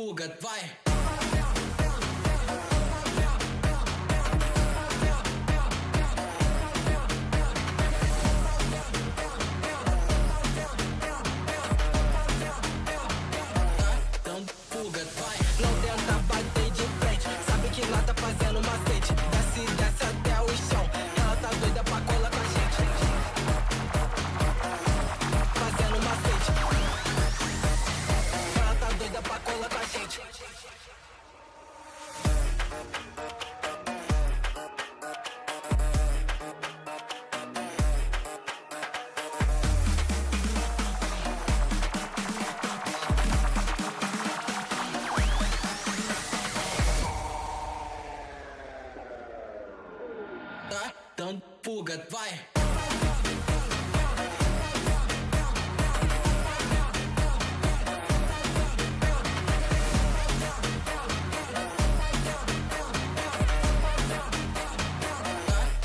fuga, vai! Então fuga, vai! Não tenta bater de frente, sabe que lá tá fazendo macete. Desce até o chão, ela tá doida pra colar com a gente. Fazendo macete. Ela tá doida pra colar com a gente. Tá? Então fuga, vai!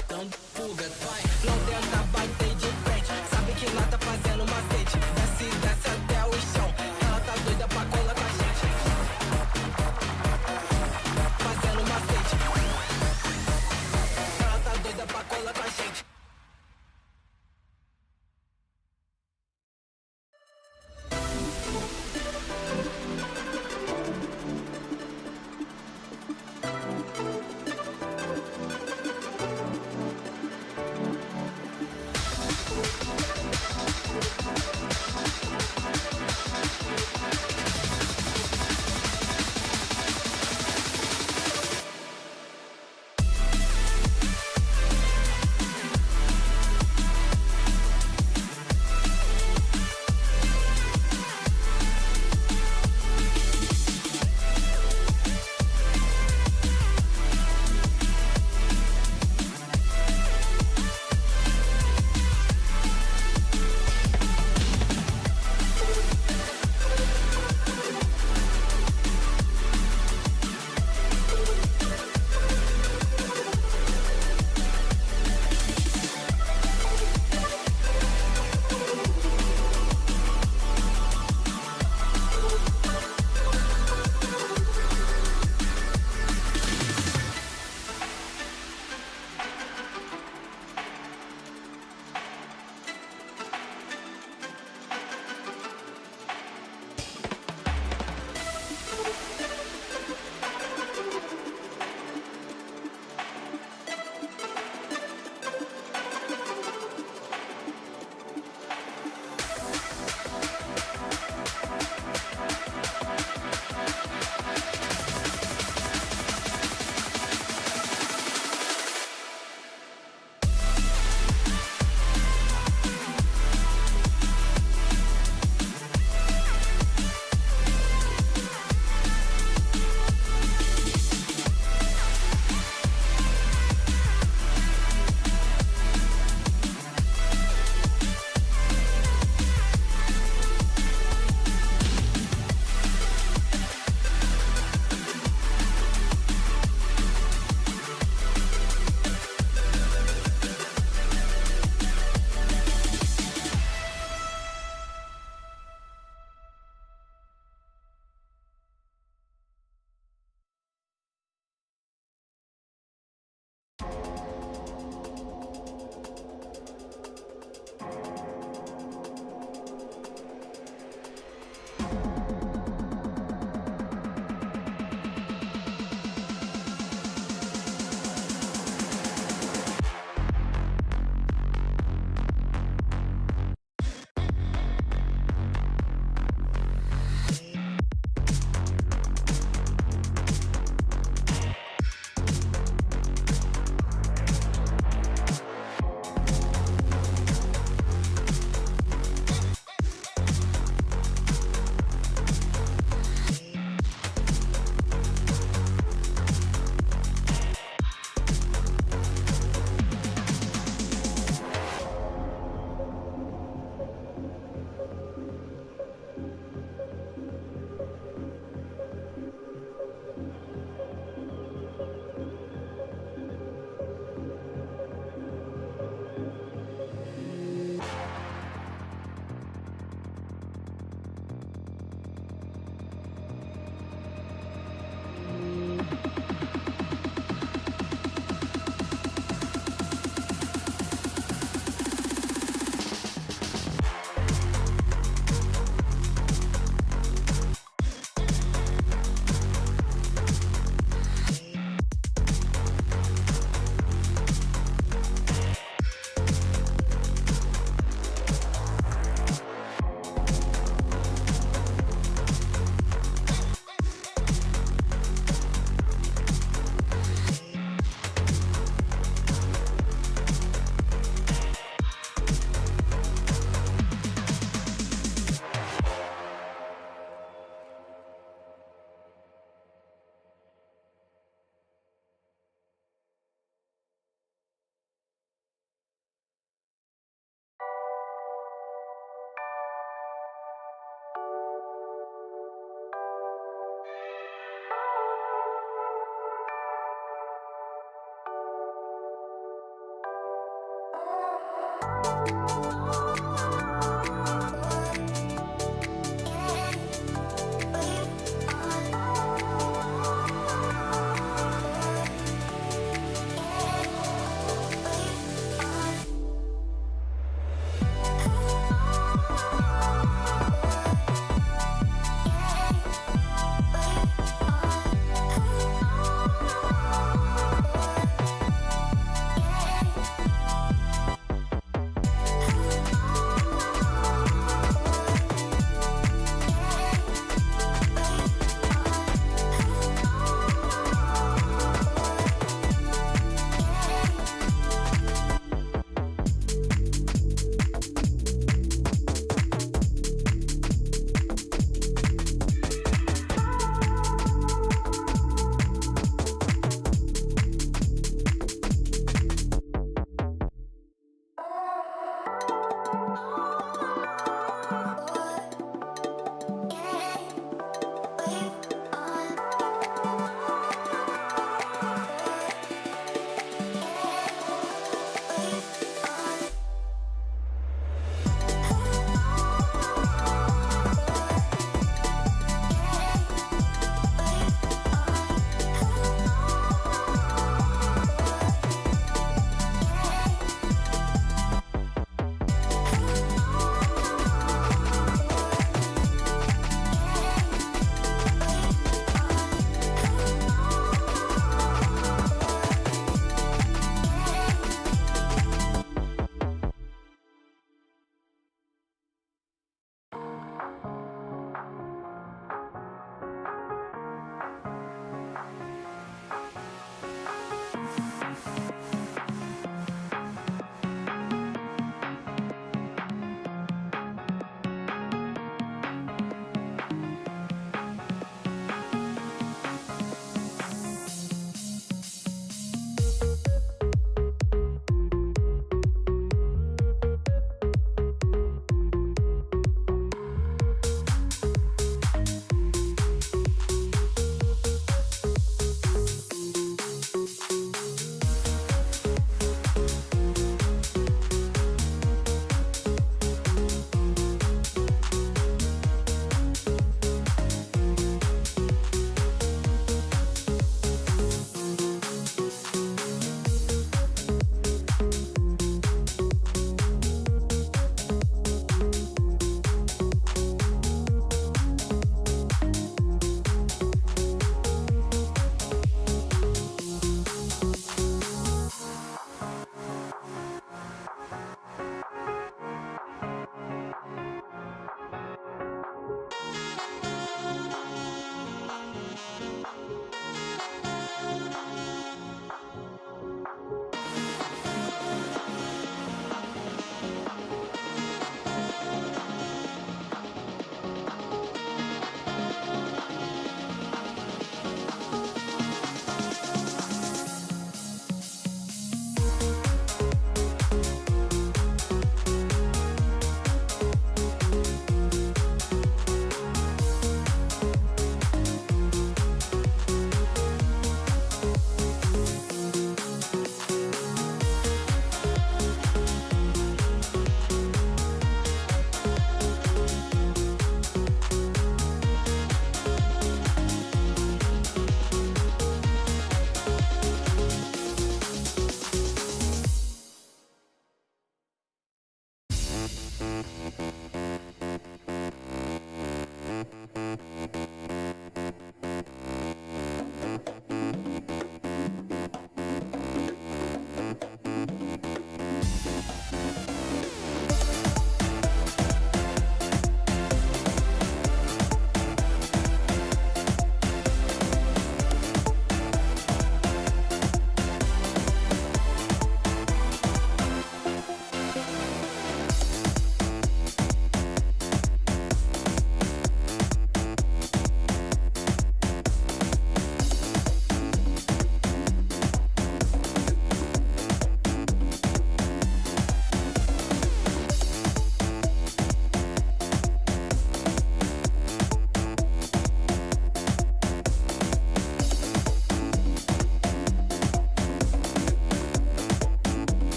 Então fuga, vai! Não tenta bater de frente, sabe que lá tá fazendo macete. Desce até o chão, ela tá doida pra colar com a gente. Fazendo macete. Ela tá doida pra colar com a gente.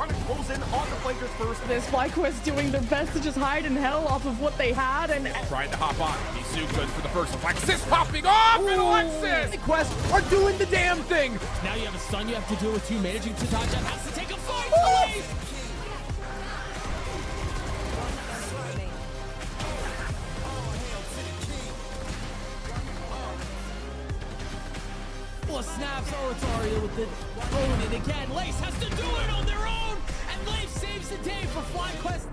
trying to close in on the flankers first. This FlyQuest doing their best to just hide in hell off of what they had, and Trying to hop on. Misu good for the first flag. Sis popping off, and Alexis! FlyQuest are doing the damn thing. Now you have a stun you have to deal with two, managing to dodge that has to take a fight. Well, snaps. Oh, it's Aria with the own, and again, Lace has to do it on their own, and Lace saves the day for FlyQuest.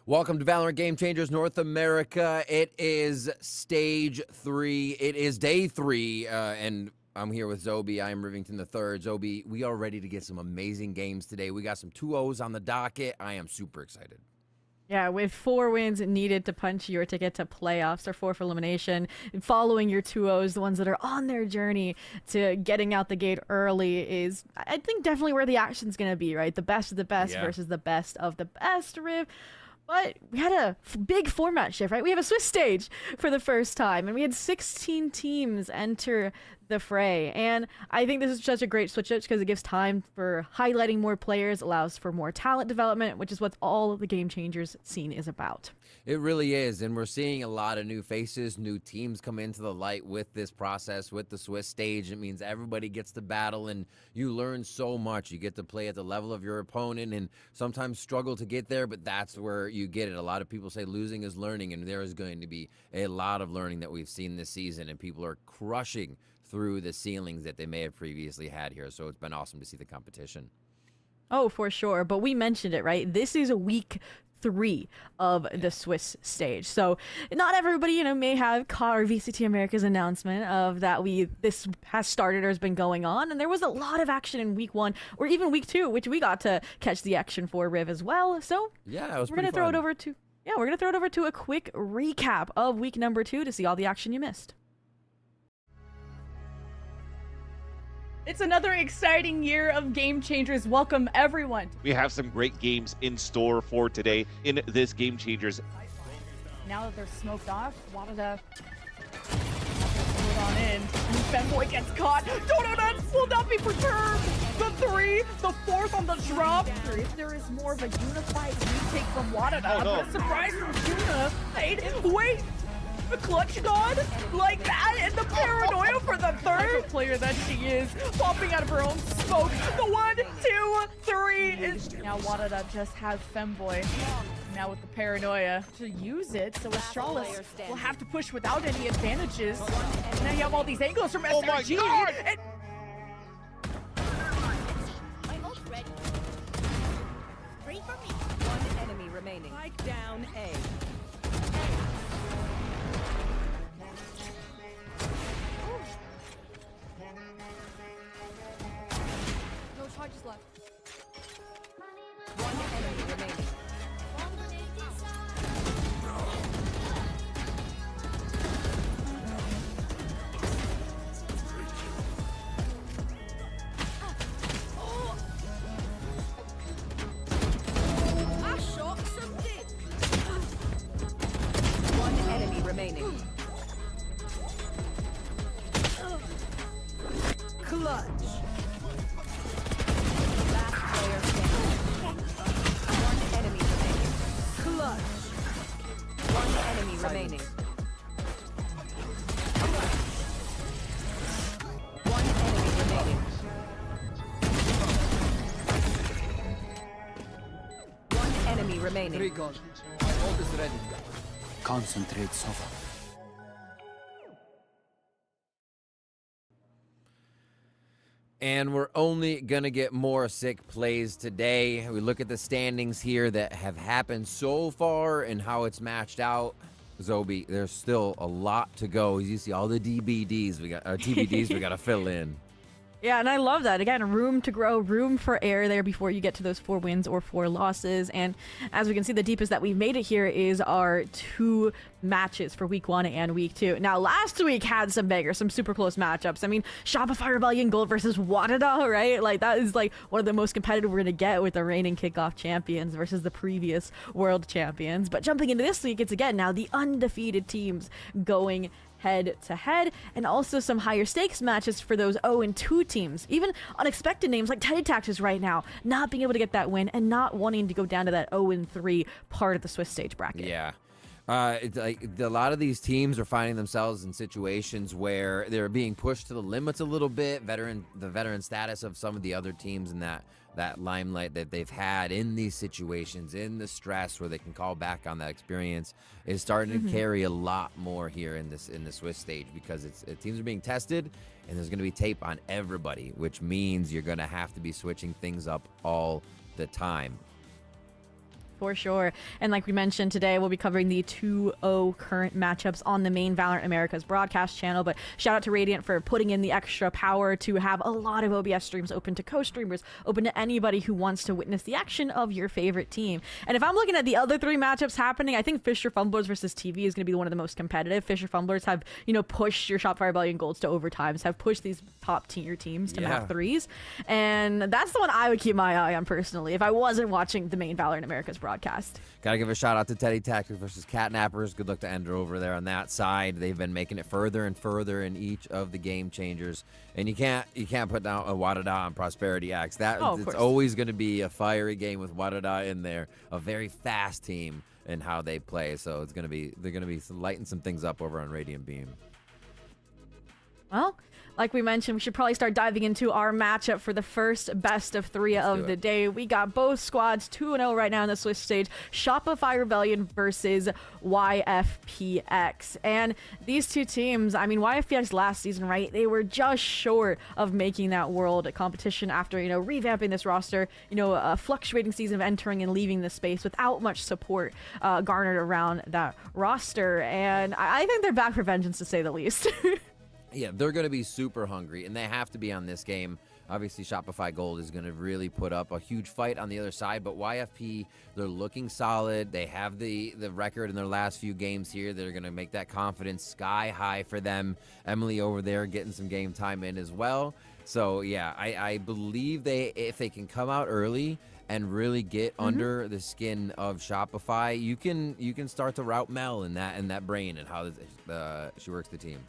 Welcome to Valorant Game Changers North America. It is stage 3. It is day 3, and I'm here with Zobi. I am Rivington III. Zobi, we are ready to get some amazing games today. We got some 2-0s on the docket. I am super excited. yeah, with 4 wins needed to punch your ticket to playoffs or 4 for elimination, following your 2-0s, the ones that are on their journey to getting out the gate early is, I think, definitely where the action's going to be, right? The best of the best versus the best of the best, Riv. But we had a big format shift, right? We have a Swiss stage for the first time, and we had 16 teams enter the fray. And I think this is such a great switch up because it gives time for highlighting more players, allows for more talent development, which is what all of the Game Changers scene is about. It really is, and we're seeing a lot of new faces, new teams come into the light with this process, with the Swiss stage. It means everybody gets to battle, and you learn so much. You get to play at the level of your opponent and sometimes struggle to get there, but that's where you get it. A lot of people say losing is learning, and there is going to be a lot of learning that we've seen this season, and people are crushing through the ceilings that they may have previously had here. So it's been awesome to see the competition. Oh, for sure. But we mentioned it, right? This is a week 3 of the Swiss stage. So not everybody, may have caught our VCT America's announcement of that this has started or has been going on. And there was a lot of action in week 1 or even week 2, which we got to catch the action for, Riv, as well. So yeah, it was we're going to throw it over to, we're going to throw it over to a quick recap of week number 2 to see all the action you missed. It's another exciting year of Game Changers. Welcome, everyone. We have some great games in store for today in this Game Changers. Now that they're smoked off, Wadada hold on in. And Femboy gets caught. Donuts will not be perturbed. The 3, the 4th on the drop. If there is more of a unified retake from Wadada, but a surprise from Tuna. Wait. The clutch god like that, and the paranoia for the 3rd player that she is, popping out of her own smoke. The 1, 2, 3 is now Wadada just has Femboy. Now with the paranoia to use it, so Astralis will have to push without any advantages. And now you have all these angles from SRG. Oh my god! I'm all ready. Free for me. One enemy remaining. Spike down A. No charges left. One enemy remaining. I shot something. One enemy remaining. Clutch. Last player standing. One enemy remaining. Clutch. One enemy remaining. One enemy remaining. One enemy remaining. Recon. My ult is ready. Concentrate, Sova. And we're only going to get more sick plays today. We look at the standings here that have happened so far and how it's matched out. Zobi, there's still a lot to go. As you see all the TBDs we got to fill in. Yeah, and I love that. Again, room to grow, room for error there before you get to those 4 wins or 4 losses. And as we can see, the deepest that we've made it here is our 2 matches for week 1 and week 2. Now, last week had some bangers, some super close matchups. I mean, Shopify Rebellion Gold versus Wadada, right? Like, that is like one of the most competitive we're going to get with the reigning kickoff champions versus the previous world champions. But jumping into this week, it's again now the undefeated teams going head-to-head, and also some higher stakes matches for those 0-2 teams. Even unexpected names like Teddy Taxes right now, not being able to get that win and not wanting to go down to that 0-3 part of the Swiss stage bracket. Yeah. It's like a lot of these teams are finding themselves in situations where they're being pushed to the limits a little bit. The veteran status of some of the other teams in that limelight that they've had in these situations, in the stress where they can call back on that experience, is starting to carry a lot more here in the Swiss stage, because teams are being tested and there's going to be tape on everybody, which means you're going to have to be switching things up all the time. For sure. And like we mentioned today, we'll be covering the 2-0 current matchups on the main VALORANT Americas broadcast channel. But shout out to Radiant for putting in the extra power to have a lot of OBS streams open to co-streamers, open to anybody who wants to witness the action of your favorite team. And if I'm looking at the other 3 matchups happening, I think Fisher Fumblers versus TV is going to be one of the most competitive. Fisher Fumblers have, pushed your Shopify Rebellion Golds to overtimes, have pushed these top tier teams to map 3s. And that's the one I would keep my eye on personally if I wasn't watching the main VALORANT Americas broadcast. Gotta give a shout out to Teddy Tactics versus Catnappers. Good luck to Ender over there on that side. They've been making it further and further in each of the game changers, and you can't put down a Wadada on Prosperity X. It's always going to be a fiery game with Wadada in there, a very fast team in how they play. So they're gonna be lighting some things up over on Radiant Beam. Well, like we mentioned, we should probably start diving into our matchup for the first best of 3 of the day. We got both squads 2-0 right now in the Swiss stage. Shopify Rebellion versus YFPX. And these two teams, YFPX last season, right? They were just short of making that world competition after, revamping this roster, a fluctuating season of entering and leaving the space without much support garnered around that roster. And I think they're back for vengeance, to say the least. Yeah, they're going to be super hungry, and they have to be on this game. Obviously, Shopify Gold is going to really put up a huge fight on the other side, but YFP, they're looking solid. They have the record in their last few games here. They're going to make that confidence sky high for them. Emily over there getting some game time in as well. So, yeah, I believe if they can come out early and really get under the skin of Shopify, you can start to route Mel in that brain and how she works the team.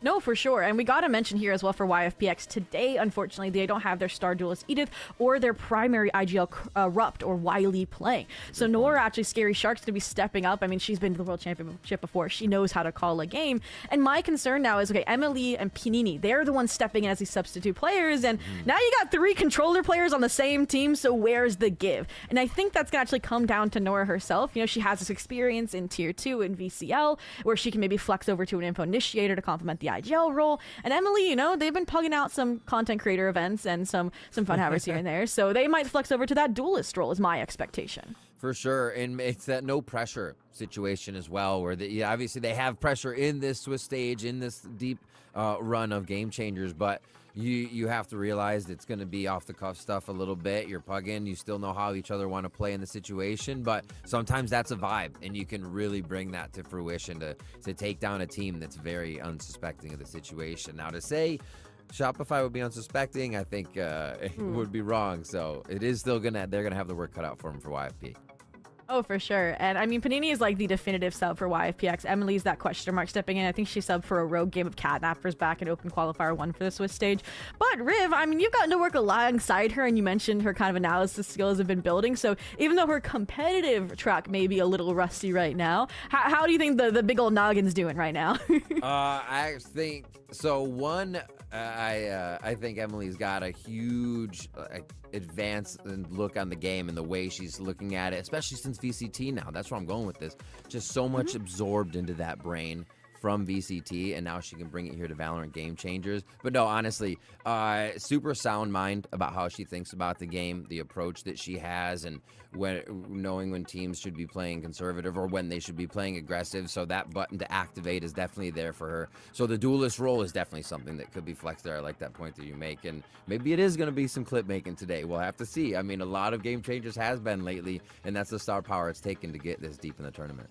No, for sure. And we got to mention here as well for YFPX, today, unfortunately, they don't have their star duelist Edith or their primary IGL Rupt or Wiley playing. So Nora, actually, Scary Shark's going to be stepping up. She's been to the World Championship before. She knows how to call a game. And my concern now is, okay, Emily and Pinini, they're the ones stepping in as these substitute players. And now you got 3 controller players on the same team, so where's the give? And I think that's going to actually come down to Nora herself. She has this experience in Tier 2 in VCL, where she can maybe flex over to an info initiator to complement the IGL role. And Emily, they've been plugging out some content creator events and some fun havers here and there. So they might flex over to that duelist role is my expectation. For sure. And it's that no pressure situation as well, where obviously they have pressure in this Swiss stage, in this deep run of game changers, but you have to realize it's going to be off the cuff stuff a little bit. You're plugging, you still know how each other want to play in the situation, but sometimes that's a vibe, and you can really bring that to fruition to take down a team that's very unsuspecting of the situation. Now, to say Shopify would be unsuspecting, I think it would be wrong. So it is still they're gonna have the work cut out for them for YFP. Oh, for sure. And Panini is like the definitive sub for YFPX. Emily's that question mark stepping in. I think she subbed for a rogue game of Catnappers back in Open Qualifier 1 for the Swiss stage. But Riv, you've gotten to work alongside her, and you mentioned her kind of analysis skills have been building. So even though her competitive track may be a little rusty right now, how do you think the big old noggin's doing right now? I think so. One, I think Emily's got a huge advance and look on the game and the way she's looking at it, especially since VCT now. That's where I'm going with this. Just so much absorbed into that brain from VCT, and now she can bring it here to Valorant Game Changers. But no, honestly, super sound mind about how she thinks about the game, the approach that she has, and knowing when teams should be playing conservative or when they should be playing aggressive. So that button to activate is definitely there for her. So the duelist role is definitely something that could be flexed there. I like that point that you make, and maybe it is going to be some clip making today. We'll have to see. A lot of Game Changers has been lately, and that's the star power it's taken to get this deep in the tournament.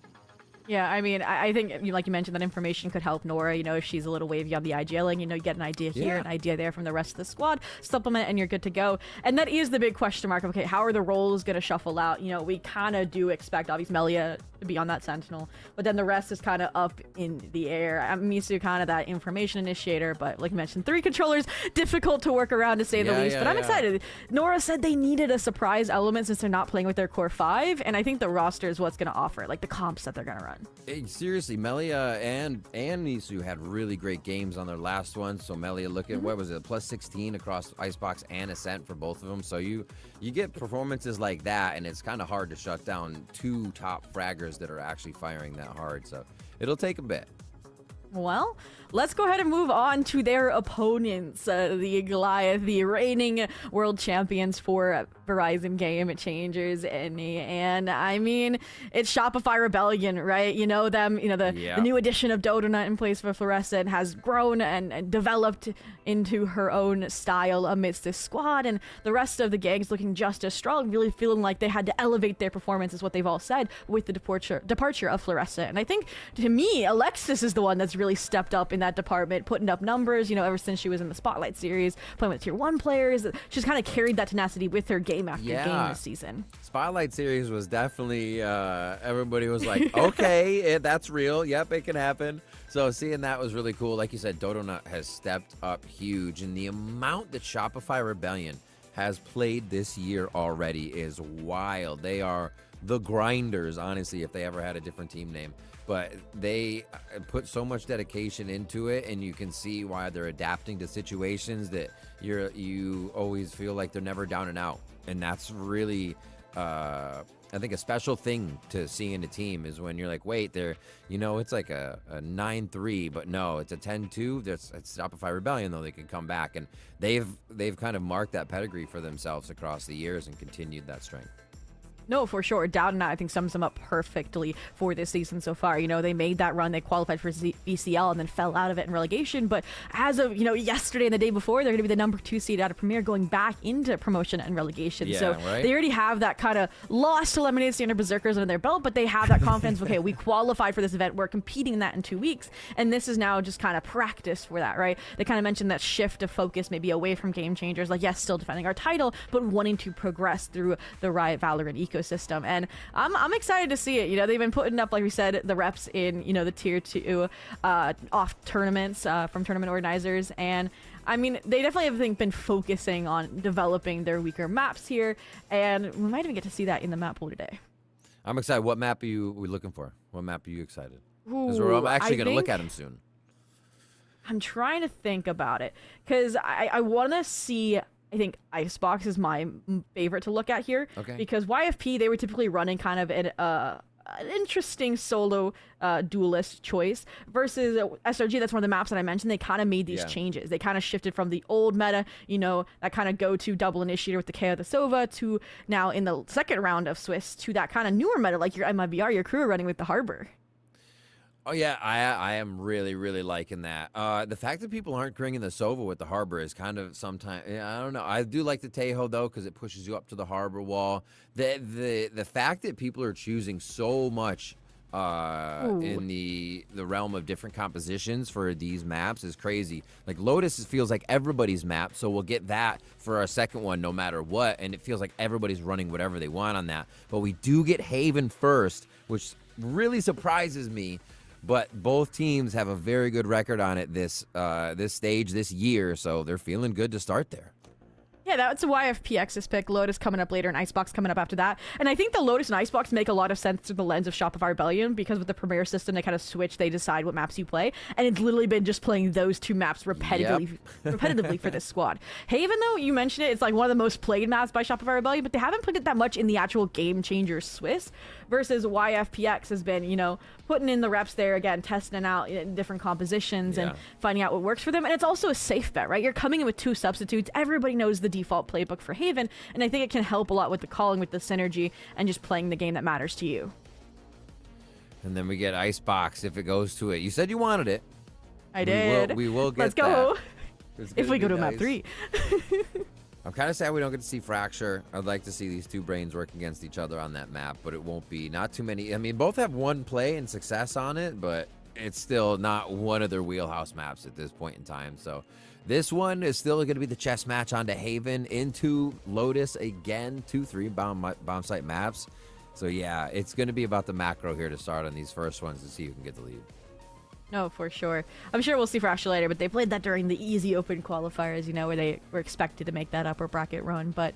Yeah, I mean, I think, like you mentioned, that information could help Nora. If she's a little wavy on the IGLing, you get an idea here, an idea there from the rest of the squad, supplement, and you're good to go. And that is the big question mark of, okay, how are the roles going to shuffle out? We kind of do expect, obviously, Melia to be on that Sentinel, but then the rest is kind of up in the air. Misu kind of that information initiator, but like you mentioned, 3 controllers, difficult to work around to say the least, but I'm excited. Nora said they needed a surprise element since they're not playing with their core 5, and I think the roster is what's going to offer, like the comps that they're going to run. Hey, seriously, Melia and Nisu had really great games on their last one. So Melia, look at what was it, plus 16 across Icebox and Ascent for both of them. So you get performances like that, and it's kind of hard to shut down 2 top fraggers that are actually firing that hard. So it'll take a bit. Well, let's go ahead and move on to their opponents, the Goliath, the reigning world champions for Verizon Game Changers, and I mean, it's Shopify Rebellion, right? You know them, the new edition of Dodonut in place for Fluorescent has grown and developed into her own style amidst this squad, and the rest of the gang's looking just as strong, really feeling like they had to elevate their performance, is what they've all said, with the departure of Fluorescent. And I think, to me, Alexis is the one that's really stepped up in that department, putting up numbers, ever since she was in the Spotlight series, playing with tier 1 players. She's kind of carried that tenacity with her game after game this season. Spotlight series was definitely, everybody was like, okay, that's real. Yep, it can happen. So seeing that was really cool. Like you said, Dodonut has stepped up huge, and the amount that Shopify Rebellion has played this year already is wild. They are the grinders, honestly, if they ever had a different team name. But they put so much dedication into it, and you can see why they're adapting to situations that you always feel like they're never down and out. And that's really, I think, a special thing to see in a team is when you're like, wait, it's like a 9-3, but no, it's a 10-2. It's Shopify Rebellion, though. They can come back, and they've kind of marked that pedigree for themselves across the years and continued that strength. No, for sure. Dowden, I think, sums them up perfectly for this season so far. They made that run. They qualified for VCL and then fell out of it in relegation. But as of, yesterday and the day before, they're going to be the number 2 seed out of Premier, going back into promotion and relegation. Yeah, so right? They already have that kind of lost to Lemonade Standard Berserkers under their belt, but they have that confidence. Okay, we qualified for this event. We're competing in that in 2 weeks. And this is now just kind of practice for that, right? They kind of mentioned that shift of focus maybe away from Game Changers. Like, yes, still defending our title, but wanting to progress through the Riot Valorant ecosystem. And I'm excited to see it. They've been putting up, like we said, the reps in, the tier 2 off tournaments from tournament organizers. And I mean, they definitely have, I think, been focusing on developing their weaker maps here. And we might even get to see that in the map pool today. I'm excited. What map are you looking for? What map are you excited? Because Ooh, we're actually going to look at them soon. I'm trying to think about it because I want to see. I think Icebox is my favorite to look at here. Okay. Because YFP, they were typically running kind of an interesting solo duelist choice versus SRG. That's one of the maps that I mentioned. They kind of made these changes. They kind of shifted from the old meta, that kind of go-to double initiator with the KO the Sova, to now in the second round of Swiss to that kind of newer meta like your MIBR, your crew running with the Harbor. Oh, yeah, I am really, really liking that. The fact that people aren't bringing the Sova with the Harbor is kind of sometimes, I don't know. I do like the Tejo, though, because it pushes you up to the Harbor wall. The fact that people are choosing so much in the realm of different compositions for these maps is crazy. Like, Lotus feels like everybody's map, so we'll get that for our second one no matter what, and it feels like everybody's running whatever they want on that. But we do get Haven first, which really surprises me. But both teams have a very good record on it this stage, this year, so they're feeling good to start there. Yeah, that's YFPX's pick. Lotus coming up later and Icebox coming up after that. And I think the Lotus and Icebox make a lot of sense through the lens of Shopify Rebellion because with the Premier system, they kind of switch, they decide what maps you play. And it's literally been just playing those 2 maps repetitively for this squad. Haven, though, you mentioned it, it's like one of the most played maps by Shopify Rebellion, but they haven't played it that much in the actual Game Changer Swiss versus YFPX has been, putting in the reps there, again, testing out different compositions and finding out what works for them. And it's also a safe bet, right? You're coming in with 2 substitutes. Everybody knows the default playbook for Haven, and I think it can help a lot with the calling, with the synergy, and just playing the game that matters to you. And then we get Icebox if it goes to it. You said you wanted it. I did. We will get Let's go. That. If we go to map 3. I'm kind of sad we don't get to see Fracture. I'd like to see these two brains work against each other on that map, but it won't be. Not too many. I mean, both have one play and success on it, but it's still not one of their wheelhouse maps at this point in time. So this one is still going to be the chess match onto Haven into Lotus again. 2-3 bomb site maps. So yeah, it's going to be about the macro here to start on these first ones to see who can get the lead. No, for sure. I'm sure we'll see Fracture later, but they played that during the easy open qualifiers, you know, where they were expected to make that upper bracket run. But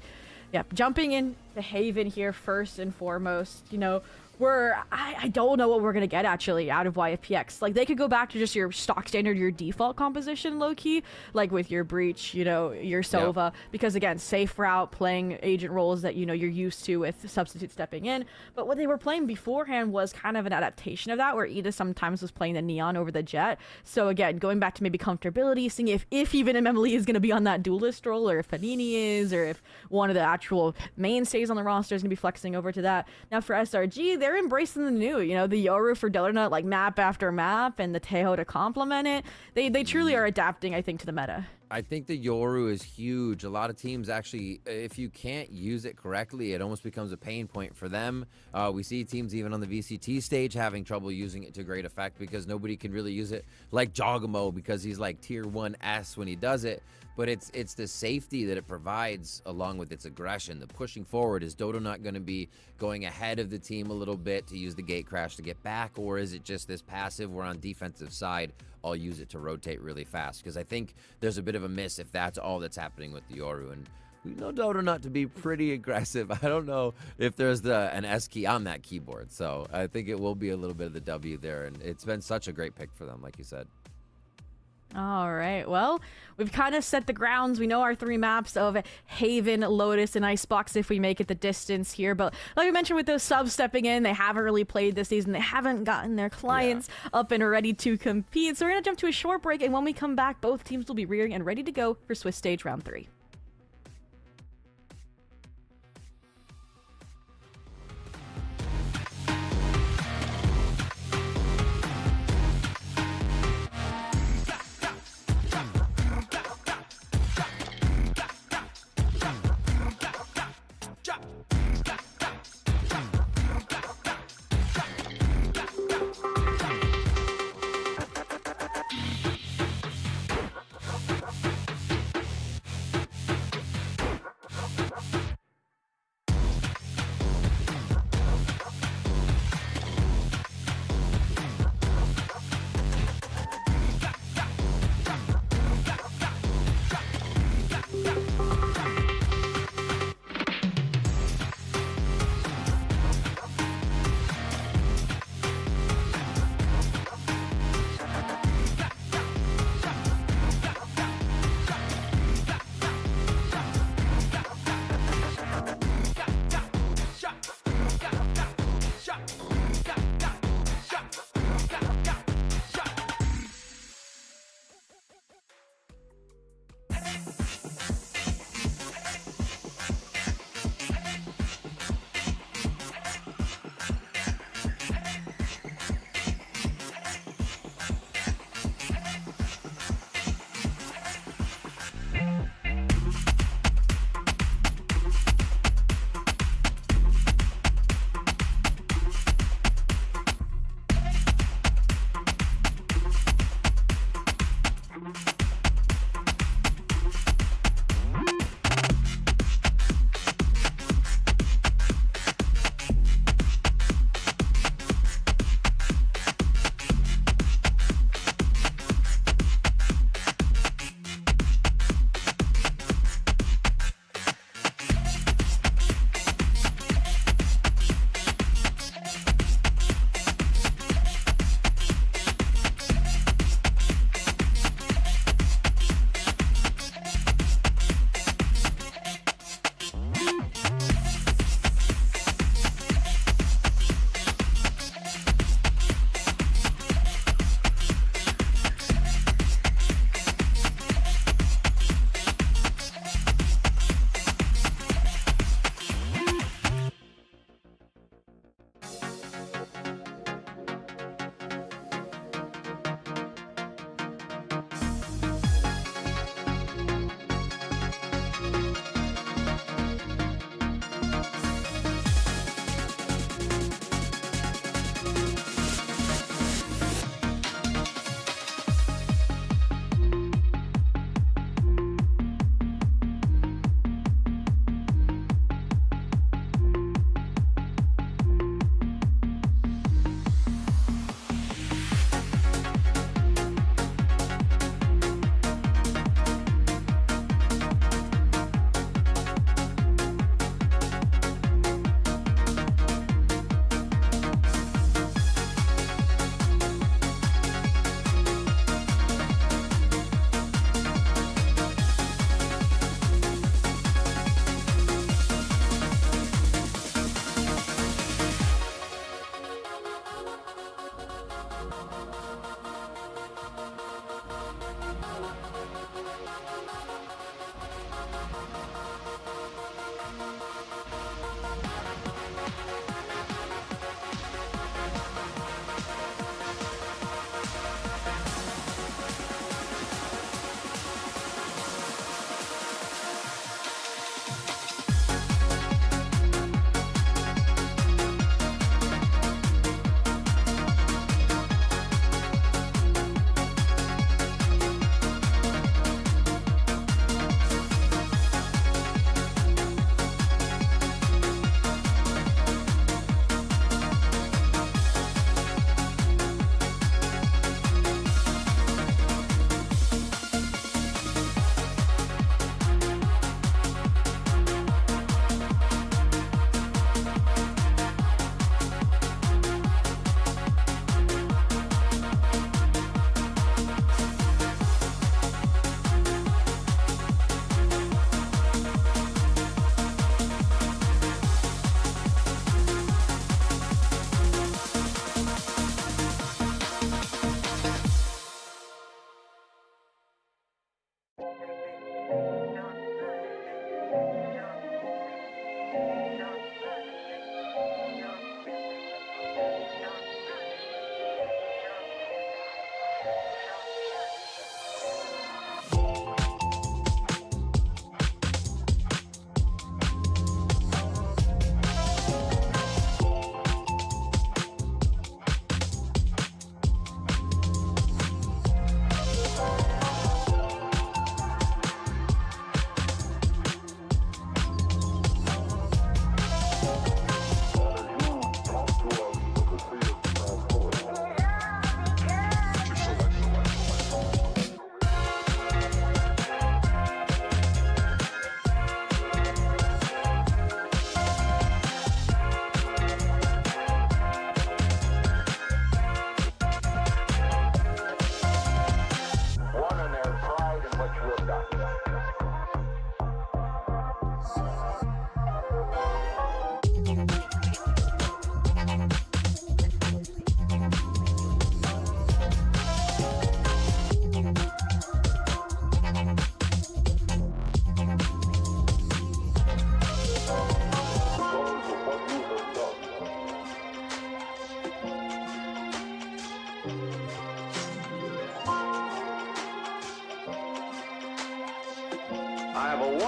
yeah, jumping in to Haven here first and foremost, you know, I don't know what we're going to get actually out of YFPX. Like, they could go back to just your stock standard, your default composition low-key, like with your Breach, you know, your Sova, Yep. because again, safe route, playing agent roles that, you know, you're used to with substitute stepping in. But what they were playing beforehand was kind of an adaptation of that, where Ida sometimes was playing the Neon over the Jet. So again, going back to maybe comfortability, seeing if even Emily is going to be on that duelist role, or if Panini is, or if one of the actual mainstays on the roster is going to be flexing over to that. Now for SRG, they're embracing the new, you know, the Yoru for Donut, like map after map, and the Teho to complement it. They truly are adapting, I think, to the meta. I think the Yoru is huge. A lot of teams actually, if you can't use it correctly, it almost becomes a pain point for them. We see teams even on the VCT stage having trouble using it to great effect because nobody can really use it like Jogamo, because he's like tier 1S when he does it. But it's the safety that it provides along with its aggression. The pushing forward, is Dodo not going to be going ahead of the team a little bit to use the gate crash to get back? Or is it just this passive where on defensive side, I'll use it to rotate really fast? Because I think there's a bit of a miss if that's all that's happening with the Yoru. And we know Dodo not to be pretty aggressive. I don't know if there's an S key on that keyboard. So I think it will be a little bit of the W there. And it's been such a great pick for them, like you said. All right, well, we've kind of set the grounds. We know our 3 maps of Haven, Lotus, and Icebox if we make it the distance here. But like we mentioned, with those subs stepping in, they haven't really played this season. They haven't gotten their clients up and ready to compete. So we're going to jump to a short break, and when we come back, both teams will be rearing and ready to go for Swiss Stage Round 3.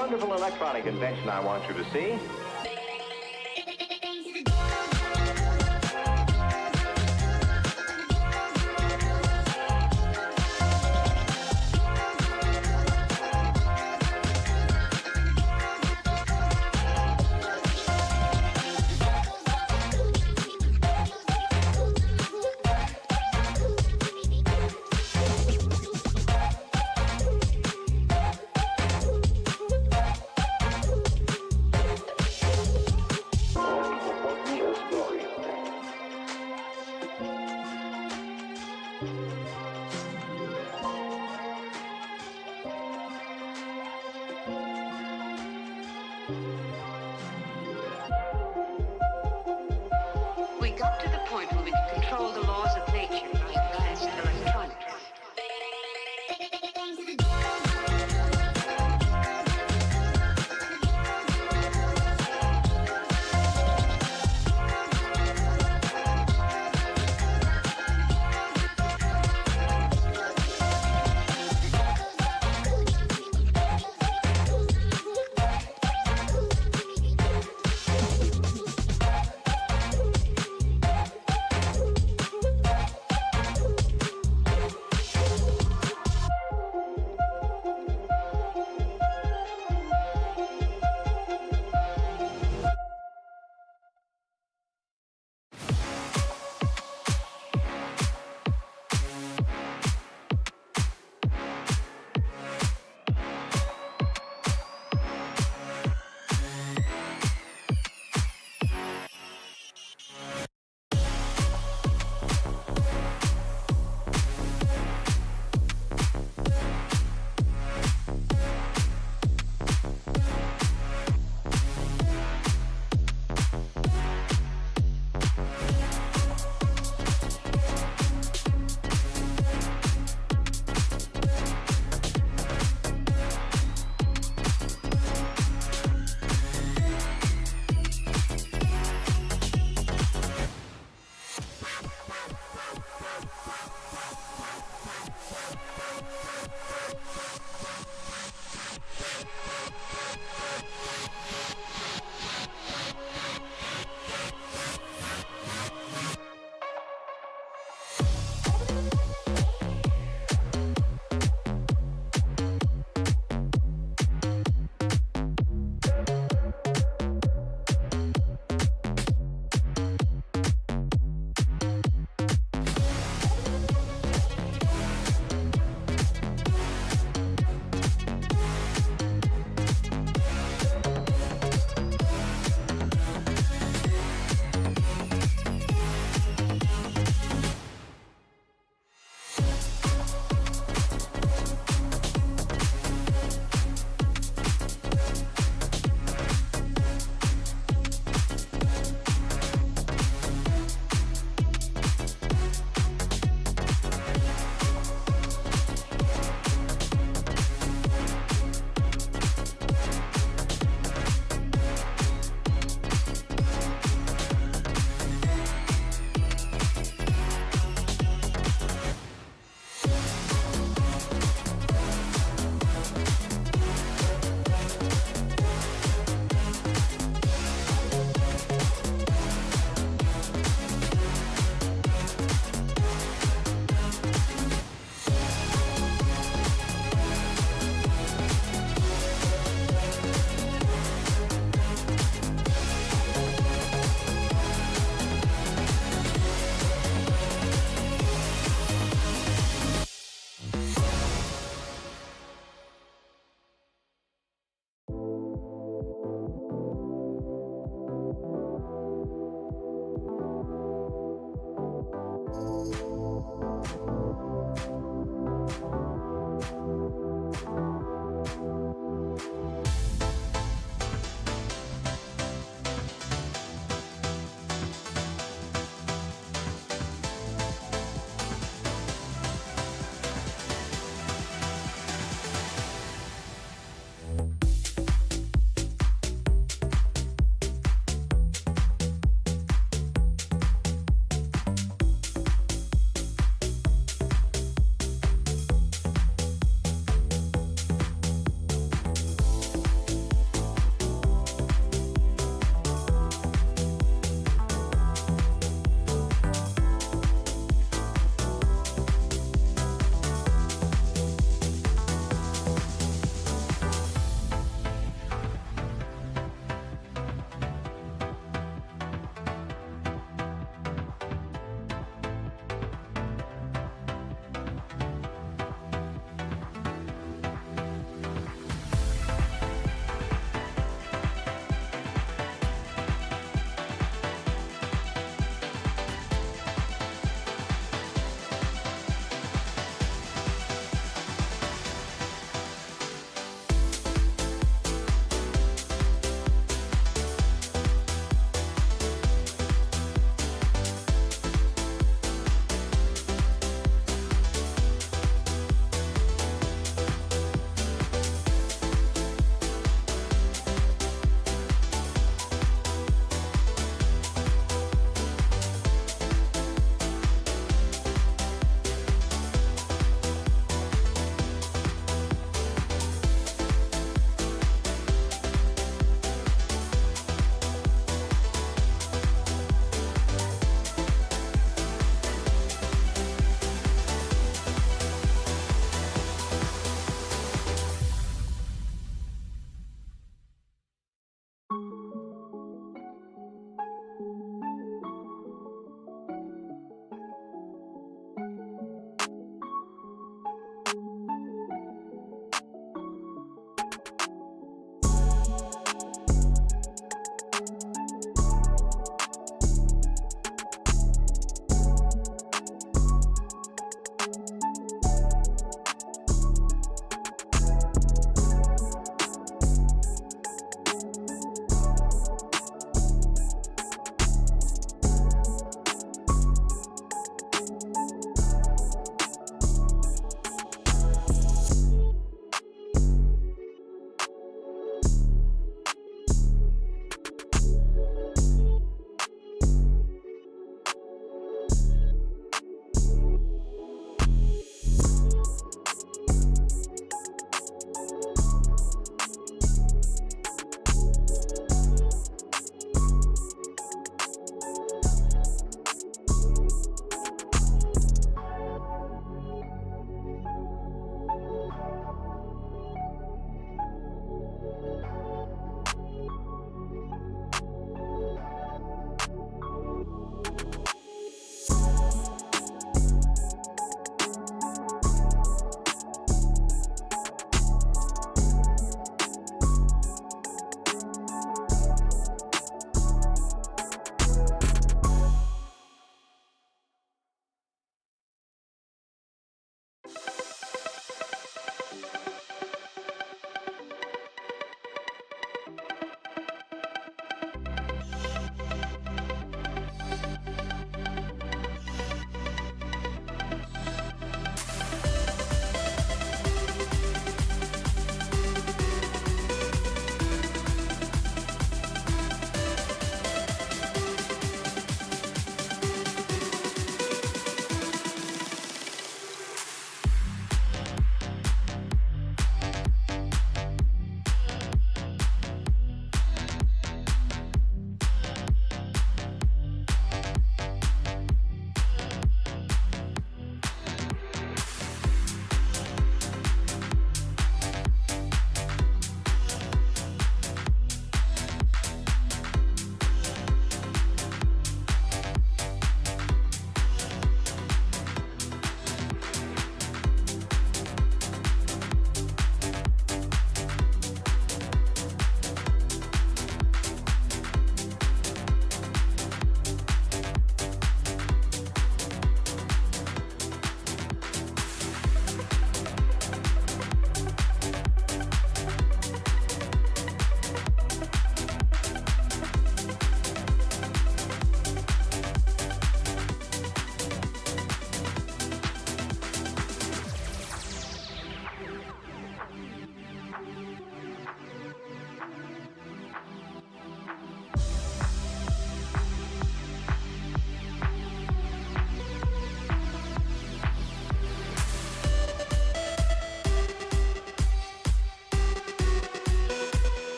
wonderful electronic invention I want you to see. We got to the point where we could control the laws of nature by advanced electronics.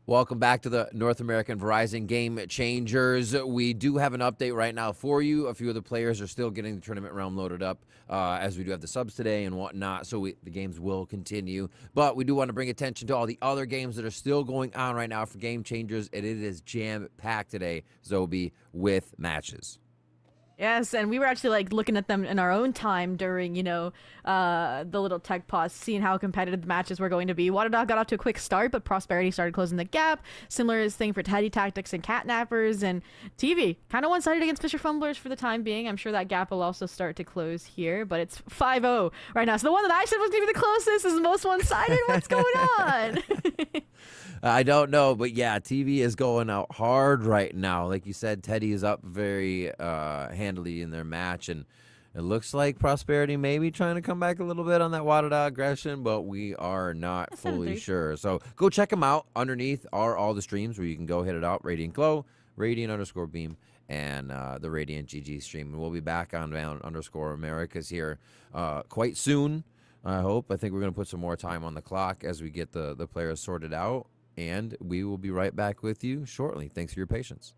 Welcome back to the North American Verizon Game Changers. We do have an update right now for you. A few of the players are still getting the tournament realm loaded up as we do have the subs today and whatnot, so the games will continue. But we do want to bring attention to all the other games that are still going on right now for Game Changers, and it is jam-packed today, Zobi, with matches. Yes, and we were actually like looking at them in our own time during, the little tech pause, seeing how competitive the matches were going to be. Wadada got off to a quick start, but Prosperity started closing the gap. Similar thing for Teddy Tactics and Catnappers, and TV kind of one-sided against Fisher Fumblers for the time being. I'm sure that gap will also start to close here, but it's 5-0 right now. So the one that I said was going to be the closest is the most one-sided. What's going on? I don't know, but yeah, TV is going out hard right now. Like you said, Teddy is up very handily in their match, and it looks like Prosperity may be trying to come back a little bit on that Wadada aggression, but we are not fully sure. So go check them out. Underneath are all the streams where you can go hit it out. Radiant Glow, Radiant_Beam, and the Radiant GG stream. And we'll be back on _Americas here quite soon, I hope. I think we're going to put some more time on the clock as we get the players sorted out. And we will be right back with you shortly. Thanks for your patience.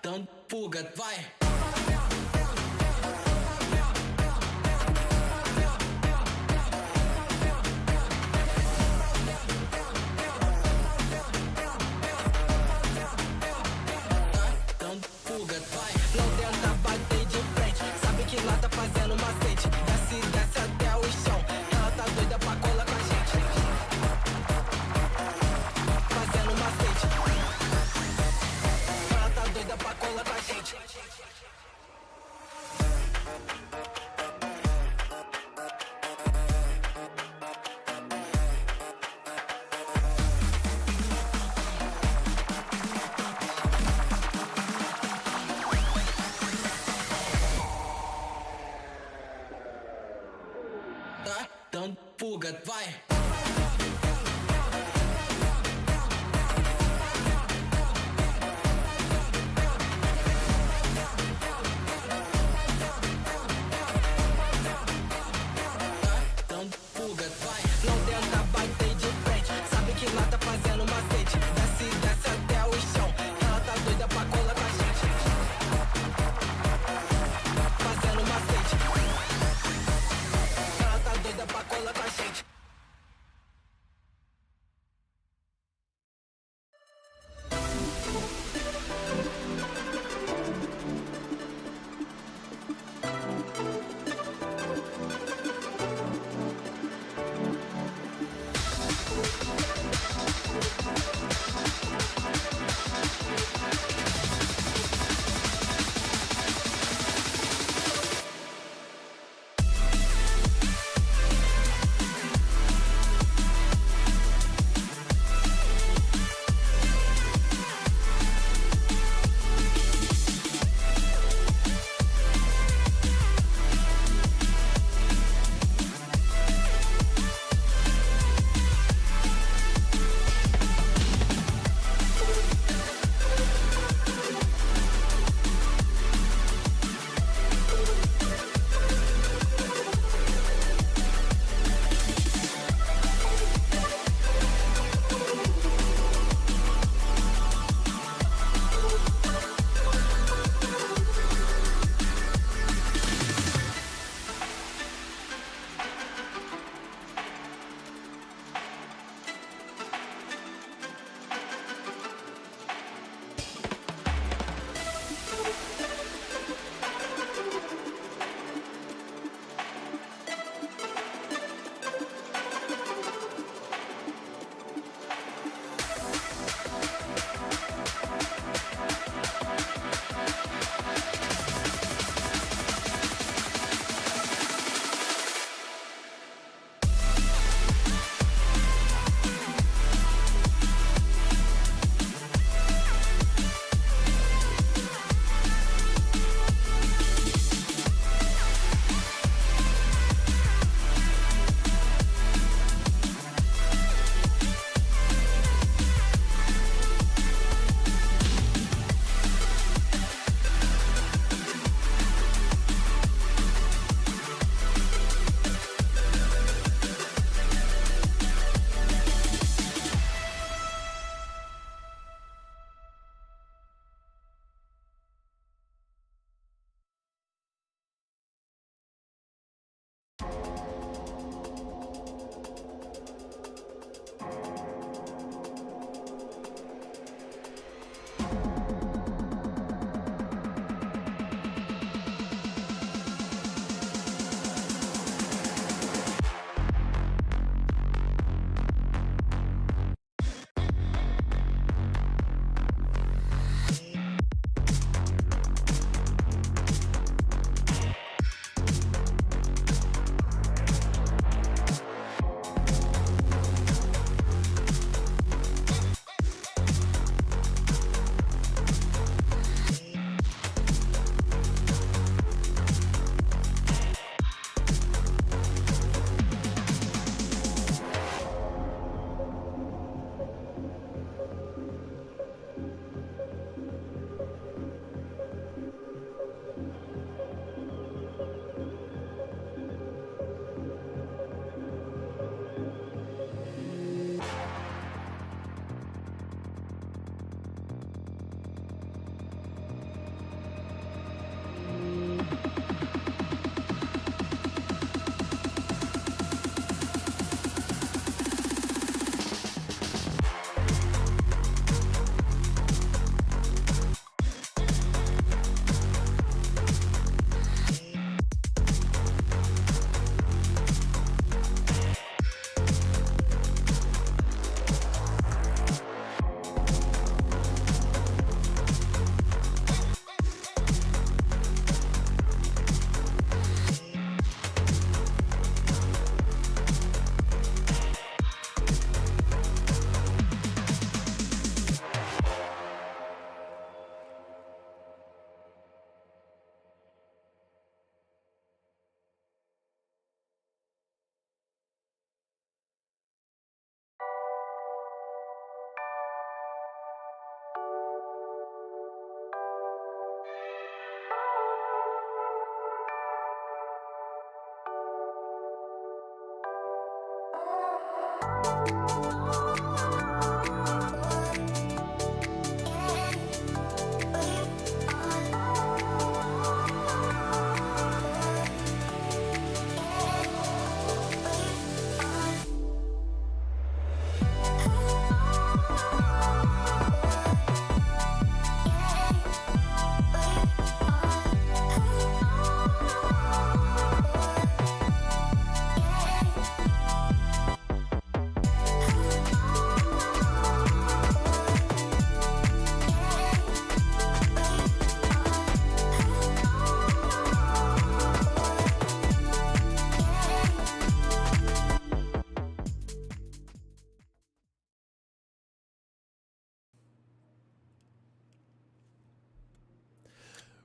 dando fuga, vai. Dando fuga, vai. Não tenta bater de frente, sabe que lá tá fazendo macete. Desce, desce até o chão, ela tá doida pra colar com a gente. Fazendo macete. Ela tá doida pra colar com a gente. Tá dando fuga, vai. Dando fuga, vai. Não tenta bater de frente, sabe que lá tá fazendo macete. Desce, desce até o chão, ela tá doida pra colar com a gente. Fazendo macete. Ela tá doida pra colar com a gente.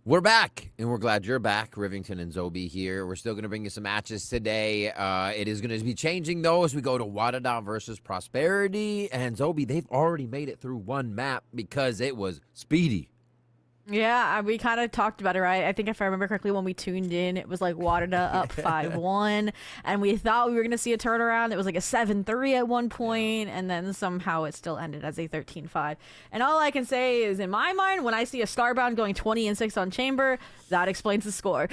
We're back, and we're glad you're back. Rivington and Zobi here. We're still going to bring you some matches today. It is going to be changing, though, as we go to Wadada versus Prosperity. And Zobi, they've already made it through one map because it was speedy. Yeah, we kind of talked about it, right? I think if I remember correctly, when we tuned in, it was like Wadada up 5-1, and we thought we were going to see a turnaround. It was like a 7-3 at one point, and then somehow it still ended as a 13-5. And all I can say is, in my mind, when I see a Starbound going 20-6 on Chamber, that explains the score.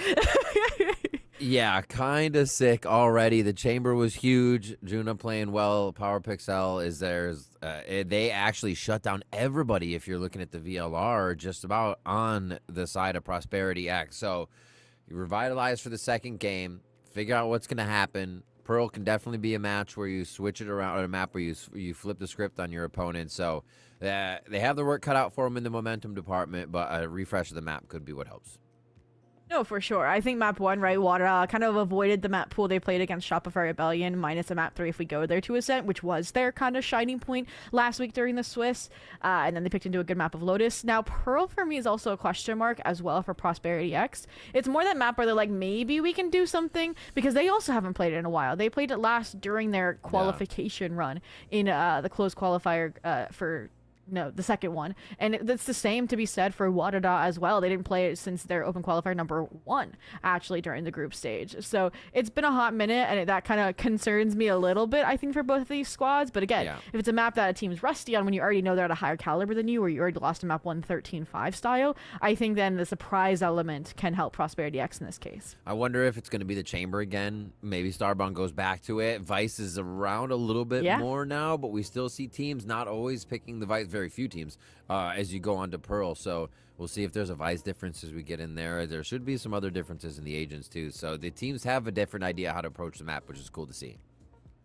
Yeah, kind of sick already. The Chamber was huge. Juna playing well. Power Pixel is theirs. They actually shut down everybody if you're looking at the VLR just about on the side of Prosperity X. So you revitalize for the second game. Figure out what's going to happen. Pearl can definitely be a match where you switch it around, or a map where you flip the script on your opponent. So they have the work cut out for them in the momentum department, but a refresh of the map could be what helps. No, for sure. I think map 1, right, WADA kind of avoided the map pool they played against Shopify Rebellion, minus a map 3 if we go there to Ascent, which was their kind of shining point last week during the Swiss. And then they picked into a good map of Lotus. Now, Pearl for me is also a question mark as well for Prosperity X. It's more that map where they're like, maybe we can do something, because they also haven't played it in a while. They played it last during their qualification run in the closed qualifier for... No, the second one. And it's the same to be said for Wadada as well. They didn't play it since their open qualifier number 1, actually, during the group stage. So it's been a hot minute, and that kind of concerns me a little bit, I think, for both of these squads. But again, if it's a map that a team's rusty on when you already know they're at a higher caliber than you, or you already lost a map 1 13-5 style, I think then the surprise element can help Prosperity X in this case. I wonder if it's going to be the Chamber again. Maybe Starbound goes back to it. Vice is around a little bit more now, but we still see teams not always picking the Vice. Very few teams as you go on to Pearl. So we'll see if there's a Vice difference as we get in there. There should be some other differences in the agents too. So the teams have a different idea how to approach the map, which is cool to see.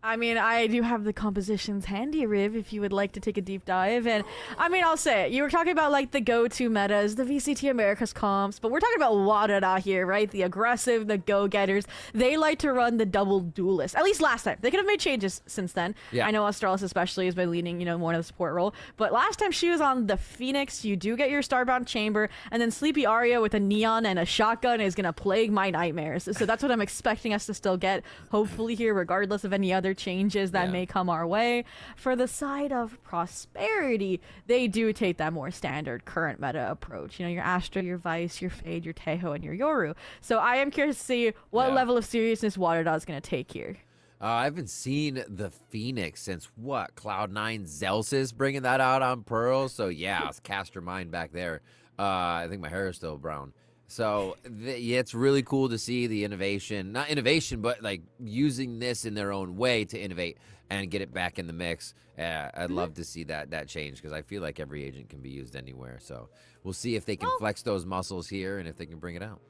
I mean, I do have the compositions handy, Riv, if you would like to take a deep dive. And I mean, I'll say it. You were talking about like the go-to metas, the VCT Americas comps, but we're talking about Wadada here, right? The aggressive, the go-getters. They like to run the double duelist. At least last time. They could have made changes since then. Yeah. I know Astralis especially has been leaning, more in the support role. But last time she was on the Phoenix, you do get your Starbound Chamber, and then Sleepy Aria with a Neon and a shotgun is going to plague my nightmares. So that's what I'm expecting us to still get, hopefully here, regardless of any other changes that may come our way. For the side of Prosperity, they do take that more standard current meta approach. Your Astra, your Vice, your Fade, your Tejo, and your Yoru. So I am curious to see what level of seriousness Wadada is going to take here. I haven't seen the Phoenix since what? Cloud9 Zelsis bringing that out on Pearl. So yeah, cast your mind back there. I think my hair is still brown. So it's really cool to see the innovation, not innovation, but like using this in their own way to innovate and get it back in the mix. I'd love to see that change, because I feel like every agent can be used anywhere. So we'll see if they can flex those muscles here and if they can bring it out.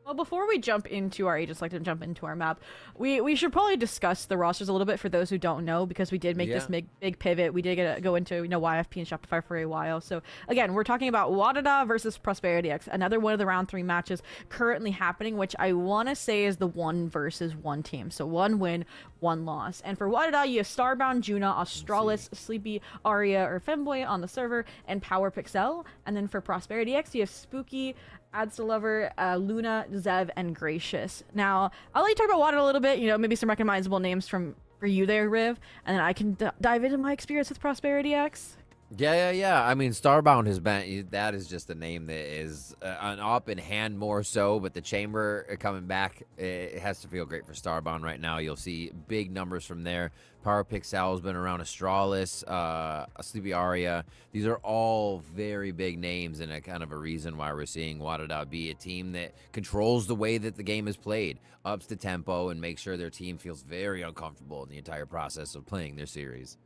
Well, before we jump into our agents, like to jump into our map, we should probably discuss the rosters a little bit for those who don't know, because we did make this big pivot. We did go into YFP and Shopify for a while. So again, we're talking about Wadada versus Prosperity X, another one of the round 3 matches currently happening, which I want to say is the 1 versus 1 team. So 1 win, 1 loss. And for Wadada, you have Starbound, Juna, Astralis, Sleepy, Aria, or Femboy on the server, and Power Pixel. And then for Prosperity X, you have Spooky, Lover, Luna, Zev, and Gracious. Now, I'll let you talk about Wadada a little bit, maybe some recognizable names for you there, Riv, and then I can dive into my experience with Prosperity X. Yeah. I mean, Starbound has been, that is just a name that is an up in hand more so, but the Chamber coming back, it has to feel great for Starbound right now. You'll see big numbers from there. Power Pixel has been around, Astralis, Sleepy Aria. These are all very big names, and a kind of a reason why we're seeing Wadada be a team that controls the way that the game is played, ups the tempo, and makes sure their team feels very uncomfortable in the entire process of playing their series.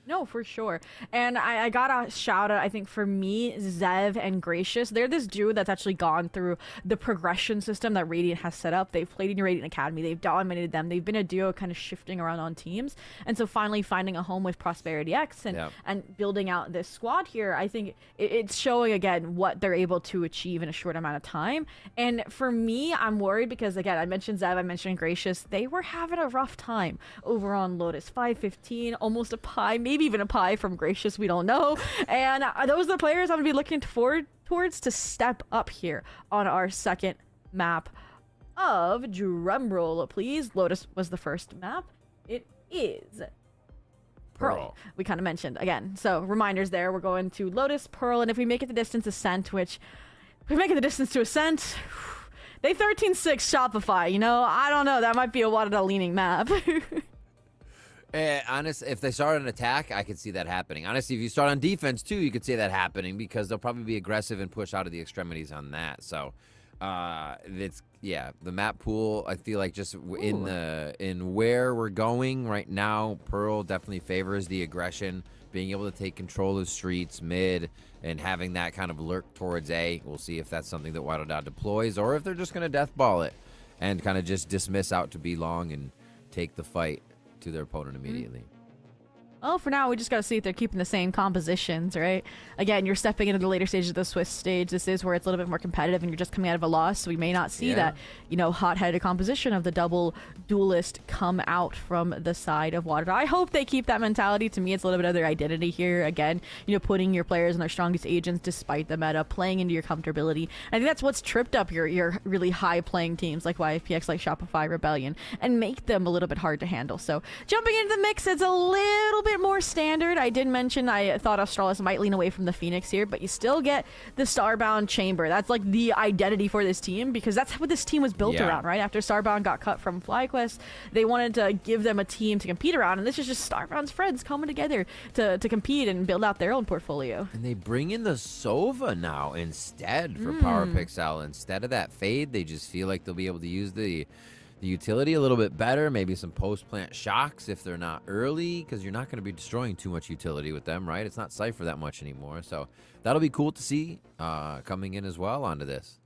No, for sure. And I got a shout out, I think, for me, Zev and Gracious. They're this duo that's actually gone through the progression system that Radiant has set up. They've played in your Radiant Academy. They've dominated them. They've been a duo kind of shifting around on teams. And so finally finding a home with Prosperity X and building out this squad here, I think it's showing, again, what they're able to achieve in a short amount of time. And for me, I'm worried because, again, I mentioned Zev, I mentioned Gracious. They were having a rough time over on Lotus. 5-15, almost a pie, maybe even a pie from Gracious, we don't know. And those are the players I'm going to be looking forward towards to step up here on our second map of drumroll, please. Lotus was the first map. It is Pearl. We kind of mentioned again. So reminders there. We're going to Lotus, Pearl, and if we make it the distance Ascent, which if we make it the distance to Ascent, they 13-6 Shopify. You know, I don't know. That might be a Wadada leaning map. Honestly, if they start an attack, I could see that happening. Honestly, if you start on defense too, you could see that happening because they'll probably be aggressive and push out of the extremities on that. So, the map pool. I feel like just in where we're going right now, Pearl definitely favors the aggression, being able to take control of streets, mid, and having that kind of lurk towards A. We'll see if that's something that Wadada deploys or if they're just gonna death ball it and kind of just dismiss out to B long and take the fight to their opponent immediately. Well, for now, we just got to see if they're keeping the same compositions, right? Again, you're stepping into the later stages of the Swiss stage. This is where it's a little bit more competitive and you're just coming out of a loss. So we may not see that, you know, hot-headed composition of the double duelist come out from the side of Wadada. I hope they keep that mentality. To me, it's a little bit of their identity here. Again, you know, putting your players in their strongest agents despite the meta, playing into your comfortability. I think that's what's tripped up your really high-playing teams like YFPX, like Shopify, Rebellion, and make them a little bit hard to handle. So jumping into the mix, it's a little bit more standard. I did mention I thought Australis might lean away from the Phoenix here, but you still get the Starbound Chamber. That's like the identity for this team because that's what this team was built around, right? After Starbound got cut from FlyQuest, they wanted to give them a team to compete around, and this is just Starbound's friends coming together to compete and build out their own portfolio. And they bring in the Sova now instead for Power Pixel. Instead of that Fade, they just feel like they'll be able to use the utility a little bit better, maybe some post-plant shocks if they're not early, because you're not going to be destroying too much utility with them, right? It's not Cypher that much anymore, so that'll be cool to see coming in as well onto this.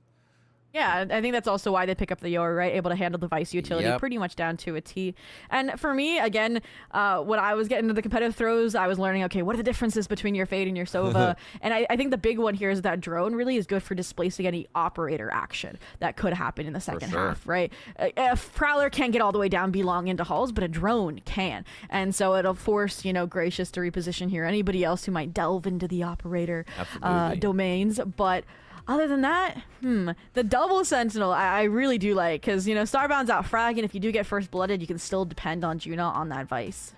Yeah, I think that's also why they pick up the Yor, right? Able to handle device utility pretty much down to a T. And for me, again, when I was getting into the competitive throws, I was learning, okay, what are the differences between your Fade and your Sova? And I think the big one here is that drone really is good for displacing any operator action that could happen in the second half, right? A Prowler can't get all the way down belong into halls, but a drone can. And so it'll force, you know, Gracious to reposition here. Anybody else who might delve into the operator domains, but other than that, the double Sentinel I really do like because, you know, Starbound's out fragging. If you do get first blooded, you can still depend on Juna on that Vice.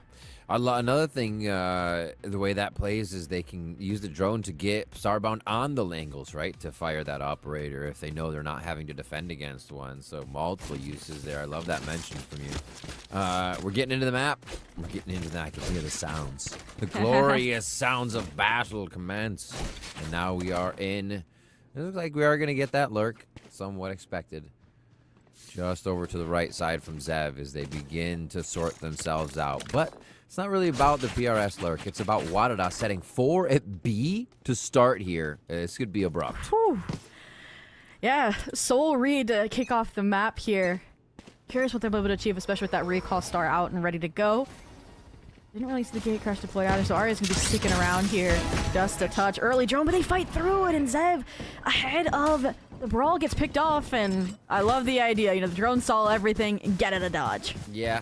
Another thing, the way that plays is they can use the drone to get Starbound on the angles, right, to fire that operator if they know they're not having to defend against one. So multiple uses there. I love that mention from you. We're getting into the map. We're getting into that. I can hear the sounds. The glorious sounds of battle commence. And now we are in... It looks like we are going to get that lurk, somewhat expected. Just over to the right side from Zev as they begin to sort themselves out. But it's not really about the PRS lurk. It's about Wadada setting 4 at B to start here. This could be abrupt. Whew. Yeah, Soul Reed to kick off the map here. Curious what they'll be able to achieve, especially with that recall star out and ready to go. Didn't really see the gate crash deployed either, so Arya's going to be sticking around here just a touch. Early drone, but they fight through it, and Zev ahead of the brawl gets picked off, and I love the idea. You know, the drone saw everything and get it a dodge. Yeah.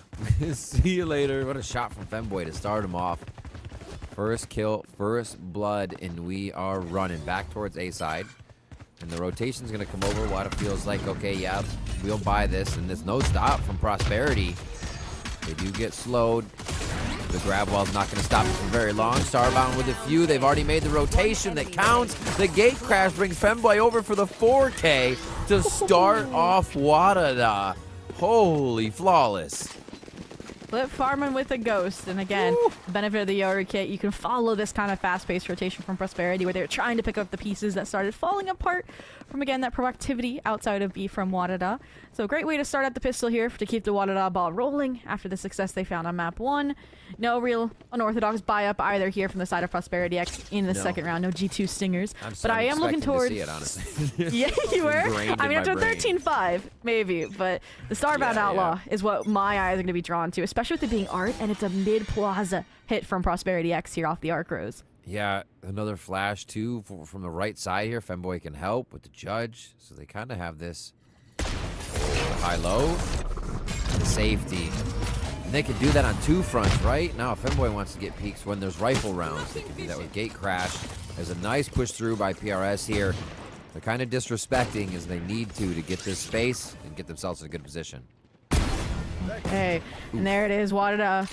See you later. What a shot from Femboy to start him off. First kill, first blood, and we are running back towards A side. And the rotation's going to come over. Wada feels like, okay, yeah, we'll buy this, and there's no stop from Prosperity. They do get slowed. The grab wall's not going to stop it for very long. Starbound with a few. They've already made the rotation that counts. The gate crash brings Femboy over for the 4K to start off Wadada. Holy flawless. Flip farming with a ghost. And again, the benefit of the Yoru kit, you can follow this kind of fast-paced rotation from Prosperity where they're trying to pick up the pieces that started falling apart from, again, that proactivity outside of B from Wadada. So a great way to start at the pistol here to keep the Wadada ball rolling after the success they found on map 1. No real unorthodox buy-up either here from the side of Prosperity X in the second round. No G2 stingers. But I am looking towards... to see it, honestly. Yeah, you were? I mean, after 13-5, maybe. But the Starbound Outlaw is what my eyes are going to be drawn to, especially with it being art, and it's a mid-plaza hit from Prosperity X here off the arc rose. Yeah, another flash, too, from the right side here. Femboy can help with the judge. So they kind of have this high-low safety. And they can do that on 2 fronts, right? Now, if Femboy wants to get peeks when there's rifle rounds, they can do that with gate crash. There's a nice push through by PRS here. They're kind of disrespecting as they need to get this space and get themselves in a good position. Okay, and there it is. Wadada,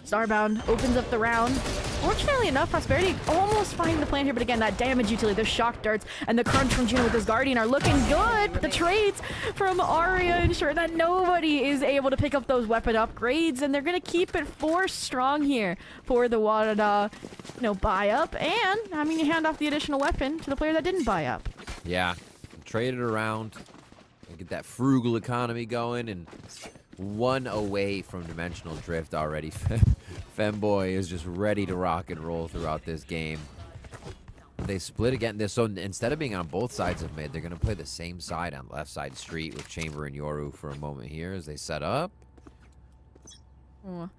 Starbound opens up the round. Fortunately enough, Prosperity almost finding the plant here, but again, that damage utility, those shock darts, and the crunch from Juno with his Guardian are looking good. But the trades from Aria ensure that nobody is able to pick up those weapon upgrades, and they're going to keep it 4 strong here for the Wadada, buy up, and having you hand off the additional weapon to the player that didn't buy up. Yeah, trade it around and get that frugal economy going, and 1 away from Dimensional Drift already. Femboy is just ready to rock and roll throughout this game. They split again. So instead of being on both sides of mid, they're going to play the same side on left side street with Chamber and Yoru for a moment here as they set up.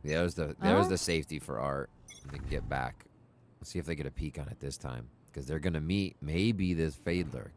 There's the safety for Art. They can get back. Let's see if they get a peek on it this time, because they're going to meet maybe this Fade Lurk.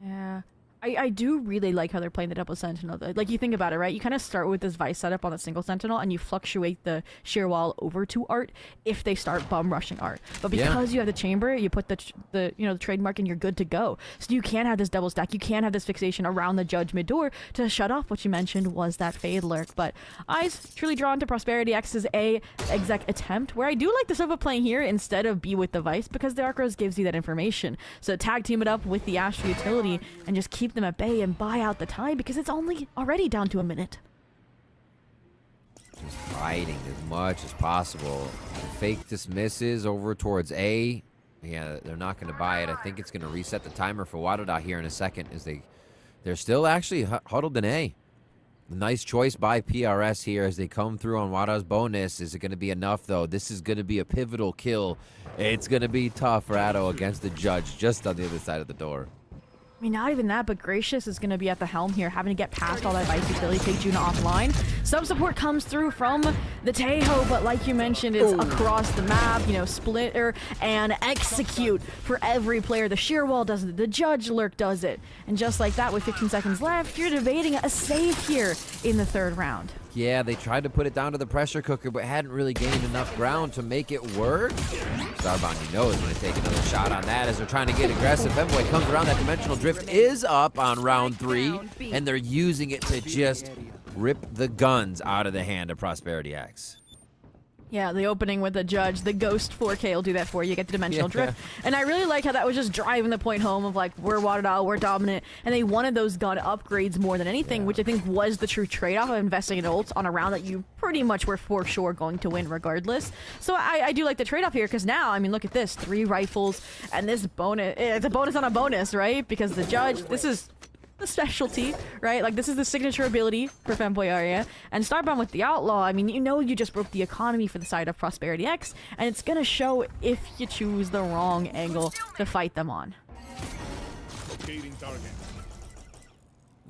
Yeah. I do really like how they're playing the double sentinel. Like, you think about it, right? You kind of start with this Vice setup on the single sentinel, and you fluctuate the sheer wall over to Art if they start bum rushing Art. But because you have the chamber, you put the trademark, and you're good to go. So you can have this double stack. You can have this fixation around the Judge mid door to shut off what you mentioned was that Fade Lurk. But eyes truly drawn to Prosperity X's A exec attempt, where I do like the stuff of playing here instead of B with the Vice, because the Arc Rose gives you that information. So tag team it up with the Astra utility and just keep them at bay and buy out the time, because it's already down to a minute. Just fighting as much as possible. Fake dismisses over towards A. Yeah, they're not going to buy it. I think it's going to reset the timer for Wadada here in a second, as they're still actually huddled in A. Nice choice by PRS here as they come through on Wadada's bonus. Is it going to be enough, though? This is going to be a pivotal kill. It's going to be tough for Addo against the Judge just on the other side of the door. I mean, not even that, but Gracious is going to be at the helm here, having to get past all that Vice utility, take Juno offline. Some support comes through from the Tejo, but like you mentioned, it's across the map, splitter and execute for every player. The sheer wall does it, the Judge Lurk does it. And just like that, with 15 seconds left, you're debating a save here in the 3rd round. Yeah, they tried to put it down to the pressure cooker, but hadn't really gained enough ground to make it work. Starbound, is going to take another shot on that as they're trying to get aggressive. Femboy comes around. That Dimensional Drift is up on round 3, and they're using it to just rip the guns out of the hand of Prosperity X. Yeah, the opening with the Judge, the Ghost 4K will do that for you. You get the Dimensional Drift. And I really like how that was just driving the point home of, like, we're Wadada, we're dominant. And they wanted those gun upgrades more than anything, which I think was the true trade-off of investing in ults on a round that you pretty much were for sure going to win regardless. So I do like the trade-off here, because now, I mean, look at this. 3 rifles and this bonus. It's a bonus on a bonus, right? Because the Judge, this is the specialty, right? Like, this is the signature ability for Femboy Aria. And Starbound with the Outlaw, I mean, you just broke the economy for the side of Prosperity X, and it's gonna show if you choose the wrong angle to fight them on.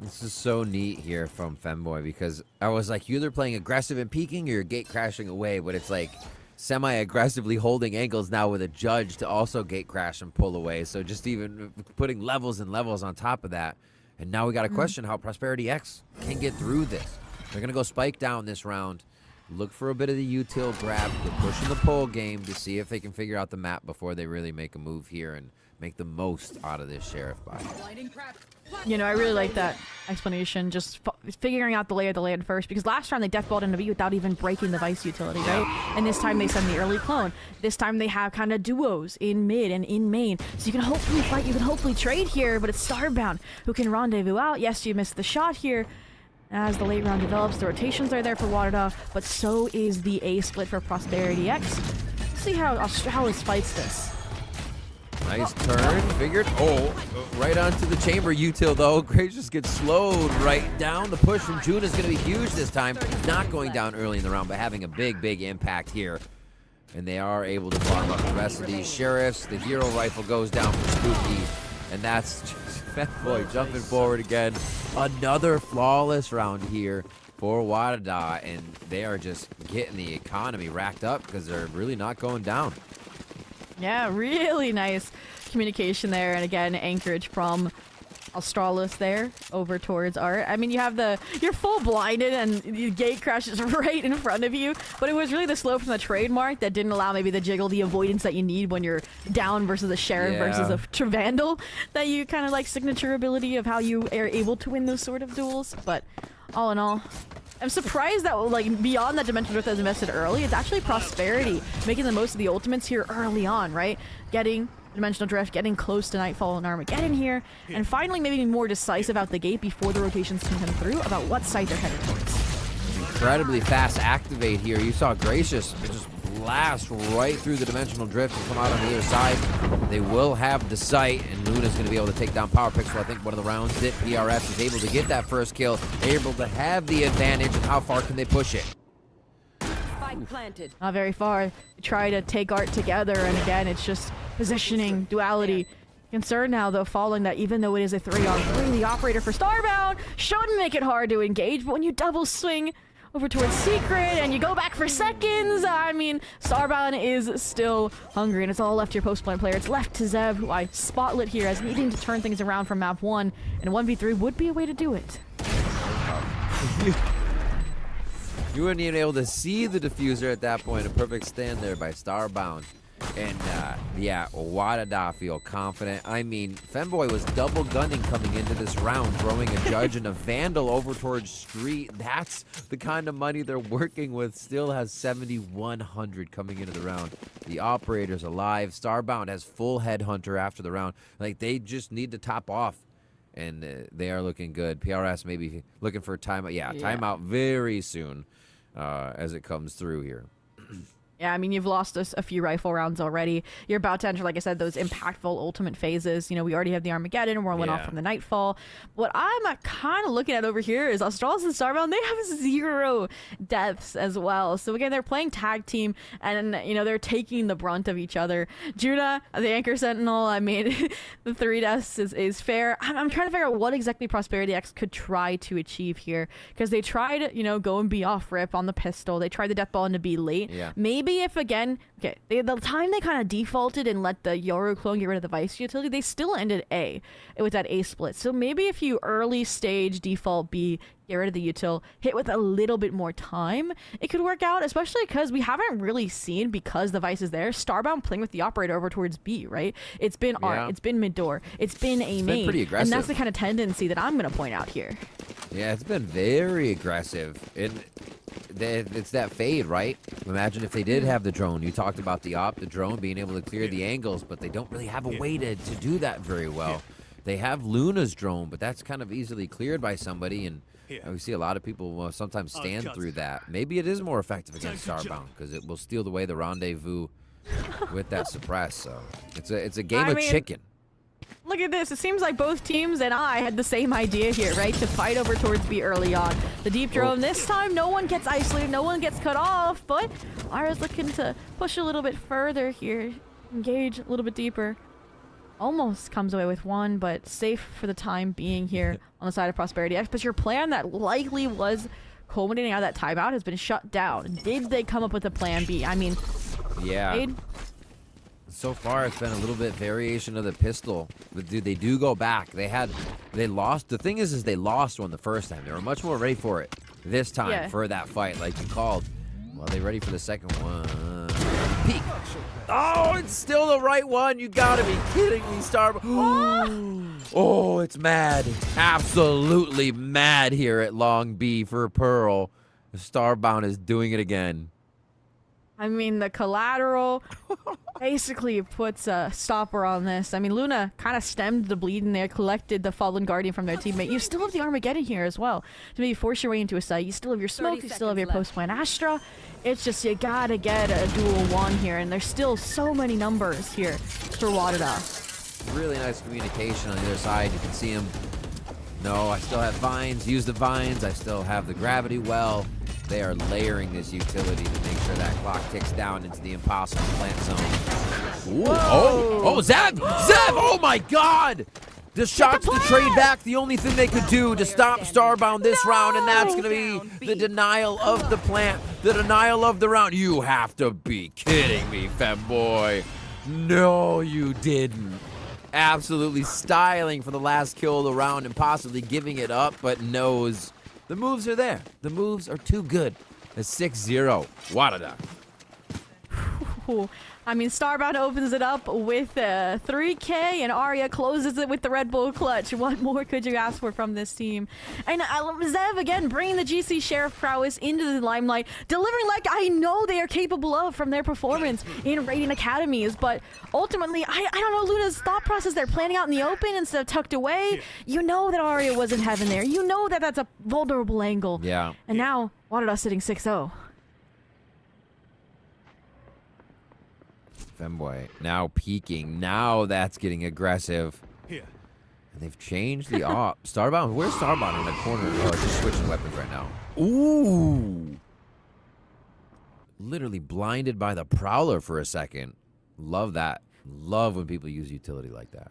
This is so neat here from Femboy, because I was like, you're either playing aggressive and peeking or you're gate crashing away, but it's like semi-aggressively holding angles now with a Judge to also gate crash and pull away. So just even putting levels and levels on top of that. And now we got to question how Prosperity X can get through this. They're going to go spike down this round. Look for a bit of the util grab. They're pushing the pull game to see if they can figure out the map before they really make a move here and make the most out of this Sheriff buy. I really like that explanation, just figuring out the lay of the land first, because last round they deathballed into B without even breaking the Vice utility, right? And this time they send the early clone. This time they have kind of duos in mid and in main. So you can hopefully fight, you can hopefully trade here, but it's Starbound who can rendezvous out. Yes, you missed the shot here. As the late round develops, the rotations are there for Wadada, but so is the A split for Prosperity X. Let's see how Australis fights this. Nice turn. Figured. Right onto the chamber util, though. Gracious gets slowed right down. The push from June is going to be huge this time. Not going down early in the round, but having a big, big impact here. And they are able to farm up the rest of these Sheriffs. The hero rifle goes down for Spooky. And that's just Femboy jumping forward again. Another flawless round here for Wadada. And they are just getting the economy racked up because they're really not going down. Yeah, really nice communication there. And again, anchorage from Australis there over towards Art. I mean, you have you're full blinded and the gate crashes right in front of you, but it was really the slope from the trademark that didn't allow maybe the jiggle, the avoidance that you need when you're down versus a Sheriff versus a Vandal, that you kind of like signature ability of how you are able to win those sort of duels. But all in all, I'm surprised that like beyond that Dimensional Drift that's invested early, it's actually Prosperity making the most of the ultimates here early on, right? Getting Dimensional Drift, getting close to Nightfall and Armageddon here, and finally maybe being more decisive out the gate before the rotations can come through about what side they're headed towards. Incredibly fast activate here. You saw Gracious just blast right through the Dimensional Drift and come out on the other side. They will have the sight, and Luna's going to be able to take down Power Pixel. I think one of the rounds that PRS is able to get that first kill, able to have the advantage, and how far can they push it? Planted. Not very far. Try to take Art together, and again, it's just positioning, duality. Concern now, though, following that even though it is a 3-on-3, the operator for Starbound should make it hard to engage, but when you double swing over towards Secret and you go back for seconds, I mean, Starbound is still hungry, and it's all left to your post-plant player. It's left to Zev, who I spotlit here as needing to turn things around from map 1, and 1v3 would be a way to do it. You weren't even able to see the diffuser at that point. A perfect stand there by Starbound. And yeah, Wadada feel confident. I mean, Femboy was double gunning coming into this round, throwing a Judge and a Vandal over towards Street. That's the kind of money they're working with. Still has 7,100 coming into the round. The operator's alive. Starbound has full Headhunter after the round. Like, they just need to top off. And they are looking good. PRS maybe looking for a timeout. Yeah, timeout very soon as it comes through here. Yeah, I mean, you've lost a few rifle rounds already. You're about to enter, like I said, those impactful ultimate phases. You know, we already have the Armageddon, we're one off from the Nightfall. What I'm kind of looking at over here is Australis and Starbound, they have 0 deaths as well. So again, they're playing tag team, and, you know, they're taking the brunt of each other. Judah, the Anchor Sentinel, I mean, the 3 deaths is fair. I'm trying to figure out what exactly Prosperity X could try to achieve here, because they tried, you know, go and be off rip on the pistol. They tried the death ball and to be late. Maybe if again, the time they kind of defaulted and let the Yoru clone get rid of the Vice utility, they still ended A with that A split. So maybe if you early stage default B, get rid of the util, hit with a little bit more time, it could work out, especially because we haven't really seen, because the Vice is there, Starbound playing with the operator over towards B, right? It's been Art, it's been mid door, it's been a main, pretty aggressive. and that's the kind of tendency that I'm going to point out here. Yeah, it's been very aggressive. It's that fade, right? Imagine if they did have the drone. You talked about the drone being able to clear the angles, but they don't really have a way to do that very well. They have Luna's drone, but that's kind of easily cleared by somebody, and we see a lot of people sometimes stand through that. Maybe it is more effective against Starbound, because it will steal away the rendezvous with that suppress. So it's a game of chicken. Look at this. It seems like both teams and I had the same idea here, right? To fight over towards B early on. The deep drone, this time no one gets isolated, no one gets cut off, but Ara's looking to push a little bit further here. Engage a little bit deeper. Almost comes away with 1, but safe for the time being here on the side of Prosperity X. But your plan that likely was culminating out of that timeout has been shut down. Did they come up with a plan B? I mean, so far, it's been a little bit variation of the pistol. But dude, they do go back. They lost. The thing is they lost one the first time. They were much more ready for it this time for that fight, like you called. Well, they ready for the second one. Peek. Oh, it's still the right one. You gotta be kidding me, Starbound. Oh, it's mad. Absolutely mad here at Long B for Pearl. Starbound is doing it again. I mean, the collateral basically puts a stopper on this. I mean, Luna kind of stemmed the bleed in there, collected the fallen guardian from their teammate. You still have the Armageddon here as well to maybe force your way into a site. You still have your smoke, you still have your post-plant Astra. It's just, you gotta get a dual 1 here, and there's still so many numbers here for Wadada. Really nice communication on the other side. You can see him. No, I still have vines. Use the vines. I still have the gravity well. They are layering this utility to make sure that clock ticks down into the impossible plant zone. Ooh. Oh, Zev! Oh my God! The shots to trade back, the only thing they could do to stop Starbound this round, and that's going to be the denial of the plant, the denial of the round. You have to be kidding me, Femboy. No, you didn't. absolutely styling for the last kill of the round and possibly giving it up, but knows the moves are there. The moves are too good. A 6-0. Wadada. I mean, Starbound opens it up with 3K, and Arya closes it with the Red Bull clutch. What more could you ask for from this team? And Zev, again, bringing the GC Sheriff prowess into the limelight, delivering like I know they are capable of from their performance in Radiant Academies. But ultimately, I don't know Luna's thought process. They're planning out in the open instead of tucked away. You know that Arya wasn't having there. You know that that's a vulnerable angle. Yeah. And now, Wadada sitting 6-0. Femboy now peeking. Now that's getting aggressive. Here. And they've changed the op. Starbound. Where's Starbound in the corner? Oh, just switching weapons right now. Ooh. Literally blinded by the Prowler for a second. Love that. Love when people use utility like that.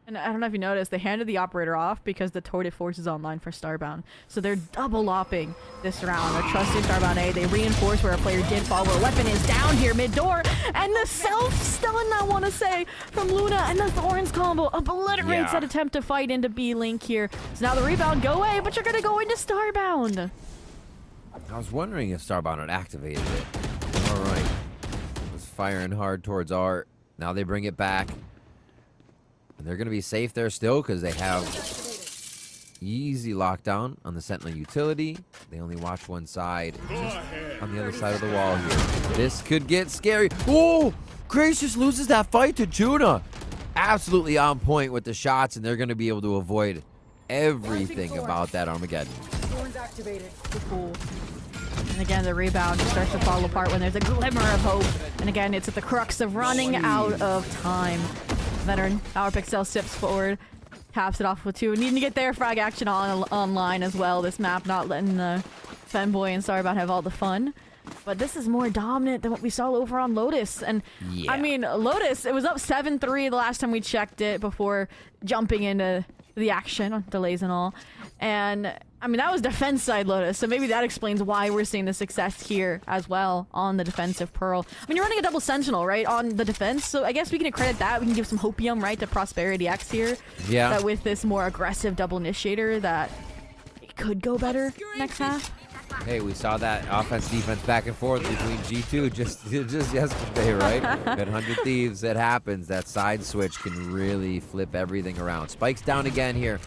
And I don't know if you noticed, they handed the operator off because the Tour de Force is online for Starbound. So they're double lopping this round. They're trusting Starbound A. They reinforce where a player did fall, where a weapon is down here mid-door. And the self-stun, I want to say, from Luna, and the Thorns combo obliterates that attempt to fight into B-Link here. So now the rebound go away, but you're going to go into Starbound. I was wondering if Starbound had activated it. All right. Was firing hard towards Art. Now they bring it back. And they're going to be safe there still because they have easy lockdown on the Sentinel utility. They only watch one side. Just on the other side of the wall here. This could get scary. Oh! Gracious loses that fight to Juna. Absolutely on point with the shots, and they're going to be able to avoid everything about that Armageddon. And again, the rebound starts to fall apart when there's a glimmer of hope. And again, it's at the crux of running out of time. Veteran YFPX sips forward, taps it off with 2. Needing to get their frag action online as well. This map not letting the Femboy and Starbound have all the fun. But this is more dominant than what we saw over on Lotus. And I mean, Lotus, it was up 7-3 the last time we checked it before jumping into the action, delays and all. And I mean, that was defense side Lotus, so maybe that explains why we're seeing the success here as well on the defensive Pearl. I mean, you're running a double Sentinel, right, on the defense, so I guess we can credit that. We can give some hopium, right, to Prosperity X here. Yeah. That with this more aggressive double initiator that it could go better next half. Hey, we saw that offense-defense back and forth between G2 just yesterday, right? At 100 Thieves, it happens. That side switch can really flip everything around. Spike's down again here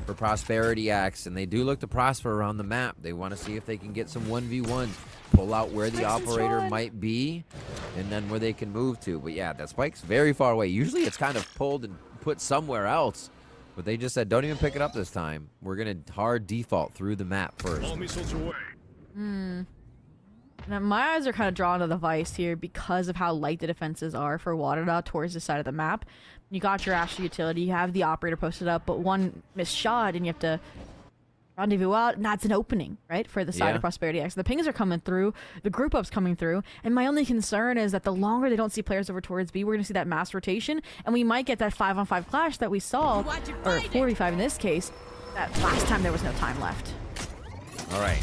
for Prosperity X, and they do look to prosper around the map. They want to see if they can get some 1v1s, pull out where the operator might be, and then where they can move to. But yeah, that Spike's very far away. Usually it's kind of pulled and put somewhere else. But they just said, don't even pick it up this time. We're going to hard default through the map first. Now, my eyes are kind of drawn to the Vice here because of how light the defenses are for Wadada towards the side of the map. You got your Asher utility, you have the operator posted up, but one missed shot and you have to rendezvous out, and that's an opening, right, for the side of Prosperity X. The pings are coming through, the group up's coming through, and my only concern is that the longer they don't see players over towards B, we're going to see that mass rotation, and we might get that 5-on-5 clash that we saw, or 4v5 in this case, that last time there was no time left. All right.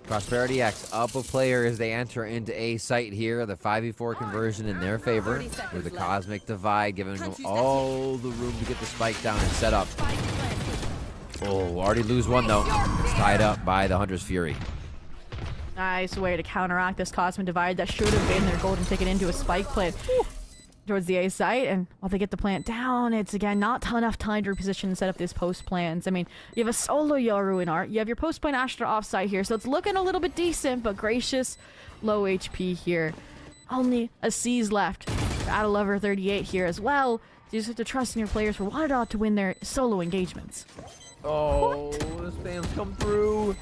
Prosperity X up a player as they enter into A site here. The 5v4 conversion in their favor with the Cosmic Divide, giving them all the room to get the spike down and set up. Oh, already lose one though. It's tied up by the Hunter's Fury. Nice way to counteract this Cosmic Divide that should have been their golden ticket into a spike plant towards the A site, and while they get the plant down, it's again not enough time to reposition and set up these post plans. I mean, you have a solo Yoru in Art, you have your post plant Astra offsite here, so it's looking a little bit decent, but Gracious low HP here. Only a C's left. Add a Lover 38 here as well. So you just have to trust in your players for Wadada to win their solo engagements. Oh, the spams come through.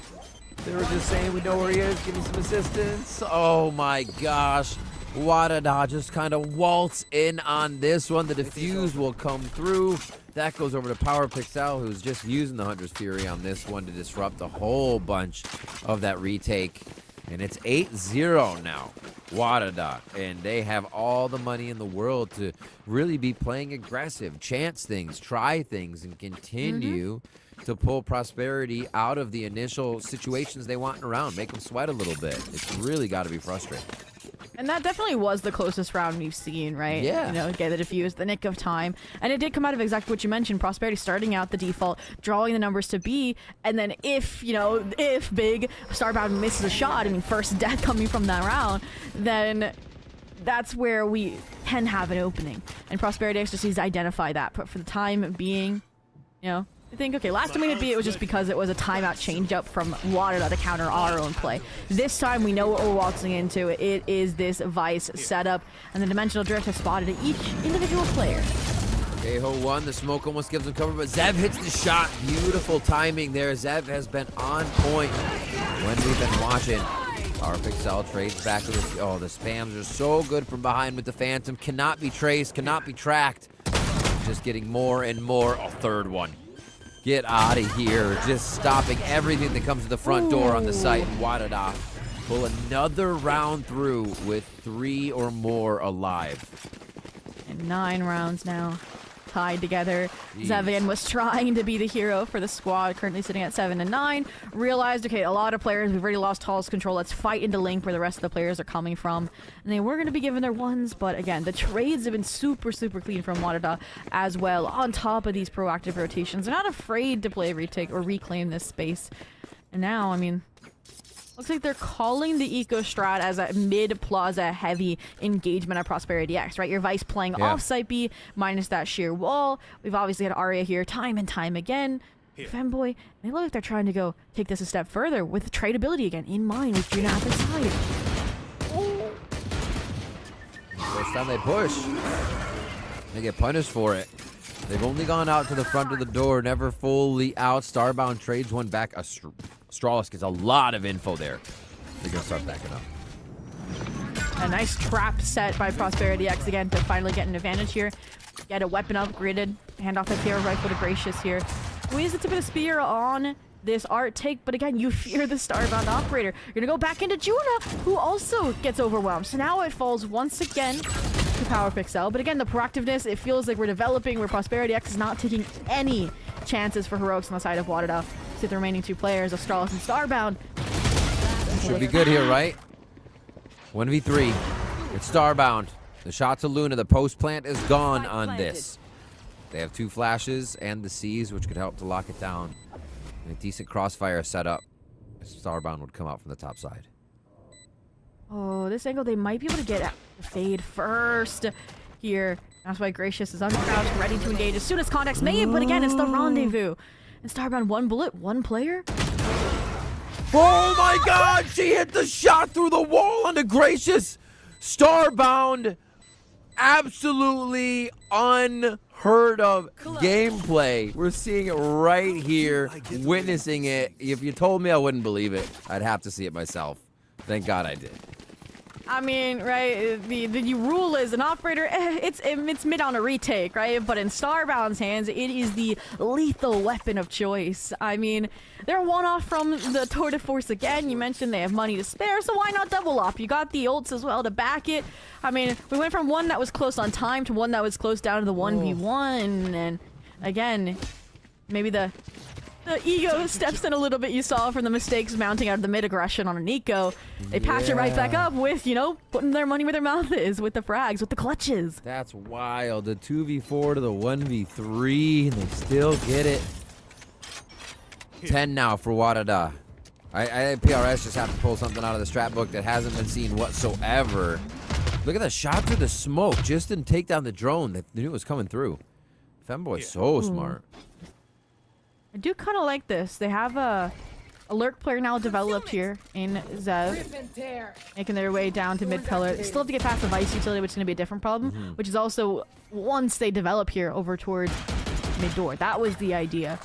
They were just saying, we know where he is, give me some assistance. Oh my gosh. Wadada just kind of waltz in on this one. The defuse will come through. That goes over to PowerPixel, who's just using the Hunter's Fury on this one to disrupt a whole bunch of that retake. And it's 8-0 now, Wadada. And they have all the money in the world to really be playing aggressive, chance things, try things, and continue to pull Prosperity out of the initial situations they want around, make them sweat a little bit. It's really got to be frustrating. And that definitely was the closest round we've seen, right? Yeah. You know, get the defuse, the nick of time. And it did come out of exactly what you mentioned, Prosperity starting out the default, drawing the numbers to B, and then if, you know, if Big Starbound misses a shot, I mean, first death coming from that round, then that's where we can have an opening. And Prosperity X just needs to identify that. But for the time being, you know, I think, okay, last time we hit B, it was just because it was a timeout change-up from Wadada to counter our own play. This time, we know what we're waltzing into. It is this Vice setup, and the Dimensional Drift has spotted each individual player. Aho one, the smoke almost gives him cover, but Zev hits the shot. Beautiful timing there. Zev has been on point when we've been watching. Our Pixel trades back to the... Oh, the spams are so good from behind with the Phantom. Cannot be traced, cannot be tracked. Just getting more and more. Oh, third one. Get out of here. Just stopping everything that comes to the front door on the site. Wadada pull another round through with 3 or more alive. And 9 rounds now tied together. Jeez. Zevian was trying to be the hero for the squad, currently sitting at 7 and 9. Realized, okay, a lot of players, we've already lost Hall's control. Let's fight into Link where the rest of the players are coming from. And they were going to be given their ones, but again, the trades have been super, super clean from Wadada as well. On top of these proactive rotations, they're not afraid to play retake or reclaim this space. And now, I mean, looks like they're calling the Eco Strat as a mid-plaza heavy engagement at Prosperity X, right? Your Vice playing off-site B minus that sheer wall. We've obviously had Arya here time and time again. Femboy, they look like they're trying to go take this a step further with tradability again in mind with Juna at the side. Oh. First time they push, they get punished for it. They've only gone out to the front of the door, never fully out. Starbound trades one back. Strawless gets a lot of info there. They're going to start backing up. A nice trap set by Prosperity X again to finally get an advantage here. Get a weapon upgraded. Hand off the KO rifle to Gracious here. Squeeze the tip of the spear on this art take, but again, you fear the Starbound operator. You're going to go back into Juna, who also gets overwhelmed. So now it falls once again to Power Pixel. But again, the proactiveness, it feels like we're developing where Prosperity X is not taking any chances for heroics on the side of Wadada. See the remaining 2 players, Astralis and Starbound. Should be good here, right? 1v3. It's Starbound. The shot to Luna. The post plant is gone on this. They have 2 flashes and the C's, which could help to lock it down. And a decent crossfire setup. Starbound would come out from the top side. Oh, this angle, they might be able to get at the fade first here. That's why Gracious is uncrouched, ready to engage as soon as contact's made, but again, it's the rendezvous. And Starbound, 1 bullet, 1 player. Oh my god, she hit the shot through the wall onto Gracious. Starbound, absolutely unheard of gameplay. We're seeing it right here, witnessing it. If you told me I wouldn't believe it, I'd have to see it myself. Thank God I did. I mean, right, the rule is an operator, it's mid on a retake, right? But in Starbound's hands, it is the lethal weapon of choice. I mean, they're one off from the Tour de Force again. You mentioned they have money to spare, so why not double up? You got the ults as well to back it. I mean, we went from one that was close on time to one that was close down to the 1v1. And again, maybe the ego steps in a little bit, you saw from the mistakes mounting out of the mid-aggression on a Nico. They patch it right back up with, you know, putting their money where their mouth is, with the frags, with the clutches. That's wild. The 2v4 to the 1v3, and they still get it. 10 now for Wadada. I PRS just have to pull something out of the strat book that hasn't been seen whatsoever. Look at the shot through the smoke. Just didn't take down the drone. They knew it was coming through. Femboy's so smart. I do kind of like this. They have a lurk player now developed here in Zev, making their way down to mid-pillar. They still have to get past the Vice utility, which is going to be a different problem, which is also once they develop here over towards mid-door. That was the idea,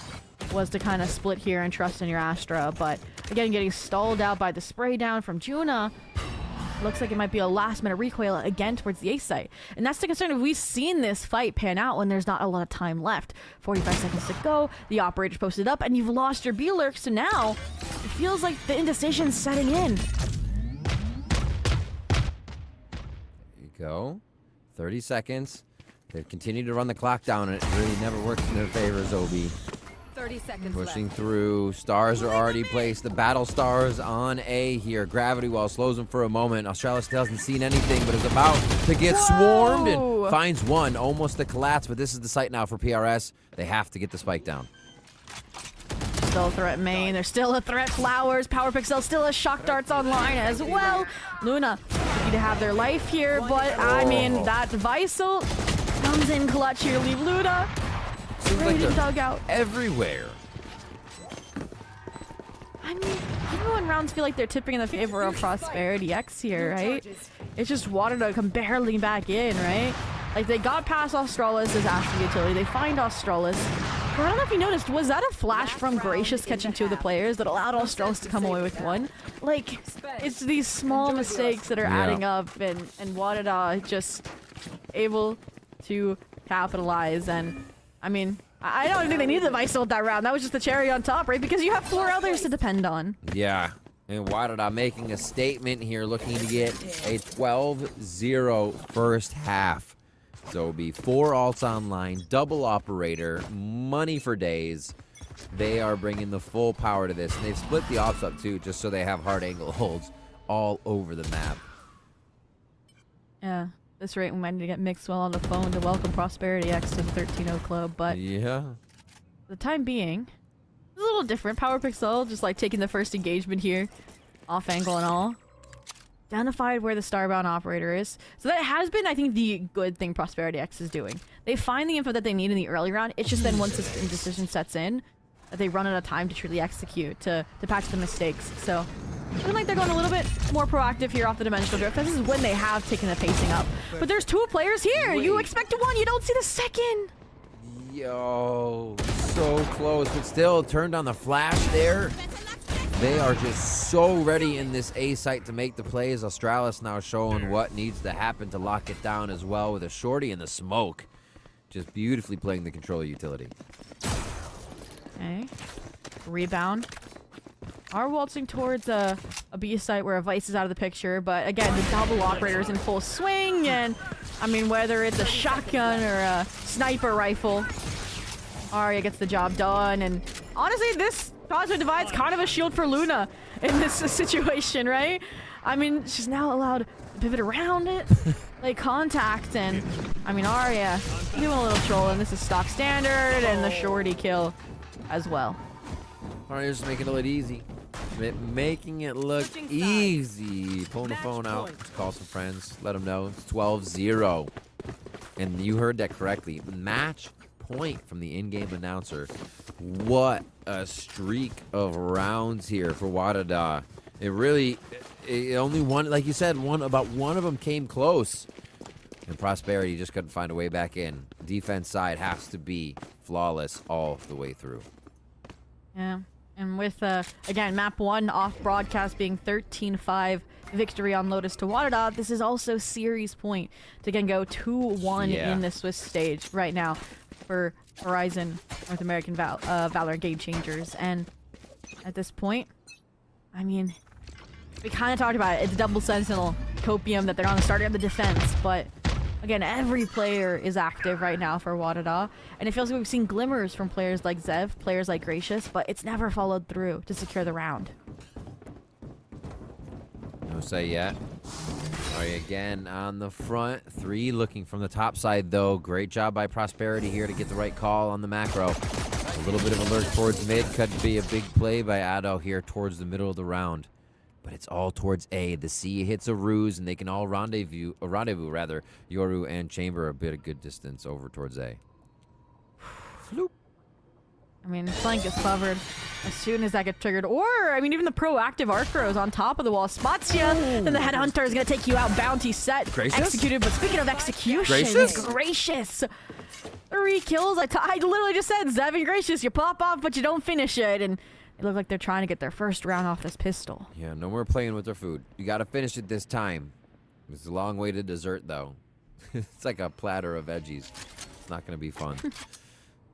was to kind of split here and trust in your Astra. But again, getting stalled out by the spray down from Juna. Looks like it might be a last-minute recoil again towards the A site. And that's the concern. If we've seen this fight pan out when there's not a lot of time left. 45 seconds to go. The operator's posted up, and you've lost your B-lurk. So now, it feels like the indecision's setting in. There you go. 30 seconds. They've continued to run the clock down, and it really never works in their favor, Zobi. 30 seconds Pushing left. through. Stars are already placed. The battle stars on A here. Gravity Wall slows him for a moment. Australis hasn't seen anything, but is about to get swarmed and finds one. Almost the collapse, but this is the site now for PRS. They have to get the spike down. Still a threat main. There's still a threat Flowers. Power Pixel still has shock darts online as well. Luna need to have their life here, but I mean, that Visal comes in clutch here. Leave Luna. Seems like they're everywhere. I mean, even when rounds feel like they're tipping in the favor of Prosperity X here, right? It's just Wadada come barreling back in, right? Like, they got past Australis' active utility. They find Australis. But I don't know if you noticed, was that a flash from Gracious catching two of the players that allowed Australis to come away with one? Like, it's these small mistakes that are adding up, and Wadada just able to capitalize. And, I mean, I don't think they needed the Visal that round. That was just the cherry on top, right? Because you have 4 others to depend on. Yeah. And Wadada making a statement here, looking to get a 12-0 first half. So it'll be 4 alts online, double operator, money for days. They are bringing the full power to this. And they've split the ops up too, just so they have hard angle holds all over the map. Yeah. At this rate, we might need to get Mixwell on the phone to welcome Prosperity X to the 13-0 club. But yeah, for the time being, it's a little different. Power Pixel just like taking the first engagement here, off angle and all. Identified where the starbound operator is. So that has been, I think, the good thing Prosperity X is doing. They find the info that they need in the early round. It's just then once this indecision sets in, that they run out of time to truly execute, to patch the mistakes. So I feel like they're going a little bit more proactive here off the dimensional drift. This is when they have taken the pacing up. But there's 2 players here. You expect one, you don't see the second. Yo, so close, but still turned on the flash there. They are just so ready in this A site to make the plays. Australis now showing what needs to happen to lock it down as well with a shorty in the smoke. Just beautifully playing the controller utility. Okay. Rebound. Are waltzing towards a B site where a Vice is out of the picture, but again, the double operator is in full swing, and I mean, whether it's a shotgun or a sniper rifle, Arya gets the job done. And honestly, this Cosmic Divide's kind of a shield for Luna in this situation, right? I mean, she's now allowed to pivot around it, like contact, and I mean, Arya doing a little troll, and this is stock standard, and the shorty kill as well. Arya's just making it look easy. Making it look easy. Pulling the phone out. Call some friends. Let them know. It's 12-0. And you heard that correctly. Match point from the in-game announcer. What a streak of rounds here for Wadada. It really, only one, like you said, about one of them came close. And Prosperity just couldn't find a way back in. Defense side has to be flawless all the way through. Yeah. And with, again, map 1 off broadcast being 13-5 victory on Lotus to Wadada, this is also series point to again go 2-1 in the Swiss stage right now for Verizon North American Valorant Game Changers. And at this point, I mean, we kind of talked about it. It's double Sentinel, Copium, that they're on the starting of the defense, but again, every player is active right now for Wadada, and it feels like we've seen glimmers from players like Zev, players like Gracious, but it's never followed through to secure the round. No say yet. Arya again on the front. 3 looking from the top side, though. Great job by Prosperity here to get the right call on the macro. A little bit of a lurk towards mid. Could be a big play by Ado here towards the middle of the round. But it's all towards A. The C hits a ruse, and they can all rendezvous, Yoru and Chamber a bit of good distance over towards A. Floop. I mean, flank is covered as soon as that gets triggered. Or, I mean, even the proactive Archero is on top of the wall. Spots you, then the Headhunter is going to take you out. Bounty set, Gracious? executed. But speaking of execution, Gracious. 3 kills. I literally just said, Zev and Gracious, you pop off, but you don't finish it. And it looked like they're trying to get their first round off this pistol. Yeah, no more playing with their food. You got to finish it this time. It's a long way to dessert, though. It's like a platter of veggies. It's not going to be fun.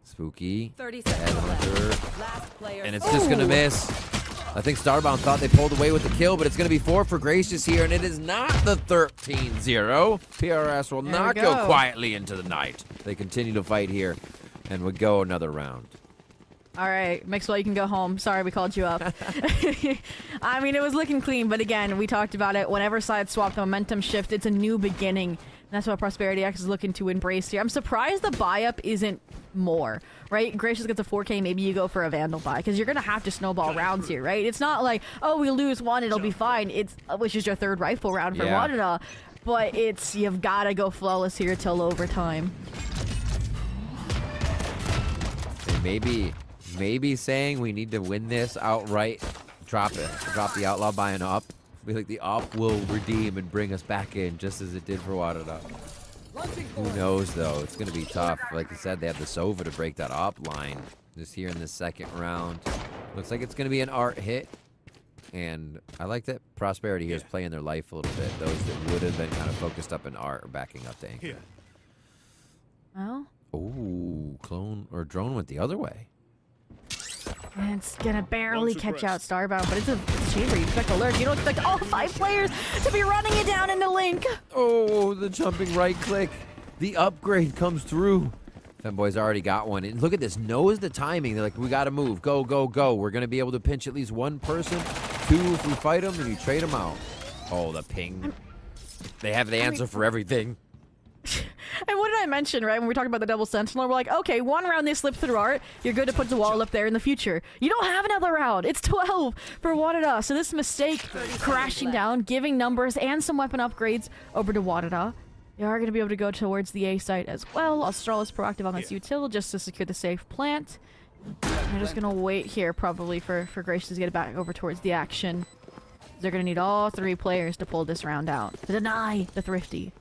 Spooky. 30 seconds left. And it's just going to miss. I think Starbound thought they pulled away with the kill, but it's going to be 4 for Gracious here, and it is not the 13-0. PRS will not go quietly into the night. They continue to fight here and would go another round. All right, Mixwell, you can go home. Sorry we called you up. I mean, it was looking clean, but again, we talked about it. Whenever sides swap, the momentum shift. It's a new beginning. And that's what Prosperity X is looking to embrace here. I'm surprised the buy-up isn't more, right? Gracious gets a 4K, maybe you go for a Vandal buy, because you're going to have to snowball rounds here, right? It's not like, oh, we lose one, it'll be fine. It's which is your third rifle round for Wadada, but it's, you've got to go flawless here till overtime. And maybe saying we need to win this outright, drop it, drop the outlaw buy and up. I feel like the op will redeem and bring us back in just as it did for Wadada. Who knows though? It's gonna be tough. Like you said, they have the Sova to break that op line just here in the second round. Looks like it's gonna be an art hit. And I like that Prosperity here is playing their life a little bit. Those that would have been kind of focused up in art are backing up to anchor. Well, ooh, clone or drone went the other way. and it's gonna barely catch out Starbound, but it's a chamber. You expect a lurk. You don't expect all 5 players to be running it down into Link. Oh, the jumping right click. The upgrade comes through. Femboy's already got one. And look at this. Knows the timing. They're like, we got to move. Go, go, go. We're going to be able to pinch at least one person. 2 if we fight them, and you trade them out. Oh, the ping. They have the answer for everything. And what did I mention, right, when we talked about the double sentinel? We're like, okay, 1 round they slip through art. You're good to put the wall up there in the future. You don't have another round. It's 12 for Wadada. So this mistake crashing down, giving numbers and some weapon upgrades over to Wadada. They are going to be able to go towards the A site as well. Australis proactive on this util just to secure the safe plant. They're just going to wait here probably for Gracious to get it back over towards the action. They're going to need all 3 players to pull this round out. To deny the Thrifty.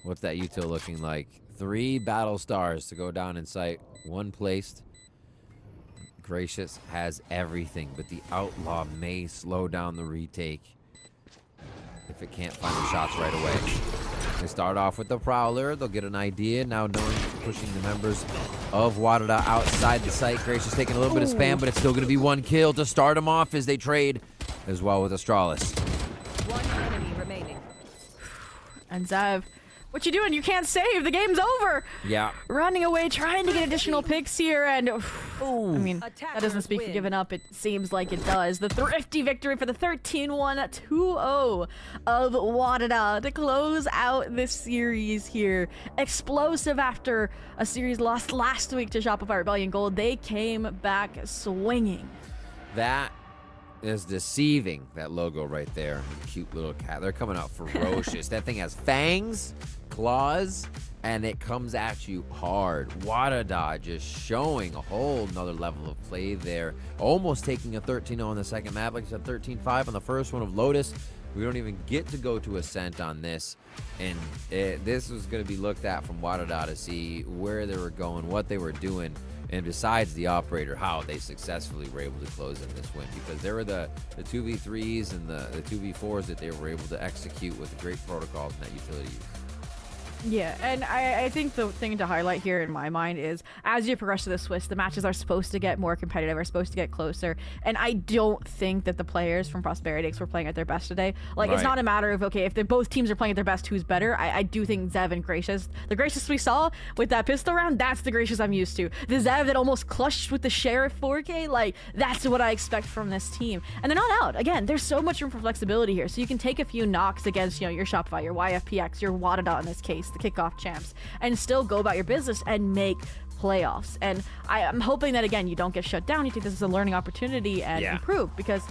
What's that util looking like? 3 battle stars to go down in sight. 1 placed. Gracious has everything, but the outlaw may slow down the retake if it can't find the shots right away. They start off with the Prowler. They'll get an idea now knowing pushing the members of Wadada outside the site. Gracious taking a little bit of spam, but it's still going to be 1 kill to start them off as they trade as well with Australis. 1 enemy remaining. And Zev, what you doing? You can't save. The game's over. Yeah. Running away, trying to get additional picks here, and I mean, that doesn't speak for giving up. It seems like it does. The Thrifty victory for the 13-1 2-0 of Wadada to close out this series here. Explosive after a series lost last week to Shopify Rebellion Gold. They came back swinging. That is deceiving, that logo right there. Cute little cat. They're coming out ferocious. That thing has fangs, claws, and it comes at you hard. Wadada just showing a whole nother level of play there. Almost taking a 13-0 on the second map. Like I said, 13-5 on the first one of Lotus. We don't even get to go to Ascent on this. And this was going to be looked at from Wadada to see where they were going, what they were doing. And besides the operator, how they successfully were able to close in this win, because there were the 2v3s and the 2v4s that they were able to execute with the great protocols and that utility use. Yeah, and I think the thing to highlight here in my mind is as you progress to the Swiss, the matches are supposed to get more competitive, are supposed to get closer, and I don't think that the players from Prosperity X were playing at their best today. Like, It's not a matter of, okay, if both teams are playing at their best, who's better? I do think Zev and Gracious, the Gracious we saw with that pistol round, that's the Gracious I'm used to. The Zev that almost clutched with the Sheriff 4K, like, that's what I expect from this team. And they're not out. Again, there's so much room for flexibility here, so you can take a few knocks against, your Shopify, your YFPX, your Wadada in this case, the kickoff champs, and still go about your business and make playoffs. And I'm hoping that, again, you don't get shut down. You think this is a learning opportunity and improve, because,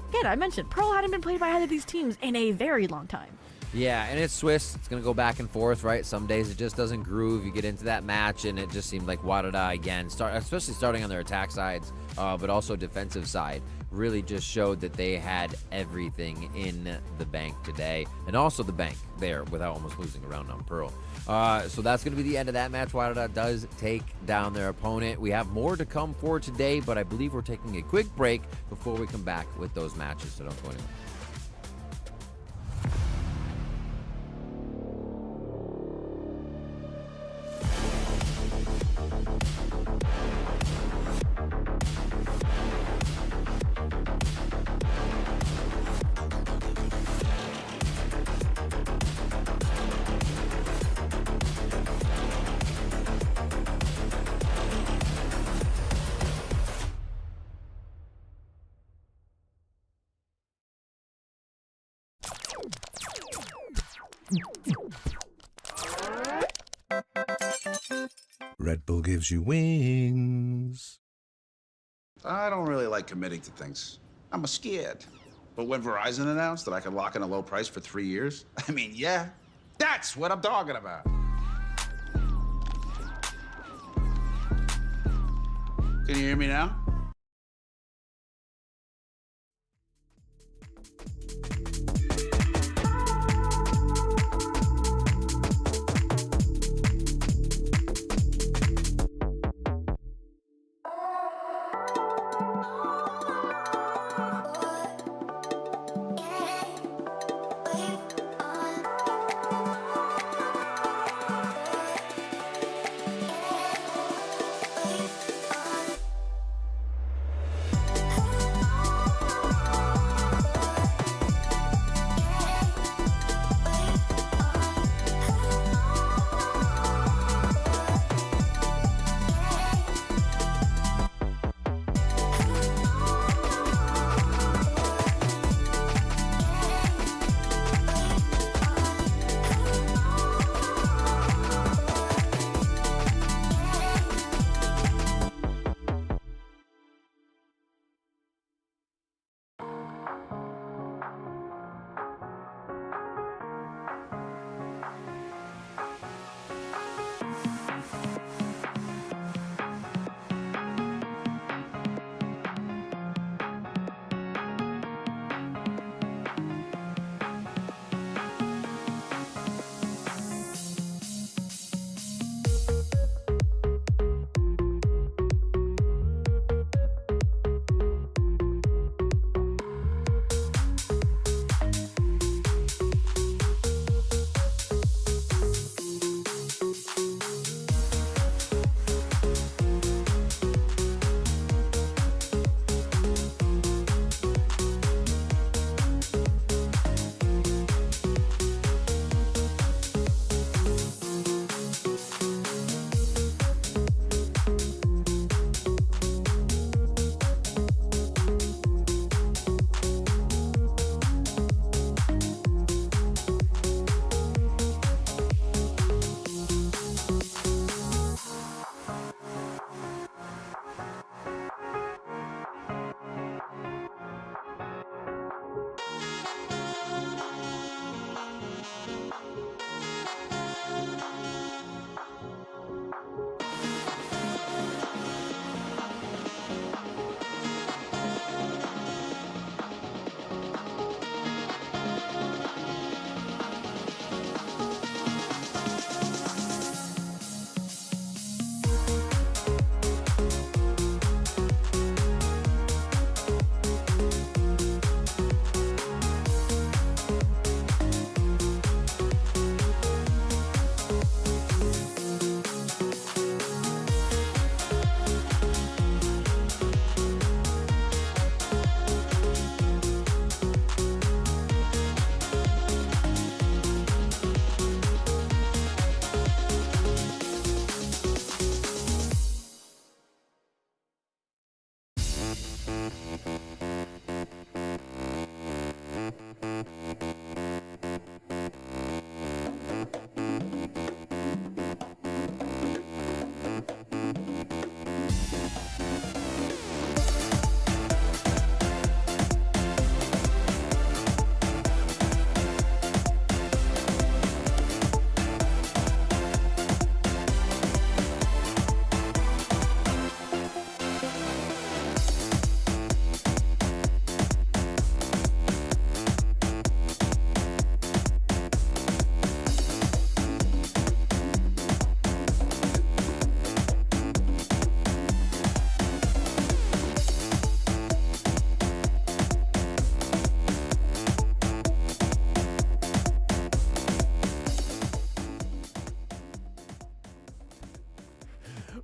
again, I mentioned Pro hadn't been played by either of these teams in a very long time. Yeah, and it's Swiss. It's going to go back and forth, right? Some days it just doesn't groove. You get into that match, and it just seemed like Wadada, again, especially starting on their attack sides, but also defensive side, really just showed that they had everything in the bank today, and also the bank there without almost losing a round on Pearl. So that's going to be the end of that match. Wadada does take down their opponent. We have more to come for today, but I believe we're taking a quick break before we come back with those matches, so don't go anywhere. Red Bull gives you wings. I don't really like committing to things. I'm scared. But when Verizon announced that I could lock in a low price for 3 years, I mean, yeah, that's what I'm talking about. Can you hear me now?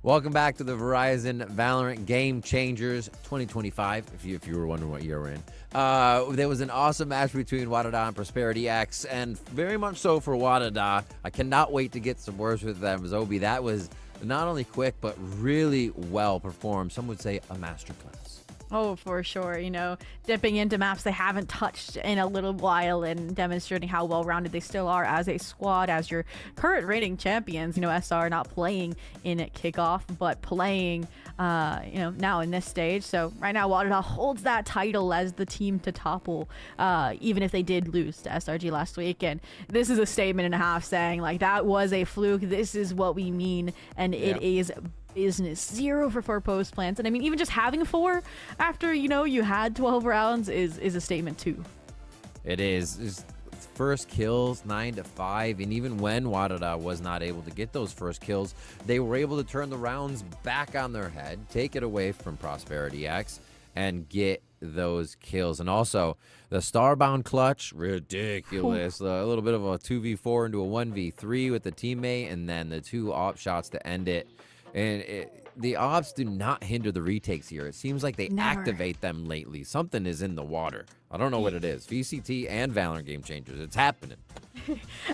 Welcome back to the Verizon Valorant Game Changers 2025, if you were wondering what year we're in. There was an awesome match between Wadada and Prosperity X, and very much so for Wadada. I cannot wait to get some words with them. Zobi, that was not only quick, but really well performed. Some would say a masterclass. Oh, for sure. You know, dipping into maps they haven't touched in a little while and demonstrating how well-rounded they still are as a squad, as your current reigning champions. You know, SR not playing in kickoff, but playing, you know, now in this stage. So right now, Wadada holds that title as the team to topple, even if they did lose to SRG last week. And this is a statement and a half saying, like, that was a fluke. This is what we mean, and it is business. 0 for 4 post plants. And I mean, even just having 4 after, you know, you had 12 rounds is a statement too. It is. It's first kills 9-5, and even when Wadada was not able to get those first kills, they were able to turn the rounds back on their head, take it away from Prosperity X, and get those kills. And also the Starbound clutch, ridiculous. A little bit of a 2v4 into a 1v3 with the teammate, and then the 2 op shots to end it. And the ops do not hinder the retakes here. It seems like they activate them lately. Something is in the water. I don't know what it is. VCT and Valorant Game Changers. It's happening.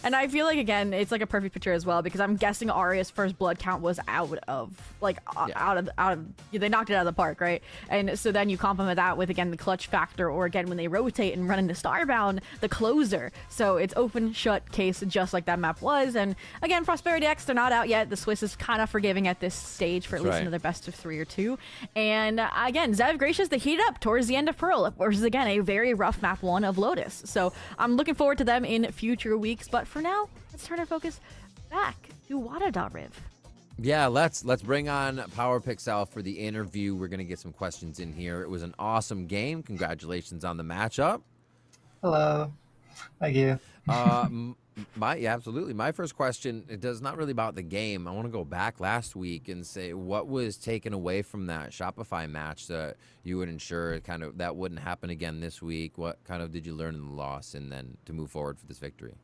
And I feel like, again, it's like a perfect picture as well, because I'm guessing Aria's first blood count was out of they knocked it out of the park, right? And so then you complement that with, again, the clutch factor, or again when they rotate and run into Starbound, the closer. So it's open shut case, just like that map was. And again, Prosperity X, they're not out yet. The Swiss is kind of forgiving at this stage for at least another best of 3 or 2. And again, Zev Gracious, they heat up towards the end of Pearl, versus again a very rough map 1 of Lotus. So I'm looking forward to them in future weeks, but for now, let's turn our focus back to Wadada, Riv. Yeah, let's bring on Power Pixel for the interview. We're gonna get some questions in here. It was an awesome game. Congratulations on the matchup. Hello. Thank you. Absolutely. My first question, it does not really about the game. I want to go back last week and say, what was taken away from that Shopify match that you would ensure kind of that wouldn't happen again this week? What kind of did you learn in the loss, and then to move forward for this victory?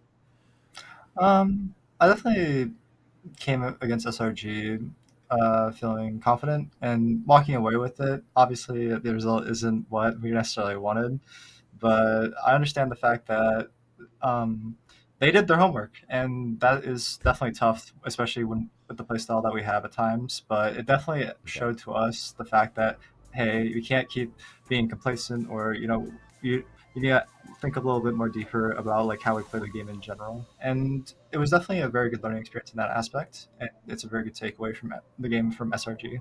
I definitely came against SRG feeling confident and walking away with it. Obviously, the result isn't what we necessarily wanted, but I understand the fact that they did their homework, and that is definitely tough, especially with the playstyle that we have at times. But it definitely showed to us the fact that, hey, we can't keep being complacent, or, you know, you need to think a little bit more deeper about like how we play the game in general. And it was definitely a very good learning experience in that aspect, and it's a very good takeaway from the game from SRG.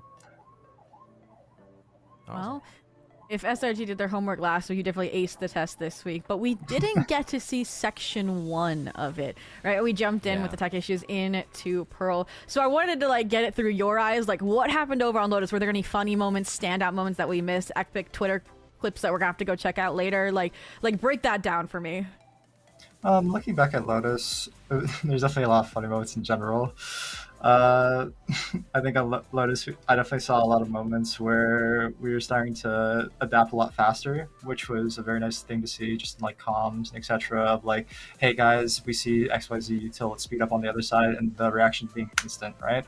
Well, if SRG did their homework last week, you definitely aced the test this week. But we didn't get to see section 1 of it, right? We jumped in with the tech issues into Pearl. So I wanted to like get it through your eyes. Like, what happened over on Lotus? Were there any funny moments, standout moments that we missed? Epic Twitter clips that we're gonna have to go check out later? Like break that down for me. Looking back at Lotus, there's definitely a lot of funny moments in general. I think on Lotus, I definitely saw a lot of moments where we were starting to adapt a lot faster, which was a very nice thing to see, just in like comms and etc. Of like, hey guys, we see XYZ util, let's speed up on the other side, and the reaction being instant, right?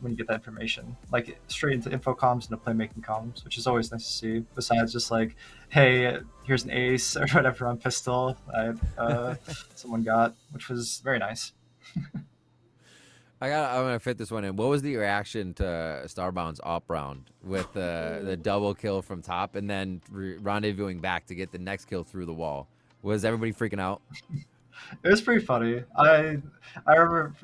When you get that information, like straight into info comms, into playmaking comms, which is always nice to see. Besides just like, hey, here's an ace or whatever on pistol someone got, which was very nice. I'm gonna fit this one in. What was the reaction to Starbound's op round with the double kill from top, and then rendezvousing back to get the next kill through the wall? Was everybody freaking out? It was pretty funny. I remember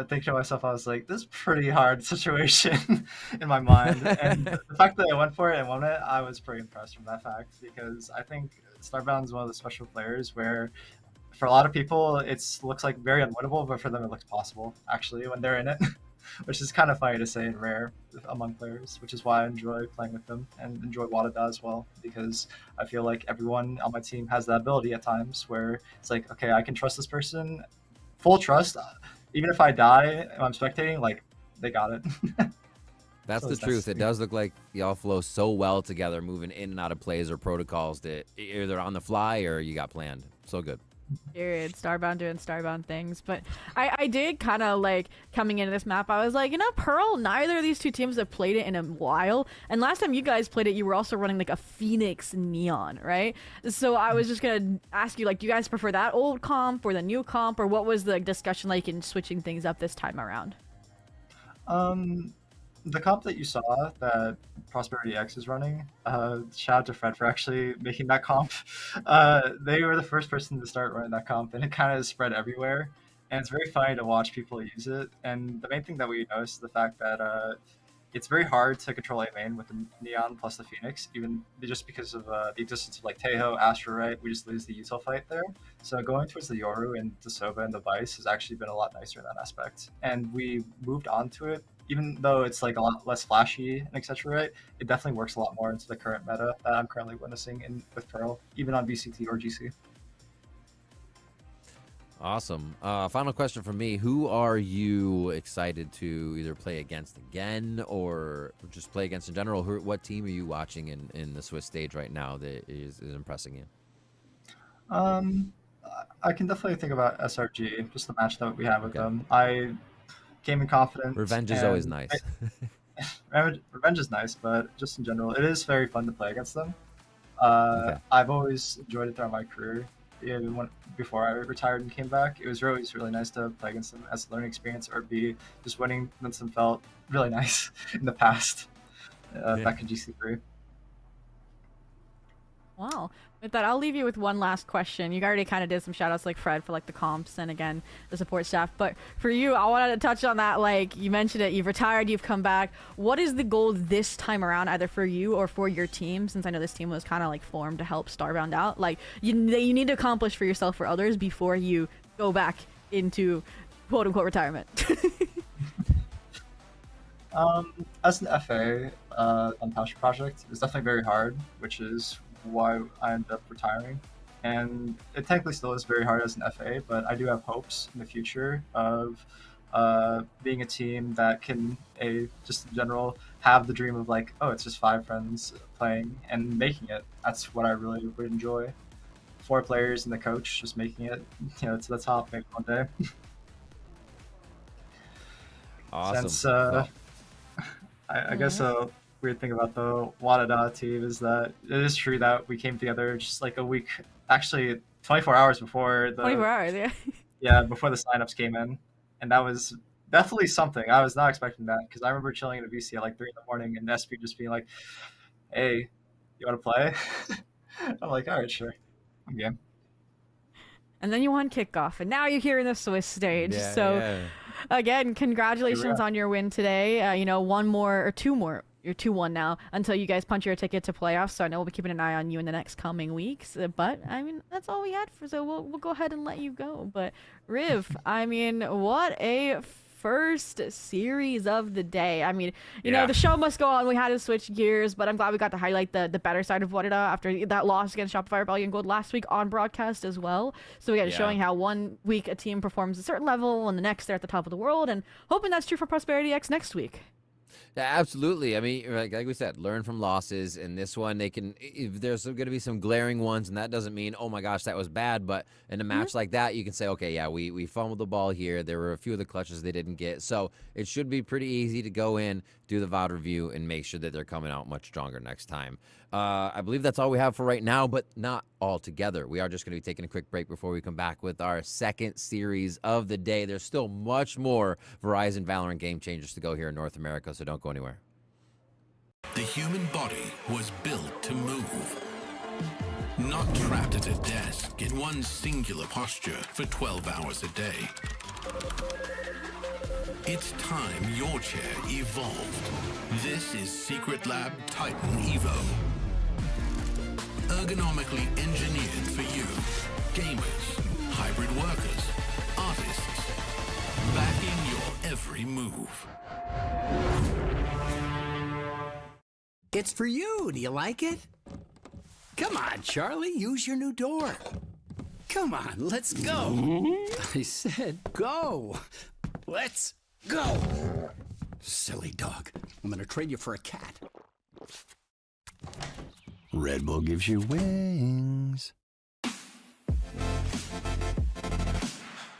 thinking to myself, I was like, this is a pretty hard situation in my mind. And the fact that I went for it and won it, I was pretty impressed from that fact, because I think Starbound is one of the special players where for a lot of people, it looks like very unwinnable, but for them it looks possible, actually, when they're in it. Which is kind of funny to say and rare among players, which is why I enjoy playing with them and enjoy Wadada as well, because I feel like everyone on my team has that ability at times where it's like, okay, I can trust this person, full trust, even if I die and I'm spectating, like, they got it. That's So the it's truth. nice. It does look like y'all flow so well together, moving in and out of plays or protocols that either on the fly or you got planned. So good. Period. Starbound doing Starbound things. But I did kind of like coming into this map, I was like, you know, Pearl, neither of these two teams have played it in a while. And last time you guys played it, you were also running like a Phoenix Neon, right? So I was just going to ask you, like, do you guys prefer that old comp or the new comp, or what was the discussion like in switching things up this time around? the comp that you saw that Prosperity X is running, shout out to Fred for actually making that comp. They were the first person to start running that comp, and it kind of spread everywhere. And it's very funny to watch people use it. And the main thing that we noticed is the fact that it's very hard to control A main with the Neon plus the Phoenix, even just because of the existence of like Teho, Astro, right? We just lose the util fight there. So going towards the Yoru and the Soba and the Vice has actually been a lot nicer in that aspect. And we moved on to it, even though it's like a lot less flashy and etc. Right? It definitely works a lot more into the current meta that I'm currently witnessing with Pearl, even on VCT or GC. Awesome. Final question from me. Who are you excited to either play against again or just play against in general? What team are you watching in the Swiss stage right now that is impressing you? I can definitely think about SRG, just the match that we had with them. I came in confident. Revenge is always nice. Revenge is nice, but just in general, it is very fun to play against them. I've always enjoyed it throughout my career. Even before I retired and came back, it was always really nice to play against them as a learning experience, or B, just winning against them felt really nice in the past, back in GC3. Wow. With that, I'll leave you with one last question. You already kind of did some shout outs like Fred for like the comps and again the support staff, but for you, I wanted to touch on that. Like you mentioned it, you've retired, you've come back. What is the goal this time around, either for you or for your team, since I know this team was kind of like formed to help Starbound out? Like you need to accomplish for yourself, for others, before you go back into quote unquote retirement. As an FA on Passion Project, it's definitely very hard, which is why I ended up retiring. And it technically still is very hard as an FA, but I do have hopes in the future of being a team that can, just in general, have the dream of like, oh, it's just 5 friends playing and making it. That's what I really would enjoy. 4 players and the coach just making it, to the top maybe one day. Awesome. Since, I guess weird thing about the Wadada team is that it is true that we came together just like a week, actually 24 hours before the 24 hours, yeah. Yeah, before the signups came in, and that was definitely something. I was not expecting that, because I remember chilling in a VC at like 3 in the morning and SP just being like, "Hey, you want to play?" I'm like, "All right, sure, I'm game." And then you won kickoff, and now you're here in the Swiss stage. Again, congratulations on your win today. One more or 2 more. You're 2-1 now until you guys punch your ticket to playoffs. So I know we'll be keeping an eye on you in the next coming weeks. But I mean, that's all we had for. So we'll go ahead and let you go. But Riv, I mean, what a first series of the day. I mean, you know, the show must go on. We had to switch gears, but I'm glad we got to highlight the better side of Wadada after that loss against Shopify Rebellion Gold last week on broadcast as well. So we got showing how one week a team performs a certain level and the next they're at the top of the world, and hoping that's true for Prosperity X next week. Yeah, absolutely. I mean, like we said, learn from losses. And this one, they can. If there's going to be some glaring ones, and that doesn't mean, oh my gosh, that was bad. But in a match like that, you can say, okay, yeah, we fumbled the ball here. There were a few of the clutches they didn't get. So it should be pretty easy to go in, do the VOD review, and make sure that they're coming out much stronger next time. I believe that's all we have for right now, but not all together. We are just going to be taking a quick break before we come back with our second series of the day. There's still much more Verizon Valorant game changers to go here in North America, so don't go anywhere. The human body was built to move. Not trapped at a desk in one singular posture for 12 hours a day. It's time your chair evolved. This is Secretlab Titan Evo. Ergonomically engineered for you. Gamers, hybrid workers, artists. Backing your every move. It's for you. Do you like it? Come on, Charlie. Use your new door. Come on, let's go. I said go. Let's go. Silly dog. I'm gonna trade you for a cat. Red Bull gives you wings.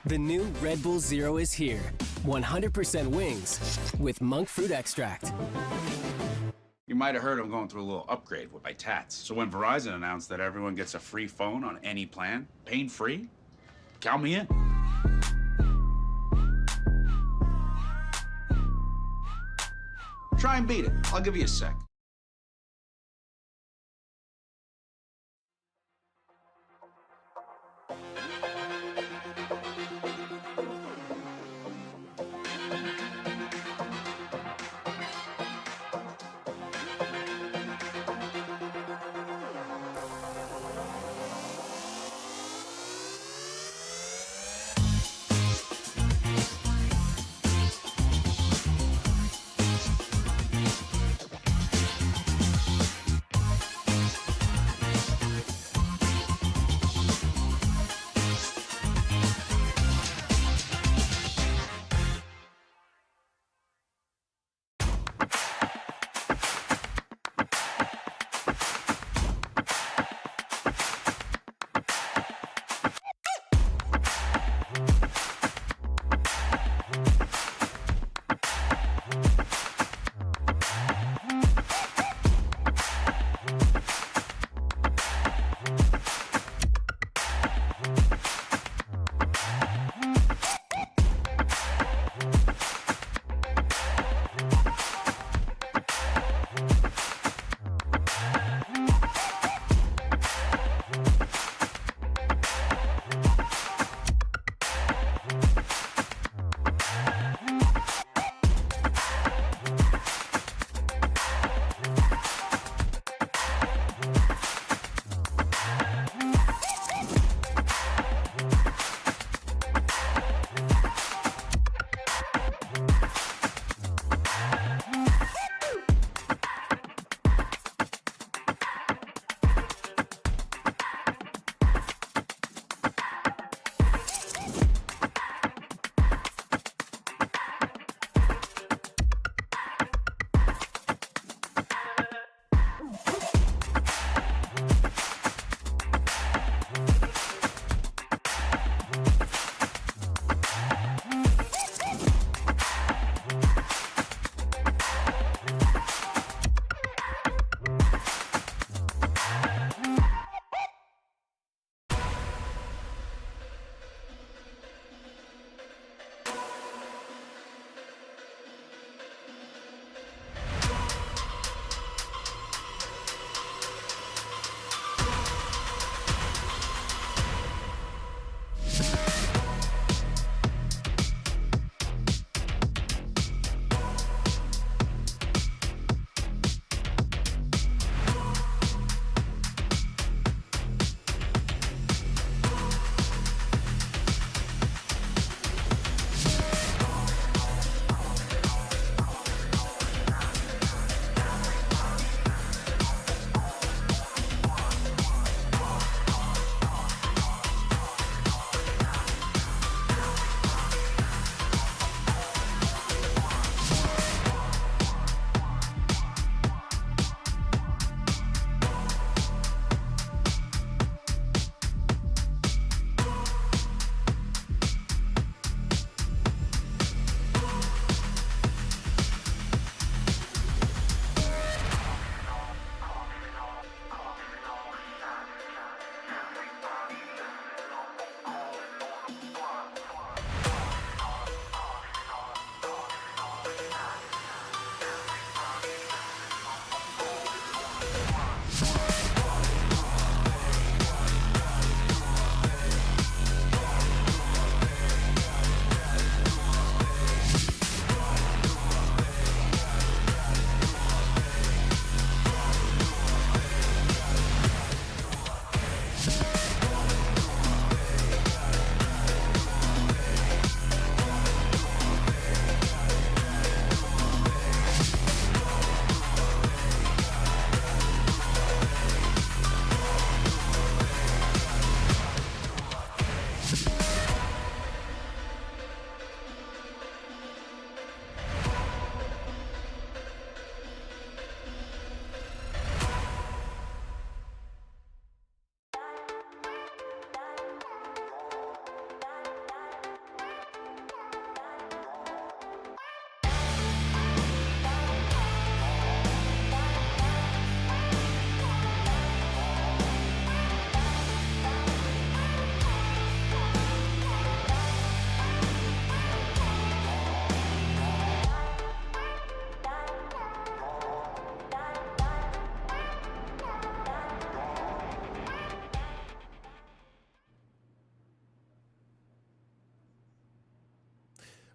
The new Red Bull Zero is here. 100% wings with monk fruit extract. You might have heard I'm going through a little upgrade with my tats. So when Verizon announced that everyone gets a free phone on any plan, pain-free, count me in. Try and beat it. I'll give you a sec.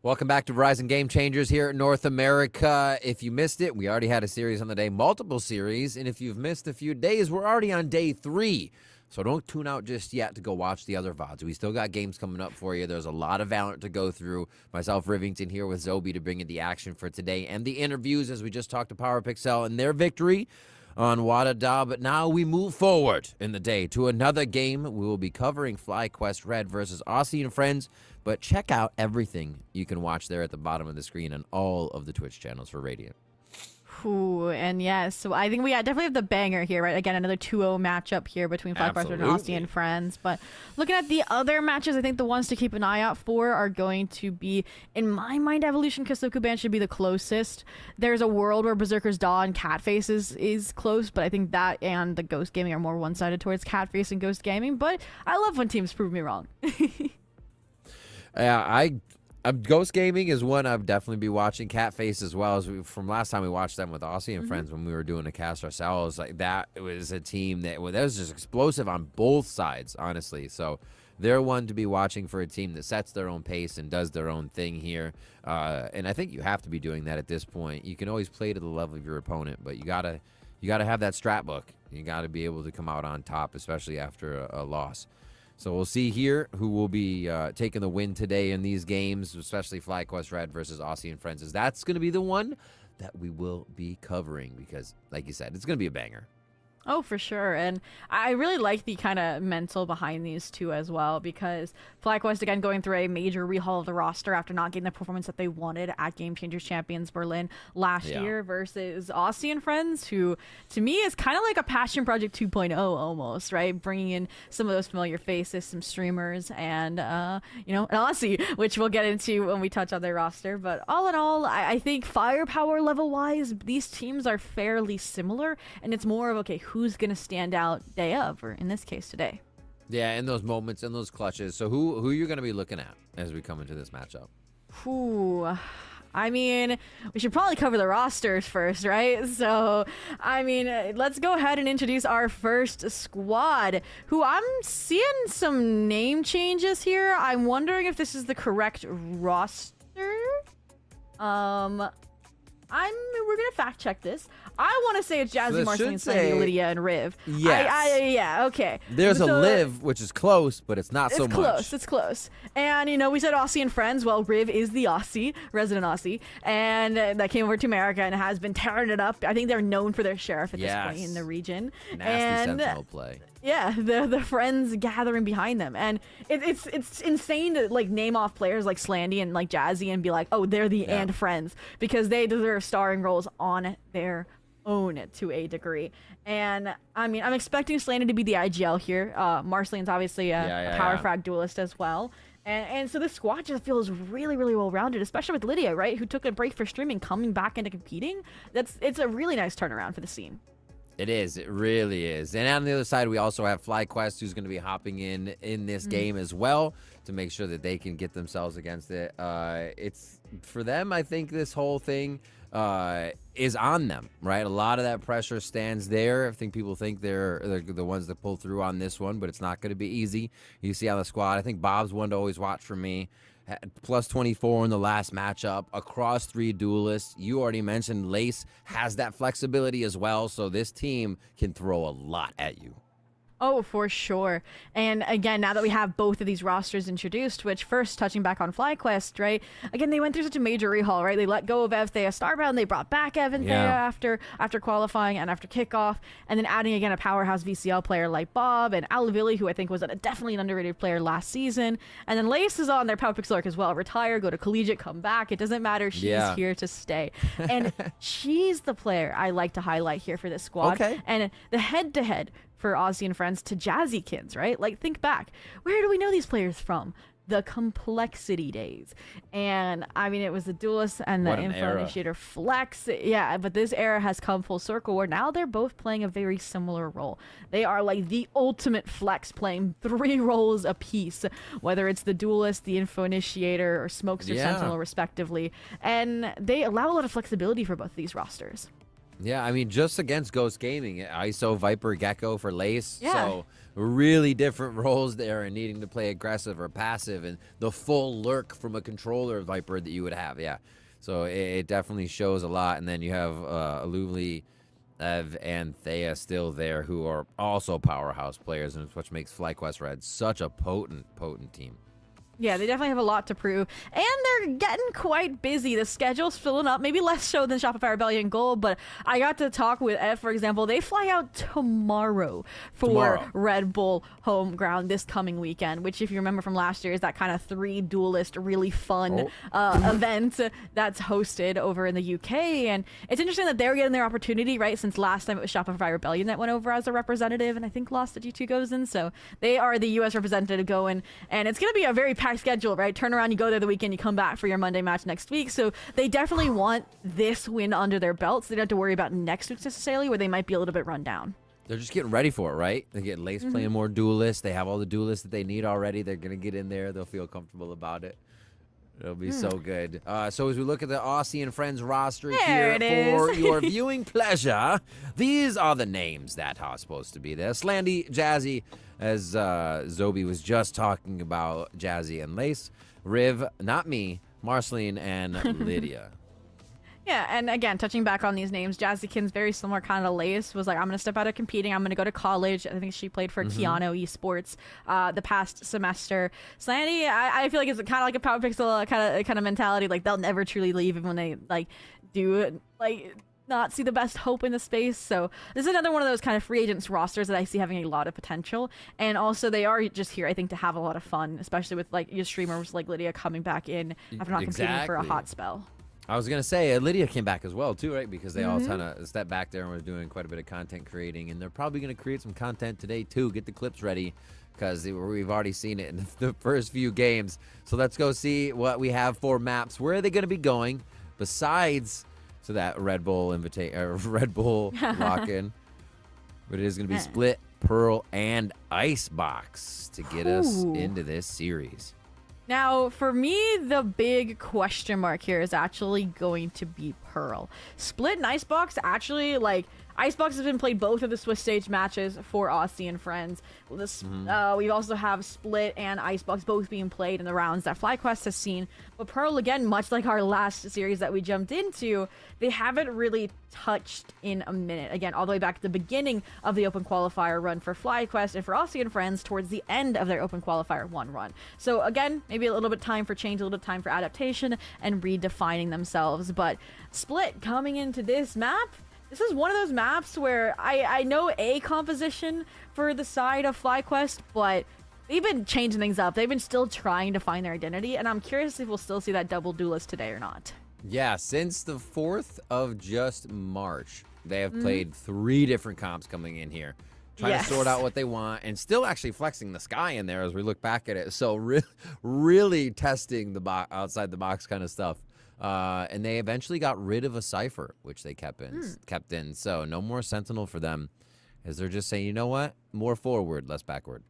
Welcome back to Verizon Game Changers here in North America. If you missed it, we already had a series on the day, multiple series. And if you've missed a few days, we're already on day 3. So don't tune out just yet to go watch the other VODs. We still got games coming up for you. There's a lot of Valorant to go through. Myself, Rivington, here with Zobi to bring you the action for today and the interviews as we just talked to PowerPixel and their victory on Wadada. But now we move forward in the day to another game. We will be covering FlyQuest Red versus Aussie and Friends. But check out everything you can watch there at the bottom of the screen on all of the Twitch channels for Radiant. Ooh, and yes, so I think we definitely have the banger here, right? Again, another 2-0 matchup here between FlyQuest and Aussie and Friends. But looking at the other matches, I think the ones to keep an eye out for are going to be, in my mind, Evolution Kasukuban should be the closest. There's a world where Berserker's Daw and Catface is close, but I think that and the Ghost Gaming are more one-sided towards Catface and Ghost Gaming. But I love when teams prove me wrong. Ghost Gaming is one I'd definitely be watching. Catface as well, as from last time we watched them with Aussie and Friends when we were doing a cast ourselves. Like that was a team that was just explosive on both sides, honestly. So they're one to be watching for a team that sets their own pace and does their own thing here. And I think you have to be doing that at this point. You can always play to the level of your opponent, but you gotta have that strat book. You gotta be able to come out on top, especially after a loss. So we'll see here who will be taking the win today in these games, especially FlyQuest Red versus Aussie and Friends. That's going to be the one that we will be covering because, like you said, it's going to be a banger. Oh, for sure. And I really like the kind of mental behind these two as well, because FlyQuest, again, going through a major rehaul of the roster after not getting the performance that they wanted at Game Changers Champions Berlin last year, versus Aussie and Friends, who to me is kind of like a Passion Project 2.0 almost, right? Bringing in some of those familiar faces, some streamers, and, you know, an Aussie, which we'll get into when we touch on their roster. But all in all, I think firepower level-wise, these teams are fairly similar, and it's more of, okay, who's going to stand out day of, or in this case today. Yeah, in those moments, in those clutches. So who you're going to be looking at as we come into this matchup? Ooh, I mean, we should probably cover the rosters first, right? So, I mean, let's go ahead and introduce our first squad, who I'm seeing some name changes here. I'm wondering if this is the correct roster. We're gonna fact check this. I want to say it's Jazzy, Marceline, Slaney, Lydia, and Riv. Yes. Yeah, okay. There's a Liv, which is close, but it's not so much. It's close. And, you know, we said Aussie and Friends. Well, Riv is the Aussie, resident Aussie. And that came over to America and has been tearing it up. I think they're known for their sheriff at this point in the region. Nasty sentinel play. Yeah, the friends gathering behind them, and it's insane to like name off players like Slandy and like Jazzy and be like, oh, they're the and friends, because they deserve starring roles on their own to a degree. And I mean, I'm expecting Slandy to be the IGL here. Marceline's obviously a power frag duelist as well. And so this squad just feels really, really well-rounded, especially with Lydia, right, who took a break for streaming, coming back into competing. It's a really nice turnaround for the scene. It is. It really is. And on the other side, we also have FlyQuest, who's going to be hopping in this game as well to make sure that they can get themselves against it. It's for them, I think this whole thing is on them, right? A lot of that pressure stands there. I think people think they're the ones that pull through on this one, but it's not going to be easy. You see on the squad, I think Bob's one to always watch for me. Plus 24 in the last matchup across 3 duelists. You already mentioned Lace has that flexibility as well, so this team can throw a lot at you. Oh, for sure. And again, now that we have both of these rosters introduced, which first touching back on FlyQuest, right? Again, they went through such a major rehaul, right? They let go of Evthea Starbound, they brought back Evan Thea after qualifying and after kickoff, and then adding again a powerhouse VCL player like Bob and Alavili, who I think was definitely an underrated player last season. And then Lace is on their PowerPixel arc as well. Retire, go to collegiate, come back. It doesn't matter. She's here to stay. And she's the player I like to highlight here for this squad. Okay. And the head-to-head for Aussie and Friends to Jazzy Kids, right? Like, think back. Where do we know these players from? The Complexity days. And, I mean, it was the Duelist and the Info Initiator Flex. Yeah, but this era has come full circle where now they're both playing a very similar role. They are, like, the ultimate flex, playing 3 roles apiece, whether it's the Duelist, the Info Initiator, or Smokes or Sentinel, respectively. And they allow a lot of flexibility for both of these rosters. Yeah, I mean, just against Ghost Gaming, ISO, Viper, Gecko for Lace. Yeah. So really different roles there and needing to play aggressive or passive and the full lurk from a controller Viper that you would have. Yeah. So it definitely shows a lot. And then you have Aluvli, Ev, and Thea still there, who are also powerhouse players, and which makes FlyQuest Red such a potent team. Yeah, they definitely have a lot to prove. And they're getting quite busy. The schedule's filling up, maybe less so than Shopify Rebellion Gold, but I got to talk with Ed, for example. They fly out tomorrow for Red Bull home ground this coming weekend, which, if you remember from last year, is that kind of 3 duelist, really fun event that's hosted over in the UK. And it's interesting that they're getting their opportunity, right? Since last time it was Shopify Rebellion that went over as a representative, and I think lost the G2 goes in. So they are the US representative going, and it's going to be a very packed schedule, right? Turn around, you go there the weekend, you come back for your Monday match next week. So they definitely want this win under their belts. They don't have to worry about next week necessarily, where they might be a little bit run down. They're just getting ready for it, right? They get Lace playing more duelists. They have all the duelists that they need already. They're going to get in there. They'll feel comfortable about it. It'll be so good. So as we look at the Aussie and Friends roster here for your viewing pleasure, these are the names that are supposed to be there. Slandy, Jazzy, as Zobi was just talking about Jazzy and Lace. Riv, not me, Marceline, and Lydia. Yeah, and again, touching back on these names, Jazzykin's very similar kind of Lace, was like, I'm going to step out of competing. I'm going to go to college. I think she played for Keanu Esports the past semester. Slandy, I feel like it's kind of like a Power Pixel kind of mentality. Like, they'll never truly leave even when they, like, do, like, not see the best hope in the space. So this is another one of those kind of free agents rosters that I see having a lot of potential. And also they are just here, I think, to have a lot of fun, especially with, like, your streamers like Lydia coming back in after not competing for a hot spell. I was going to say, Lydia came back as well, too, right? Because they all kind of stepped back there and were doing quite a bit of content creating. And they're probably going to create some content today, too. Get the clips ready, because we've already seen it in the first few games. So let's go see what we have for maps. Where are they going to be going besides to that Red Bull Red Bull lock-in? But it is going to be Split, Pearl, and Icebox to get us into this series. Now, for me, the big question mark here is actually going to be Pearl. Split and Icebox, actually, like, Icebox has been played both of the Swiss stage matches for Aussie and Friends. We also have Split and Icebox both being played in the rounds that FlyQuest has seen. But Pearl, again, much like our last series that we jumped into, they haven't really touched in a minute. Again, all the way back at the beginning of the Open Qualifier run for FlyQuest, and for Aussie and Friends towards the end of their Open Qualifier 1 run. So again, maybe a little bit time for change, a little bit time for adaptation and redefining themselves. But Split coming into this map, this is one of those maps where I know a composition for the side of FlyQuest, but they've been changing things up. They've been still trying to find their identity, and I'm curious if we'll still see that double duelist today or not. Yeah, since the 4th of just March, they have played 3 different comps coming in here, trying to sort out what they want, and still actually flexing the sky in there as we look back at it. So really testing the outside the box kind of stuff. And they eventually got rid of a Cypher, which they kept in. So no more Sentinel for them, as they're just saying, you know what? More forward, less backward.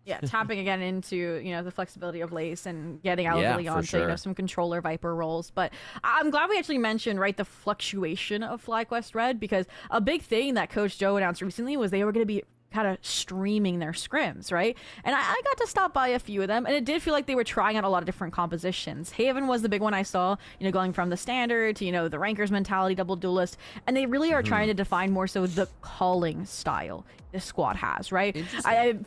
Yeah, tapping again into, you know, the flexibility of Lace and getting out really onto you know, some controller Viper roles. But I'm glad we actually mentioned, right, the fluctuation of FlyQuest Red, because a big thing that Coach Joe announced recently was they were going to be kind of streaming their scrims, right? And I got to stop by a few of them, and it did feel like they were trying out a lot of different compositions. Haven was the big one I saw, you know, going from the standard to, you know, the rankers mentality, double duelist, and they really are trying to define more so the calling style this squad has, right?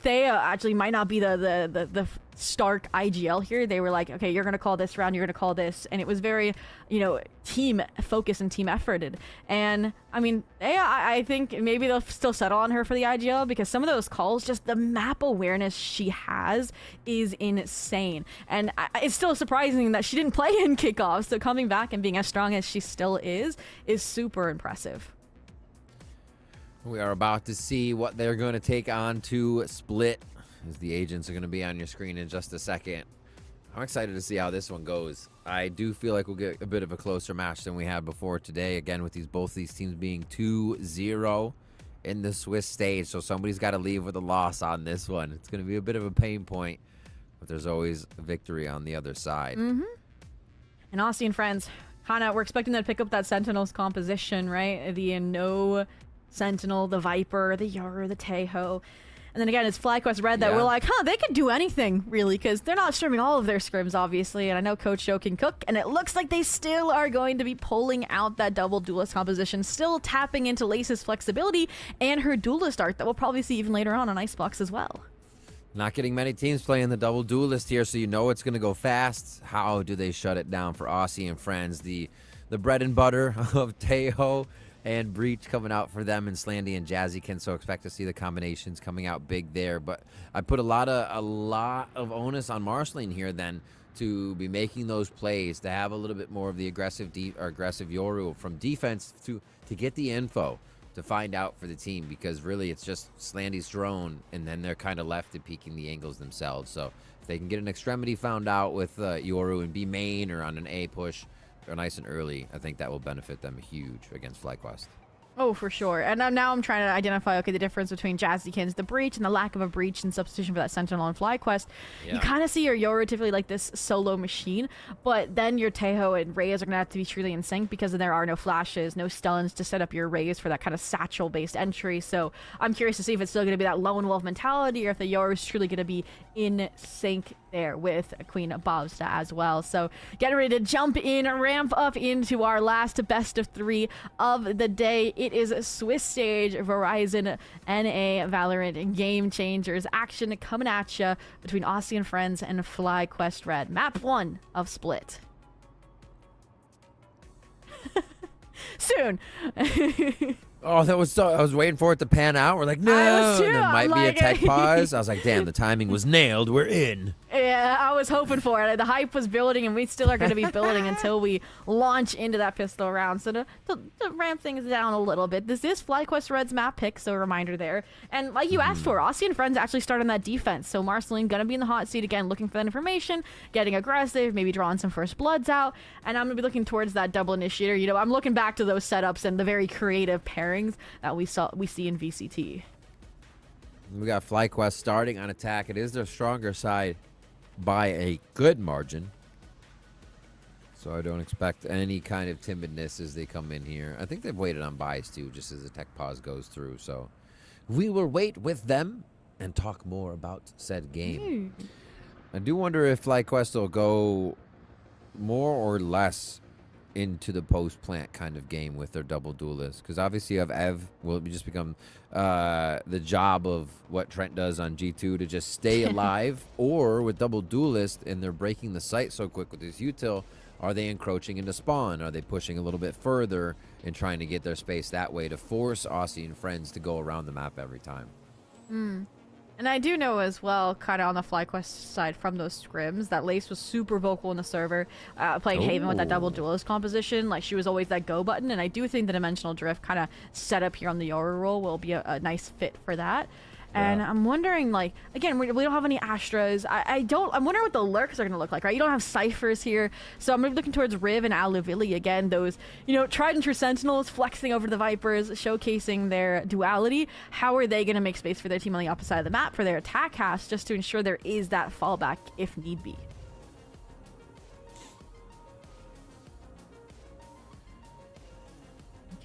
They actually might not be the stark IGL here. They were like, okay, you're gonna call this round, you're gonna call this, and it was very, you know, team focused and team efforted. And I mean, I think maybe they'll still settle on her for the IGL, because some of those calls, just the map awareness she has is insane. And it's still surprising that she didn't play in kickoffs, so coming back and being as strong as she still is super impressive. We are about to see what they're going to take on to Split, as the agents are going to be on your screen in just a second. I'm excited to see how this one goes. I do feel like we'll get a bit of a closer match than we had before today. Again, with both these teams being 2-0 in the Swiss stage, so somebody's got to leave with a loss on this one. It's going to be a bit of a pain point, but there's always a victory on the other side. And Aussie and Friends, we're expecting them to pick up that Sentinel's composition, right? The no Sentinel, the Viper, the Yoru, the Taeho. And then again, it's FlyQuest Red that we're like, they could do anything, really, because they're not streaming all of their scrims, obviously, and I know Coach Joe can cook, and it looks like they still are going to be pulling out that double duelist composition, still tapping into Lace's flexibility and her duelist art that we'll probably see even later on Icebox as well. Not getting many teams playing the double duelist here, so you know it's going to go fast. How do they shut it down for Aussie and friends? The bread and butter of Taeho and Breach coming out for them, and Slandy and Jazzykin, so expect to see the combinations coming out big there. But I put a lot of onus on Marceline here then to be making those plays, to have a little bit more of the aggressive Yoru from defense to get the info to find out for the team, because really it's just Slandy's drone, and then they're kind of left to peeking the angles themselves. So if they can get an extremity found out with Yoru and be main or on an A push, or nice and early, I think that will benefit them huge against FlyQuest. Oh, for sure. And now I'm trying to identify, the difference between Jazzykin's the Breach and the lack of a Breach in substitution for that Sentinel and FlyQuest. Yeah. You kind of see your Yoru typically like this solo machine, but then your Taeho and Rays are going to have to be truly in sync, because then there are no flashes, no stuns to set up your Rays for that kind of satchel-based entry. So I'm curious to see if it's still going to be that lone wolf mentality, or if the Yoru is truly going to be in sync there with Queen Bavsta as well. So getting ready to jump in, ramp up into our last best of 3 of the day. It is Swiss stage, Verizon NA Valorant Game Changers action coming at you between Aussie and Friends and FlyQuest Red. Map 1 of Split. Soon. Oh, that was so. I was waiting for it to pan out. We're like, no, and there might be a tech pause. I was like, damn, the timing was nailed. We're in. Yeah, I was hoping for it. The hype was building, and we still are going to be building until we launch into that pistol round. So to ramp things down a little bit, this is FlyQuest Red's map pick, so a reminder there. And like you asked for, Aussie and Friends actually start on that defense. So Marceline going to be in the hot seat again, looking for that information, getting aggressive, maybe drawing some first bloods out. And I'm going to be looking towards that double initiator. You know, I'm looking back to those setups and the very creative pairings that we see in VCT. We got FlyQuest starting on attack. It is their stronger side by a good margin, so I don't expect any kind of timidness as they come in here. I think they've waited on buys too, just as the tech pause goes through, so we will wait with them and talk more about said game. I do wonder if FlyQuest will go more or less into the post-plant kind of game with their double duelist, because obviously you have Ev will just become the job of what Trent does on G2 to just stay alive, or with double duelist and they're breaking the site so quick with this util, are they encroaching into spawn? Are they pushing a little bit further and trying to get their space that way to force Aussie and Friends to go around the map every time? And I do know as well, kind of on the FlyQuest side from those scrims, that Lace was super vocal in the server, playing Haven with that double duelist composition. Like, she was always that go button, and I do think the Dimensional Drift kind of set up here on the Yoru role will be a nice fit for that. And I'm wondering, like, again, we don't have any Astras. I'm wondering what the lurks are going to look like, right? You don't have Cyphers here. So I'm looking towards Riv and Aluvili. Again, those, tried and true Sentinels flexing over the Vipers, showcasing their duality. How are they going to make space for their team on the opposite side of the map for their attack cast, just to ensure there is that fallback if need be?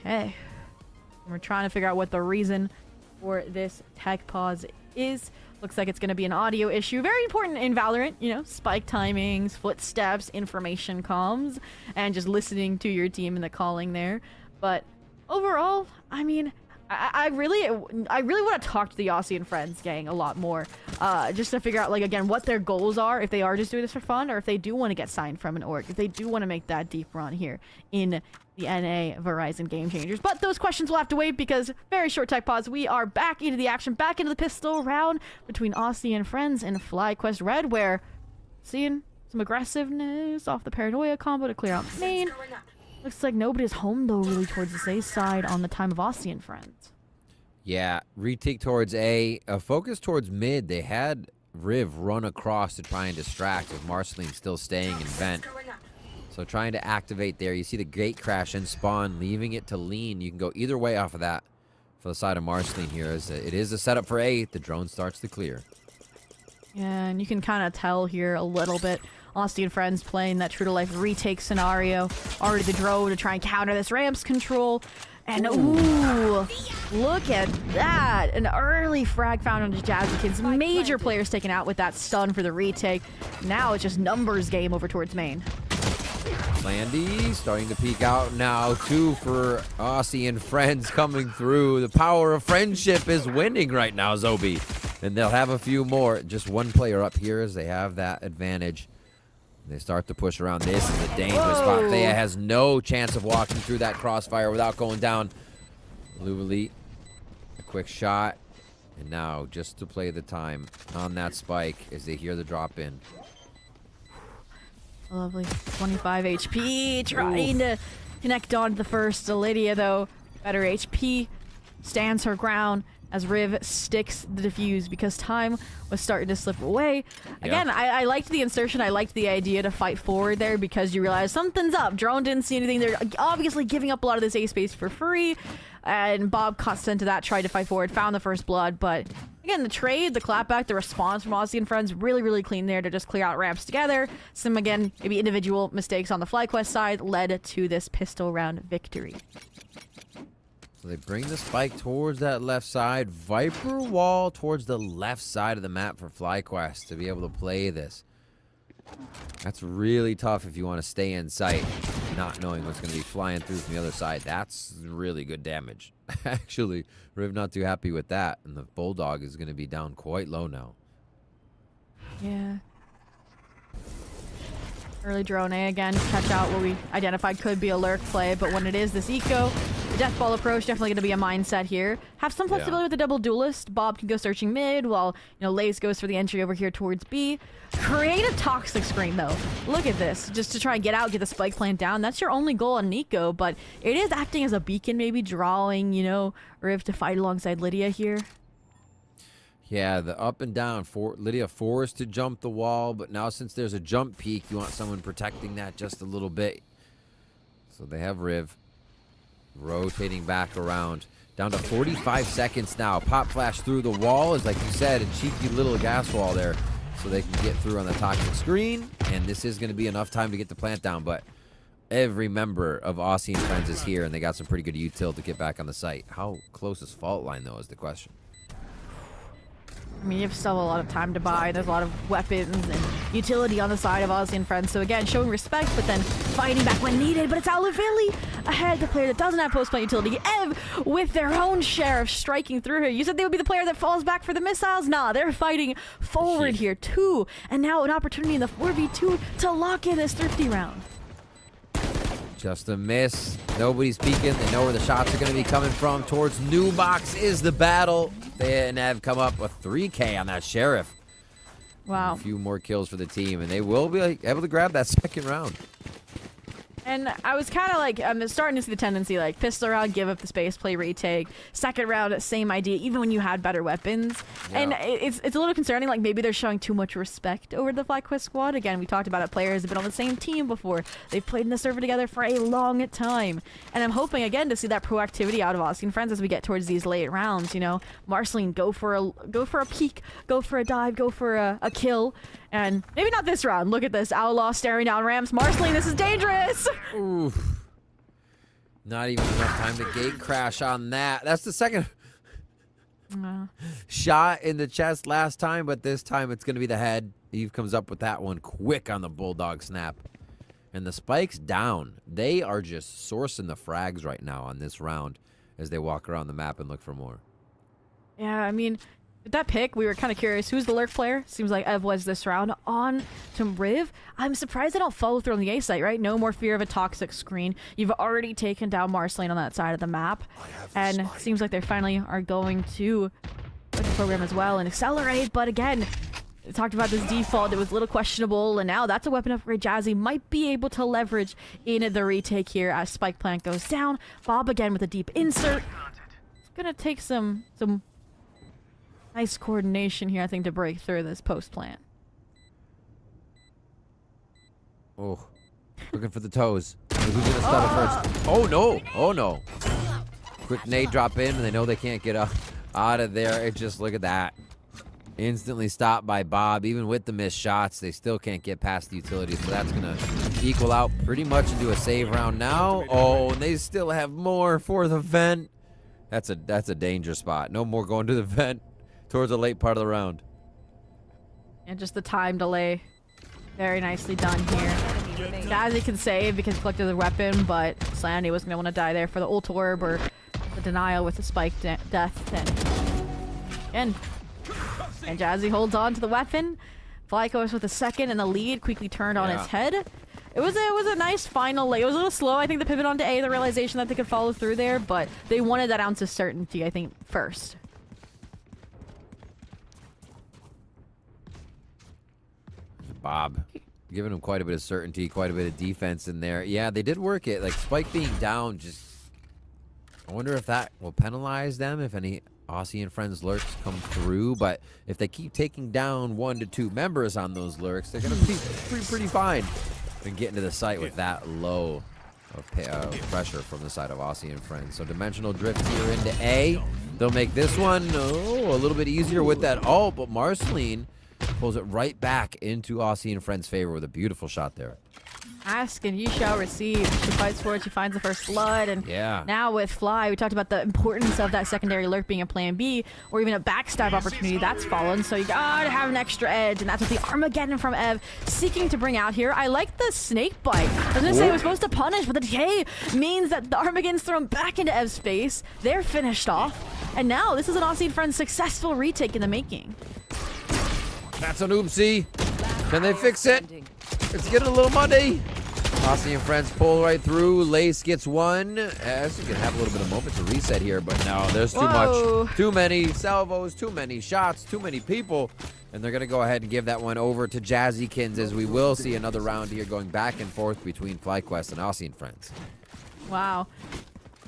Okay. We're trying to figure out what the reason for this tech pause is. Looks like it's going to be an audio issue. Very important in Valorant, spike timings, footsteps, information comms, and just listening to your team and the calling there. But overall, I mean, I really want to talk to the Aussie and Friends gang a lot more, just to figure out, like, again, what their goals are, if they are just doing this for fun, or if they do want to get signed from an org, if they do want to make that deep run here in the NA Verizon Game Changers. But those questions will have to wait, because very short tech pause. We are back into the action, back into the pistol round between Aussie and Friends and FlyQuest Red, where seeing some aggressiveness off the Paranoia combo to clear out main. Looks like nobody's home, though, really towards the A side on the time of Aussie and Friends. Yeah, retake towards A, focus towards mid. They had Riv run across to try and distract, with Marceline still staying in vent. So trying to activate there. You see the gate crash and spawn, leaving it to lean. You can go either way off of that for the side of Marceline here. As it is a setup for A. The drone starts to clear. Yeah, and you can kind of tell here a little bit Aussie and friends playing that true to life retake scenario. Already the drone to try and counter this ramps control. And ooh, look at that. An early frag found on the Jazzykins. Major players taken out with that stun for the retake. Now it's just numbers game over towards main. Landy starting to peek out now, too, for Aussie and friends coming through. The power of friendship is winning right now, Zobi. And they'll have a few more. Just one player up here as they have that advantage. They start to push around. This is a dangerous spot. Thea has no chance of walking through that crossfire without going down. Luvalit, a quick shot. And now, just to play the time on that spike as they hear the drop in. Lovely. 25 HP. Trying to connect on the first. Lydia, though, better HP. Stands her ground as Riv sticks the defuse because time was starting to slip away. Again, I liked the insertion. I liked the idea to fight forward there because you realize something's up. Drone didn't see anything. They're obviously giving up a lot of this A space for free. And Bob constant to that, tried to fight forward, found the first blood. But again, the trade, the clapback, the response from Aussie and friends, really, really clean there to just clear out ramps together. Some, again, maybe individual mistakes on the FlyQuest side led to this pistol round victory. So they bring the spike towards that left side. Viper wall towards the left side of the map for FlyQuest to be able to play this. That's really tough if you want to stay in sight, not knowing what's going to be flying through from the other side. That's really good damage. Actually, Riv not too happy with that, and the Bulldog is going to be down quite low now. Yeah. Early drone A again, catch out what we identified could be a lurk play, but when it is this eco, the death ball approach definitely going to be a mindset here. Have some flexibility with the double duelist. Bob can go searching mid while, Lace goes for the entry over here towards B. Create a toxic screen though. Look at this, just to try and get out, get the spike plant down. That's your only goal on Nico, but it is acting as a beacon, maybe drawing, Riv to fight alongside Lydia here. Yeah, the up and down. Lydia forced to jump the wall, but now since there's a jump peak, you want someone protecting that just a little bit. So they have Riv rotating back around. Down to 45 seconds now. Pop flash through the wall is, like you said, a cheeky little gas wall there so they can get through on the toxic screen. And this is going to be enough time to get the plant down, but every member of Aussie and friends is here, and they got some pretty good util to get back on the site. How close is fault line, though, is the question. I mean, you have still a lot of time to buy. There's a lot of weapons and utility on the side of Aussie and friends. So again, showing respect, but then fighting back when needed. But it's Aluvili ahead, the player that doesn't have post-plant utility. Ev with their own share of striking through here. You said they would be the player that falls back for the missiles? Nah, they're fighting forward here too. And now an opportunity in the 4v2 to lock in this thrifty round. Just a miss. Nobody's peeking. They know where the shots are going to be coming from. Towards New Box is the battle. They and Ev come up with 3K on that Sheriff. Wow. And a few more kills for the team, and they will be able to grab that second round. And I was kind of like, I'm starting to see the tendency, like, pistol round, give up the space, play retake. Second round, same idea, even when you had better weapons. Yeah. And it's a little concerning, like, maybe they're showing too much respect over the FlyQuest squad. Again, we talked about it, players have been on the same team before. They've played in the server together for a long time. And I'm hoping, again, to see that proactivity out of Aussie and friends as we get towards these late rounds, Marceline, go for a peek, go for a dive, go for a kill. And maybe not this round. Look at this. Outlaw staring down ramps. Marceline, this is dangerous. Oof. Not even enough time to gate crash on that. That's the second shot in the chest last time, but this time it's going to be the head. Eve comes up with that one quick on the Bulldog snap. And the spike's down. They are just sourcing the frags right now on this round as they walk around the map and look for more. Yeah, I mean, with that pick, we were kind of curious. Who's the lurk player? Seems like Ev was this round. On to Riv. I'm surprised they don't follow through on the A site, right? No more fear of a toxic screen. You've already taken down Marceline on that side of the map. And it seems like they finally are going to put the program as well and accelerate. But again, we talked about this default. It was a little questionable. And now that's a weapon upgrade Jazzy might be able to leverage in the retake here as Spike Plant goes down. Bob again with a deep insert. It's going to take some nice coordination here, I think, to break through this post plant. Oh, looking for the toes. Who's gonna start it first? Oh no! Oh no! Quick nade drop in, and they know they can't get out of there. It just look at that. Instantly stopped by Bob. Even with the missed shots, they still can't get past the utility. So that's going to equal out pretty much into a save round now. Oh, and they still have more for the vent. That's a danger spot. No more going to the vent towards the late part of the round. And just the time delay. Very nicely done here. Jazzy can save because he collected the weapon, but Slandy wasn't going to want to die there for the ult orb or the denial with the spike death. And Jazzy holds on to the weapon. FlyQuest with a second and the lead quickly turned on its head. It was a nice final. It was a little slow, I think, the pivot onto A, the realization that they could follow through there, but they wanted that ounce of certainty, I think, first. Bob giving them quite a bit of certainty, quite a bit of defense in there. Yeah, they did work it. Like, Spike being down, just... I wonder if that will penalize them, if any Aussie and Friends lurks come through. But if they keep taking down 1 to 2 members on those lurks, they're going to be pretty fine and get into the site with that low of pressure from the side of Aussie and Friends. So Dimensional Drift here into A. They'll make this one a little bit easier with that ult, but Marceline pulls it right back into Aussie and Friends' favor with a beautiful shot there. Ask and you shall receive. She fights for it. She finds the first blood. And now with Fly, we talked about the importance of that secondary lurk being a plan B or even a backstab opportunity. That's fallen. So you gotta have an extra edge. And that's what the Armageddon from Ev seeking to bring out here. I like the snake bite. I was going to say it was supposed to punish, but the decay means that the Armageddon's thrown back into Ev's face. They're finished off. And now this is an Aussie and Friends successful retake in the making. That's an oopsie. Can they fix it? It's getting a little muddy. Aussie and Friends pull right through. Lace gets one. As you can have a little bit of moment to reset here, but no, there's too much. Too many salvos, too many shots, too many people. And they're going to go ahead and give that one over to Jazzykins, as we will see another round here going back and forth between FlyQuest and Aussie and Friends. Wow.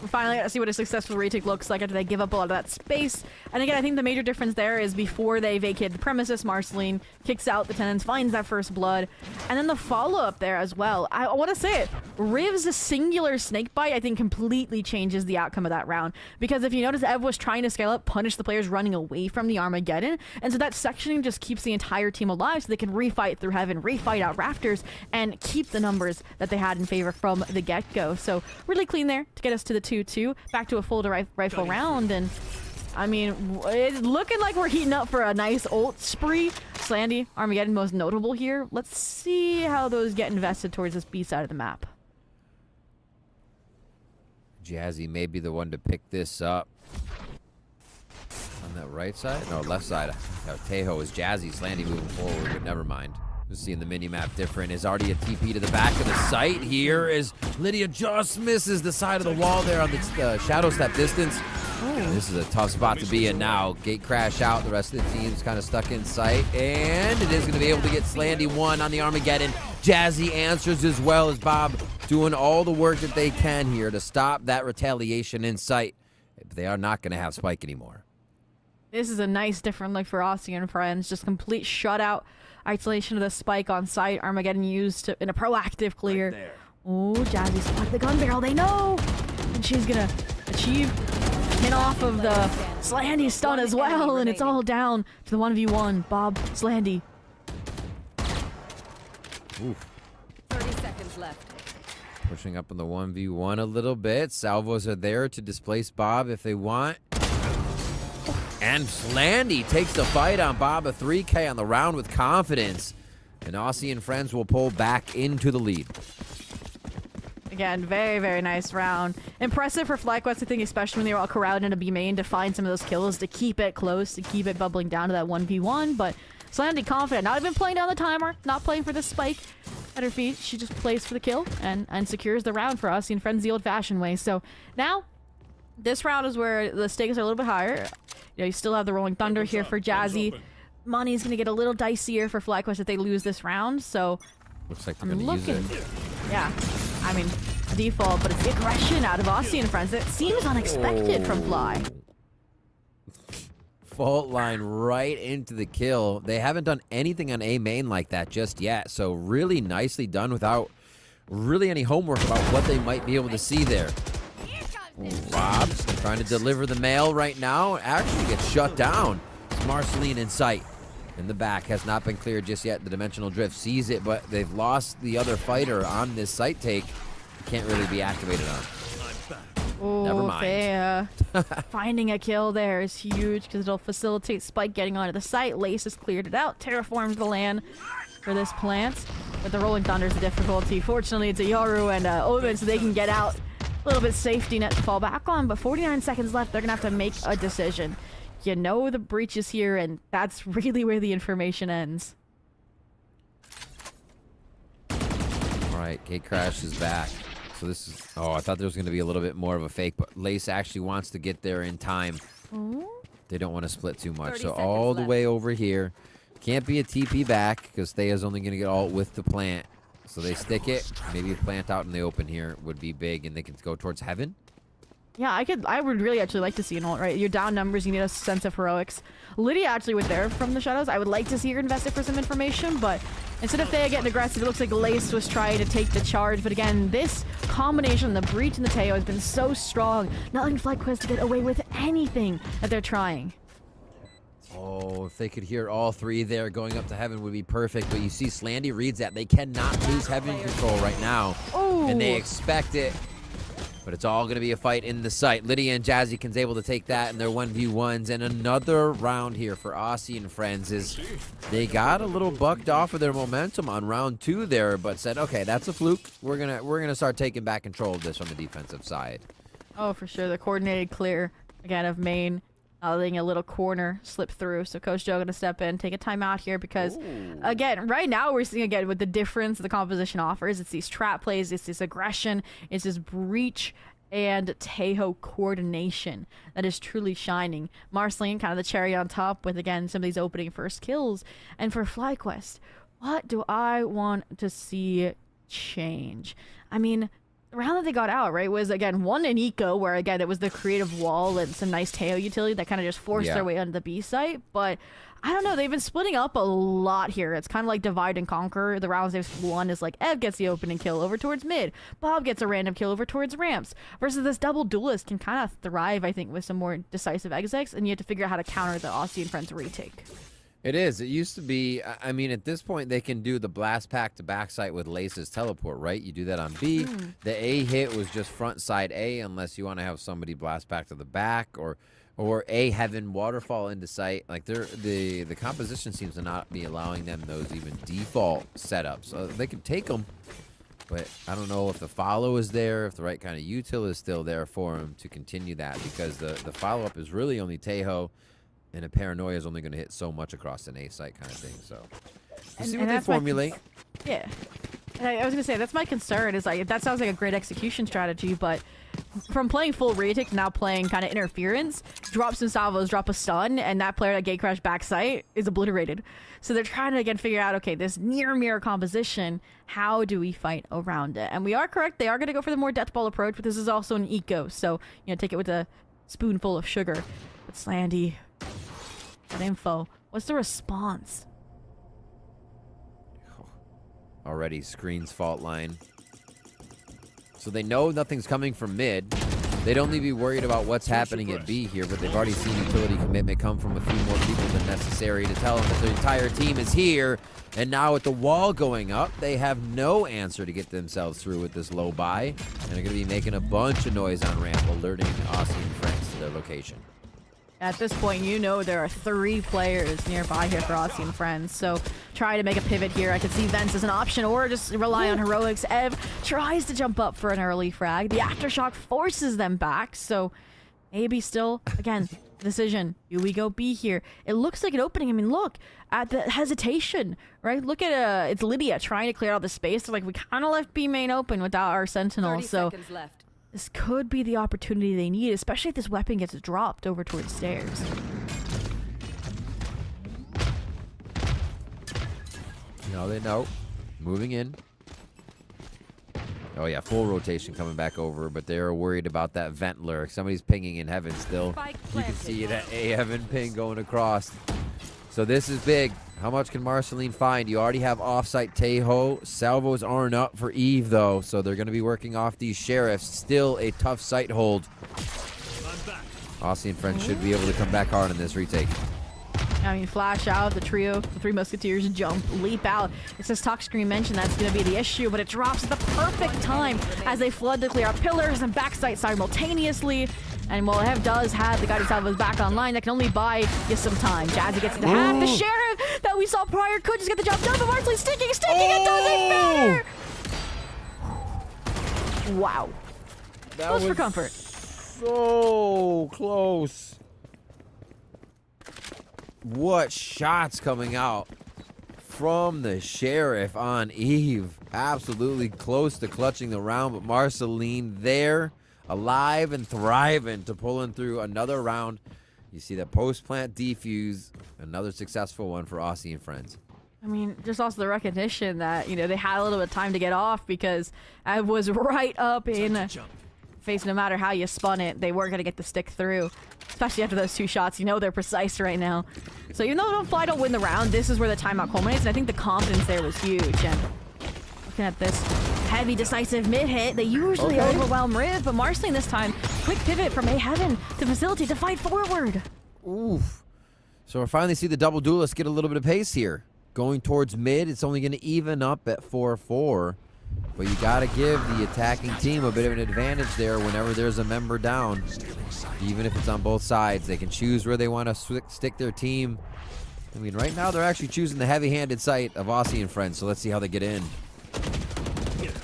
We finally got to see what a successful retake looks like after they give up a lot of that space. And again, I think the major difference there is before they vacated the premises, Marceline kicks out the tenants, finds that first blood, and then the follow-up there as well. I want to say it. Riv's singular snake bite, I think, completely changes the outcome of that round. Because if you notice, Ev was trying to scale up, punish the players running away from the Armageddon, and so that sectioning just keeps the entire team alive so they can refight through heaven, refight out rafters, and keep the numbers that they had in favor from the get-go. So really clean there to get us to the 2-2, back to a full rifle round, and I mean, it's looking like we're heating up for a nice ult spree. Slandy, Armageddon most notable here. Let's see how those get invested towards this B side of the map. Jazzy may be the one to pick this up. On that right side? No, left side. Tejo is Jazzy. Slandy moving forward, but never mind. Just seeing the mini-map different. Is already a TP to the back of the site here as Lydia just misses the side of the wall there on the shadow step distance. This is a tough spot to be in now. Gate crash out. The rest of the team's kind of stuck in sight. And it is going to be able to get Slandy one on the Armageddon. Jazzy answers as well as Bob doing all the work that they can here to stop that retaliation in sight. But they are not going to have Spike anymore. This is a nice different look for Aussie and Friends. Just complete shutout. Isolation of the spike on site. Armageddon used in a proactive clear. Right. Oh, Jazzy spotted the gun barrel. They know. And she's going to achieve pin off of the Slandy stun as well. And it's all down to the 1v1. Bob, Slandy. Oof. 30 seconds left. Pushing up in the 1v1 a little bit. Salvos are there to displace Bob if they want. And Slandy takes the fight on Bob, a 3K on the round with confidence. And Aussie and Friends will pull back into the lead. Again, very, very nice round. Impressive for FlyQuest, I think, especially when they were all corralled into B main to find some of those kills, to keep it close, to keep it bubbling down to that 1v1. But Slandy confident, not even playing down the timer, not playing for the spike at her feet. She just plays for the kill and secures the round for Aussie and Friends the old-fashioned way. So now, this round is where the stakes are a little bit higher. You know, you still have the Rolling Thunder here for Jazzy. Money's going to get a little dicier for FlyQuest if they lose this round, so looks like they're going to use it. Yeah, I mean, default, but it's the aggression out of Aussie and Friends that seems unexpected from Fly. Fault line right into the kill. They haven't done anything on A main like that just yet, so really nicely done without really any homework about what they might be able to see there. Bob's trying to deliver the mail right now. Actually gets shut down. Marceline in sight. in the back has not been cleared just yet. The Dimensional Drift sees it, but they've lost the other fighter on this site take. Can't really be activated on. Oh, Never mind. Finding a kill there is huge because it'll facilitate Spike getting onto the site. Lace has cleared it out, terraforms the land for this plant. But the Rolling Thunder's the difficulty. Fortunately, it's a Yoru and Omen, so they can get out. A little bit safety net to fall back on, but 49 seconds left. They're going to have to make a decision. You know the breach is here, and that's really where the information ends. All right, Gate Crash is back. So this is... Oh, I thought there was going to be a little bit more of a fake, but Lace actually wants to get there in time. They don't want to split too much. So all the way over here. Can't be a TP back because Thea's only going to get ult with the plant. So they stick it. Maybe a plant out in the open here would be big, and they can go towards heaven. Yeah, I would really actually like to see an ult, right? You're down numbers, you need a sense of heroics. Lydia actually with there from the shadows. I would like to see her invested for some information, but instead of Thea getting aggressive, it looks like Lace was trying to take the charge. But again, this combination, the breach and the Teo, has been so strong. Not letting FlyQuest get away with anything that they're trying. Oh, if they could hear all three there going up to heaven would be perfect. But you see Slandy reads that. They cannot lose heaven control right now. Oh. And they expect it. But it's all going to be a fight in the site. Lydia and Jazzykins able to take that in their 1v1s. And another round here for Aussie and friends is they got a little bucked off of their momentum on round 2 there, but said, okay, that's a fluke. We're gonna start taking back control of this from the defensive side. Oh, for sure. The coordinated clear, again, of main. Letting a little corner slip through. So Coach Joe going to step in, take a timeout here because, again, right now we're seeing, again, with the difference the composition offers. It's these trap plays, it's this aggression, it's this breach and Tejo coordination that is truly shining. Marceline, kind of the cherry on top with, again, some of these opening first kills. And for FlyQuest, what do I want to see change? I mean... The round that they got out, right, was, again, one in Eco, where, again, it was the creative wall and some nice Teo utility that kind of just forced their way onto the B site. But, I don't know, they've been splitting up a lot here. It's kind of like divide and conquer. The rounds they've won is like, Ev gets the opening kill over towards mid. Bob gets a random kill over towards ramps. Versus this double duelist can kind of thrive, I think, with some more decisive execs, and you have to figure out how to counter the Aussie and friends retake. It is. It used to be, I mean, at this point, they can do the blast pack to backside with Lace's teleport, right? You do that on B. The A hit was just front side A, unless you want to have somebody blast back to the back, or A heaven waterfall into sight. Like, the composition seems to not be allowing them those even default setups. They can take them, but I don't know if the follow is there, if the right kind of util is still there for them to continue that, because the follow-up is really only Tejo. And a paranoia is only going to hit so much across an A site kind of thing. So, we'll see what they formulate. Yeah. And I was going to say, that's my concern. Is like, that sounds like a great execution strategy, but from playing full retake to now playing kind of interference, drop some salvos, drop a stun, and that player that gate crash backside is obliterated. So they're trying to, again, figure out, okay, this near mirror composition, how do we fight around it? And we are correct. They are going to go for the more death ball approach, but this is also an eco. So, you know, take it with a spoonful of sugar. But Slandy... That info. What's the response? Already screens fault line. So they know nothing's coming from mid. They'd only be worried about what's happening at B here, but they've already seen utility commitment come from a few more people than necessary to tell them that the entire team is here. And now with the wall going up, they have no answer to get themselves through with this low buy. And they're going to be making a bunch of noise on ramp, alerting Aussie and friends to their location. At this point, you know there are 3 players nearby here for Aussie and friends, so try to make a pivot here. I could see Vents as an option, or just rely on heroics. Ev tries to jump up for an early frag. The aftershock forces them back, so maybe still, again, decision. Do we go B here? It looks like an opening. I mean, look at the hesitation, right? Look at it's Lydia trying to clear out the space. They're like, we kind of left B main open without our sentinel, 30 so... seconds left. This could be the opportunity they need, especially if this weapon gets dropped over towards stairs. No, they know. Moving in. Oh, yeah, full rotation coming back over, but they're worried about that vent lurk. Somebody's pinging in heaven still. You can see that A heaven ping going across. So this is big. How much can Marceline find? You already have offsite Tejo. Salvos aren't up for Eve, though, so they're going to be working off these sheriffs. Still a tough site hold. Aussie and friends should be able to come back hard in this retake. I mean, flash out, the trio, the three musketeers jump, leap out. It says talk screen mentioned that's going to be the issue, but it drops at the perfect time as they flood to clear out pillars and backside simultaneously. And while Ev does have the Guided Salvos back online, that can only buy you some time. Jazzy gets into half. The Sheriff that we saw prior could just get the job done, but Marsley sticking, it doesn't matter! Wow. That Close was for comfort. So close. What shots coming out from the Sheriff on Eve. Absolutely close to clutching the round, but Marceline there, alive and thriving to pulling through another round. You see that post-plant defuse, another successful one for Aussie and friends. I mean, just also the recognition that, you know, they had a little bit of time to get off because I was right up in face. No matter how you spun it, they weren't going to get the stick through. Especially after those two shots, you know they're precise right now. So even though Fly don't win the round, this is where the timeout culminates, and I think the confidence there was huge. And looking at this heavy, decisive mid-hit, they usually overwhelm Riv, but Marceline this time, quick pivot from A Heaven to facilitate to fight forward. Oof. So we're finally see the double duelists get a little bit of pace here. Going towards mid, it's only going to even up at 4-4. But you got to give the attacking team a bit of an advantage there whenever there's a member down. Even if it's on both sides, they can choose where they want to stick their team. I mean, right now they're actually choosing the heavy-handed site of Aussie and friends, so let's see how they get in.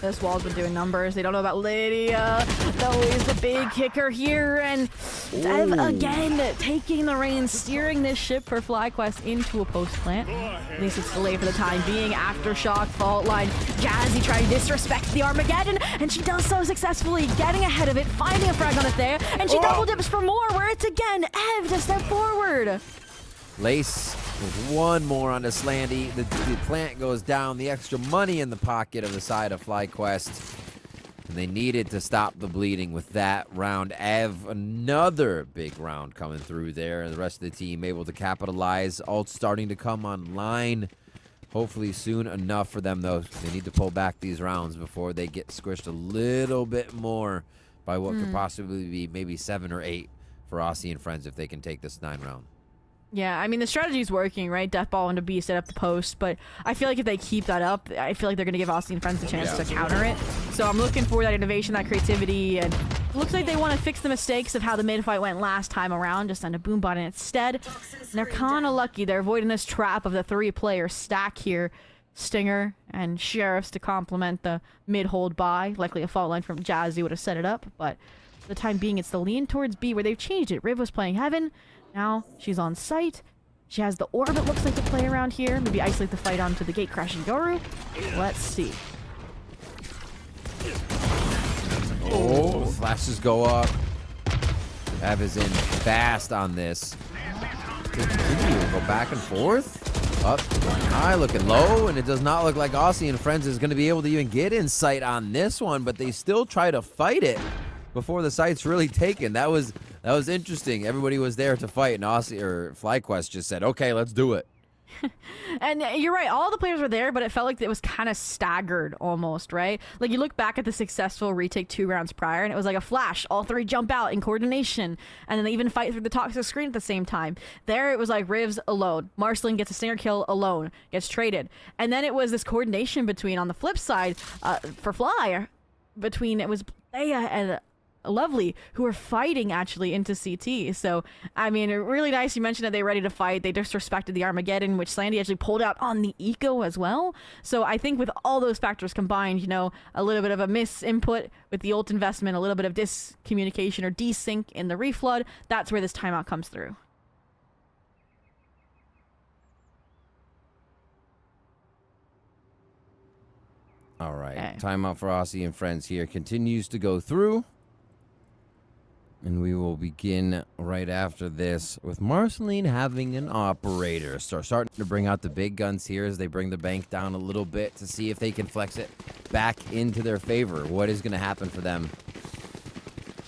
This wall's been doing numbers. They don't know about Lydia. Always the big kicker here. And Dev again taking the reins, steering this ship for FlyQuest into a post plant. At least it's delayed for the time being. Aftershock, fault line. Jazzy trying to disrespect the Armageddon. And she does so successfully, getting ahead of it, finding a frag on it there. And she double dips for more, where it's again Ev to step forward. Lace with one more on the Slandy. The plant goes down. The extra money in the pocket of the side of FlyQuest. And they needed to stop the bleeding with that round. Ev, another big round coming through there. And the rest of the team able to capitalize. Ult starting to come online. Hopefully soon enough for them, though. They need to pull back these rounds before they get squished a little bit more by what could possibly be maybe 7 or 8 for Aussie and friends if they can take this 9 round. Yeah, I mean, the strategy's working, right? Deathball into B, set up the post, but I feel like if they keep that up, I feel like they're going to give Aussie and friends a chance to counter it. So I'm looking for that innovation, that creativity, and it looks like they want to fix the mistakes of how the mid-fight went last time around, just send a boom bot instead. And they're kind of lucky. They're avoiding this trap of the 3-player stack here. Stinger and Sheriffs to complement the mid-hold buy. Likely a fault line from Jazzy would have set it up, but for the time being, it's the lean towards B where they've changed it. Riv was playing Heaven. Now she's on site. She has the orb, it looks like, to play around here. Maybe isolate the fight onto the gate crashing Yoru. Let's see. Oh, flashes go up. Ev is in fast on this. Go back and forth. Up, going high, looking low, and it does not look like Aussie and friends is going to be able to even get in sight on this one, but they still try to fight it before the site's really taken. That was interesting. Everybody was there to fight, and Aussie or FlyQuest just said, "Okay, let's do it." And you're right, all the players were there, but it felt like it was kind of staggered almost, right? Like you look back at the successful retake 2 rounds prior, and it was like a flash. All 3 jump out in coordination, and then they even fight through the toxic screen at the same time. There it was like Rivs alone. Marceline gets a stinger kill alone, gets traded. And then it was this coordination between, on the flip side, for Fly, between, it was Leia and Lovely, who are fighting actually into CT. So, I mean, really nice. You mentioned that they're ready to fight. They disrespected the Armageddon, which Slandy actually pulled out on the eco as well. So I think with all those factors combined, you know, a little bit of a misinput with the ult investment, a little bit of discommunication or desync in the reflood, that's where this timeout comes through. All right. Timeout for Aussie and friends here continues to go through. And we will begin right after this with Marceline having an operator. Starting to bring out the big guns here as they bring the bank down a little bit to see if they can flex it back into their favor. What is going to happen for them?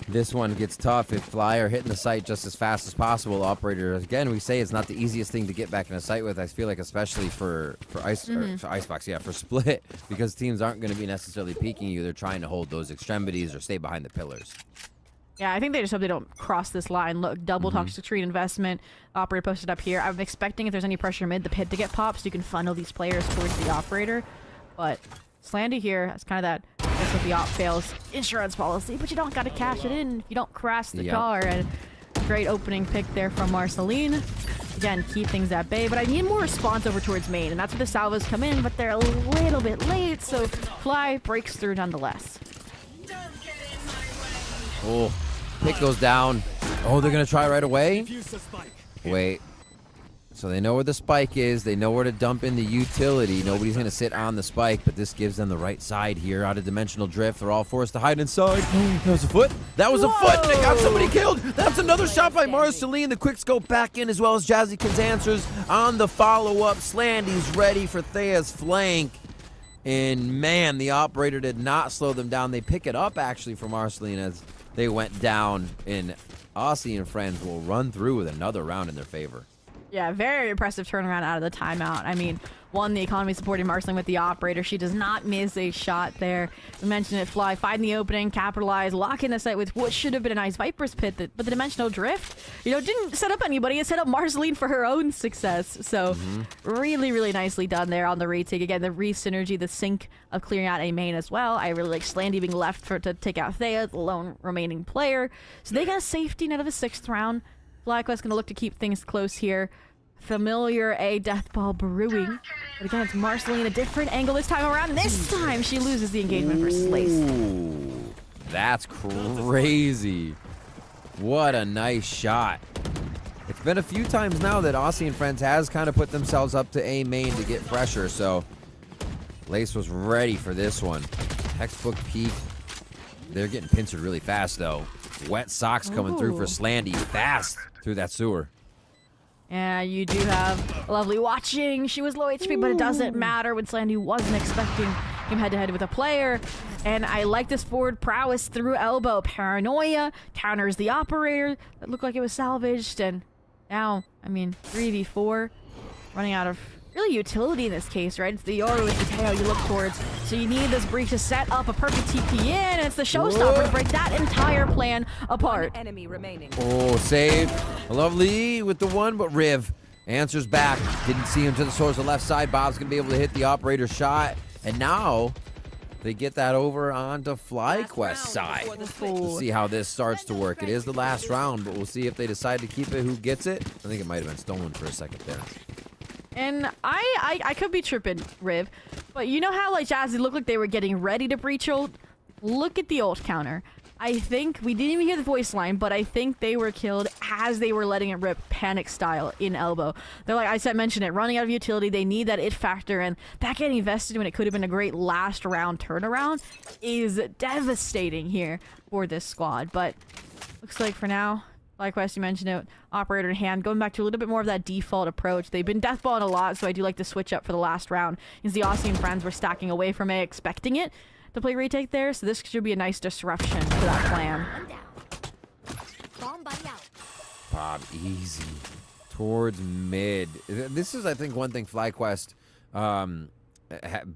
This one gets tough if Fly are hitting the site just as fast as possible. Operator, again, we say it's not the easiest thing to get back in a site with. I feel like especially for Icebox, yeah, for Split, because teams aren't going to be necessarily peeking you. They're trying to hold those extremities or stay behind the pillars. Yeah, I think they just hope they don't cross this line. Look, double toxic tree investment. Operator posted up here. I'm expecting if there's any pressure mid, the pit to get popped so you can funnel these players towards the operator. But Slandy here has kind of that, that's what the op fails insurance policy, but you don't got to cash it in if you don't crash the car. And great opening pick there from Marceline. Again, keep things at bay, but I need more response over towards main, and that's where the salvos come in, but they're a little bit late, so Fly breaks through nonetheless. Oh, pick goes down. Oh, they're going to try right away? Wait. So they know where the spike is. They know where to dump in the utility. Nobody's going to sit on the spike, but this gives them the right side here. Out of dimensional drift. They're all forced to hide inside. That was a foot. That was a foot. They got somebody killed. That's another shot by Marceline. The quick scope back in as well as Jazzykins answers on the follow-up. Slandy's ready for Thea's flank. And man, the operator did not slow them down. They pick it up actually for Marceline as they went down. And Aussie and friends will run through with another round in their favor. Yeah, very impressive turnaround out of the timeout. I mean, one, the economy supporting Marceline with the operator. She does not miss a shot there. We mentioned it, Fly, find the opening, capitalize, lock in the site with what should have been a nice Viper's Pit, but the dimensional drift, you know, didn't set up anybody. It set up Marceline for her own success. So really, really nicely done there on the retake. Again, the re-synergy, the sync of clearing out a main as well. I really like Slandy being left to take out Thea, the lone remaining player. So they got a safety net of a 6th round. FlyQuest going to look to keep things close here. Familiar a death ball brewing. But again, it's Marceline, a different angle this time around. This time, she loses the engagement for Slace. Ooh, that's crazy. What a nice shot. It's been a few times now that Aussie and friends has kind of put themselves up to A main to get pressure, so Lace was ready for this one. Textbook peek. They're getting pincered really fast, though. Wet socks coming through for Slandy fast through that sewer. Yeah, you do have lovely watching. She was low HP, but it doesn't matter when Slandy wasn't expecting him head-to-head with a player. And I like this forward prowess through elbow. Paranoia counters the operator. That looked like it was salvaged. And now, I mean, 3v4. Running out of really utility in this case, right? It's the Yoru with the tail you look towards. So you need this breach to set up a perfect TP in, and it's the showstopper to break that entire plan apart. One enemy remaining. Oh, save. Lovely with the one, but Riv answers back. Didn't see him to the source of the left side. Bob's going to be able to hit the operator's shot. And now they get that over onto FlyQuest's side. We'll see how this starts to work. It is the last round, but we'll see if they decide to keep it. Who gets it? I think it might have been stolen for a second there. And I could be tripping, Riv, but you know how like Jazzy looked like they were getting ready to breach ult? Look at the ult counter. I think, we didn't even hear the voice line, but I think they were killed as they were letting it rip panic style in elbow. They're like, I said, mentioned it, running out of utility, they need that it factor, and that getting invested when it could have been a great last round turnaround is devastating here for this squad. But looks like for now, likewise, you mentioned it, operator in hand, going back to a little bit more of that default approach. They've been deathballing a lot, so I do like to switch up for the last round. As the Aussie and friends were stacking away from it, expecting it to play retake there, so this should be a nice disruption to that plan. Bob, easy. Towards mid. This is, I think, one thing FlyQuest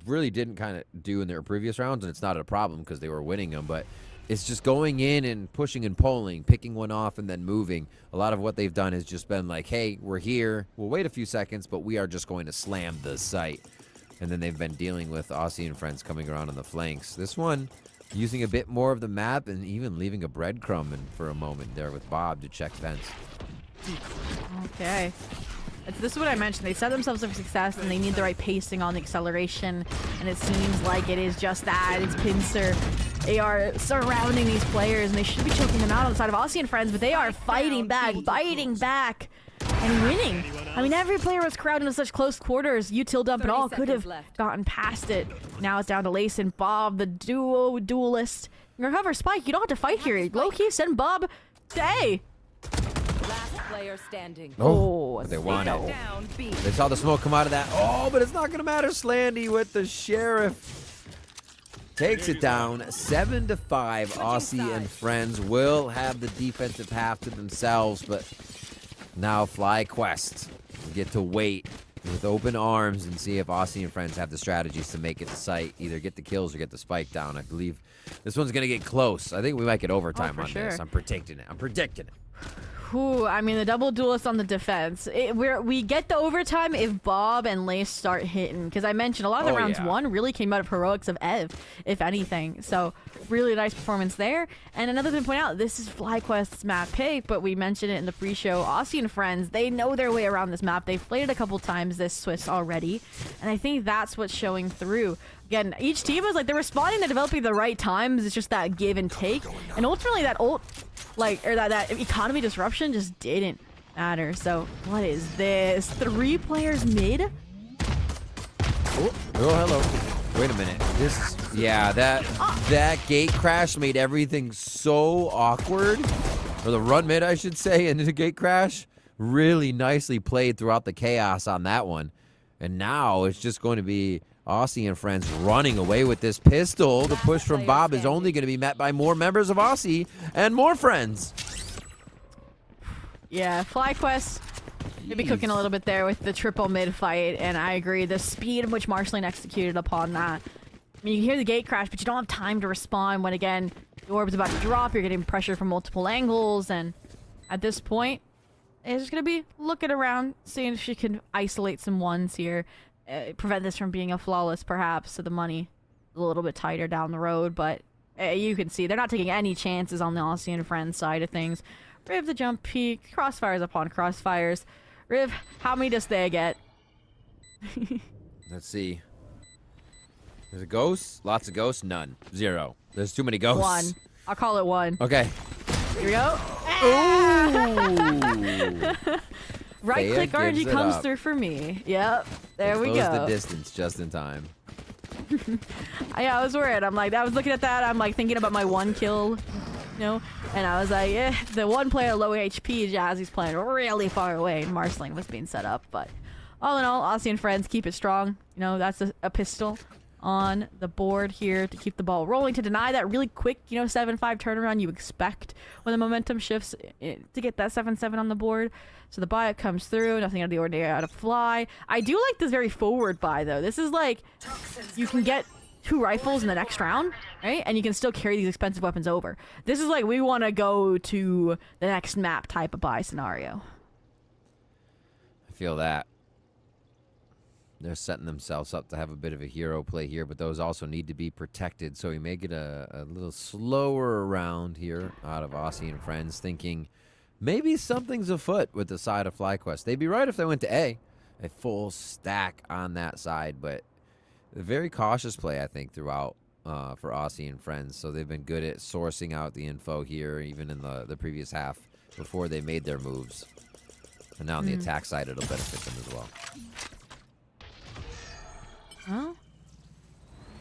really didn't kind of do in their previous rounds, and it's not a problem because they were winning them, but it's just going in and pushing and pulling, picking one off and then moving. A lot of what they've done has just been like, hey, we're here. We'll wait a few seconds, but we are just going to slam the site. And then they've been dealing with Aussie and friends coming around on the flanks. This one, using a bit more of the map and even leaving a breadcrumb for a moment there with Bob to check vents. Okay. This is what I mentioned. They set themselves up for success, and they need the right pacing on the acceleration. And it seems like it is just that. It's pincer. They are surrounding these players, and they should be choking them out on the side of Aussie and friends, but they are fighting back, biting back, and winning. I mean, every player was crowded into such close quarters. Util dump and all could have gotten past it. Now it's down to Lace and Bob, the duelist. Recover Spike. You don't have to fight here. Low-key, send Bob to A. Last player standing. Oh, they want it. They saw the smoke come out of that. Oh, but it's not going to matter. Slandy with the sheriff. Takes it down 7-5. Aussie and friends will have the defensive half to themselves, but now FlyQuest get to wait with open arms and see if Aussie and friends have the strategies to make it to site, either get the kills or get the spike down. I believe this one's going to get close. I think we might get overtime on this. I'm predicting it. I'm predicting it. Ooh, I mean, the double duelist on the defense. We get the overtime if Bob and Lace start hitting. Because I mentioned a lot of the rounds won really came out of heroics of Ev, if anything. So really nice performance there. And another thing to point out, this is FlyQuest's map pick, but we mentioned it in the pre-show. Aussie and friends, they know their way around this map. They've played it a couple times this Swiss already. And I think that's what's showing through. Again, each team is like, they're responding, they're developing the right times. It's just that give and take. And ultimately that that economy disruption just didn't matter. So what is this? 3 players mid? Oh, hello. Wait a minute. This is, yeah, that gate crash made everything so awkward. Or the run mid, I should say, and the gate crash. Really nicely played throughout the chaos on that one. And now it's just going to be Aussie and friends running away with this pistol. The push from Bob is only going to be met by more members of Aussie and more friends. Yeah, FlyQuest maybe cooking a little bit there with the triple mid fight, and I agree. The speed in which Marceline executed upon that. I mean, you hear the gate crash, but you don't have time to respond when, again, the orb's about to drop. You're getting pressure from multiple angles, and at this point, it's just going to be looking around, seeing if she can isolate some ones here. Prevent this from being a flawless, perhaps, so the money a little bit tighter down the road, but you can see they're not taking any chances on the Aussie and friends side of things. Riv the jump peak, crossfires upon crossfires. Riv, how many does they get? Let's see. There's a ghost, lots of ghosts, none, 0. There's too many ghosts. 1. I'll call it 1. Okay. Here we go. Ooh. Right click RNG comes through for me. Yep. There we go. Close the distance just in time. Yeah, I was worried. I'm like, I was looking at that. I'm like thinking about my 1 kill, you know, and I was like, the 1 player low HP, Jazzy's playing really far away, and Marceline was being set up. But all in all, Aussie and friends keep it strong. You know, that's a pistol on the board here to keep the ball rolling, to deny that really quick, you know, 7-5 turnaround you expect when the momentum shifts to get that 7-7 on the board. So the buy-up comes through, nothing out of the ordinary out of fly. I do like this very forward buy, though. This is like, you can get 2 rifles in the next round, right? And you can still carry these expensive weapons over. This is like, we want to go to the next map type of buy scenario. I feel that. They're setting themselves up to have a bit of a hero play here, but those also need to be protected. So we may get a little slower round here out of Aussie and friends, thinking maybe something's afoot with the side of FlyQuest. They'd be right if they went to A full stack on that side, but a very cautious play, I think, throughout for Aussie and friends. So they've been good at sourcing out the info here, even in the previous half before they made their moves. And now on the attack side, it'll benefit them as well. Well,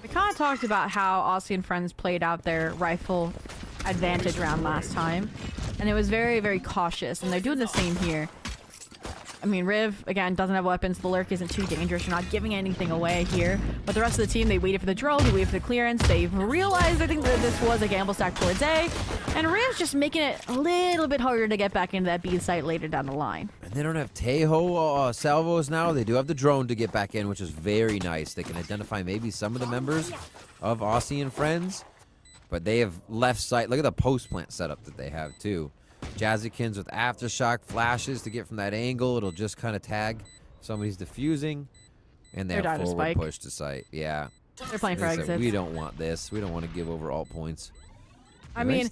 we kind of talked about how Aussie and friends played out their rifle advantage round last time, and it was very, very cautious, and they're doing the same here. I mean, Riv, again, doesn't have weapons. The lurk isn't too dangerous. You're not giving anything away here. But the rest of the team, they waited for the drone, they waited for the clearance. They've realized, I think, that this was a gamble stack towards A. And Riv's just making it a little bit harder to get back into that B site later down the line. And they don't have Tejo salvos now. They do have the drone to get back in, which is very nice. They can identify maybe some of the members of Aussie and friends. But they have left site. Look at the post plant setup that they have, too. Jazzykins with aftershock flashes to get from that angle. It'll just kind of tag somebody's defusing, and they have forward push to site. Yeah, they're playing for exits. We don't want this. We don't want to give over alt points. I mean,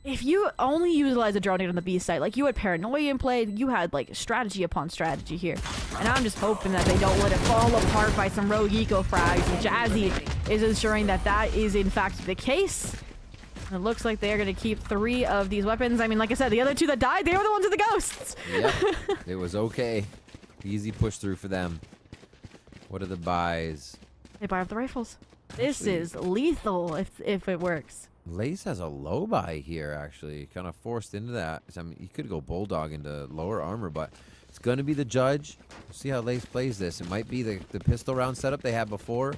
if you only utilize a drone on the B site, like you had paranoia in play, you had like strategy upon strategy here, and I'm just hoping that they don't let it fall apart by some rogue eco frags. And Jazzy is ensuring that that is in fact the case. It looks like they're going to keep 3 of these weapons. I mean, like I said, the other 2 that died, they were the ones with the ghosts. Yep, it was okay. Easy push through for them. What are the buys? They buy up the rifles. This is lethal if it works. Lace has a low buy here, actually. Kind of forced into that. I mean, you could go Bulldog into lower armor, but it's going to be the judge. We'll see how Lace plays this. It might be the pistol round setup they had before,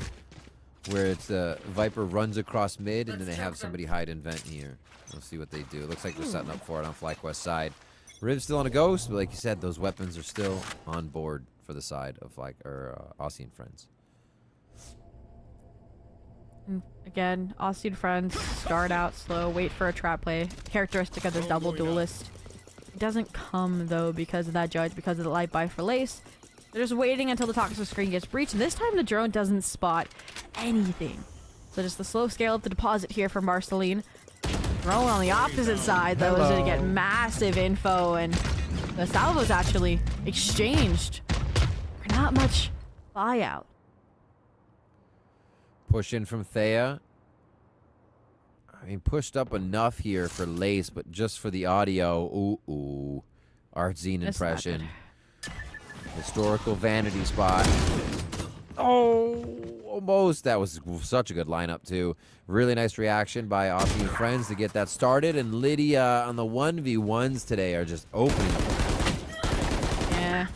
where it's Viper runs across mid, and then they have somebody hide and vent here. We'll see what they do. It looks like they're setting up for it on FlyQuest side. Riv's still on a ghost, but like you said, those weapons are still on board for the side of Aussie and friends. Again, Aussie and friends start out slow, wait for a trap play. Characteristic of the double duelist. It doesn't come though because of that judge, because of the light buy for Lace. They're just waiting until the toxic screen gets breached, and this time the drone doesn't spot anything. So just the slow scale up the deposit here for Marceline. Drone on the opposite side though is gonna get massive info, and the salvo's actually exchanged for not much buyout. Push in from Thea. I mean, pushed up enough here for Lace, but just for the audio. Ooh. Artzine impression. Historical vanity spot. Oh, almost. That was such a good lineup, too. Really nice reaction by Aussie and friends to get that started. And Lydia on the 1v1s today are just opening up. Yeah.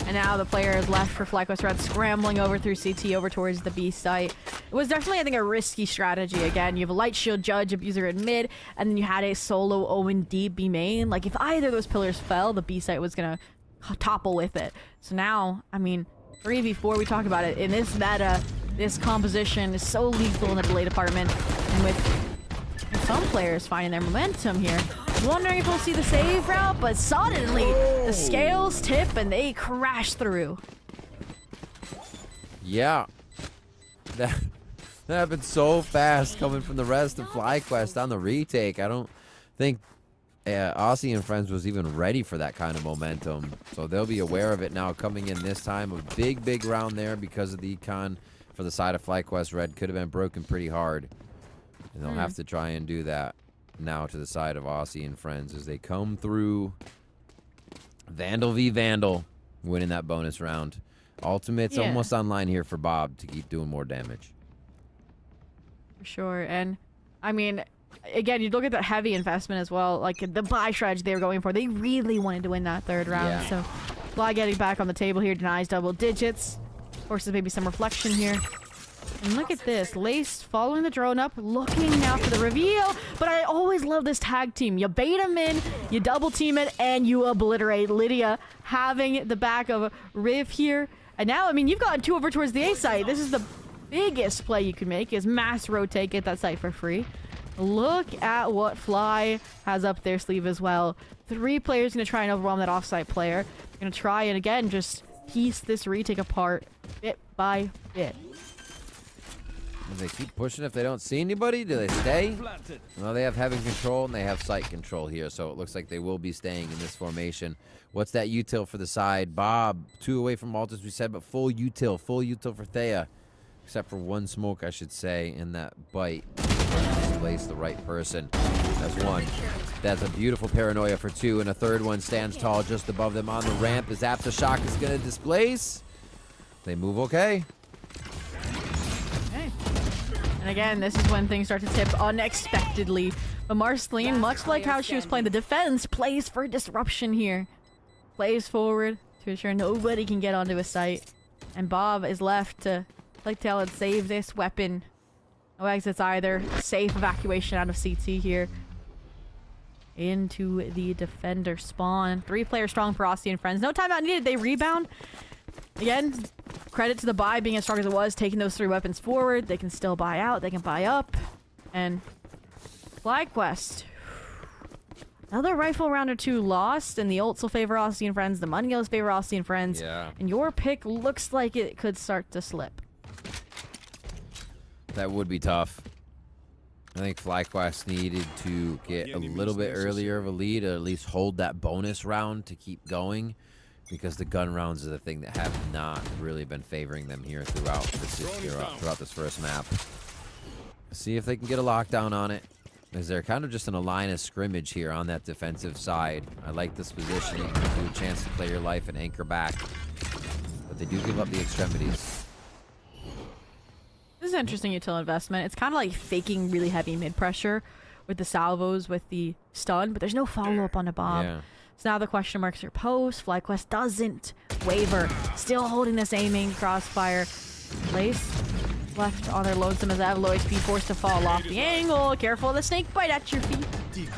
And now the player is left for FlyQuest Red, scrambling over through CT over towards the B site. It was definitely, I think, a risky strategy. Again, you have a Light Shield Judge Abuser in mid, and then you had a solo Owen D B main. Like, if either of those pillars fell, the B site was going to topple with it. So now, I mean, 3v4, we talked about it. In this meta, this composition is so lethal in the delay department. And with some players finding their momentum here, wondering if we'll see the save route, but suddenly the scales tip and they crash through. Yeah. That happened so fast coming from the rest of FlyQuest on the retake. I don't think Aussie and friends was even ready for that kind of momentum. So they'll be aware of it now coming in this time. A big round there because of the econ for the side of FlyQuest Red. Could have been broken pretty hard. And they'll have to try and do that now to the side of Aussie and friends as they come through. Vandal v Vandal winning that bonus round. Ultimate's almost online here for Bob to keep doing more damage. For sure. And I mean, again, you look at that heavy investment as well, like the buy strategy they were going for. They really wanted to win that third round. So Fly getting back on the table here, denies double digits, forces maybe some reflection here. And look at this, Lace following the drone up, looking now for the reveal. But I always love this tag team. You bait them in, you double team it, and you obliterate. Lydia having the back of Riv here. And now, I mean, you've gotten 2 over towards the A site. This is the biggest play you can make, is mass rotate, get that site for free. Look at what Fly has up their sleeve as well. 3 players going to try and overwhelm that offsite player. Going to try and, again, just piece this retake apart bit by bit. Do they keep pushing if they don't see anybody? Do they stay? Well, they have heaven control and they have sight control here, so it looks like they will be staying in this formation. What's that util for the side? Bob, 2 away from ult, as we said, but full util for Thea. Except for 1 smoke, I should say, in that bite. Displace the right person. That's 1. That's a beautiful paranoia for 2, and a 3rd one stands tall just above them on the ramp as Aftershock is going to displace. They move okay. And again, this is when things start to tip unexpectedly. But Marceline, much like how she was playing the defense, plays for disruption here. Plays forward to ensure nobody can get onto his site. And Bob is left to playtail and save this weapon. No exits either. Safe evacuation out of CT here. Into the defender spawn. 3 player strong for Aussie and friends. No timeout needed. They rebound. Again, credit to the buy being as strong as it was, taking those 3 weapons forward. They can still buy out. They can buy up. And FlyQuest. Another rifle round or 2 lost, and the ults will favor Aussie and friends. The money will favor Aussie and friends. Yeah. And your pick looks like it could start to slip. That would be tough. I think FlyQuest needed to get a little bit earlier of a lead, or at least hold that bonus round to keep going, because the gun rounds are the thing that have not really been favoring them here throughout this first map. See if they can get a lockdown on it, as they're kind of just in a line of scrimmage here on that defensive side. I like this positioning. Give you a chance to play your life and anchor back, but they do give up the extremities. This is an interesting util investment. It's kind of like faking really heavy mid pressure with the salvos, with the stun, but there's no follow-up on the bomb. Yeah. So now the question marks are posed. FlyQuest doesn't waver. Still holding this aiming crossfire. Lace left on their lonesome as they have low HP, forced to fall off the angle. Careful of the snake bite at your feet.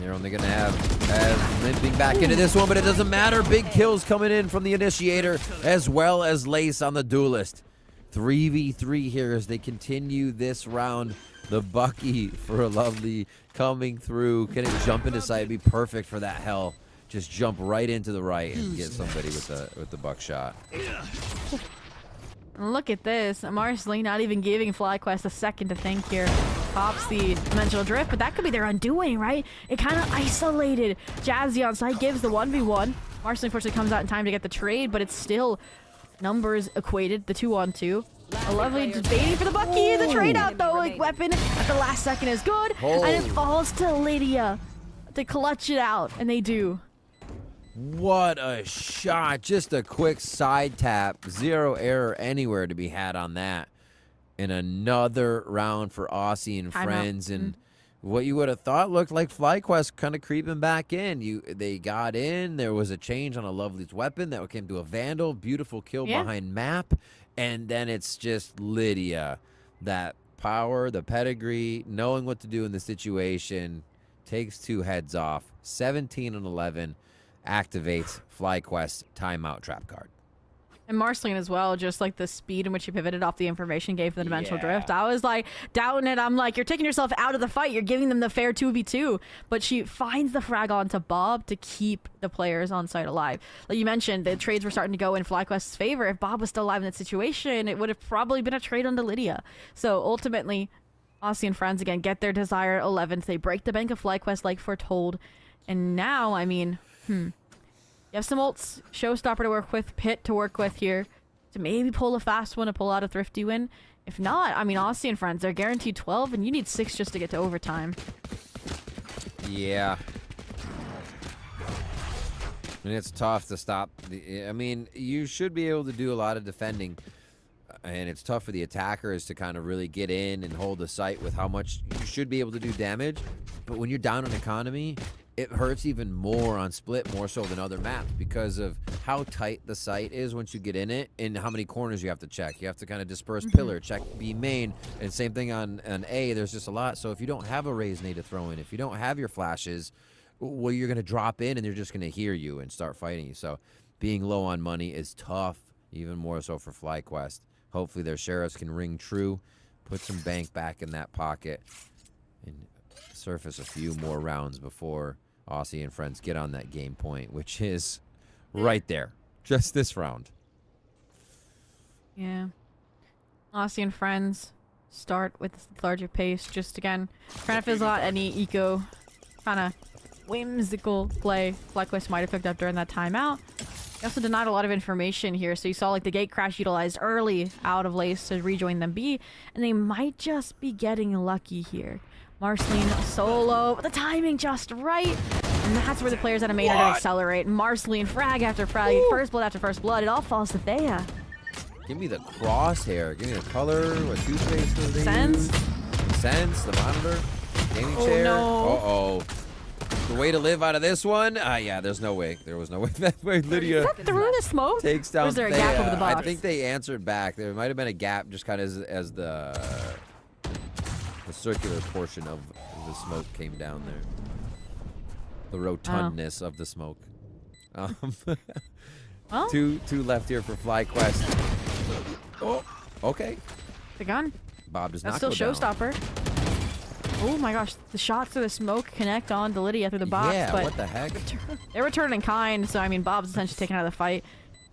They're only going to have limping back into this one, but it doesn't matter. Big kills coming in from the initiator as well as Lace on the duelist. 3v3 here as they continue this round. The Bucky for a lovely coming through. Can it jump into sight? Be perfect for that hell. Just jump right into the right and get somebody with the buckshot. Look at this. Marceline not even giving FlyQuest a second to think here. Pops the dimensional drift, but that could be their undoing, right? It kind of isolated Jazzy on site, gives the 1v1. Marceline unfortunately comes out in time to get the trade, but it's still numbers equated, the 2-on-2. A lovely just baiting for the Bucky. The trade out though, like weapon at the last second is good. And it falls to Lydia to clutch it out, and they do. What a shot. Just a quick side tap. Zero error anywhere to be had on that. And another round for Aussie and friends. And what you would have thought looked like FlyQuest kind of creeping back in. They got in. There was a change on a Lovely's weapon that came to a Vandal. Beautiful kill behind map. And then it's just Lydia. That power, the pedigree, knowing what to do in the situation. Takes 2 heads off. 17-11. Activates FlyQuest timeout trap card. And Marceline as well, just like the speed in which he pivoted off the information gave for the dimensional drift. I was like doubting it. I'm like, you're taking yourself out of the fight. You're giving them the fair 2v2. But she finds the frag onto Bob to keep the players on site alive. Like you mentioned, the trades were starting to go in FlyQuest's favor. If Bob was still alive in that situation, it would have probably been a trade onto Lydia. So ultimately, Aussie and friends again get their desired 11th. They break the bank of FlyQuest like foretold. And now, I mean, you have some ults, Showstopper to work with, Pit to work with here, to maybe pull a fast one to pull out a thrifty win. If not, I mean, Aussie and friends, they're guaranteed 12, and you need 6 just to get to overtime. Yeah. And it's tough to stop. I mean, you should be able to do a lot of defending, and it's tough for the attackers to kind of really get in and hold the site with how much you should be able to do damage. But when you're down on economy, it hurts even more on split, more so than other maps, because of how tight the site is once you get in it and how many corners you have to check. You have to kind of disperse pillar, check B main, and same thing on A. There's just a lot. So if you don't have a raise nade to throw in, if you don't have your flashes, well, you're going to drop in and they're just going to hear you and start fighting you. So being low on money is tough, even more so for FlyQuest. Hopefully their sheriffs can ring true, put some bank back in that pocket, and surface a few more rounds before Aussie and friends get on that game point, which is right there. Just this round. Yeah. Aussie and friends start with the larger pace. Just again, trying to fizzle out any eco kind of whimsical play FlyQuest might have picked up during that timeout. He also denied a lot of information here, so you saw like the gate crash utilized early out of Lace to rejoin them B, and they might just be getting lucky here. Marceline solo, but the timing just right. And that's where the players out of main are going to accelerate. Marceline frag after frag, first blood after first blood. It all falls to Thea. Give me the crosshair. Give me the color. What toothpaste do they Sense. use? Sense, the monitor, gaming chair. No. Uh-oh. The way to live out of this one? Yeah, there's no way. There was no way. That way Lydia Is that through the smoke? takes down Or is there a Thea. gap over the box? I think they answered back. There might have been a gap just kind of as the circular portion of the smoke came down there. The rotundness of the smoke. Well, two left here for FlyQuest. Oh, okay. the gun. Bob does That's not still go down. Showstopper. Oh my gosh, the shots through the smoke connect on to Lydia through the box. Yeah, but what the heck? they're returning in kind, so I mean, Bob's essentially taken out of the fight.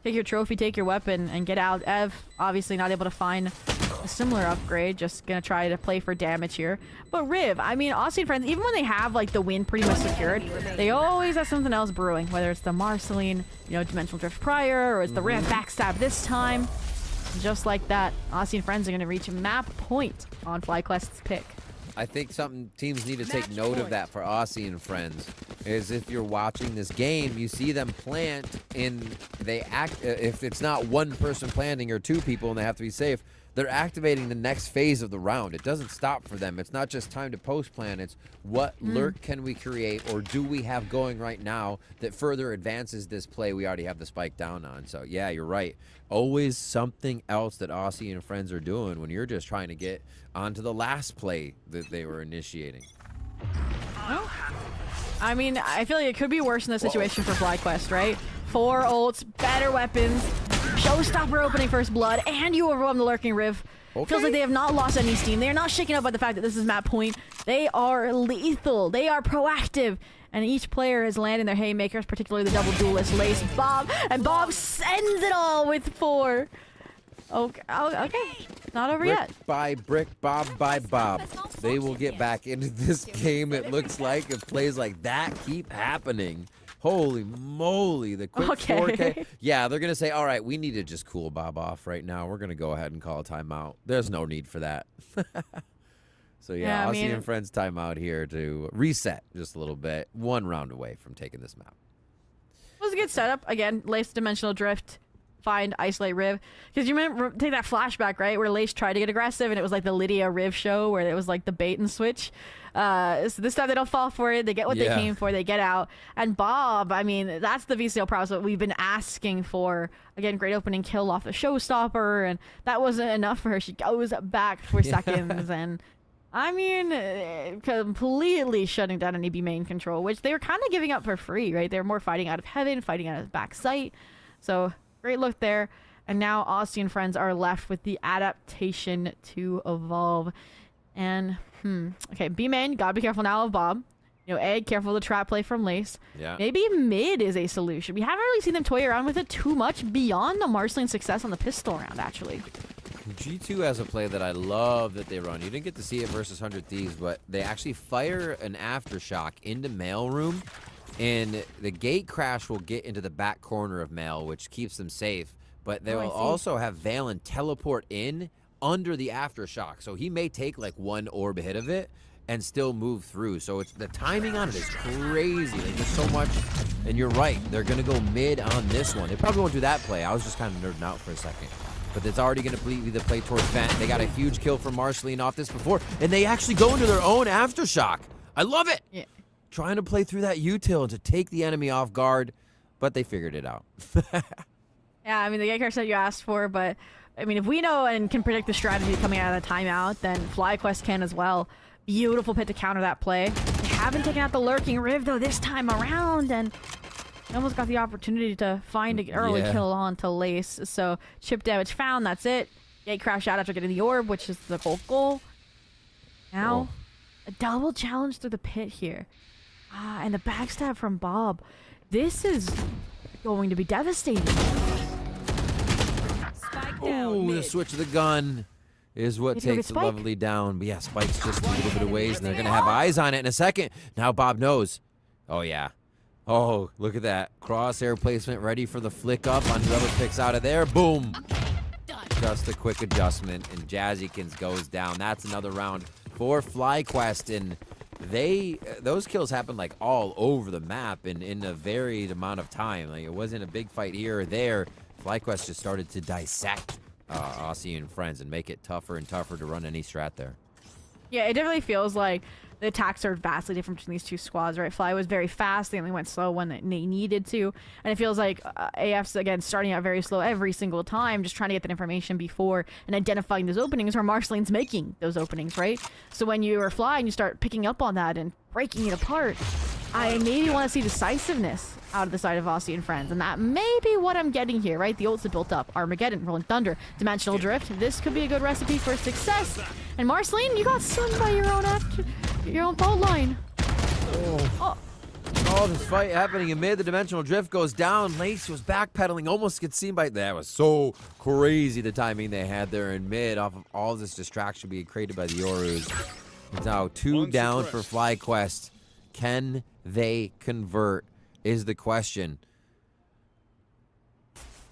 Take your trophy, take your weapon, and get out. Ev, obviously not able to find a similar upgrade, just gonna try to play for damage here. But Riv, I mean, Aussie and friends, even when they have like the win pretty much secured, they always have something else brewing, whether it's the Marceline, Dimensional Drift prior, or it's the ramp backstab this time. Just like that, Aussie and friends are gonna reach a map point on FlyQuest's pick. I think something teams need to take note of that for Aussie and friends is if you're watching this game, you see them plant and they act. If it's not one person planting or 2 people and they have to be safe, they're activating the next phase of the round. It doesn't stop for them. It's not just time to post plan. It's what lurk can we create or do we have going right now that further advances this play we already have the spike down on. So yeah, you're right. Always something else that Aussie and friends are doing when you're just trying to get onto the last play that they were initiating. Well, I mean, I feel like it could be worse in this situation for FlyQuest, right? 4 ults, better weapons, showstopper opening first blood, and you overwhelm the lurking Riv. Feels like they have not lost any steam. They are not shaken up by the fact that this is map point. They are lethal. They are proactive. And each player is landing their haymakers, particularly the double duelist Lace, Bob, and Bob sends it all with 4. Okay, not over yet. Brick by brick, Bob by Bob. They will get back into this game, it looks like, if plays like that keep happening. Holy moly, the quick 4K. Yeah, they're going to say, all right, we need to just cool Bob off right now. We're going to go ahead and call a timeout. There's no need for that. So, yeah, Aussie and Friends timeout here to reset just a little bit. 1 round away from taking this map. It was a good setup. Again, Lace Dimensional Drift, find, isolate Riv. Because you remember, take that flashback, right? Where Lace tried to get aggressive, and it was like the Lydia Riv show where it was like the bait and switch. So this time they don't fall for it. They get what they came for. They get out. And Bob, I mean, that's the VCL prowess that we've been asking for. Again, great opening kill off the showstopper, and that wasn't enough for her. She goes back for seconds, and I mean, completely shutting down any B main control, which they were kind of giving up for free, right? They were more fighting out of heaven, fighting out of back sight. So great look there. And now Aussie and Friends are left with the adaptation to evolve. And, okay, B main, gotta be careful now of Bob. You know, Egg, careful of the trap play from Lace. Yeah. Maybe mid is a solution. We haven't really seen them toy around with it too much beyond the Marceline success on the pistol round, actually. G2 has a play that I love that they run. You didn't get to see it versus 100 Thieves, but they actually fire an aftershock into mailroom, and the gate crash will get into the back corner of mail, which keeps them safe. But they will also have Valen teleport in under the aftershock, so he may take like 1 orb hit of it and still move through. So it's the timing on it is crazy. Like, there's so much, and you're right. They're gonna go mid on this one. They probably won't do that play. I was just kind of nerding out for a second. But it's already going to be the play towards Vent. They got a huge kill from Marceline off this before, and they actually go into their own aftershock. I love it. Yeah. Trying to play through that util and to take the enemy off guard, but they figured it out. Yeah, I mean, the gate crash that you asked for, but I mean, if we know and can predict the strategy coming out of the timeout, then FlyQuest can as well. Beautiful pit to counter that play. They haven't taken out the lurking Riv, though, this time around, and they almost got the opportunity to find an early kill on to Lace. So chip damage found, that's it. Gate crash out after getting the orb, which is the goal. Now, a double challenge through the pit here. And the backstab from Bob. This is going to be devastating. Oh, the switch of the gun is what takes it Lovely down. But yeah, Spike's just a little bit of ways, and they're going to have eyes on it in a second. Now Bob knows. Oh, yeah. Oh, look at that. Crosshair placement ready for the flick up on whoever picks out of there. Boom. Just a quick adjustment, and Jazzykins goes down. That's another round for FlyQuest, and those kills happened like all over the map and in a varied amount of time. Like, it wasn't a big fight here or there. FlyQuest just started to dissect Aussie and Friends and make it tougher and tougher to run any strat there. Yeah, it definitely feels like the attacks are vastly different between these two squads, right? Fly was very fast. They only went slow when they needed to. And it feels like AF's, again, starting out very slow every single time, just trying to get that information before and identifying those openings, where Marceline's making those openings, right? So when you are Fly and you start picking up on that and breaking it apart, I maybe want to see decisiveness out of the side of Aussie and Friends. And that may be what I'm getting here, right? The ults have built up. Armageddon, Rolling Thunder, Dimensional Drift. This could be a good recipe for success. And Marceline, you got stunned by your own fault line. Oh, this fight happening in mid. The Dimensional Drift goes down. Lace was backpedaling, almost gets seen by... That was so crazy, the timing they had there in mid off of all this distraction being created by the Yorus. It's now 2 down for FlyQuest. Can they convert is the question.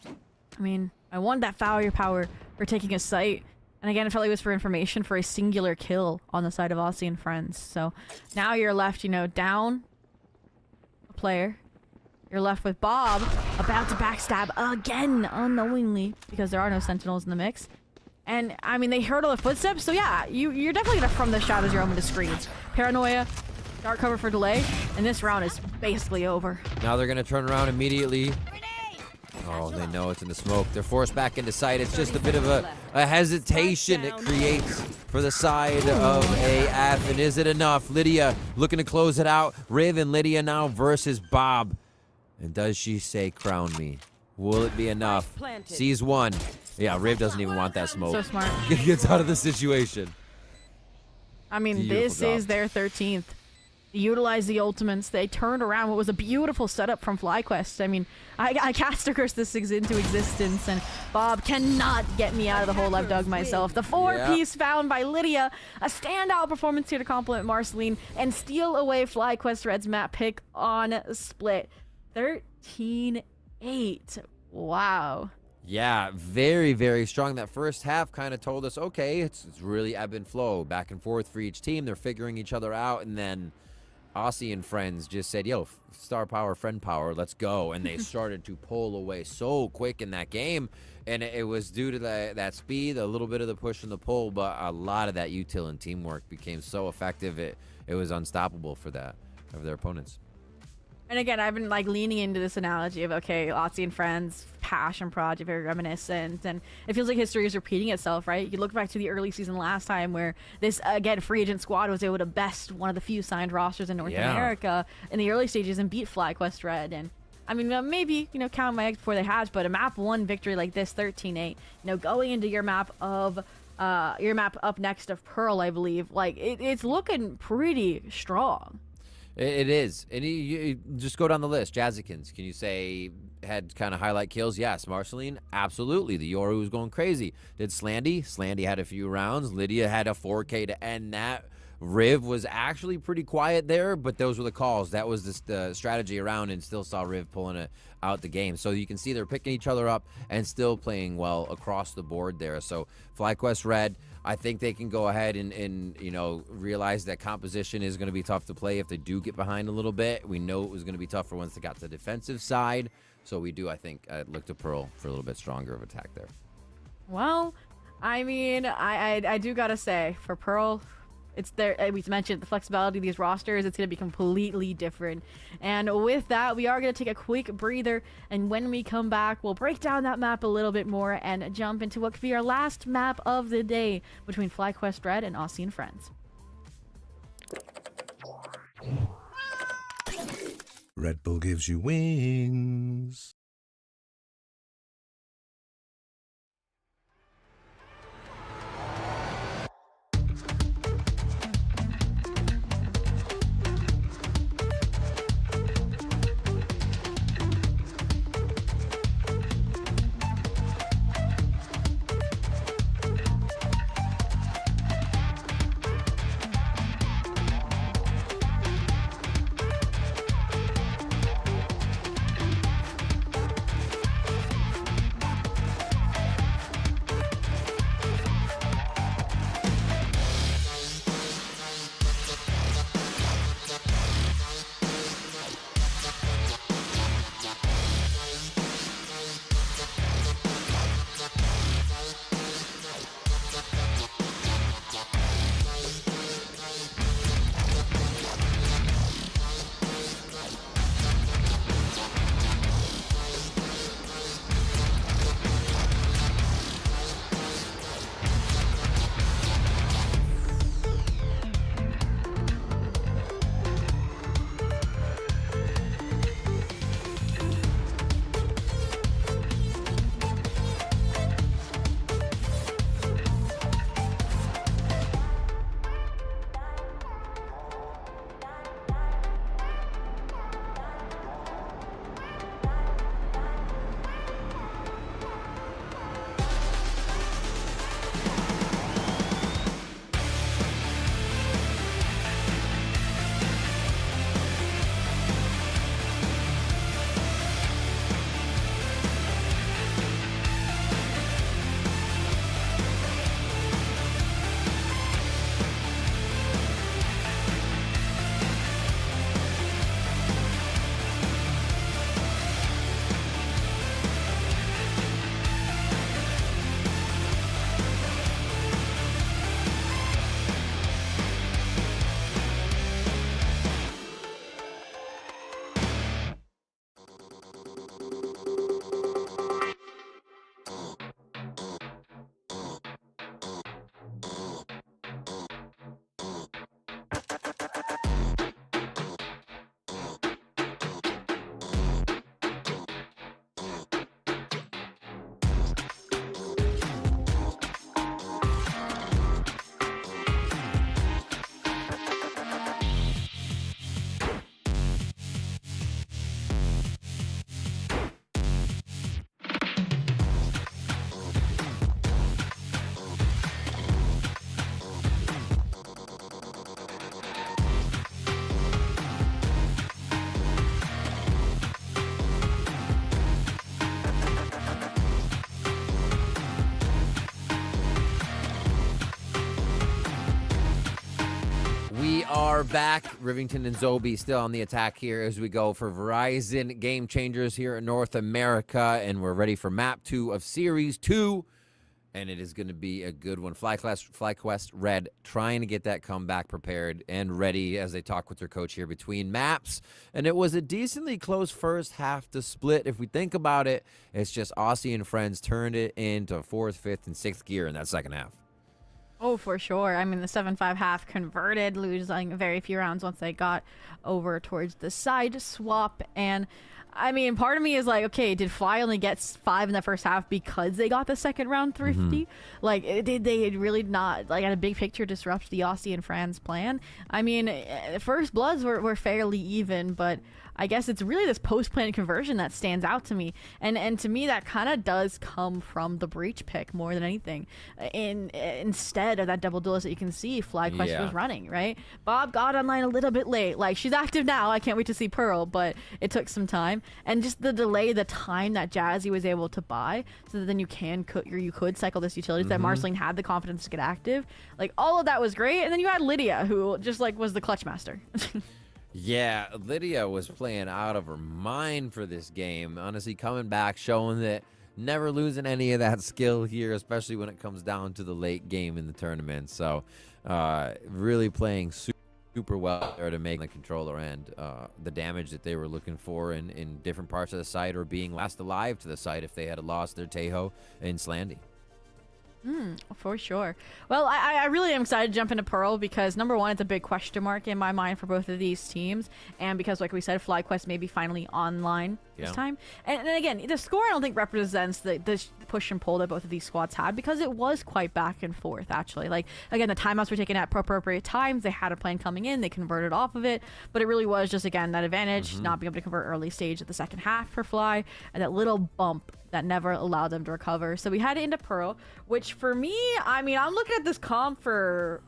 I mean, I want that firepower for taking a site. And again, it felt like it was for information for a singular kill on the side of Aussie and Friends. So now you're left, you know, down a player. You're left with Bob about to backstab again, unknowingly, because there are no sentinels in the mix. And, I mean, they heard all the footsteps. So yeah, you're definitely going to from the shadows your own to screens. Paranoia. Dark cover for delay, and this round is basically over. Now they're going to turn around immediately. Oh, Oh, they know it's in the smoke. They're forced back into sight. It's just a bit of a hesitation it creates for the side of AF. And is it enough? Lydia looking to close it out. Riv and Lydia now versus Bob. And does she say crown me? Will it be enough? Sees one. Yeah, Riv doesn't even want that smoke. So smart. Gets out of the situation. I mean, Beautiful this job. is their 13th. They utilized the ultimates. They turned around what was a beautiful setup from FlyQuest. I mean, I cast a curse this into existence, and Bob cannot get me out of the hole I've dug myself. The four-piece found by Lydia. A standout performance here to compliment Marceline and steal away FlyQuest Red's map pick on split. 13-8. Wow. Yeah, very, very strong. That first half kind of told us, okay, it's really ebb and flow, back and forth for each team. They're figuring each other out, and then Aussie and friends just said, yo, star power, friend power, let's go. And they started to pull away so quick in that game. And it was due to that speed, a little bit of the push and the pull, but a lot of that util and teamwork became so effective. It was unstoppable for their opponents. And again, I've been like leaning into this analogy of, okay, Aussie and friends, passion project, very reminiscent, and it feels like history is repeating itself, right? You look back to the early season last time where this, again, free agent squad was able to best one of the few signed rosters in North America in the early stages and beat FlyQuest Red. And I mean, maybe, count my eggs before they hatch, but a map 1 victory like this, 13-8, going into your map of your map up next of Pearl, I believe, like it's looking pretty strong. It is. And you just go down the list. Jazzikins, can you say had kind of highlight kills? Yes. Marceline, absolutely. The Yoru was going crazy. Did Slandy? Slandy had a few rounds. Lydia had a 4K to end that. Riv was actually pretty quiet there, but those were the calls. That was the strategy around, and still saw Riv pulling it out the game. So you can see they're picking each other up and still playing well across the board there. So FlyQuest Red, I think they can go ahead and realize that composition is going to be tough to play if they do get behind a little bit. We know it was going to be tougher once they got to the defensive side. So we do, I think, look to Pearl for a little bit stronger of attack there. Well, I mean, I do got to say, for Pearl, it's there. We mentioned the flexibility of these rosters. It's going to be completely different. And with that, we are going to take a quick breather. And when we come back, we'll break down that map a little bit more and jump into what could be our last map of the day between FlyQuest Red and Aussie and Friends. Red Bull gives you wings. are back. Rivington and Zobi still on the attack here as we go for Verizon Game Changers here in North America. And we're ready for map 2 of Series 2. And it is going to be a good one. FlyQuest Red trying to get that comeback prepared and ready as they talk with their coach here between maps. And it was a decently close first half to split. If we think about it, it's just Aussie and friends turned it into 4th, 5th, and 6th gear in that second half. Oh, for sure. I mean, the 7-5 half converted, losing very few rounds once they got over towards the side swap. And I mean, part of me is like, okay, did Fly only get 5 in the first half because they got the second round thrifty? Like, did they really not, like, at a big picture, disrupt the Aussie and France plan? I mean, first bloods were fairly even, but I guess it's really this post-plan conversion that stands out to me. And to me, that kind of does come from the breach pick more than anything. Instead of that double duelist that you can see, FlyQuest was running, right? Bob got online a little bit late. Like, she's active now. I can't wait to see Pearl, but it took some time. And just the delay, the time that Jazzy was able to buy, so that then you could cycle this utilities, that Marceline had the confidence to get active. Like, all of that was great. And then you had Lydia, who just, like, was the clutch master. Yeah, Lydia was playing out of her mind for this game. Honestly, coming back, showing that never losing any of that skill here, especially when it comes down to the late game in the tournament. So, really playing super well there to make the controller and the damage that they were looking for in different parts of the site, or being last alive to the site if they had lost their Tejo and Slandy. For sure. Well, I really am excited to jump into Pearl because, number one, it's a big question mark in my mind for both of these teams. And because, like we said, FlyQuest may be finally online this time. And again, the score I don't think represents the push and pull that both of these squads had, because it was quite back and forth, actually. Like, again, the timeouts were taken at appropriate times. They had a plan coming in. They converted off of it. But it really was just, again, that advantage, not being able to convert early stage of the second half for Fly, and that little bump that never allowed them to recover. So we had it into Pearl, which for me, I mean, I'm looking at this comp for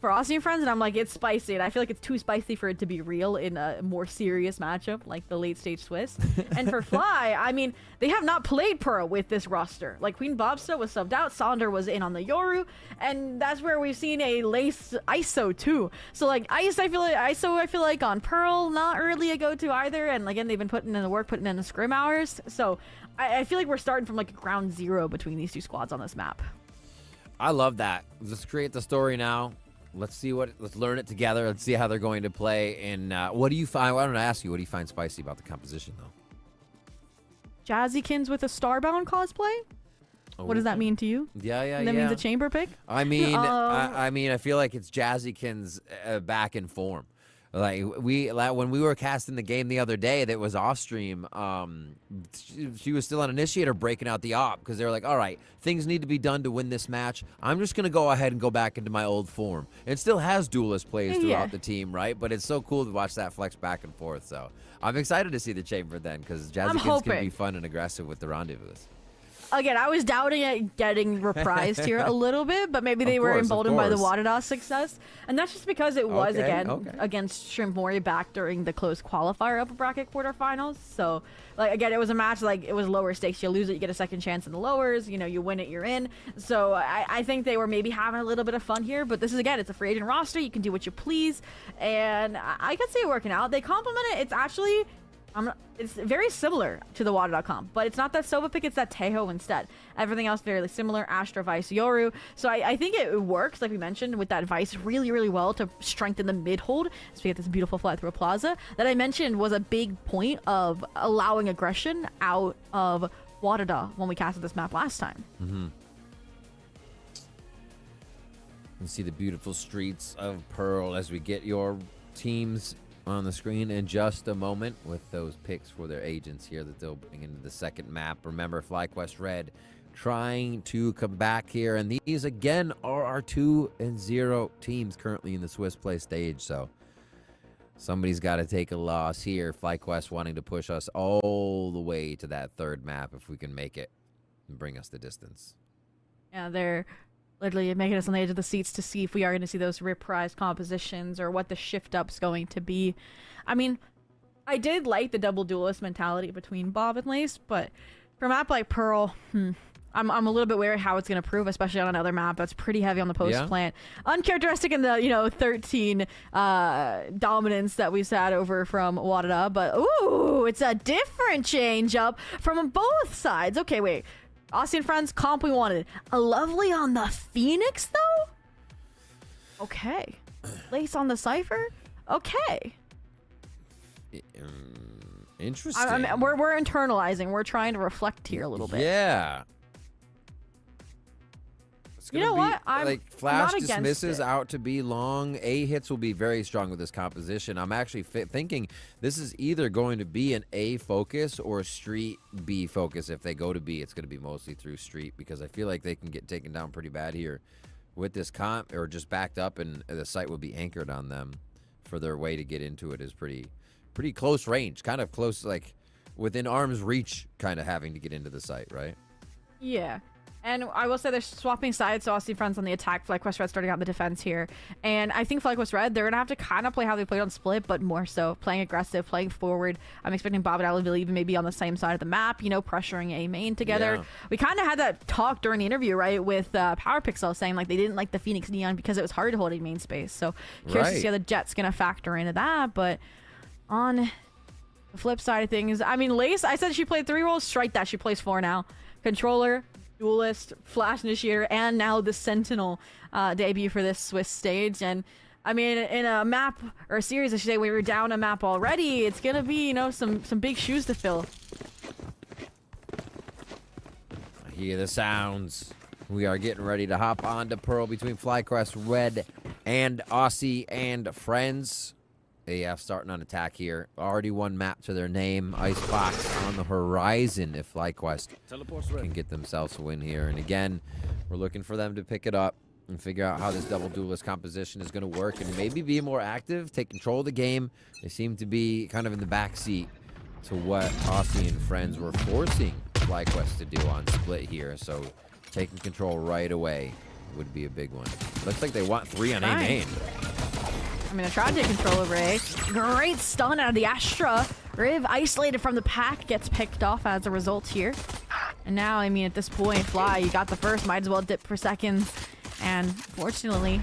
Aussie and friends, and I'm like, it's spicy, and I feel like it's too spicy for it to be real in a more serious matchup like the late stage Swiss. And for Fly, I mean, they have not played Pearl with this roster. Like, Queen Bobsta was subbed out, Sonder was in on the Yoru, and that's where we've seen a Lace ISO too. So like I feel like on Pearl, not really a go-to either. And again, they've been putting in the work, putting in the scrim hours. So I feel like we're starting from like ground zero between these two squads on this map. I love that. Let's create the story now. Let's learn it together. Let's see how they're going to play. And what do you find? Why don't I ask you, what do you find spicy about the composition, though? Jazzykins with a Starbound cosplay? What does that mean to you? Yeah. That means a chamber pick? I mean, I feel like it's Jazzykins back in form. Like when we were casting the game the other day that was off stream, she was still on Initiator breaking out the op because they were like, all right, things need to be done to win this match. I'm just gonna go ahead and go back into my old form. It still has duelist plays throughout the team, right? But it's so cool to watch that flex back and forth. So I'm excited to see the chamber then, because Jazzykins can be fun and aggressive with the rendezvous. Again, I was doubting it getting reprised here a little bit, but maybe they were emboldened by the Wadada success. And that's just because it was, against Shrimp Mori back during the closed qualifier upper bracket quarterfinals. So, like, again, it was a match, like, it was lower stakes. You lose it, you get a second chance in the lowers. You know, you win it, you're in. So I think they were maybe having a little bit of fun here. But this is, again, it's a free agent roster. You can do what you please. And I could see it working out. They complement it. It's actually... it's very similar to the WADA.com, but it's not that Sova pick, it's that Tejo instead. Everything else very similar, Astra, Vice, Yoru. So I think it works, like we mentioned, with that Vice really, really well to strengthen the mid-hold. So we get this beautiful fly through a plaza that I mentioned was a big point of allowing aggression out of Wadada when we casted this map last time. You see the beautiful streets of Pearl as we get your teams on the screen in just a moment with those picks for their agents here that they'll bring into the second map. Remember, FlyQuest Red trying to come back here, and these again are our 2-0 teams currently in the Swiss play stage. So somebody's got to take a loss here. FlyQuest wanting to push us all the way to that third map if we can make it and bring us the distance. Yeah, they're literally making us on the edge of the seats to see if we are going to see those reprised compositions or what the shift up's going to be. I mean, I did like the double duelist mentality between Bob and Lace, but for a map like Pearl, I'm a little bit wary how it's going to prove, especially on another map that's pretty heavy on the post plant. Uncharacteristic in the 13 dominance that we've had over from Wadada, but ooh, it's a different change up from both sides. Okay, wait. Aussie and friends, comp we wanted. A lovely on the Phoenix though? Okay. Lace on the Cypher? Okay. Interesting. We're internalizing. We're trying to reflect here a little bit. Yeah. You know what? I'm Flash not against dismisses it. out to B long. A hits will be very strong with this composition. I'm actually thinking this is either going to be an A focus or a street B focus. If they go to B, it's going to be mostly through street because I feel like they can get taken down pretty bad here with this comp, or just backed up, and the site will be anchored on them for their way to get into it is pretty close range, kind of close, like within arm's reach, kind of having to get into the site, right? Yeah. And I will say they're swapping sides, so Aussie friends on the attack, FlyQuest Red starting out the defense here. And I think FlyQuest Red, they're going to have to kind of play how they played on Split, but more so. Playing aggressive, playing forward. I'm expecting Bob and Ali even maybe on the same side of the map, pressuring A main together. Yeah. We kind of had that talk during the interview, right, with PowerPixel saying like they didn't like the Phoenix Neon because it was hard to hold A main space. So curious to see how the Jet's going to factor into that. But on the flip side of things, I mean, Lace, I said she played 3 roles. Strike that. She plays 4 now. Controller, Duelist, Flash Initiator, and now the Sentinel debut for this Swiss stage. And I mean, in a map, or a series, I should say, we were down a map already. It's gonna be, some big shoes to fill. I hear the sounds. We are getting ready to hop on to Pearl between FlyQuest Red and Aussie and friends. AF starting on attack here. Already one map to their name. Icebox on the horizon if FlyQuest can get themselves a win here. And again, we're looking for them to pick it up and figure out how this double duelist composition is going to work and maybe be more active, take control of the game. They seem to be kind of in the back seat to what Aussie and friends were forcing FlyQuest to do on Split here. So taking control right away would be a big one. Looks like they want 3 on A main. I mean, I tried to take control over A. Great stun out of the Astra. Riv, isolated from the pack, gets picked off as a result here. And now, I mean, at this point, Fly, you got the first, might as well dip for seconds. And fortunately,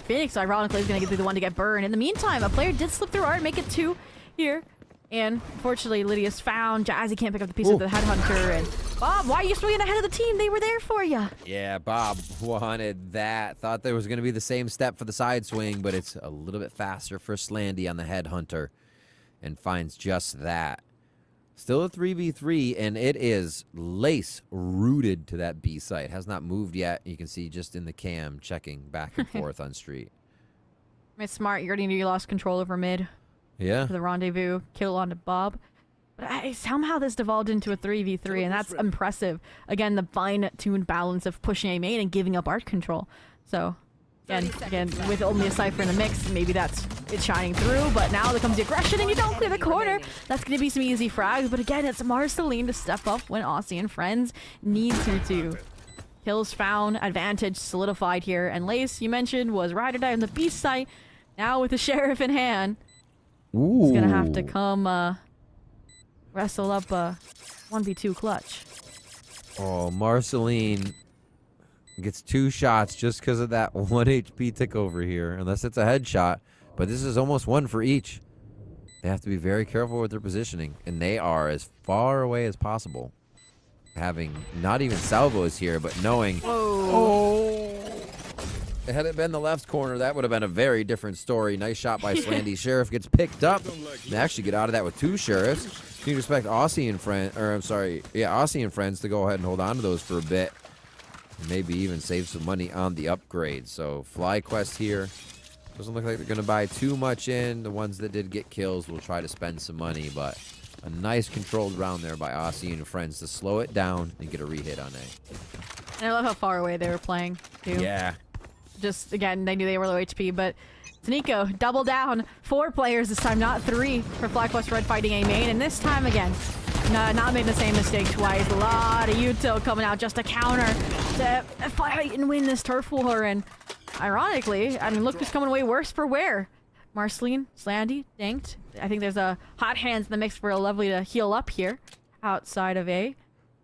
Phoenix, ironically, is going to be the one to get burned. In the meantime, a player did slip through art, make it 2 here. And fortunately, Lydia's found. Jazzy can't pick up the piece of the Headhunter. And Bob, why are you swinging ahead of the team? They were there for you. Yeah, Bob wanted that. Thought there was going to be the same step for the side swing, but it's a little bit faster for Slandy on the Headhunter and finds just that. Still a 3v3, and it is Lace rooted to that B site. Has not moved yet. You can see just in the cam checking back and forth on street. It's smart. You already knew you lost control over mid. Yeah. For the rendezvous, kill onto Bob. But somehow this devolved into a 3v3, and that's impressive. Again, the fine-tuned balance of pushing A main and giving up art control. So, again, with only a Cypher in the mix, maybe it's shining through. But now there comes the aggression, and you don't clear the corner. That's going to be some easy frags. But again, it's Marceline to step up when Aussie and friends need to. Kills found, advantage solidified here. And Lace, you mentioned, was ride or die on the B site. Now with the Sheriff in hand. Ooh. He's gonna have to come wrestle up a 1v2 clutch. Oh, Marceline gets 2 shots just because of that 1 HP tick over here, unless it's a headshot. But this is almost 1 for each. They have to be very careful with their positioning, and they are as far away as possible. Having not even salvos here, but knowing... Had it been the left corner, that would have been a very different story. Nice shot by Slandy. Sheriff gets picked up. They actually get out of that with 2 Sheriffs. You expect Aussie and Aussie and friends to go ahead and hold on to those for a bit. Maybe even save some money on the upgrade. So FlyQuest here. Doesn't look like they're going to buy too much in. The ones that did get kills will try to spend some money, but a nice controlled round there by Aussie and friends to slow it down and get a re-hit on A. And I love how far away they were playing, too. Yeah. Just, again, they knew they were low HP, but Nico, double down. 4 players this time, not 3 for FlyQuest Red fighting A main. And this time, again, not making the same mistake twice. A lot of Yuto coming out just to counter to fight and win this turf war. And ironically, I mean, look who's coming away worse for wear. Marceline, Slandy, Danked. I think there's a hot hands in the mix for a lovely to heal up here outside of A.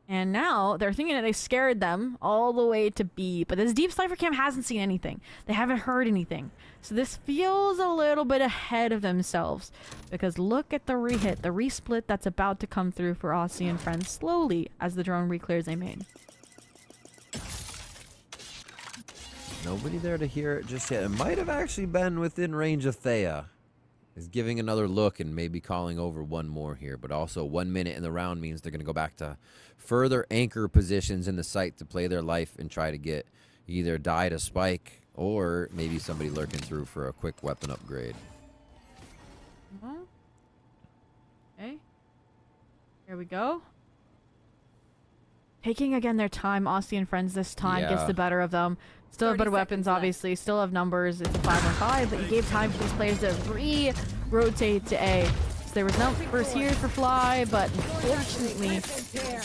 And now they're thinking that they scared them all the way to B, but this deep Cypher Cam hasn't seen anything. They haven't heard anything. So this feels a little bit ahead of themselves, because look at the re-hit, the resplit that's about to come through for Aussie and friends slowly as the drone re-clears a main. Nobody there to hear it just yet. It might have actually been within range of Thea. Is giving another look and maybe calling over one more here, but also 1 minute in the round means they're going to go back to further anchor positions in the site to play their life and try to get either die to spike or maybe somebody lurking through for a quick weapon upgrade. Okay. Here we go. Taking again their time. Aussie and friends this time gets the better of them. Still have better weapons, obviously. Still have numbers. It's a 5-on-5, but you gave time for these players to re-rotate to A. So there was no first here for Fly, but unfortunately,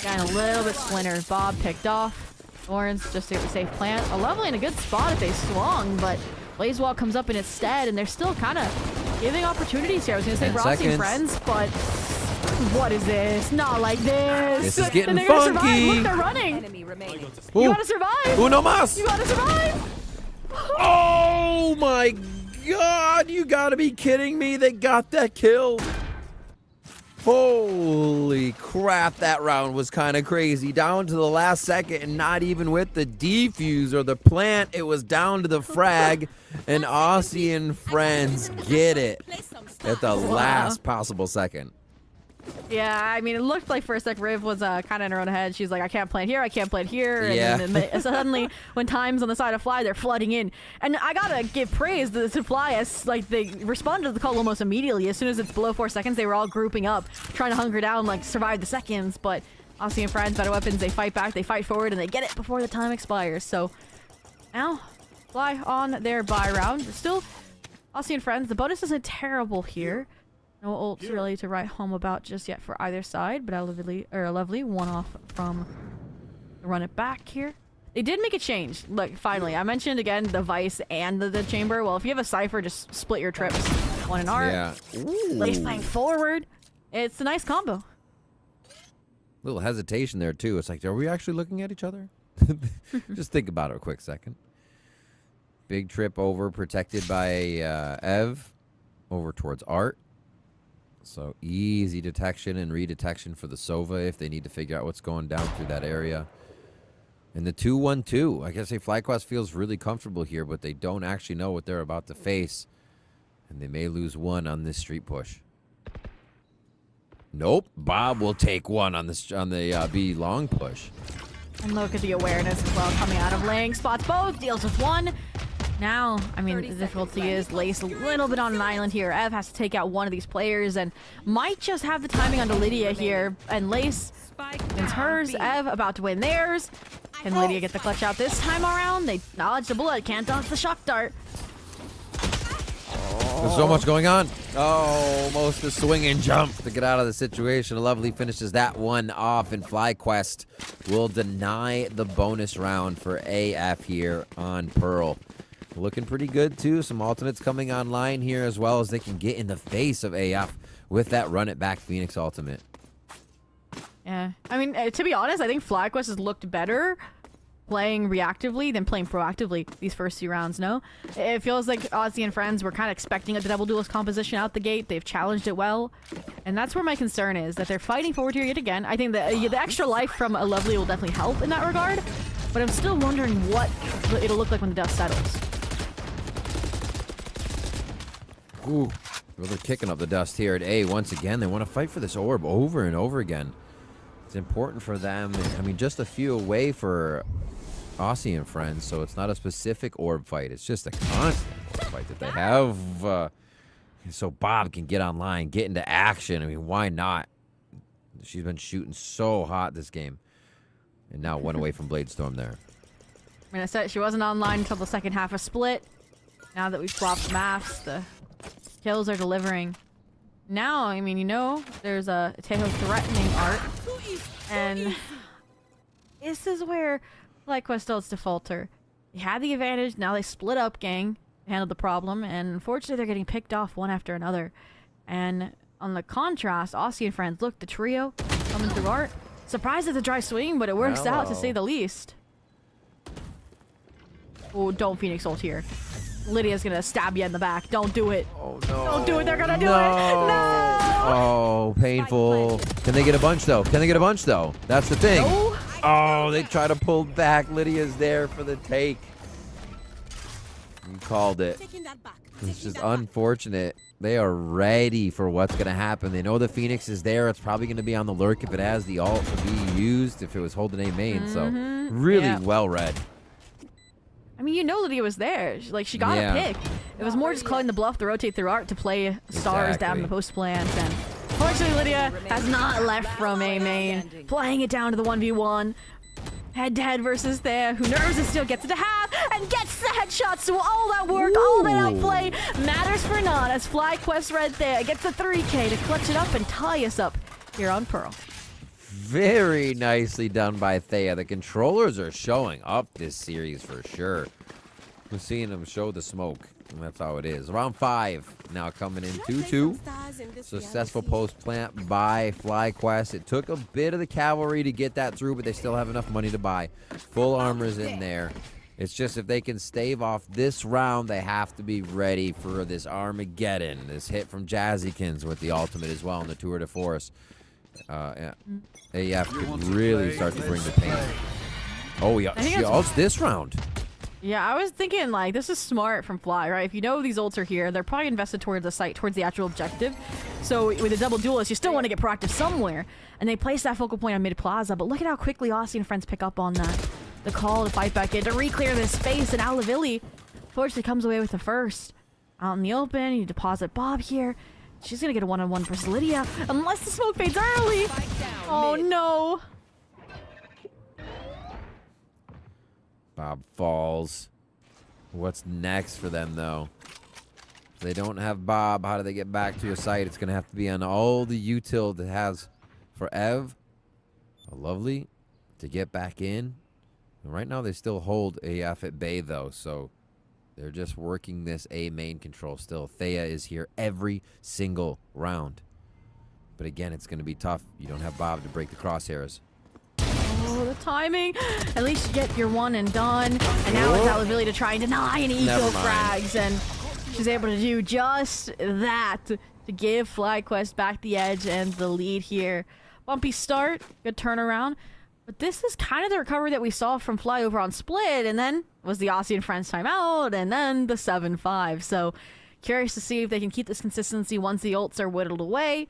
got a little bit splintered. Bob picked off. Lawrence just a safe plant. A lovely and a good spot if they swung, but Blazewall comes up in its stead, and they're still kind of giving opportunities here. I was going to say for Aussie and friends, but what is this? Not like this. This is getting and they're funky. Gonna survive. Look, they're running. Ooh. You gotta survive. Uno mas. You gotta survive. Oh my god, you gotta be kidding me. They got that kill. Holy crap, that round was kind of crazy. Down to the last second, and not even with the defuse or the plant. It was down to the frag, and Aussie and friends get it at the last possible second. Yeah, I mean, it looked like for a sec Riv was kind of in her own head. She's like, I can't plant here, I can't plant here. And then suddenly, when time's on the side of Fly, they're flooding in. And I gotta give praise to Fly as like they responded to the call almost immediately. As soon as it's below 4 seconds, they were all grouping up, trying to hunker down, like survive the seconds. But Aussie and friends, better weapons, they fight back, they fight forward, and they get it before the time expires. So now, Fly on their buy round. Still, Aussie and friends, the bonus isn't terrible here. No ults really to write home about just yet for either side, but a lovely one-off from the run it back here. They did make a change. Look, finally, I mentioned again the Vice and the Chamber. Well, if you have a Cypher, just split your trips. One in art. Yeah. Lace playing forward. It's a nice combo. Little hesitation there too. It's like, are we actually looking at each other? Just think about it a quick second. Big trip over, protected by Ev, over towards Art. So easy detection and redetection for the Sova if they need to figure out what's going down through that area. And the 2-1-2. I guess FlyQuest feels really comfortable here, but they don't actually know what they're about to face. And they may lose one on this street push. Nope. Bob will take one on the B long push. And look at the awareness as well coming out of Ling. Spots both, deals with one. Now, I mean, the difficulty is Lace a little bit on an island here. Ev has to take out one of these players and might just have the timing onto Lydia here. And Lace wins hers. Ev about to win theirs. Can Lydia get the clutch out this time around? They dodge the bullet, can't dodge the shock dart. There's so much going on. Oh, almost a swing and jump to get out of the situation. Lovely finishes that one off, and FlyQuest will deny the bonus round for AF here on Pearl. Looking pretty good, too. Some ultimates coming online here as well as they can get in the face of AF with that run it back Phoenix ultimate. Yeah. I mean, to be honest, I think FlyQuest has looked better playing reactively than playing proactively these first few rounds, no? It feels like Aussie and friends were kind of expecting a double duelist composition out the gate. They've challenged it well. And that's where my concern is, that they're fighting forward here yet again. I think that the extra life from a Lovely will definitely help in that regard. But I'm still wondering what it'll look like when the dust settles. Ooh, well, they're kicking up the dust here at A once again. They want to fight for this orb over and over again. It's important for them. I mean, just a few away for Aussie and friends, so it's not a specific orb fight. It's just a constant orb fight that they have. So Bob can get online, get into action. I mean, why not? She's been shooting so hot this game. And now one away from Bladestorm there. I mean, I said she wasn't online until the second half of Split. Now that we've swapped maps, the kills are delivering. Now, I mean, you know, there's a Tejo threatening Art. And this is where FlyQuest starts to falter. They had the advantage, now they split up, gang. Handled the problem, and unfortunately they're getting picked off one after another. And on the contrast, Aussie and friends, look, the trio coming through Art. Surprised at the dry swing, but it works out to say the least. Oh, don't Phoenix ult here. Lydia's gonna stab you in the back. Don't do it. Oh, no. Don't do it. They're gonna do it. No. Oh, painful. Can they get a bunch, though? Can they get a bunch, though? That's the thing. No. Oh, they try to pull back. Lydia's there for the take. You called it. It's just unfortunate. They are ready for what's going to happen. They know the Phoenix is there. It's probably going to be on the lurk if it has the ult to be used, if it was holding A main. So, really well read. I mean, you know Lydia was there. She got a pick. It was more just calling the bluff to rotate through art to play stars down in the post plant. And fortunately, Lydia has not left from A main, playing it down to the 1v1. Head-to-head versus Thea, who nerves and still gets it to half and gets the headshot. So all that work, all that outplay matters for naught as FlyQuest Red Thea gets the 3K to clutch it up and tie us up here on Pearl. Very nicely done by Thea. The controllers are showing up this series for sure. We're seeing them show the smoke. And that's how it is. Round 5 now coming in 2-2. Successful post plant by FlyQuest. It took a bit of the cavalry to get that through, but they still have enough money to buy. Full armor's in there. It's just if they can stave off this round, they have to be ready for this Armageddon. This hit from Jazzykins with the ultimate as well in the Tour de Force. AF could really start to bring the pain. Oh, yeah. She ults this round. Yeah, I was thinking, this is smart from Fly, right? If you know these ults are here, they're probably invested towards the site, towards the actual objective. So with a double duelist, you still want to get proactive somewhere. And they place that focal point on mid plaza, but look at how quickly Aussie and friends pick up on that. The call to fight back in, to re-clear this space, and Alavilli fortunately comes away with the first. Out in the open, you deposit Bob here. She's going to get a one-on-one versus Lydia, unless the smoke fades early. Oh, no. Bob falls. What's next for them, though? If they don't have Bob, how do they get back to a site? It's going to have to be on all the util it has for Ev. Lovely to get back in. And right now, they still hold AF at bay, though, so they're just working this A main control still. Thea is here every single round. But again, it's going to be tough. You don't have Bob to break the crosshairs. Oh, the timing. At least you get your one and done. And now it's Alavilli to try and deny an eco frags. And she's able to do just that to give FlyQuest back the edge and the lead here. Bumpy start. Good turnaround. But this is kind of the recovery that we saw from Fly over on Split. And then was the Aussie and Friends timeout. And then the 7-5. So curious to see if they can keep this consistency once the ults are whittled away.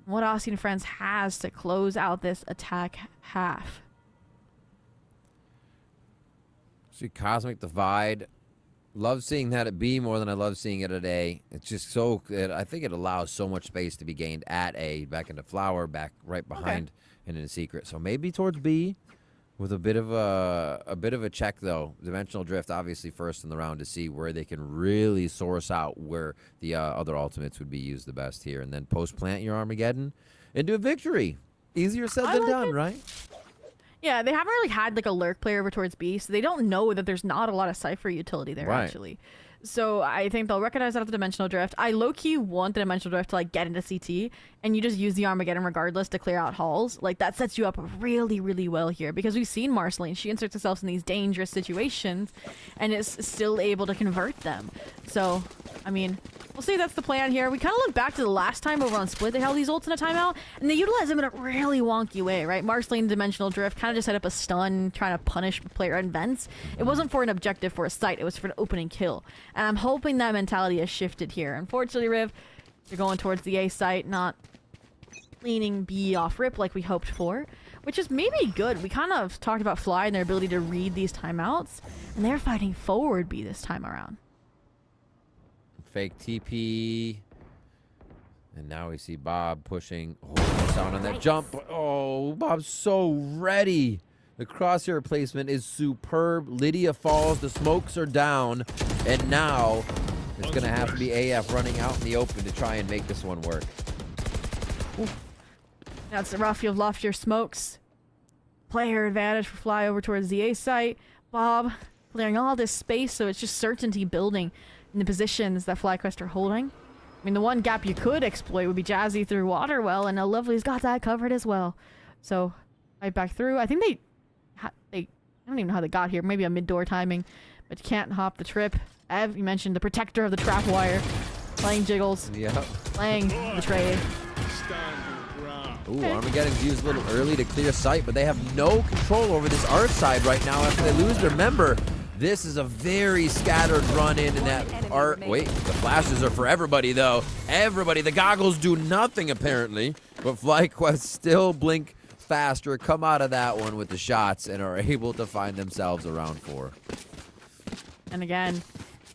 What Aussie and Friends has to close out this attack half. See, Cosmic Divide. Love seeing that at B more than I love seeing it at A. It's just so good. I think it allows so much space to be gained at A, back into Flower, back right behind and in Secret. So maybe towards B with a bit of a check though. Dimensional Drift obviously first in the round to see where they can really source out where the other ultimates would be used the best here, and then post plant your Armageddon into a victory. Easier said than done, right? Yeah, they haven't really had a lurk player over towards B, so they don't know that there's not a lot of Cypher utility there, actually. So I think they'll recognize that at the Dimensional Drift. I low-key want the Dimensional Drift to get into CT, and you just use the Armageddon regardless to clear out halls. That sets you up really, really well here, because we've seen Marceline. She inserts herself in these dangerous situations, and is still able to convert them. So, I mean, we'll see if that's the plan here. We kind of look back to the last time over on Split, they held these ults in a timeout, and they utilized them in a really wonky way, right? Marceline Dimensional Drift kind of just set up a stun, trying to punish player and vents. It wasn't for an objective for a site, it was for an opening kill. And I'm hoping that mentality has shifted here. Unfortunately, Riv, they're going towards the A site, not leaning B off rip like we hoped for, which is maybe good. We kind of talked about Fly and their ability to read these timeouts, and they're fighting forward B this time around. Fake TP. And now we see Bob pushing. Oh, down on that jump. Oh, Bob's so ready. The crosshair placement is superb. Lydia falls. The smokes are down. And now it's going to have to be AF running out in the open to try and make this one work. That's rough. You've lost your smokes. Player advantage for Fly over towards the A site. Bob clearing all this space, so it's just certainty building in the positions that FlyQuest are holding. I mean, the one gap you could exploit would be Jazzy through Waterwell, and Lovely's got that covered as well. So Right back through. I think they I don't even know how they got here. Maybe a mid-door timing, but you can't hop the trip. Ev, you mentioned the protector of the trap wire. Playing jiggles. Yep. Playing the trade. Ooh, Armageddon's used a little early to clear sight, but they have no control over this art side right now after they lose their member. This is a very scattered run in, and that art. Wait, the flashes are for everybody, though. Everybody. The goggles do nothing, apparently. But FlyQuest still blink faster, come out of that one with the shots, and are able to find themselves around 4. And again,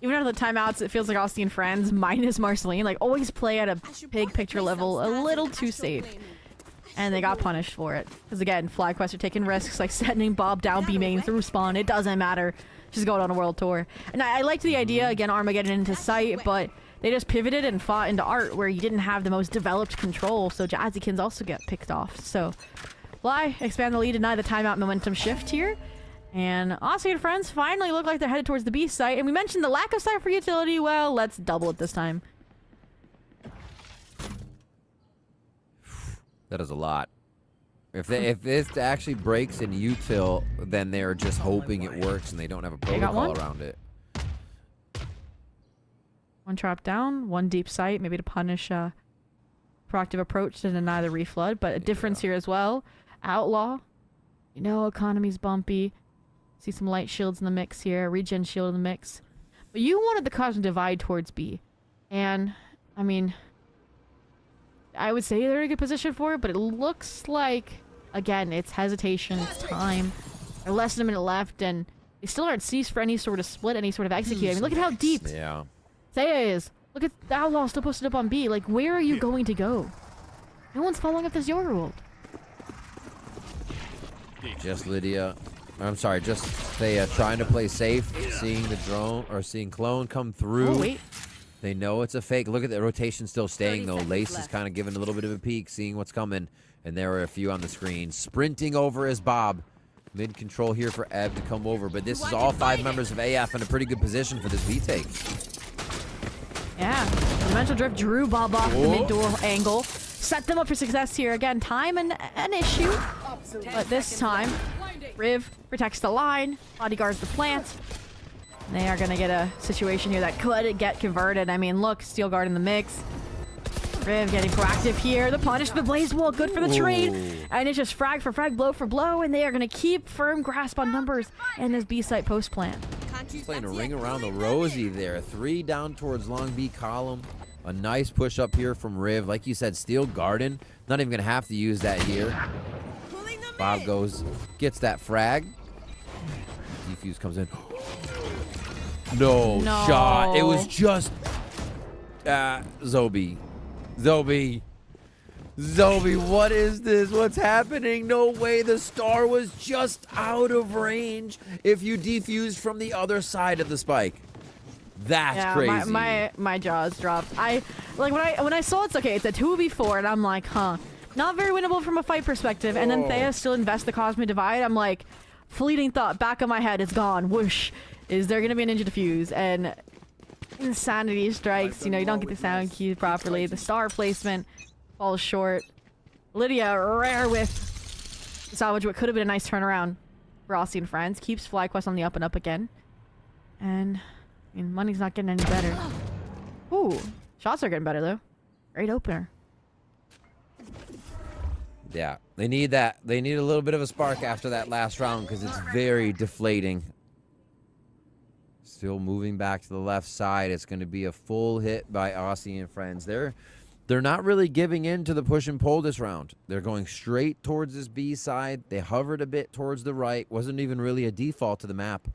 even out of the timeouts, it feels like Aussie and friends, minus Marceline, like always play at a big picture level, a little too safe. And they got punished for it. Because again, FlyQuest are taking risks, like sending Bob down B main through spawn. It doesn't matter. Just going on a world tour. And I liked the idea, again, Armageddon into sight, but they just pivoted and fought into art where you didn't have the most developed control, so Jazzykins also get picked off. So, Fly, expand the lead, deny the timeout momentum shift here. And Aussie and friends finally look like they're headed towards the B site. And we mentioned the lack of site for utility. Well, let's double it this time. That is a lot. If this actually breaks in util, then they're just hoping it works and they don't have a protocol around it. One trap down, one deep sight, maybe to punish proactive approach to deny the reflood. But a difference here as well. Outlaw. You know, economy's bumpy. See some light shields in the mix here. Regen shield in the mix. But you wanted the Cosmic Divide towards B. And, I mean, I would say they're in a good position for it, but it looks like, again, it's hesitation, it's time. There's less than a minute left, and they still aren't seized for any sort of split, any sort of execute. I mean, look at how deep Thea is. Look at the Outlaw still posted up on B. Like, where are you going to go? No one's following up this Yoga World. Just Lydia. I'm sorry, just Thea trying to play safe, seeing the drone, or seeing Clone come through. Oh, wait. They know it's a fake. Look at the rotation still staying, though. Lace is kind of giving a little bit of a peek, seeing what's coming. And there are a few on the screen. Sprinting over is Bob. Mid-control here for Eb to come over. But this is all 5 members of AF in a pretty good position for this B-take. Yeah. Dimensional Drift drew Bob off the mid-door angle. Set them up for success here. Again, time an issue. But this time, Riv protects the line. Bodyguards the plant. They are going to get a situation here that could get converted. I mean, look, Steel Guard in the mix. Riv getting proactive here. The punish, the Blaze Wall, good for the trade. And it's just frag for frag, blow for blow, and they are going to keep firm grasp on numbers in this B-site post plan. Just playing a ring around the rosy there. 3 down towards long B column. A nice push up here from Riv. Like you said, Steel Garden. Not even going to have to use that here. Bob goes, gets that frag. Defuse comes in. No shot. It was just Zobi, what is this? What's happening? No way. The star was just out of range if you defused from the other side of the spike. That's crazy. My jaws dropped. When I saw it's okay, it's a 2v4, and I'm like, huh. Not very winnable from a fight perspective. And then Thea still invests the Cosmic Divide. I'm like, fleeting thought, back of my head, it's gone. Whoosh. Is there going to be a ninja defuse? And insanity strikes. You know, you don't get the sound cue properly. The star placement falls short. Lydia, rare with salvage what could have been a nice turnaround for Aussie and friends. Keeps FlyQuest on the up and up again. And, I mean, money's not getting any better. Ooh, shots are getting better, though. Great opener. Yeah, they need that. They need a little bit of a spark after that last round because it's very deflating. Still moving back to the left side. It's going to be a full hit by Aussie and friends. They're not really giving in to the push and pull this round. They're going straight towards this B side. They hovered a bit towards the right. Wasn't even really a default to the map.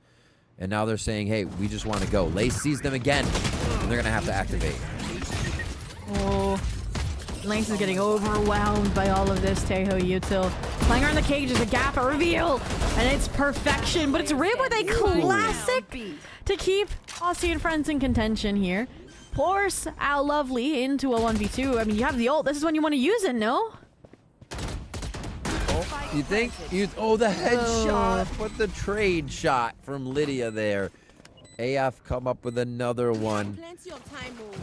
And now they're saying, hey, we just want to go. Lace sees them again, and they're going to have to activate. Oh, Lance is getting overwhelmed by all of this. Teho util playing around the cage is a gap, a reveal, and it's perfection. But it's Rib with a classic to keep Aussie and friends in contention here. Force Al Lovely into a 1v2. I mean, you have the ult. This is when you want to use it, no? You think? The headshot with the trade shot from Lydia there. AF come up with another one.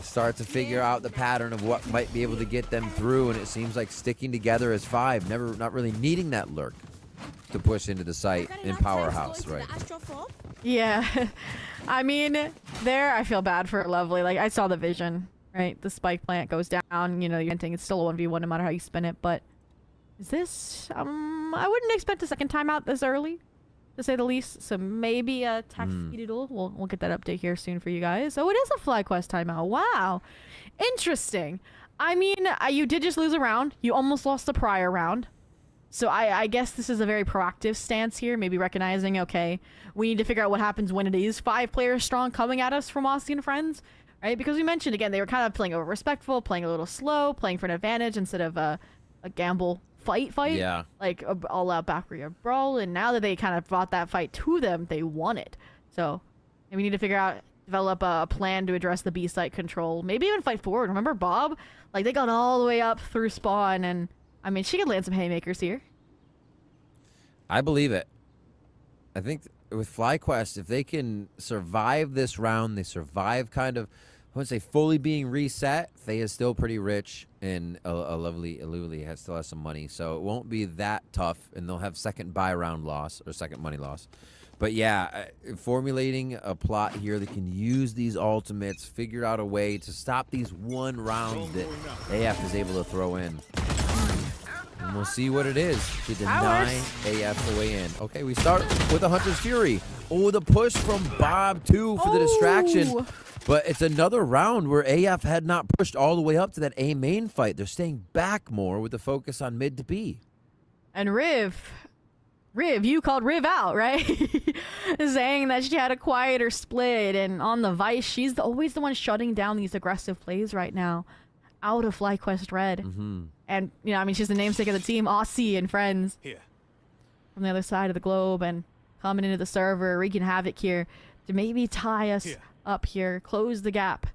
Start to figure out the pattern of what might be able to get them through, and it seems like sticking together as 5, not really needing that lurk. to push into the site in Powerhouse, right? Yeah. I mean, there I feel bad for Lovely. Like, I saw the vision, right? The spike plant goes down. You know, you're thinking it's still a 1v1 no matter how you spin it. But is this... I wouldn't expect a second timeout this early, to say the least. So maybe a taxi-doodle. We'll get that update here soon for you guys. Oh, it is a FlyQuest timeout. Wow. Interesting. I mean, you did just lose a round. You almost lost the prior round. So I guess this is a very proactive stance here, maybe recognizing, okay, we need to figure out what happens when it is 5 players strong coming at us from Aussie and friends, right? Because we mentioned, again, they were kind of playing over respectful, playing a little slow, playing for an advantage instead of a gamble fight. Yeah. Like a all-out backward brawl, and now that they kind of brought that fight to them, they won it. So we need to figure out, develop a plan to address the B site control, maybe even fight forward. Remember Bob? Like, they got all the way up through spawn, and I mean, she could land some haymakers here. I believe it. I think with FlyQuest, if they can survive this round, they survive kind of, I wouldn't say fully being reset. They is still pretty rich, and a lovely Illuli still has some money, so it won't be that tough, and they'll have second buy round loss, or second money loss. But yeah, formulating a plot here that can use these ultimates, figure out a way to stop these one rounds that AF is able to throw in. And we'll see what it is to deny AF the way in. Okay, we start with a Hunter's Fury. Oh, the push from Bob, too, for the distraction. But it's another round where AF had not pushed all the way up to that A main fight. They're staying back more with the focus on mid to B. And Riv, you called Riv out, right? Saying that she had a quieter split, and on the Vice, she's always the one shutting down these aggressive plays right now out of FlyQuest Red. And, you know, I mean, she's the namesake of the team, Aussie and friends. Here. From the other side of the globe and coming into the server, wreaking havoc here to maybe tie us up here, close the gap.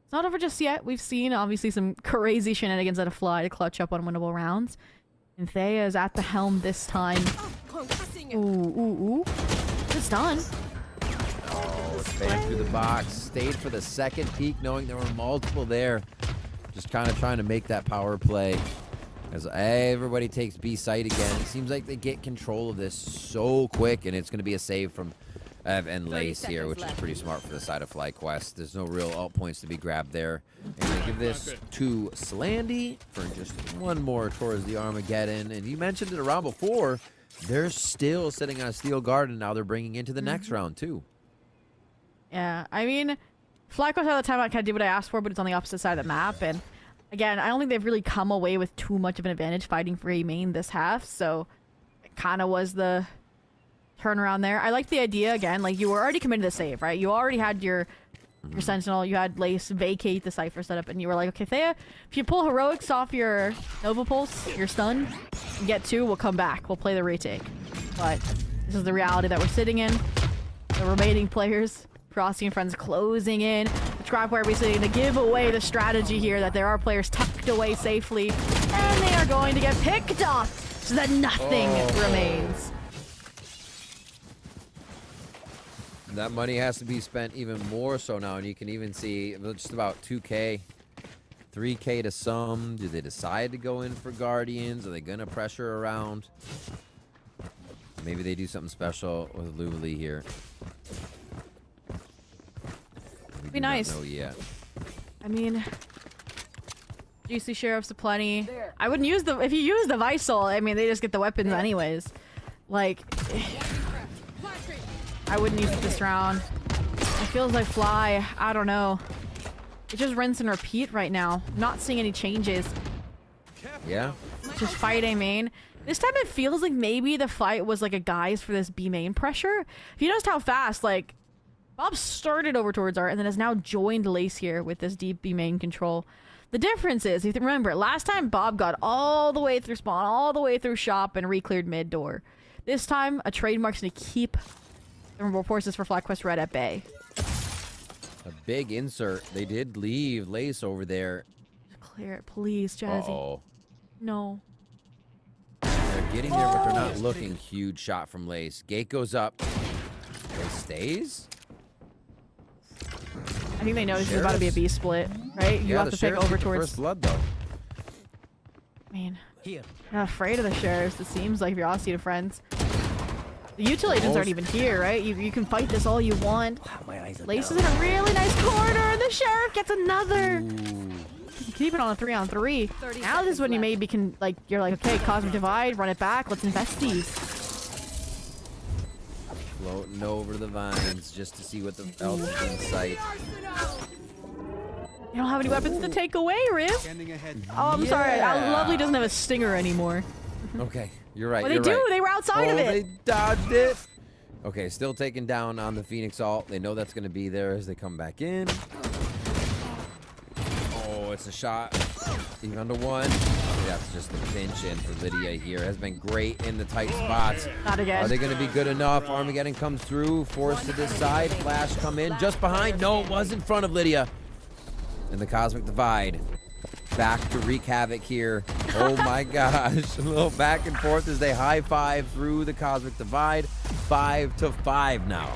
It's not over just yet. We've seen, obviously, some crazy shenanigans out of Fly to clutch up unwinnable rounds. And Thea is at the helm this time. Ooh. It's done. Oh, spam through the box. Stayed for the second peek, knowing there were multiple there. Just kind of trying to make that power play. As everybody takes B site again. It seems like they get control of this so quick, and it's going to be a save from Ev and Lace here, which is pretty smart for the side of FlyQuest. There's no real alt points to be grabbed there. And they give this to Slandy for just one more towards the Armageddon. And you mentioned it around before. They're still sitting on a Steel Garden. Now they're bringing into the next round, too. Yeah, I mean, FlyQuest all the time I kind of did what I asked for, but it's on the opposite side of the map. And again, I don't think they've really come away with too much of an advantage fighting for A main this half. So it kind of was the turnaround there. I like the idea, again, like you were already committed to the save, right? You already had your Sentinel, you had Lace vacate the Cypher setup, and you were like, okay, Thea, if you pull Heroics off your Nova Pulse, your stun, and get 2, we'll come back. We'll play the retake. But this is the reality that we're sitting in. The remaining players, Frosty and friends closing in. The Qualifier basically to give away the strategy here that there are players tucked away safely, and they are going to get picked off so that nothing remains. That money has to be spent even more so now, and you can even see just about 2K, 3K to some. Do they decide to go in for Guardians? Are they going to pressure around? Maybe they do something special with Luli here. Be nice. Not know yet. I mean, juicy sheriffs aplenty. I wouldn't use the, if you use the Visal, I mean, they just get the weapons anyways. Like, I wouldn't use it this round. It feels like Fly, I don't know. It's just rinse and repeat right now. Not seeing any changes. Yeah. Just fight A main. This time it feels like maybe the fight was like a guise for this B main pressure. If you noticed how fast, like, Bob started over towards Art and then has now joined Lace here with this deep B main control. The difference is, if you remember, last time Bob got all the way through spawn, all the way through shop, and re-cleared mid door. This time, a trademark's gonna keep the forces for FlyQuest Red at bay. A big insert. They did leave Lace over there. Clear it, please, Jazzy. Uh-oh. No. They're getting there, but they're not looking. Huge shot from Lace. Gate goes up. Lace stays? I think they know this is about to be a B split, right? You have to pick over towards first blood, though. Man, not afraid of the sheriffs. It seems like if you're Aussie to friends. The util agents aren't even here, right? You can fight this all you want. Lace is in a really nice corner, and the Sheriff gets another. Keep it on a 3-on-3. Now this is when you maybe can, like, you're like, okay, Cosmic Divide, run it back, let's invest these. Floating over the vines just to see what else is in sight. You don't have any weapons to take away, Riv. Oh, I'm sorry. Lovely doesn't have a stinger anymore. Okay, you're right. Well, they do. They were outside of it. They dodged it. Okay, still taking down on the Phoenix ult. They know that's going to be there as they come back in. Oh, it's a shot. Even under one. That's just the pinch in for Lydia here. Has been great in the tight spots. Not again. Are they going to be good enough? Armageddon comes through. Forced to this side. Flash come in. Just behind. No, it was in front of Lydia. And the Cosmic Divide. Back to wreak havoc here. Oh my gosh. A little back and forth as they high five through the Cosmic Divide. 5-5 now.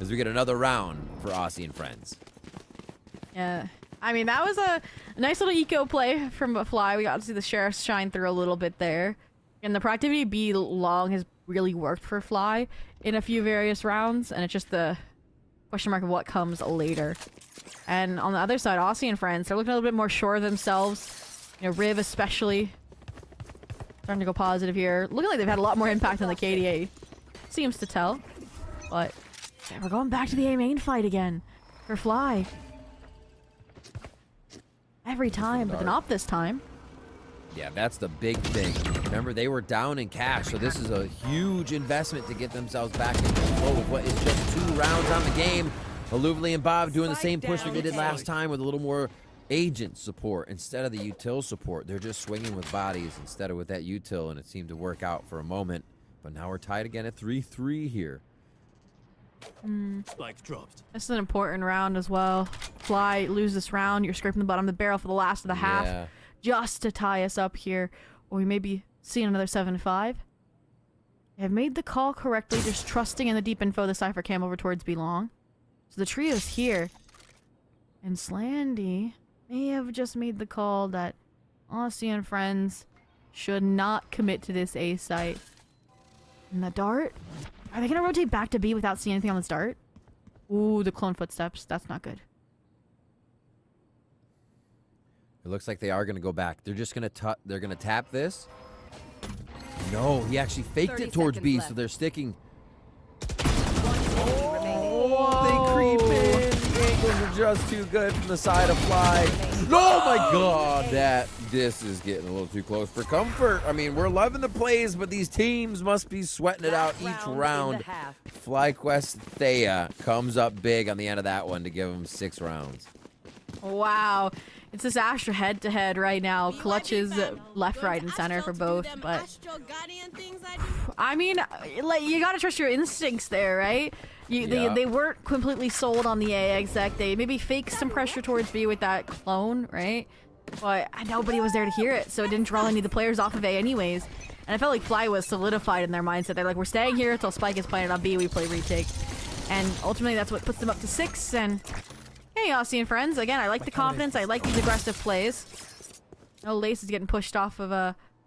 As we get another round for Aussie and friends. Yeah. I mean, that was a nice little eco play from Fly. We got to see the Sheriff shine through a little bit there. And the Proactivity B long has really worked for Fly in a few various rounds. And it's just the question mark of what comes later. And on the other side, Aussie and friends, they're looking a little bit more sure of themselves. You know, Riv especially. Starting to go positive here. Looking like they've had a lot more impact on the KDA. Seems to tell. But yeah, we're going back to the A main fight again. For Fly. Every time, but not this time. Yeah, that's the big thing. Remember, they were down in cash, so this is a huge investment to get themselves back into the flow of what is just 2 rounds on the game. Aluvli and Bob doing the same push that they did last time with a little more agent support instead of the util support. They're just swinging with bodies instead of with that util, and it seemed to work out for a moment. But now we're tied again at 3-3 here. Spike dropped. This is an important round as well. Fly, lose this round. You're scraping the bottom of the barrel for the last of the half. Just to tie us up here. Or we may be seeing another 7-5. They have made the call correctly, just trusting in the deep info the Cypher cam over towards B long. So the trio's here. And Slandy may have just made the call that Aussie and friends should not commit to this A site. And the dart? Are they going to rotate back to B without seeing anything on the dart? Ooh, the clone footsteps. That's not good. It looks like they are going to go back. They're just going to they're going to tap this. No, he actually faked it towards B, so they're sticking. They creep in. The angles are just too good from the side of Fly. Oh my god, this is getting a little too close for comfort. I mean, we're loving the plays, but these teams must be sweating it out each round. FlyQuest Thea comes up big on the end of that one to give them 6 rounds. Wow. It's this Astra head-to-head right now. Clutches left, right, and center for both, but I mean, like, you gotta trust your instincts there, right? They weren't completely sold on the A exec. They maybe faked some pressure towards B with that clone, right? But nobody was there to hear it, so it didn't draw any of the players off of A anyways. And I felt like Fly was solidified in their mindset. They're like, we're staying here until Spike is planted on B, we play retake. And ultimately, that's what puts them up to 6, and hey, Aussie and friends. Again, I like the confidence. I like these aggressive plays. Oh, Lace is getting pushed off of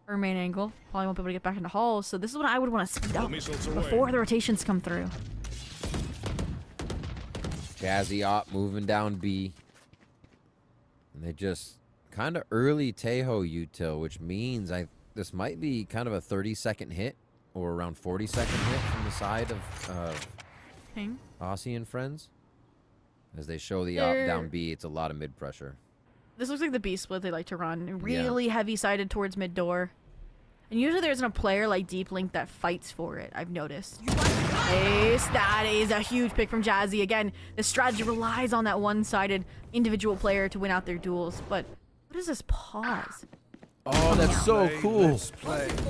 her main angle. Probably won't be able to get back into halls. So this is what I would want to speed up before the rotations come through. Jazzy Op moving down B. And they just kind of early Tejo util, which means this might be kind of a 30-second hit or around 40-second hit from the side of Aussie and friends. As they show the op down B, it's a lot of mid pressure. This looks like the B split they like to run. Really heavy-sided towards mid door. And usually there isn't a player like Deep Link that fights for it, I've noticed. Ace, that is a huge pick from Jazzy. Again, the strategy relies on that one-sided individual player to win out their duels. But what is this pause? Oh, that's so cool.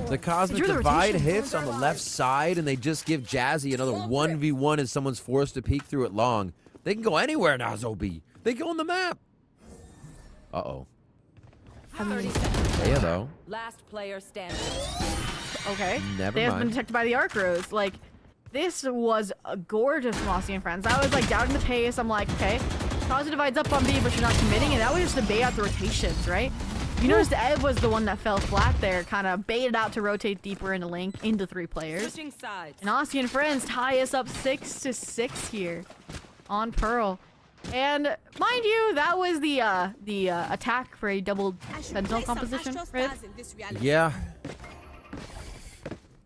The Cosmic Divide hits on the left side, and they just give Jazzy another 1v1 as someone's forced to peek through it long. They can go anywhere now, Zobi. They go on the map. Uh-oh. Yeah, though. Last player standing. Okay. Never They have mind. been detected by the Arc Rose. Like, this was a gorgeous from Aussie and friends. I was like doubting the pace. I'm like, okay, Cosmic Divide's up on B, but you're not committing, and that was just to bait out the rotations, right? You noticed Ev was the one that fell flat there, kind of baited out to rotate deeper into link, into 3 players. Switching sides. And Aussie and friends tie us up 6-6 here on Pearl. And mind you, that was the attack for a double sentinel composition, right? Yeah.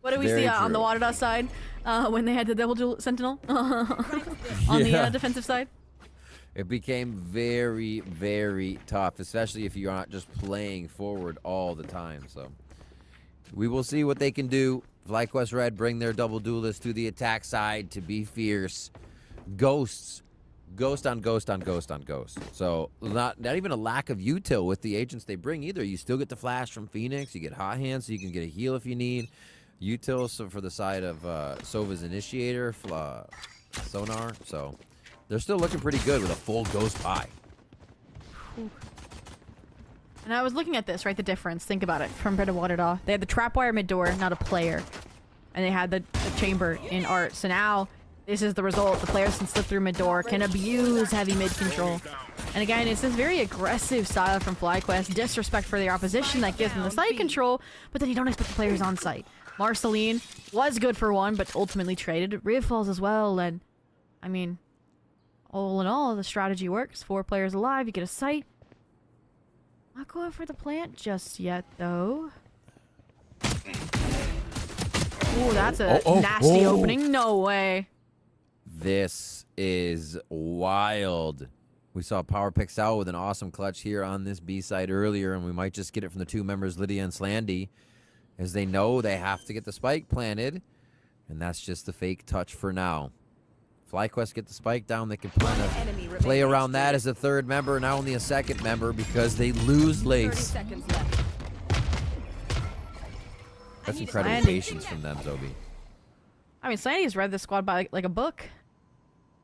What do we see on the Wadada side when they had the double sentinel on the defensive side? It became very, very tough, especially if you're not just playing forward all the time. So we will see what they can do. FlyQuest Red bring their double duelists to the attack side to be fierce. Ghosts. Ghost on ghost on ghost on ghost. So not even a lack of util with the agents they bring either. You still get the flash from Phoenix. You get hot hands, so you can get a heal if you need. Util so for the side of Sova's initiator, sonar. So they're still looking pretty good with a full ghost buy. And I was looking at this, right? The difference. Think about it. From Red to Wadada, they had the trapwire mid door, not a player, and they had the chamber in art. So now this is the result. The players can slip through mid door, can abuse heavy mid control. And again, it's this very aggressive style from FlyQuest, disrespect for their opposition that gives them the site control, but then you don't expect the players on site. Marceline was good for one, but ultimately traded. Riv falls as well, and I mean, all in all, the strategy works. 4 players alive, you get a site. Not going for the plant just yet, though. Ooh, that's a nasty opening. No way. This is wild. We saw Power picks out with an awesome clutch here on this B side earlier, and we might just get it from the 2 members, Lydia and Slandy, as they know they have to get the spike planted, and that's just the fake touch for now. FlyQuest get the spike down. They can play around that as a 3rd member, now only a 2nd member because they lose Lace. That's incredible patience from them, Zobi. I mean, Slandy's read the squad by like a book.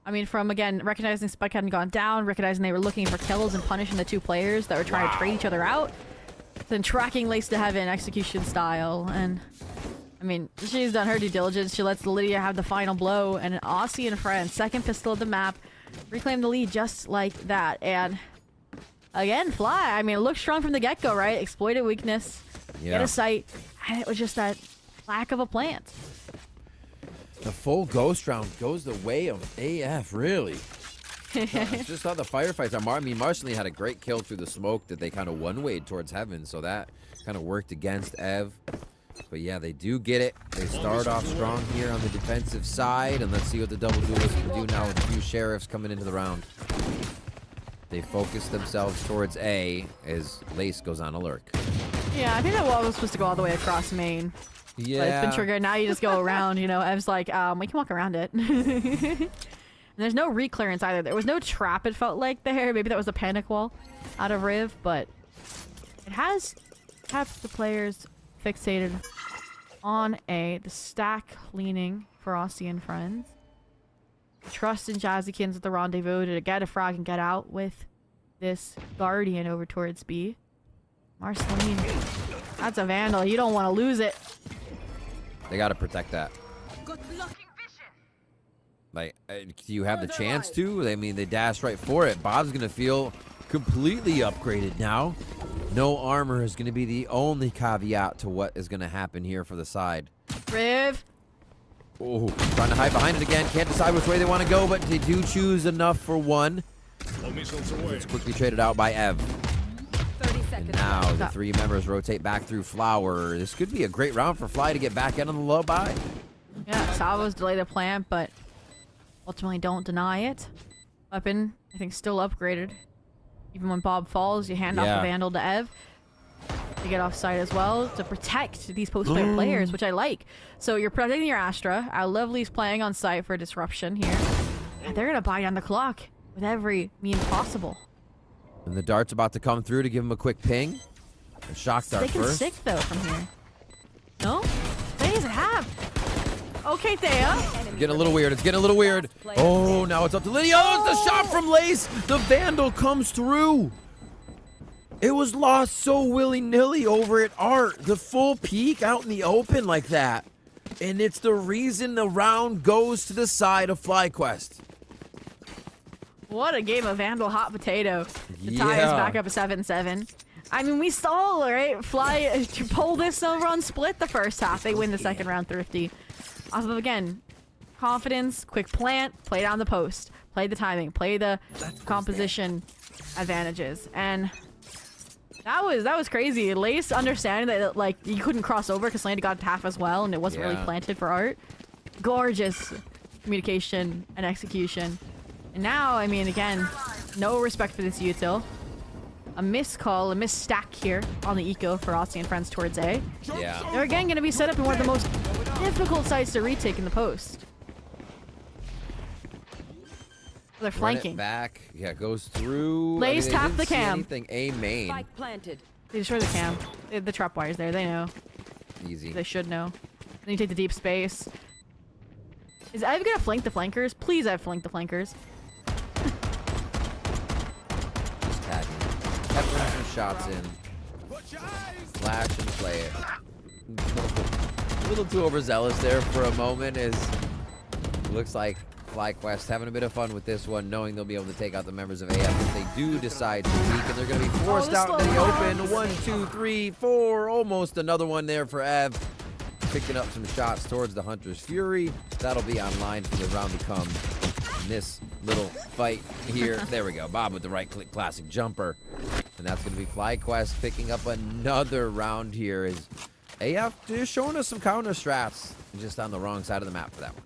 I mean, from, again, recognizing Spike hadn't gone down, recognizing they were looking for kills and punishing the 2 players that were trying to trade each other out, then tracking Lace to Heaven execution style. And, I mean, she's done her due diligence. She lets Lydia have the final blow, and an Aussie and friend, 2nd pistol of the map, reclaim the lead just like that. And, again, Fly, I mean, it looked strong from the get-go, right? Exploited weakness, get a sight, and it was just that lack of a plant. The full ghost round goes the way of AF, really. Just how the firefights are. I mean, Marceline had a great kill through the smoke that they kind of one-wayed towards Heaven, so that kind of worked against Ev. But yeah, they do get it. They start off strong here on the defensive side, and let's see what the double duelists can do now with a few sheriffs coming into the round. They focus themselves towards A as Lace goes on a lurk. Yeah, I think that wall was supposed to go all the way across main. Yeah. But it's been triggered. Now you just go around, you know. Ev's like, we can walk around it. And there's no reclearance either. There was no trap, it felt like, there. Maybe that was a panic wall out of Riv, but it has kept the players fixated on A. The stack leaning for Aussie and friends. Trust in Jazzykins at the rendezvous to get a frag and get out with this Guardian over towards B. Marceline, that's a Vandal. You don't want to lose it. They got to protect that. Like, do you have the chance to? I mean, they dashed right for it. Bob's going to feel completely upgraded now. No armor is going to be the only caveat to what is going to happen here for the side. Riv. Oh, trying to hide behind it again. Can't decide which way they want to go, but they do choose enough for one. It's quickly traded out by Ev. And now the 3 members rotate back through Flower. This could be a great round for Fly to get back in on the low buy. Yeah, Salvo's delay the plant, but ultimately don't deny it. Weapon, I think, still upgraded. Even when Bob falls, you hand off the Vandal to Ev. To get off site as well to protect these post-player players, which I like. So you're protecting your Astra. Lovely's playing on site for disruption here. And they're going to buy down the clock with every means possible. And the dart's about to come through to give him a quick ping. A shock dart first. Sick though from here. No? They doesn't have. Okay, Thea. It's getting a little weird. It's getting a little weird. Oh, now it's up to Lydia. Oh, it's the shot from Lace. The Vandal comes through. It was lost so willy-nilly over at Art. The full peek out in the open like that. And it's the reason the round goes to the side of FlyQuest. What a game of Vandal hot potato. The tie is back up at 7-7. I mean, we saw, right? Fly to pull this over on split the first half. They win the second round thrifty. Off of, again, confidence, quick plant, play down the post, play the timing, play the composition advantages. And that was crazy. Lace understanding that, like, you couldn't cross over because Landy got half as well, and it wasn't really planted for art. Gorgeous communication and execution. And now, I mean, again, no respect for this util. A miscall, a misstack here on the eco for Aussie and friends towards A. Yeah. They're again going to be set up in one of the most difficult sites to retake in the post. They're flanking. Run it back. Yeah, goes through. Lays tap the cam. Anything A main. Spike planted. They destroy the cam. The trap wire's there. They know. Easy. They should know. Then you take the deep space. Is Ev gonna flank the flankers? Please, Ev, flank the flankers. Just tagging. Peppering some shots in. Flash and play it. A little too overzealous there for a moment. Looks like FlyQuest having a bit of fun with this one, knowing they'll be able to take out the members of AF if they do decide to peek, and they're going to be forced out into the open. 1, 2, 3, 4. Almost another one there for Ev. Picking up some shots towards the Hunter's Fury. That'll be online for the round to come. In this little fight here. There we go. Bob with the right-click classic jumper. And that's going to be FlyQuest picking up another round here. As AF is showing us some counter strats. Just on the wrong side of the map for that one.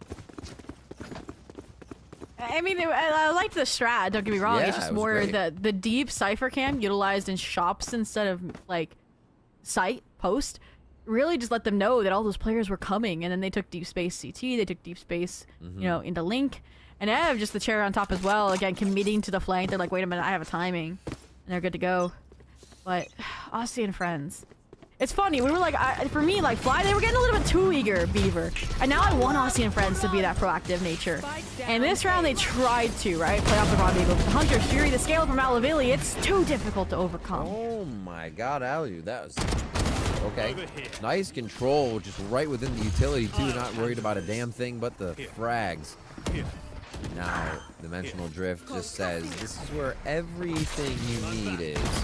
I mean, I liked the strat, don't get me wrong. Yeah, it's just more the deep Cypher cam utilized in shops instead of, like, site, post. Really just let them know that all those players were coming, and then they took deep space CT, they took deep space, you know, into Link. And Ev, just the chair on top as well, again, committing to the flank. They're like, wait a minute, I have a timing. And they're good to go. But, Aussie and friends. It's funny, we were like, for me, like, Fly, they were getting a little bit too eager, Beaver. And now I want Aussie and friends to be that proactive nature. And this round, they tried to, right? Play off the Rendezvous. But the Hunter's Fury, the scale from Alavilli, it's too difficult to overcome. Oh my god, Alu, that was... Okay. Nice control, just right within the utility, too. Not worried about a damn thing but the frags. Now, Dimensional Drift just says, this is where everything you need is.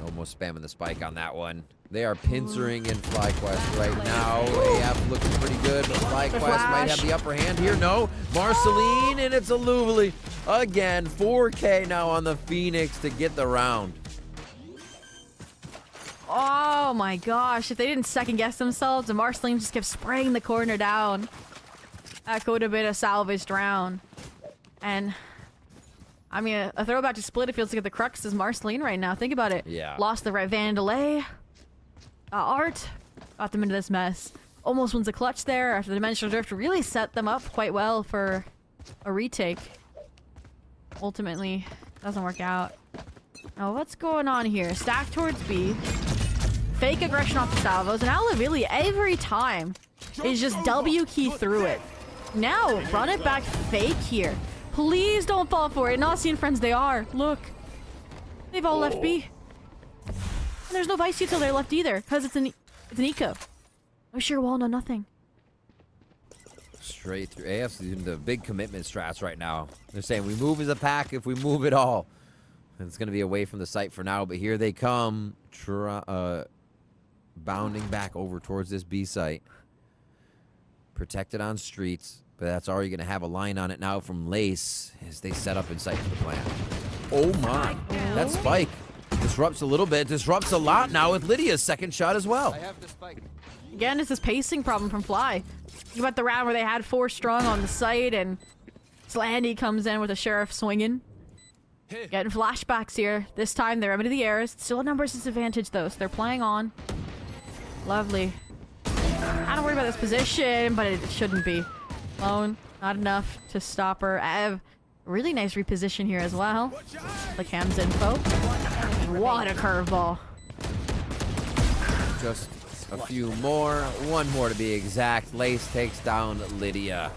Almost spamming the spike on that one. They are pincering in FlyQuest right now. AF looking pretty good, but FlyQuest might have the upper hand here. No, Marceline, and it's a Luvali. Again, 4K now on the Phoenix to get the round. Oh my gosh, if they didn't second guess themselves, and Marceline just kept spraying the corner down. That could have been a salvaged round. And, I mean, a throwback to split, it feels like the crux is Marceline right now. Think about it. Yeah. Lost the right Vandalay. Art. Got them into this mess. Almost wins a clutch there after the Dimensional Drift really set them up quite well for a retake. Ultimately, doesn't work out. Now, what's going on here? Stack towards B. Fake aggression off the salvos. And Alavilli, every time, is just W key through it. Now, run it back fake here. Please don't fall for it. Not seeing friends, they are. Look. They've all left B. And there's no Vice util there left either, because it's an eco. No sheer wall, no nothing. Straight through. AF's doing the big commitment strats right now. They're saying we move as a pack if we move at all. And it's going to be away from the site for now, but here they come. Bounding back over towards this B site. Protected on streets, but that's already going to have a line on it now from Lace as they set up in sight for the plan. Oh my. That spike disrupts a little bit, disrupts a lot now with Lydia's second shot as well. I have the spike. Again, it's this pacing problem from Fly. Think about the round where they had 4 strong on the site and Slandy comes in with a Sheriff swinging. Getting flashbacks here. This time they're into the airs. Still a numbers disadvantage though, so they're playing on. Lovely. I don't worry about this position, but it shouldn't be. Lone, not enough to stop her. Ev, really nice reposition here as well. The cam's info. What a curveball. Just a few more. One more to be exact. Lace takes down Lydia.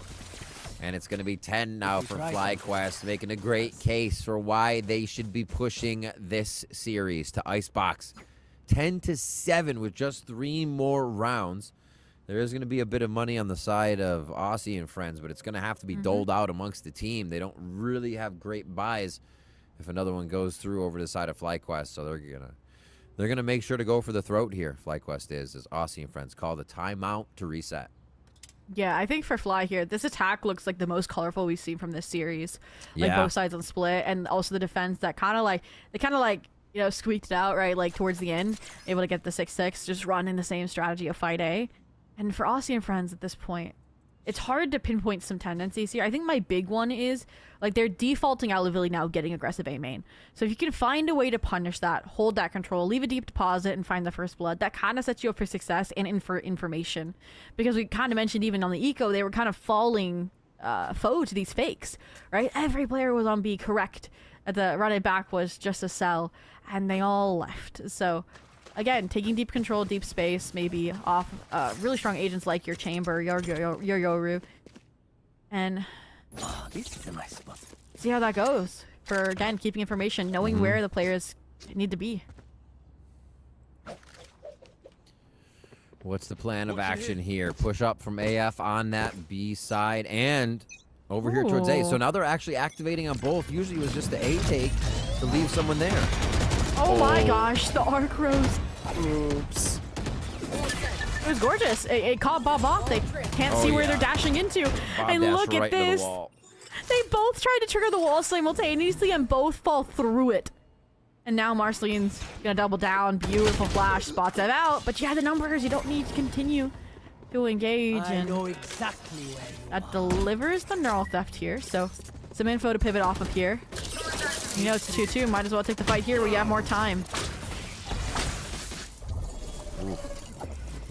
And it's going to be 10 now for FlyQuest, making a great case for why they should be pushing this series to Icebox. 10-7 with just 3 more rounds. There is going to be a bit of money on the side of Aussie and friends, but it's going to have to be doled out amongst the team. They don't really have great buys if another one goes through over to the side of FlyQuest. So they're gonna make sure to go for the throat here. FlyQuest is, as Aussie and friends call the timeout to reset. Yeah, I think for Fly here, this attack looks like the most colorful we've seen from this series. Like Yeah. both sides on split, and also the defense that kind of like you know, squeaked it out right like towards the end, able to get the 6-6, just running the same strategy of Fight A. And for Aussie and friends at this point, it's hard to pinpoint some tendencies here. I think my big one is like they're defaulting out of really now getting aggressive A main. So if you can find a way to punish that, hold that control, leave a deep deposit, and find the first blood, that kind of sets you up for success and for information. Because we kind of mentioned even on the eco, they were kind of falling foe to these fakes, right? Every player was on B correct. The run it back was just a sell, and they all left. So again, taking deep control, deep space, maybe off really strong agents like your Chamber, your Yoru, and This is a nice spot. see how that goes. For again, keeping information, knowing where the players need to be. What's the plan of action here? Push up from AF on that B side and over here towards A. So now they're actually activating on both. Usually it was just the A take to leave someone there. Oh my gosh, the arc rose. Oops. It was gorgeous. It caught Bob off. They can't see where they're dashing into. Bob and dashed look right at into the this. wall. They both tried to trigger the wall simultaneously and both fall through it. And now Marceline's gonna double down. Beautiful flash, spots it out. But you have the numbers. You don't need to continue to engage. I And know exactly where you that delivers the neural theft here. So some info to pivot off of here. You know it's 2-2. Might as well take the fight here where you have more time. Ooh.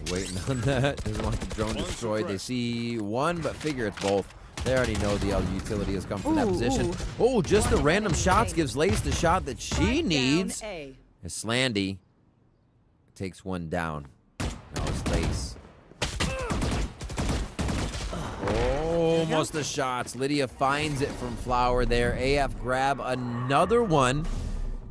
Waiting on that. Doesn't want the drone destroyed. They see one, but figure it's both. They already know the utility has come from that position. Oh, just the random shots gives Lace the shot that she needs. As Slandy takes one down. Now it's Lace. Almost the shots. Lydia finds it from Flower there. AF grab another one.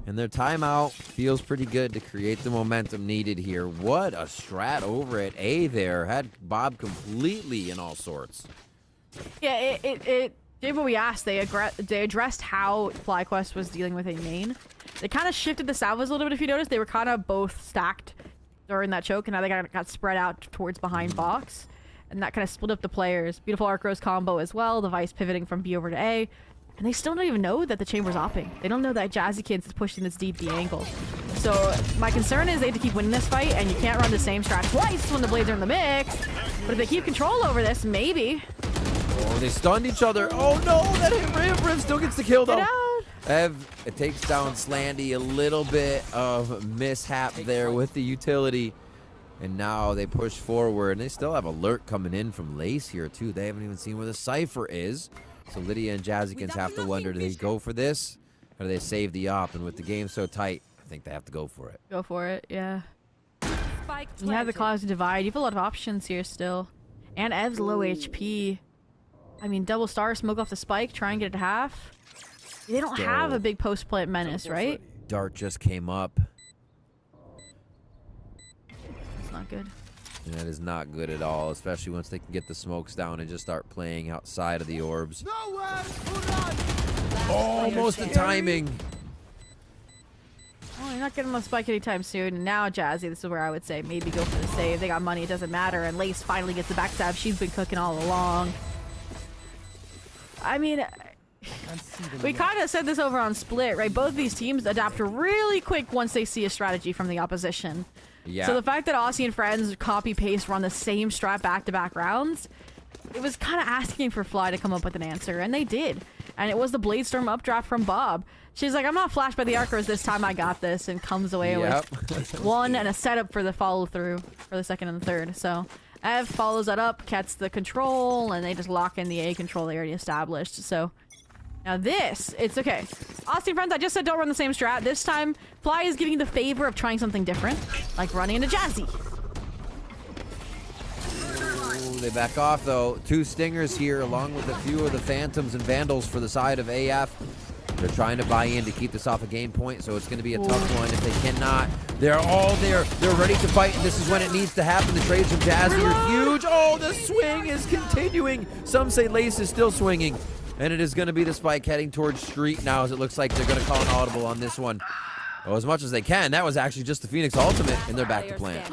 And their timeout feels pretty good to create the momentum needed here. What a strat over at A there. Had Bob completely in all sorts. Yeah, it did what we asked. They addressed how FlyQuest was dealing with a main. They kind of shifted the salvos a little bit, if you notice. They were kind of both stacked during that choke, and now they got spread out towards behind box. And that kind of split up the players. Beautiful Arc Rose combo as well. The Vice pivoting from B over to A. And they still don't even know that the Chamber's opping. They don't know that Jazzy Kids is pushing this deep B angle. So my concern is they have to keep winning this fight, and you can't run the same strat twice when the blades are in the mix. But if they keep control over this, maybe. Oh, they stunned each other. Oh no, that hit Riv still gets the kill though. Get out. Ev, it takes down Slandy. A little bit of mishap there with the utility. And now they push forward, and they still have alert coming in from Lace here too. They haven't even seen where the Cypher is. So Lydia and Jazzykins have to wonder, do they go for this? Or do they save the op? And with the game so tight, I think they have to go for it. Go for it, yeah. You have the Clouds Divide. You have a lot of options here still. And Ev's low HP. I mean, double star, smoke off the spike, try and get it to half. They don't have a big post-plant menace, right? Dart just came up. That's not good. And that is not good at all, especially once they can get the smokes down and just start playing outside of the orbs. Almost the timing. Oh, you're not getting the spike anytime soon. And now Jazzy, this is where I would say maybe go for the save. They got money, it doesn't matter. And Lace finally gets the backstab. She's been cooking all along. I mean, we kind of said this over on Split, right? Both these teams adapt really quick once they see a strategy from the opposition. Yeah. So the fact that Aussie and friends copy-paste run the same strat back-to-back rounds, it was kind of asking for Fly to come up with an answer, and they did. And it was the Bladestorm updraft from Bob. She's like, I'm not flashed by the Archers this time, I got this, and comes away with one and a setup for the follow-through for the second and the third. So Ev follows that up, gets the control, and they just lock in the A control they already established. So now this, it's okay. Austin friends, I just said don't run the same strat. This time, Fly is giving you the favor of trying something different, like running into Jazzy. Ooh, they back off though. 2 stingers here, along with a few of the Phantoms and Vandals for the side of AF. They're trying to buy in to keep this off a game point, so it's going to be a tough one. If they cannot, they're all there. They're ready to fight, and this is when it needs to happen. The trades from Jazzy are huge. Oh, the swing is continuing. Some say Lace is still swinging. And it is going to be the spike heading towards street now, as it looks like they're going to call an audible on this one. Oh, as much as they can. That was actually just the Phoenix ultimate, and they're back to plant.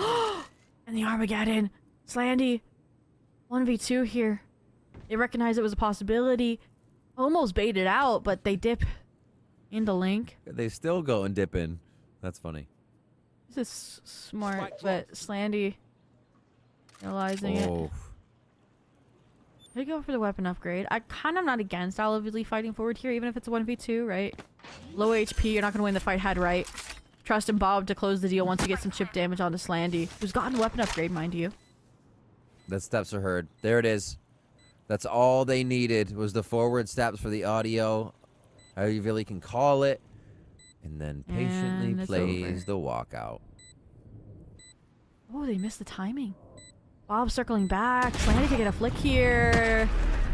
And the Armageddon. Slandy. 1v2 here. They recognize it was a possibility. Almost baited out, but they dip into Link. They still go and dip in. That's funny. This is smart, but Slandy realizing it. They go for the weapon upgrade. I kind of not against Olively fighting forward here, even if it's a 1v2, right? Low HP, you're not going to win the fight head, right? Trust in Bob to close the deal once you get some chip damage onto Slandy, who's gotten a weapon upgrade, mind you. The steps are heard. There it is. That's all they needed was the forward steps for the audio. How you really can call it. And then patiently plays the walkout. Oh, they missed the timing. Bob circling back. Slandy could get a flick here.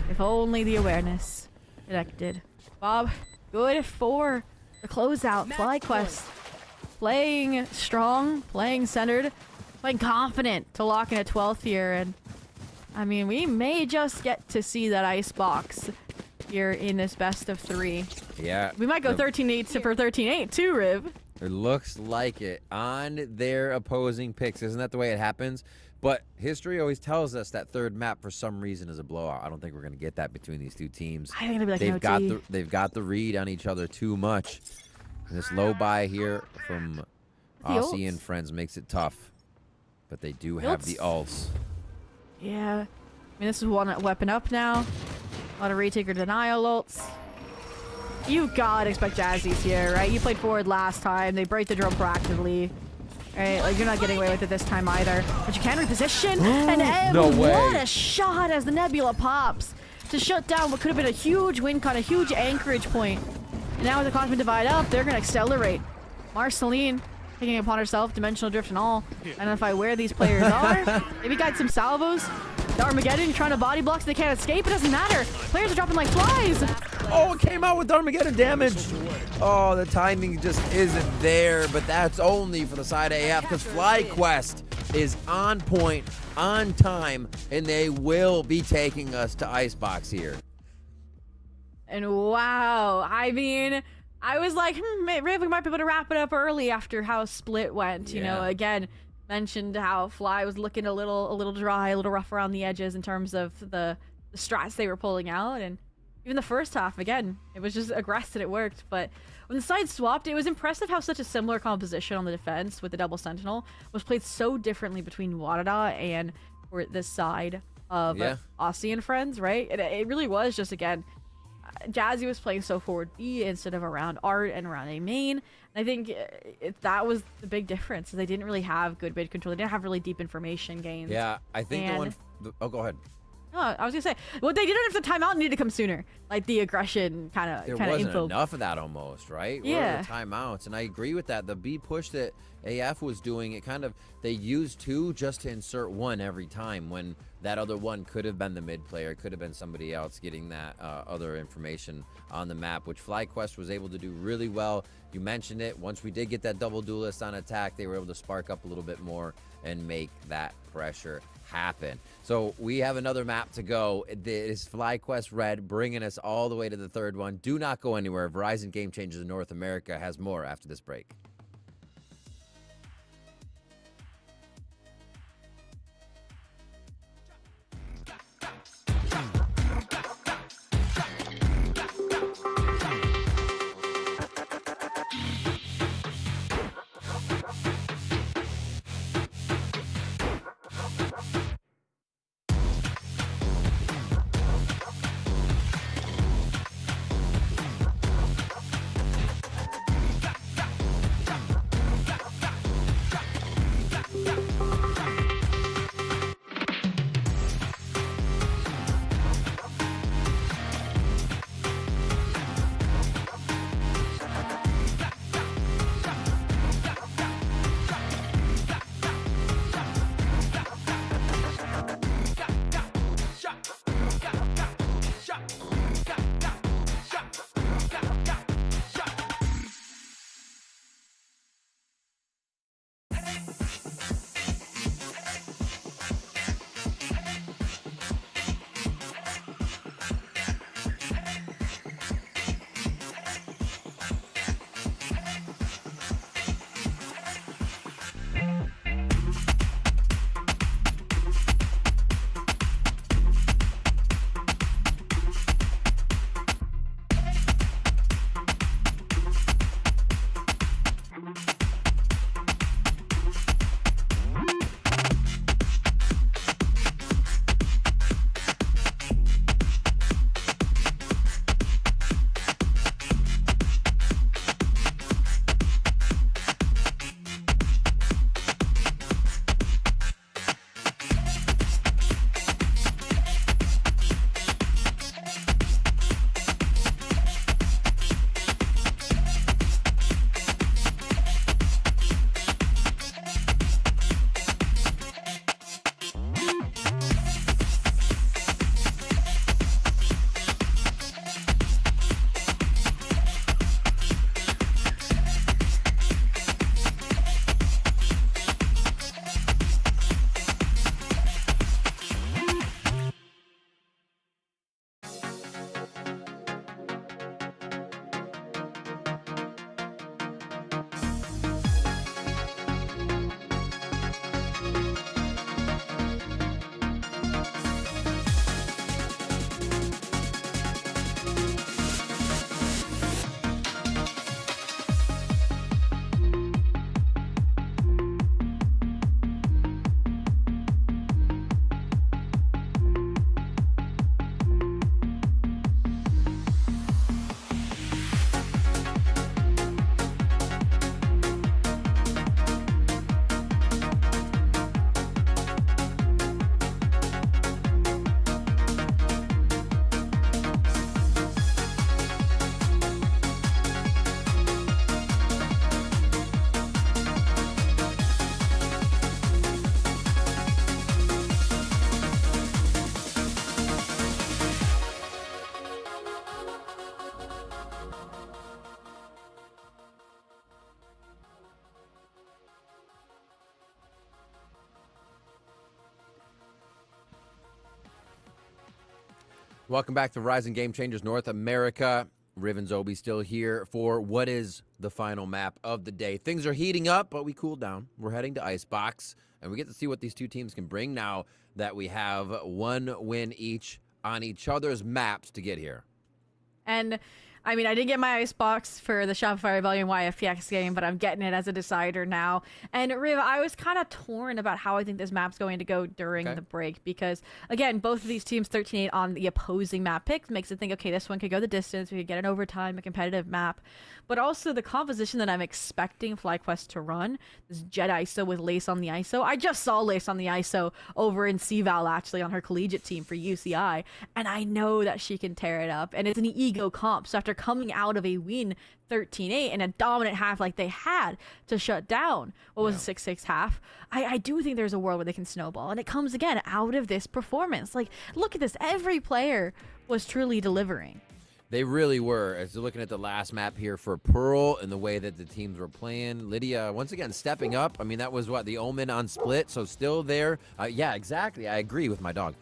If only the awareness connected. Bob, good for the closeout. FlyQuest playing strong, playing centered, playing confident to lock in a 12th here. And I mean, we may just get to see that icebox here in this best of 3. Yeah. We might go 13-8 for 13-8 too, Riv. It looks like it on their opposing picks. Isn't that the way it happens? But history always tells us that third map for some reason is a blowout. I don't think we're going to get that between these two teams. I think it'll be like they've got the read on each other too much. And this low buy here from Aussie and friends makes it tough. But they do have the ults. Yeah. I mean, this is one weapon up now. A lot of retaker denial ults. You've got to expect Jazzy's here, right? You played forward last time. They break the drone proactively. Right? Like, you're not getting away with it this time either. But you can reposition. And no way. What a shot as the Nebula pops to shut down what could have been a huge win con, a huge anchorage point. And now with the Cosmic Divide up, they're going to accelerate. Marceline taking it upon herself, dimensional drift and all. Identify where these players are. Maybe got some salvos. The Armageddon trying to body block so they can't escape. It doesn't matter. Players are dropping like flies. Oh, it came out with Armageddon damage. Oh, the timing just isn't there, but that's only for the side of AF because FlyQuest is on point, on time, and they will be taking us to Icebox here. And wow, I mean, I was like, Riv, we might be able to wrap it up early after how Split went. You know, again, mentioned how Fly was looking a little dry, a little rough around the edges in terms of the strats they were pulling out. And even the first half, again, it was just aggressive, it worked. But when the sides swapped, it was impressive how such a similar composition on the defense with the double sentinel was played so differently between Wadada and for this side of Aussie and friends, right? It really was just, again, Jazzy was playing so forward B instead of around Art and around A main. And I think that was the big difference. They didn't really have good mid control. They didn't have really deep information gains. Yeah, I think oh, go ahead. No, I was gonna say, what they didn't have the timeout needed to come sooner. Like the aggression kind of There wasn't enough of that almost, right? Yeah. The timeouts, and I agree with that. The B push that AF was doing, it kind of, they used 2 just to insert 1 every time when that other one could have been the mid player, could have been somebody else getting that other information on the map, which FlyQuest was able to do really well. You mentioned it. Once we did get that double duelist on attack, they were able to spark up a little bit more and make that pressure happen. So we have another map to go. It is FlyQuest Red bringing us all the way to the third one. Do not go anywhere. Verizon Game Changers in North America has more after this break. Welcome back to Verizon Game Changers North America. Riven's Obi still here for what is the final map of the day. Things are heating up, but we cooled down. We're heading to Icebox, and we get to see what these two teams can bring now that we have one win each on each other's maps to get here. And I mean, I didn't get my Icebox for the Shopify Rebellion YFPX game, but I'm getting it as a decider now. And Riv, I was kind of torn about how I think this map's going to go during the break because, again, both of these teams 13-8 on the opposing map pick makes it think, okay, this one could go the distance, we could get an overtime, a competitive map. But also the composition that I'm expecting FlyQuest to run, this Jet ISO with Lace on the ISO. I just saw Lace on the ISO over in CVAL, actually, on her collegiate team for UCI, and I know that she can tear it up. And it's an ego comp, so after coming out of a win 13-8 and a dominant half like they had to shut down what was a 6-6 half, I do think there's a world where they can snowball, and it comes again out of this performance. Like, look at this, every player was truly delivering. They really were. As you're looking at the last map here for Pearl and the way that the teams were playing, Lydia once again stepping up. I mean, that was what, the Omen on split, so still there. Yeah, exactly. I agree with my dog.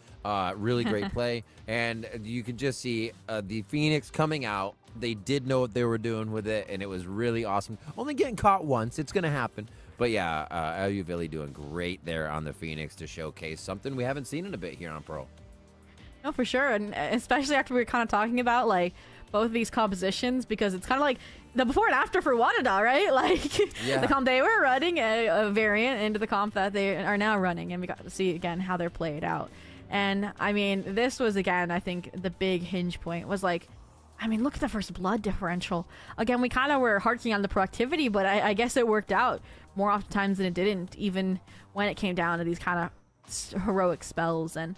Really great play, and you can just see the Phoenix coming out. They did know what they were doing with it, and it was really awesome. Only getting caught once. It's going to happen. But yeah, iBUYPOWER doing great there on the Phoenix to showcase something we haven't seen in a bit here on Pro. No, for sure, and especially after we were kind of talking about like both of these compositions, because it's kind of like the before and after for Wadada, right? Like the comp they were running a variant into the comp that they are now running, and we got to see again how they're played out. And I mean, this was again, I think the big hinge point was like, I mean, look at the first blood differential. Again, we kind of were harking on the proactivity, but I guess it worked out more oftentimes than it didn't, even when it came down to these kind of heroic spells. And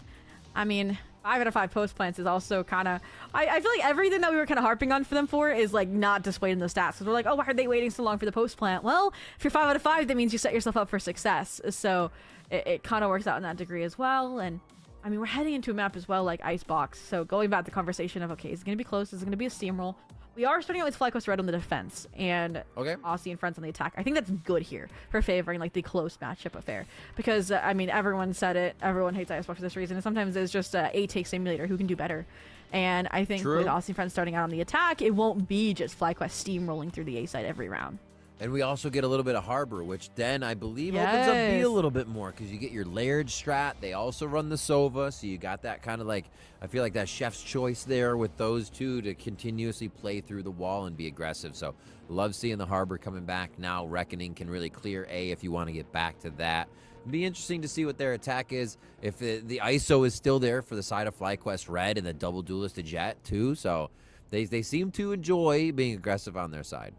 I mean, 5 out of 5 post plants is also kind of, I feel like everything that we were kind of harping on for them for is like not displayed in the stats, because we're like, oh, why are they waiting so long for the post plant? Well, if you're 5 out of 5, that means you set yourself up for success. So it kind of works out in that degree as well. And I mean, we're heading into a map as well like Icebox, so going back to the conversation of, okay, is it going to be close? Is it going to be a steamroll? We are starting out with FlyQuest Red on the defense and Aussie and Friends on the attack. I think that's good here for favoring like the close matchup affair, because I mean, everyone said it, everyone hates Icebox for this reason, and sometimes it's just a take simulator who can do better. And I think with Aussie and Friends starting out on the attack, it won't be just FlyQuest steamrolling through the A side every round. And we also get a little bit of Harbor, which then I believe opens up B a little bit more, because you get your layered strat. They also run the Sova, so you got that kind of like, I feel like that chef's choice there with those two to continuously play through the wall and be aggressive. So love seeing the Harbor coming back now. Reckoning can really clear A if you want to get back to that. It'd be interesting to see what their attack is, if the ISO is still there for the side of FlyQuest Red and the double duelist to Jet too. So they seem to enjoy being aggressive on their side.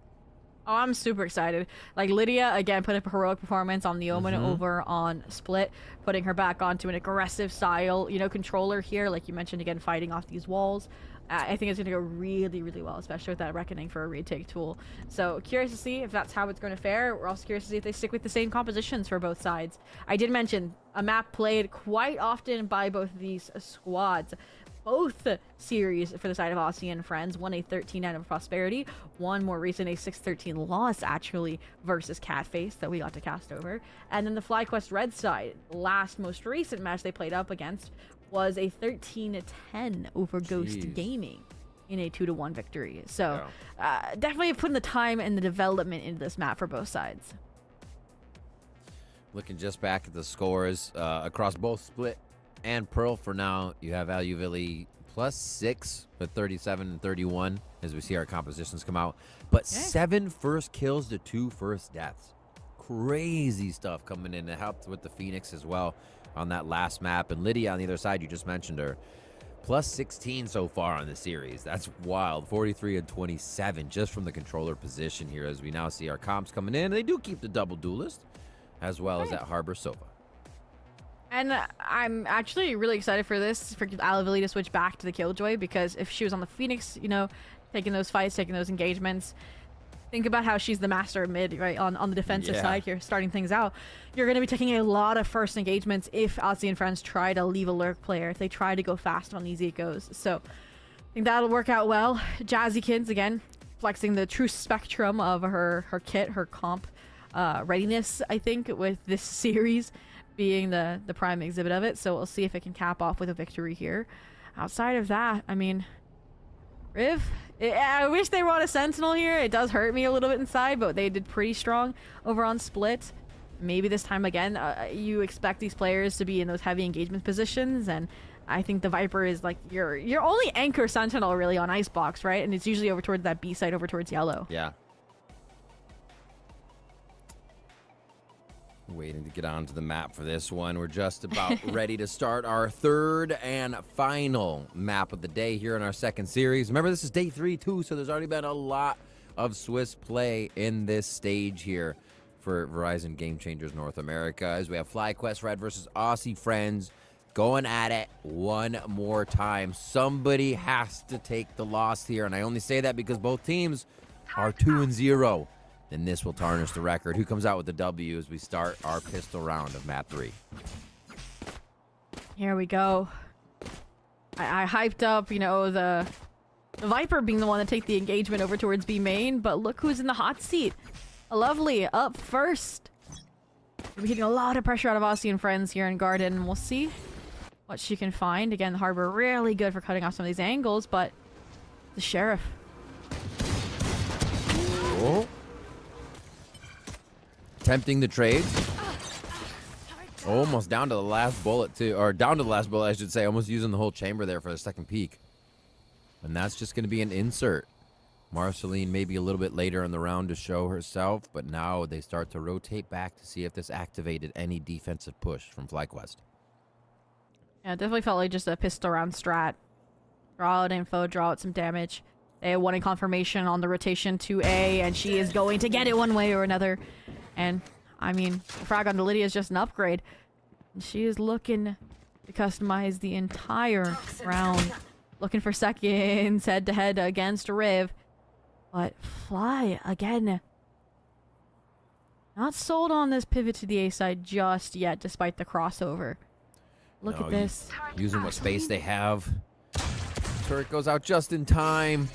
Oh, I'm super excited. Like, Lydia, again, put up a heroic performance on the Omen over on Split, putting her back onto an aggressive style, you know, controller here, like you mentioned, again, fighting off these walls. I think it's going to go really, really well, especially with that Reckoning for a retake tool. So, curious to see if that's how it's going to fare. We're also curious to see if they stick with the same compositions for both sides. I did mention a map played quite often by both of these squads. Both series for the side of Aussie and Friends, one a 13-9 of Prosperity, one more recent a 6-13 loss actually versus Catface that we got to cast over, and then the FlyQuest Red side, last most recent match they played up against was a 13-10 over Ghost Gaming in a 2-1 victory. So definitely putting the time and the development into this map for both sides. Looking just back at the scores across both Split and Pearl for now, you have iBUYPOWER +6 with 37 and 31 as we see our compositions come out. But 7 first kills to 2 first deaths. Crazy stuff coming in. It helped with the Phoenix as well on that last map. And Lydia on the other side, you just mentioned her, +16 so far on the series. That's wild. 43 and 27 just from the controller position here as we now see our comps coming in. They do keep the double duelist as well as that Harbor Sova. And I'm actually really excited for this, for iBUYPOWER to switch back to the Killjoy, because if she was on the Phoenix, you know, taking those fights, taking those engagements, think about how she's the master of mid, right, on the defensive side here, starting things out. You're going to be taking a lot of first engagements if Aussie and Friends try to leave a lurk player, if they try to go fast on these ecos. So I think that'll work out well. Jazzy Kids, again, flexing the true spectrum of her kit, her comp readiness, I think, with this series being the prime exhibit of it. So we'll see if it can cap off with a victory here. outside of that, I mean, Riv, I wish they were on a Sentinel here. It does hurt me a little bit inside, but they did pretty strong over on Split. Maybe this time again, you expect these players to be in those heavy engagement positions, and I think the Viper is like your only anchor Sentinel really on Icebox, right? And it's usually over towards that B side, over towards yellow. Yeah. Waiting to get onto the map for this one. We're just about ready to start our third and final map of the day here in our second series. Remember, this is day 3 too, so there's already been a lot of Swiss play in this stage here for Verizon Game Changers North America, as we have FlyQuest Red versus Aussie Friends going at it one more time. Somebody has to take the loss here, and I only say that because both teams are 2-0. And this will tarnish the record. Who comes out with the W as we start our pistol round of map 3? Here we go. I hyped up, you know, the Viper being the one to take the engagement over towards B main, but look who's in the hot seat. Lovely up first. We're getting a lot of pressure out of Aussie and Friends here in Garden. We'll see what she can find. Again, the Harbor really good for cutting off some of these angles, but the Sheriff. Oh. Tempting the trades. Almost down to the last bullet too, or down to the last bullet I should say, almost using the whole chamber there for the second peek. And that's just going to be an insert. Marceline maybe a little bit later in the round to show herself, but now they start to rotate back to see if this activated any defensive push from FlyQuest. Yeah, it definitely felt like just a pistol round strat. Draw out info, draw out some damage. They wanted confirmation on the rotation to A, and she is going to get it one way or another. And, I mean, the frag on Lydia is just an upgrade. She is looking to customize the entire round. Looking for seconds head-to-head against Riv. But Fly, again, not sold on this pivot to the A side just yet, despite the crossover. Look at this. Using what space they have. Turret goes out just in time.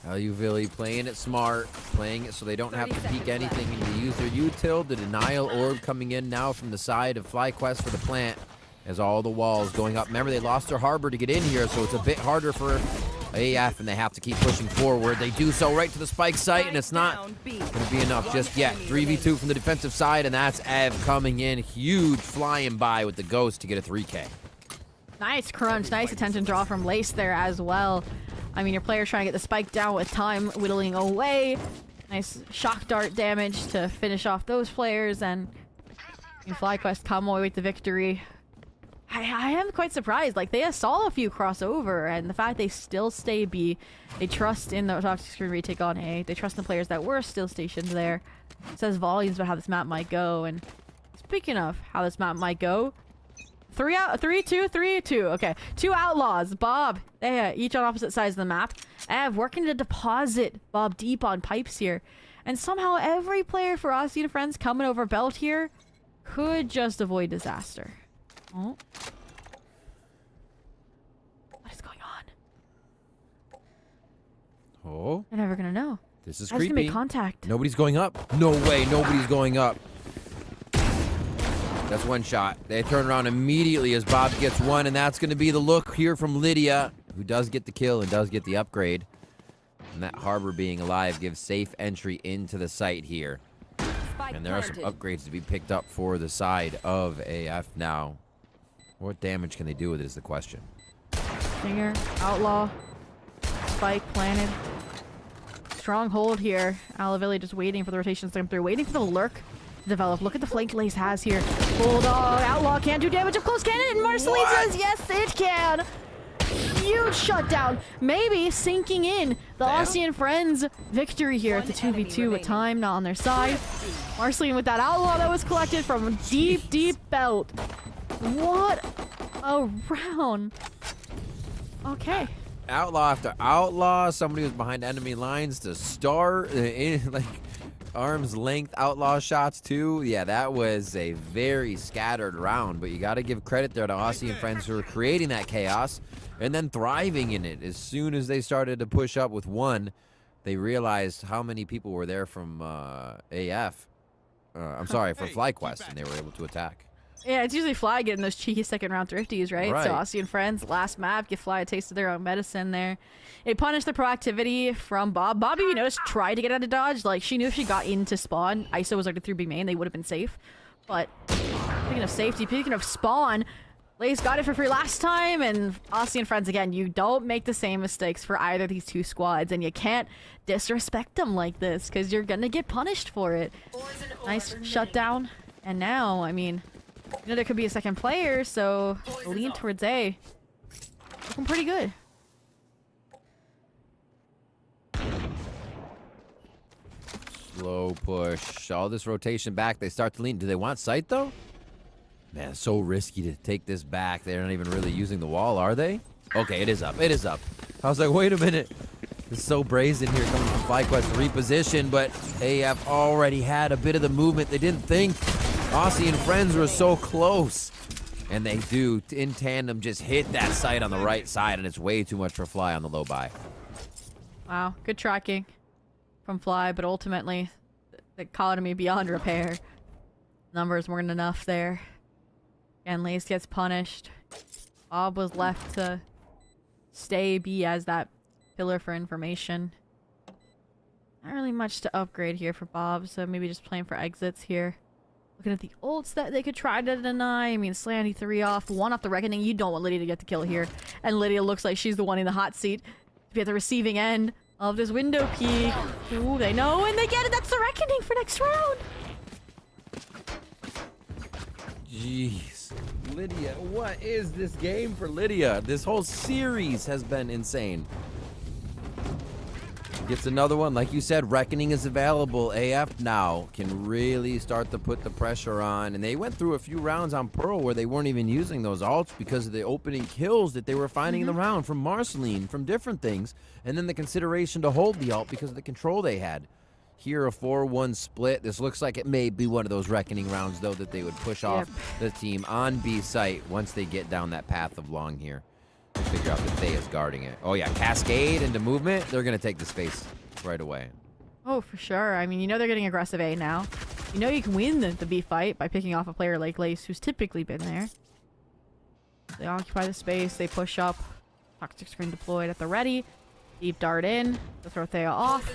iBUYPOWER playing it smart, playing it so they don't have to peek anything, and they use their util. The denial orb coming in now from the side of FlyQuest for the plant as all the walls going up. Remember, they lost their harbor to get in here, so it's a bit harder for AF, and they have to keep pushing forward. They do so right to the spike site, and it's not going to be enough just yet. 3v2 from the defensive side, and that's Ev coming in huge, flying by with the ghost to get a 3K. Nice crunch, nice attention draw from Lace there as well. I mean, your player's trying to get the spike down with time whittling away. Nice shock dart damage to finish off those players, and FlyQuest come away with the victory. I am quite surprised. Like, they saw a few crossover, and the fact they still stay B, they trust in the toxic screen retake on A, they trust in the players that were still stationed there. It says volumes about how this map might go. And speaking of how this map might go, 3-2. Okay, 2 outlaws. Bob, they each on opposite sides of the map. Ev working to deposit Bob deep on pipes here, and somehow every player for Aussie and Friends coming over belt here could just avoid disaster. Oh, what is going on? Oh, They're never gonna know. This is I was creepy. gonna make contact. Nobody's going up. No way, nobody's going up. That's one shot. They turn around immediately as Bob gets one, and that's going to be the look here from Lydia, who does get the kill and does get the upgrade. And that harbor being alive gives safe entry into the site here. And there are some upgrades to be picked up for the side of AF now. What damage can they do with it is the question. Stinger, outlaw, spike planted. Strong hold here. Alavilli just waiting for the rotations to come through, waiting for the lurk to develop. Look at the flank Lace has here. Bulldog, outlaw can't do damage up close, can it? And Marceline says yes, it can. Huge shutdown. Maybe sinking in the Aussie and Friends victory here at the 2v2 with time not on their side. Marceline with that outlaw that was collected from deep belt. What a round. Okay. Outlaw after outlaw. Somebody was behind enemy lines to start. Like arm's length outlaw shots too. Yeah, that was a very scattered round, but you got to give credit there to Aussie and Friends who are creating that chaos and then thriving in it. As soon as they started to push up with one, they realized how many people were there from AF. I'm sorry, from FlyQuest, and they were able to attack. Yeah, it's usually Fly getting those cheeky second round thrifties, right? So Aussie and friends, last map, give Fly a taste of their own medicine there. They punished the proactivity from Bob. Bobby, you noticed, tried to get out of dodge. Like, she knew if she got into spawn, ISO was like through B main, they would have been safe. But speaking of safety, speaking of spawn, Lace got it for free last time, and Aussie and friends, again, you don't make the same mistakes for either of these two squads, and you can't disrespect them like this, because you're gonna get punished for it. Nice shutdown. And now, I mean, you know there could be a second player, so lean towards A. Looking pretty good. Slow push. All this rotation back. They start to lean. Do they want sight, though? Man, it's so risky to take this back. They're not even really using the wall, are they? Okay, it is up. It is up. I was like, wait a minute. It's so brazen here coming from FlyQuest to reposition, but AF already had a bit of the movement. They didn't think. Aussie and friends were so close. And they do, in tandem, just hit that sight on the right side, and it's way too much for Fly on the low buy. Wow, good tracking from Fly, but ultimately, the economy beyond repair. Numbers weren't enough there. And Lace gets punished. Bob was left to stay B as that pillar for information. Not really much to upgrade here for Bob, so maybe just playing for exits here. Looking at the ults that they could try to deny. I mean, Slanty 3 off, 1 off the Reckoning. You don't want Lydia to get the kill here. And Lydia looks like she's the one in the hot seat to be at the receiving end of this window peek. Ooh, they know, and they get it. That's the Reckoning for next round. Jeez. Lydia, what is this game for Lydia? This whole series has been insane. Gets another one. Like you said, Reckoning is available. AF now can really start to put the pressure on. And they went through a few rounds on Pearl where they weren't even using those ults because of the opening kills that they were finding in the round from Marceline, from different things. And then the consideration to hold the ult because of the control they had. Here, a 4-1 split. This looks like it may be one of those Reckoning rounds, though, that they would push off the team on B site once they get down that path of long here. Figure out that Thay is guarding it. Oh, yeah, Cascade into movement. They're going to take the space right away. Oh, for sure. I mean, you know they're getting aggressive A now. You know you can win the B fight by picking off a player like Lace, who's typically been there. They occupy the space. They push up. Toxic screen deployed at the ready. Deep dart in. To throw Thea off.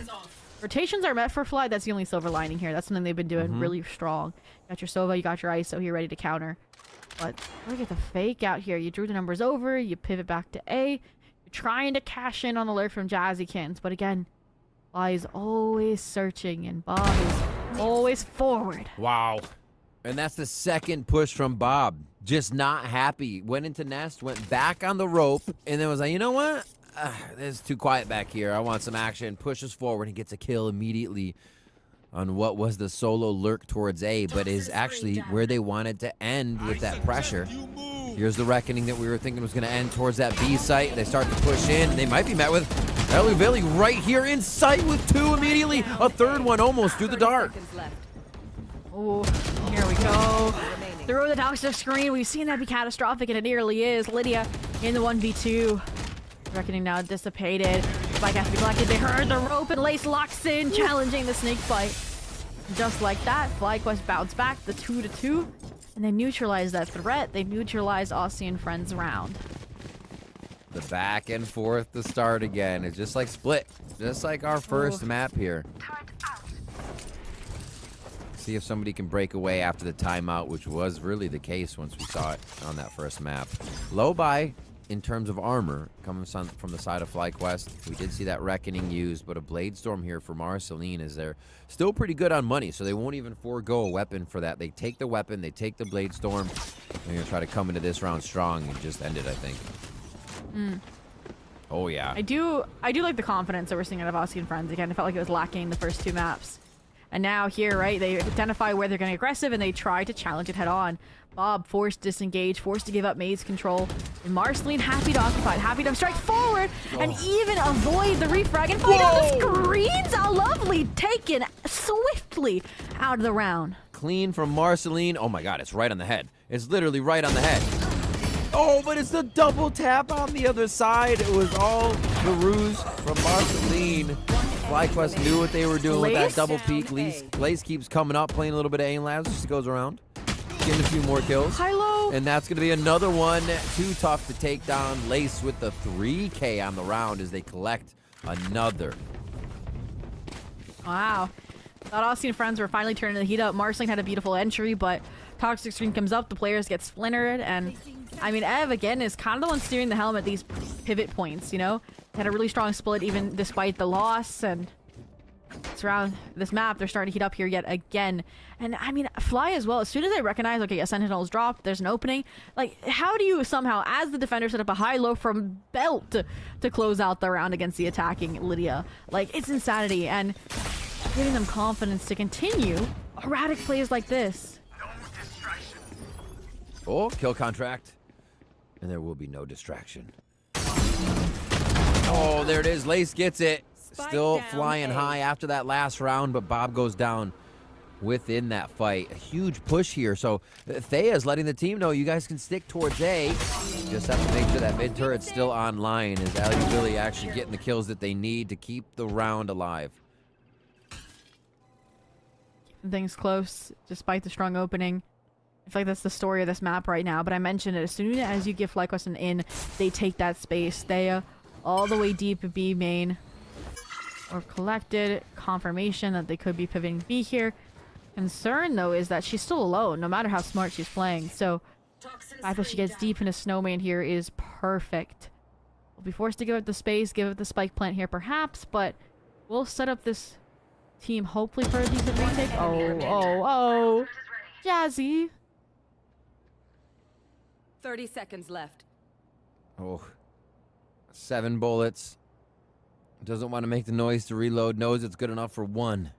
Rotations are met for Fly. That's the only silver lining here. That's something they've been doing really strong. You got your Sova, you got your ISO here ready to counter. But look at the fake out here. You drew the numbers over, you pivot back to A. You're trying to cash in on the lurk from Jazzykins. But again, Fly is always searching and Bob is always forward. Wow. And that's the second push from Bob. Just not happy. Went into Nest, went back on the rope, and then was like, you know what? It's too quiet back here. I want some action. Pushes forward and gets a kill immediately on what was the solo lurk towards A, but is actually where they wanted to end with that pressure. Here's the Reckoning that we were thinking was going to end towards that B site. They start to push in. They might be met with Eluvilli right here in sight with 2 immediately. A third one almost through the dark. Oh, here we go. Through the toxic screen. We've seen that be catastrophic, and it nearly is. Lydia in the 1v2. Reckoning now dissipated. Spike has to be collected. They heard the rope, and Lace locks in, challenging the snake fight. Just like that, FlyQuest bounced back the 2-2, and they neutralize that threat. They neutralize Aussie and friends round. The back and forth to start again. It's just like Split, just like our first map here. See if somebody can break away after the timeout, which was really the case once we saw it on that first map. Low buy. In terms of armor, coming from the side of FlyQuest, we did see that Reckoning used, but a Blade Storm here for Marceline is they're still pretty good on money, so they won't even forego a weapon for that. They take the weapon, they take the Blade Storm. They're going to try to come into this round strong and just end it, I think. Oh, yeah. I do like the confidence that we're seeing out of Aussie and friends. Again, it felt like it was lacking the first 2 maps. And now here, right, they identify where they're getting aggressive, and they try to challenge it head on. Bob forced to disengage, forced to give up maze control. And Marceline happy to occupy, happy to strike forward and even avoid the refrag and find out the screens. How lovely, taken swiftly out of the round. Clean from Marceline. Oh my God, it's right on the head. It's literally right on the head. Oh, but it's the double tap on the other side. It was all the ruse from Marceline. FlyQuest knew what they were doing with that double peek. Lace keeps coming up, playing a little bit of aim labs. Just goes around. getting a few more kills. High-low. And that's going to be another one. Too tough to take down. Lace with the 3K on the round as they collect another. Wow. Thought Aussie and friends were finally turning the heat up. Marsling had a beautiful entry, but Toxic Stream comes up, the players get splintered, and I mean, Ev, again, is kind of the one steering the helm at these pivot points, you know? Had a really strong split even despite the loss, and it's around this map, they're starting to heat up here yet again. And I mean, Fly as well, as soon as they recognize, okay, a Sentinel's dropped, there's an opening, like, how do you somehow, as the defender, set up a high-low from Belt to close out the round against the attacking Lydia? Like, it's insanity, and giving them confidence to continue erratic plays like this. Oh, kill contract. And there will be no distraction. Oh, there it is. Lace gets it. Still flying high after that last round, but Bob goes down within that fight. A huge push here. So Thea's letting the team know you guys can stick towards A. Just have to make sure that mid turret's still online as iBUYPOWER actually getting the kills that they need to keep the round alive. Keeping things close despite the strong opening. I feel like that's the story of this map right now, but I mentioned it. As soon as you give FlyQuest an in, they take that space. They all the way deep B main. Or collected. Confirmation that they could be pivoting B here. Concern, though, is that she's still alone, no matter how smart she's playing. So, the fact that she gets deep into Snowman here is perfect. We'll be forced to give it the space, give it the spike plant here, perhaps, but we'll set up this team, hopefully, for a decent retake. Oh. Jazzy. 30 seconds left. Oh. 7 bullets. Doesn't want to make the noise to reload. Knows it's good enough for 1.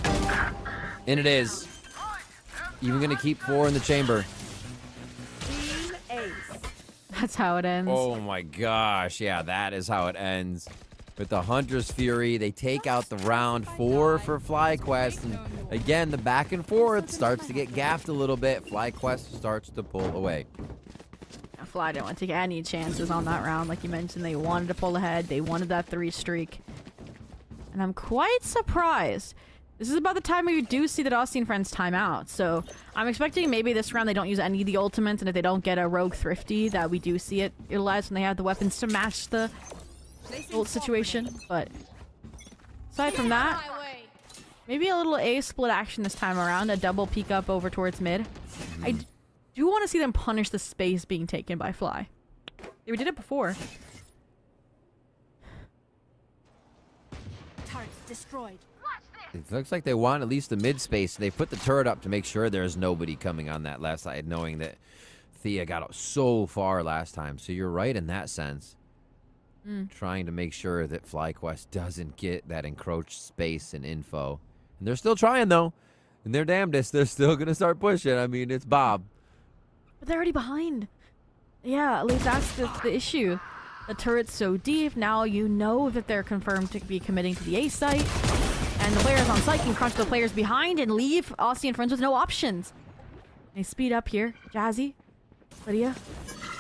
And it is. Even going to keep 4 in the chamber. That's how it ends. Oh my gosh. Yeah, that is how it ends. With the Hunter's Fury, they take out the round. 4 for FlyQuest. And again, the back and forth starts to get gapped a little bit. FlyQuest starts to pull away. Fly didn't want to take any chances on that round. Like you mentioned, they wanted to pull ahead. They wanted that 3 streak. And I'm quite surprised. This is about the time where you do see that Aussie and friends time out. So I'm expecting maybe this round they don't use any of the ultimates. And if they don't get a Rogue Thrifty, that we do see it utilized when they have the weapons to match the ult situation. But aside from that, maybe a little A split action this time around. A double peek up over towards mid. I do want to see them punish the space being taken by Fly. They did it before. Turrets destroyed. It looks like they want at least the mid space. They put the turret up to make sure there's nobody coming on that left side, knowing that Thea got out so far last time. So you're right in that sense. Trying to make sure that FlyQuest doesn't get that encroached space and info. And they're still trying, though. And they're damnedest. They're still going to start pushing. I mean, it's Bob. But they're already behind. Yeah, at least that's the issue. The turret's so deep, now you know that they're confirmed to be committing to the A site. And the players on site can crunch the players behind and leave Aussie and friends with no options. They speed up here. Jazzy, Lydia,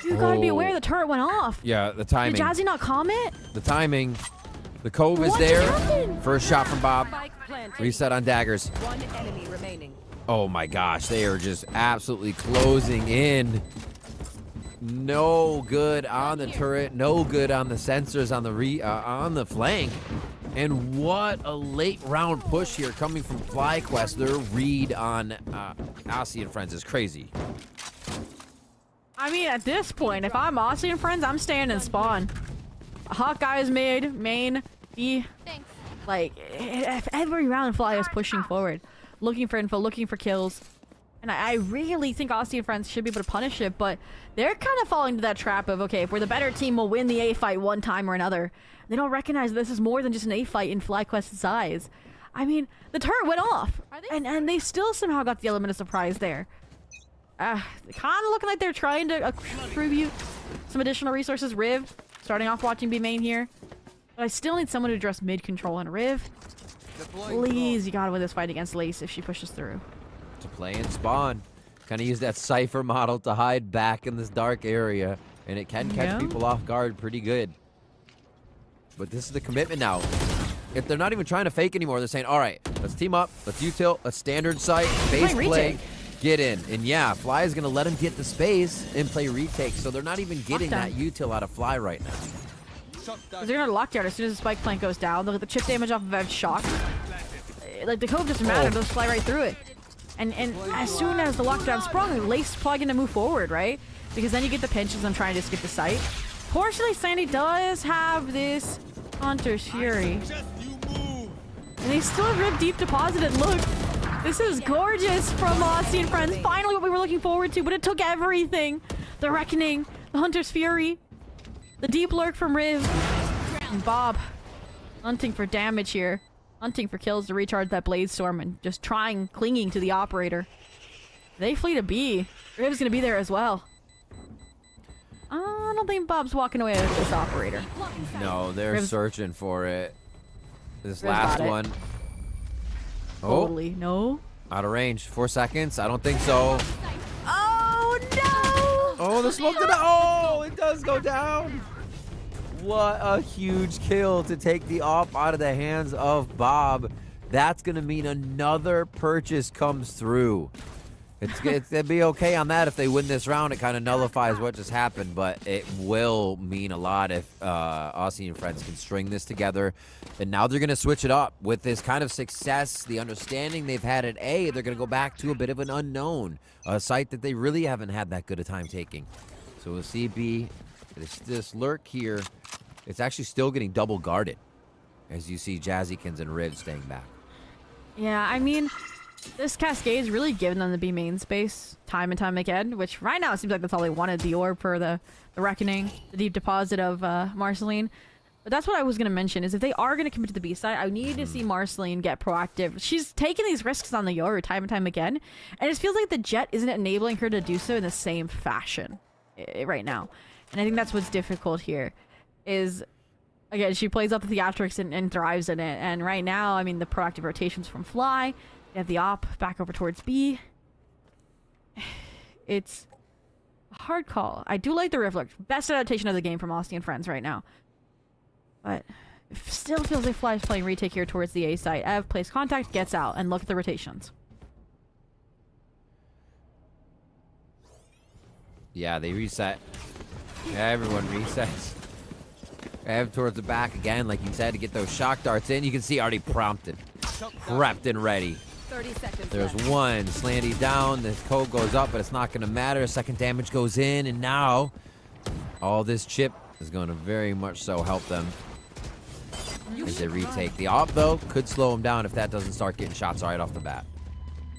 you gotta be aware the turret went off. Yeah, the timing. Did Jazzy not comment? The timing. The cove is there. First shot from Bob. Reset on daggers. 1 enemy remaining. Oh my gosh, they are just absolutely closing in. No good on the turret, no good on the sensors on the flank. And what a late round push here coming from FlyQuest. Their read on Aussie and friends is crazy. I mean, at this point, if I'm Aussie and friends, I'm staying in spawn. Hawkeye's mid, main, B. Thanks. Like, every round Fly is pushing forward. Looking for info, looking for kills. And I really think Aussie and friends should be able to punish it, but they're kind of falling into that trap of, okay, if we're the better team, we'll win the A fight one time or another. They don't recognize this is more than just an A fight in FlyQuest's eyes. I mean, the turret went off, and they still somehow got the element of surprise there. Kind of looking like they're trying to attribute some additional resources. Riv, starting off watching B main here. But I still need someone to address mid control and Riv. Please, you gotta win this fight against Lace if she pushes through. To play in spawn. Kind of use that Cypher model to hide back in this dark area. And it can catch people off guard pretty good. But this is the commitment now. If they're not even trying to fake anymore, they're saying, all right, let's team up, let's util, let's standard site, base play. Get in. And yeah, Fly is going to let him get the space and play retake, so they're not even getting that util out of Fly right now. They're going to lockdown as soon as the spike plant goes down. Look at the chip damage off of Ev's shock. Like, the cove doesn't matter. They'll fly right through it. And as soon as the lockdown sprung, Lace is probably going to move forward, right? Because then you get the pinches on trying to skip the site. Fortunately, Sandy does have this Hunter's Fury. And they still have Rib Deep deposited. Look, this is gorgeous from Aussie and friends. Finally what we were looking forward to, but it took everything. The Reckoning, the Hunter's Fury, the Deep Lurk from Riv. And Bob hunting for damage here. Hunting for kills to recharge that Blade Storm and just clinging to the operator. They flee to B. Riv's gonna be there as well. I don't think Bob's walking away with this operator. No, they're Riv's searching for it. This Riv's last got it. one. Totally. No. Out of range. 4 seconds. I don't think so. Oh, no! Oh, the smoke did it. Oh, it does go down. What a huge kill to take the op out of the hands of Bob. That's going to mean another purchase comes through. It'd be okay on that if they win this round. It kind of nullifies what just happened, but it will mean a lot if Aussie and friends can string this together. And now they're going to switch it up with this kind of success, the understanding they've had at A. They're going to go back to a bit of an unknown, a site that they really haven't had that good a time taking. So we'll see B. This lurk here, it's actually still getting double guarded as you see Jazzykins and Riv staying back. Yeah, I mean, this Cascade's really given them the B main space time and time again, which right now it seems like that's all they wanted, the orb for the Reckoning, the deep deposit of Marceline. But that's what I was going to mention, is if they are going to commit to the B side, I need to see Marceline get proactive. She's taking these risks on the Yoru time and time again, and it feels like the Jet isn't enabling her to do so in the same fashion right now. And I think that's what's difficult here, is, again, she plays up the theatrics and thrives in it. And right now, I mean, the proactive rotations from Fly, you have the op back over towards B. It's a hard call. I do like the Reflect. Best adaptation of the game from Aussie and friends right now. But it still feels like Fly's playing retake here towards the A site. Ev plays contact, gets out, and look at the rotations. Yeah, they reset. Everyone resets. Ev towards the back again, like you said, to get those shock darts in. You can see already prompted. Prepped and ready. 30 seconds There's left. one. Slanty down. The code goes up, but it's not going to matter. Second damage goes in, and now all this chip is going to very much so help them as they retake. The op, though, could slow them down if that doesn't start getting shots right off the bat.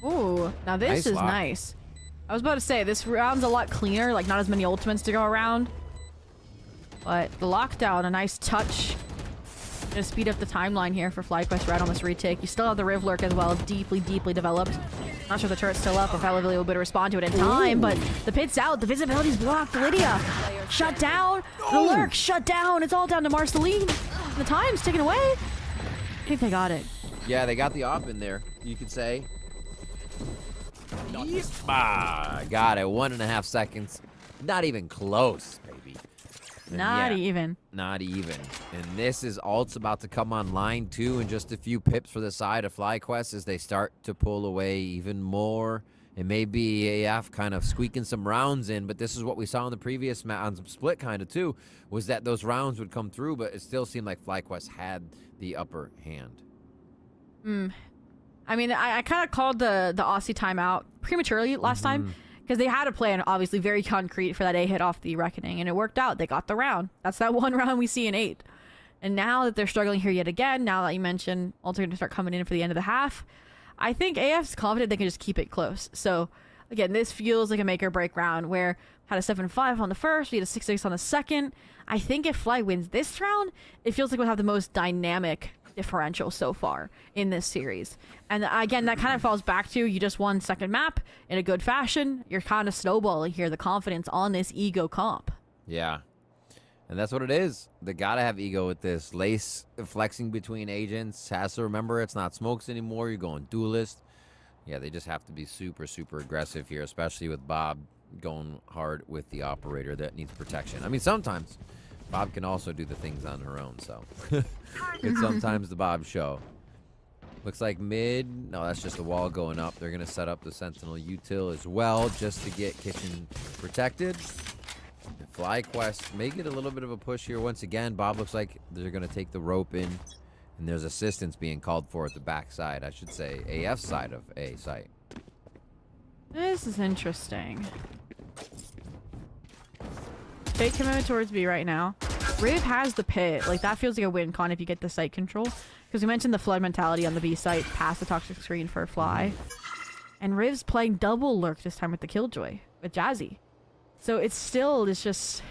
Ooh, now this Nice is lock. nice. I was about to say, this round's a lot cleaner, like not as many ultimates to go around. But the lockdown, a nice touch. Gonna speed up the timeline here for FlyQuest right on this retake. You still have the Riv Lurk as well, deeply developed. Not sure the turret's still up or if Valley will be able to respond to it in time, but the pit's out, the visibility's blocked. Lydia shut down, the Lurk shut down. It's all down to Marceline. The time's taken away. I think they got it. Yeah, they got the op in there, you could say. Got it. 1.5 seconds. Not even close, baby. And Not yeah, even. Not even. And this is ult's about to come online too in just a few pips for the side of FlyQuest as they start to pull away even more. It may be AF kind of squeaking some rounds in, but this is what we saw in the previous on some split kind of too, was that those rounds would come through, but it still seemed like FlyQuest had the upper hand. I mean, I kind of called the Aussie timeout prematurely last time, because they had a plan, obviously very concrete, for that A hit off the Reckoning, and it worked out. They got the round. That's that one round we see in 8. And now that they're struggling here yet again, now that you mentioned Ultra going to start coming in for the end of the half, I think AF's confident they can just keep it close. So, again, this feels like a make or break round where had a 7-5 on the first, we had a 6-6 on the second. I think if Fly wins this round, it feels like we'll have the most dynamic differential so far in this series. And again, that kind of falls back to, you just won second map in a good fashion. You're kind of snowballing here, the confidence on this ego comp. Yeah. And that's what it is. They gotta have ego with this. Lace flexing between agents. Has to remember it's not smokes anymore. You're going duelist. Yeah, they just have to be super, super aggressive here, especially with Bob going hard with the operator that needs protection. I mean, sometimes Bob can also do the things on her own, so it's sometimes the Bob show. Looks like mid. No, that's just the wall going up. They're going to set up the Sentinel util as well just to get kitchen protected. And FlyQuest may get a little bit of a push here once again. Bob looks like they're going to take the rope in. And there's assistance being called for at the back side. I should say AF side of A site. This is interesting. Fake commitment towards B right now. Riv has the pit. Like, that feels like a win con if you get the site control. Because we mentioned the flood mentality on the B site past the toxic screen for Fly. And Riv's playing double lurk this time with the Killjoy. With Jazzy. So it's just...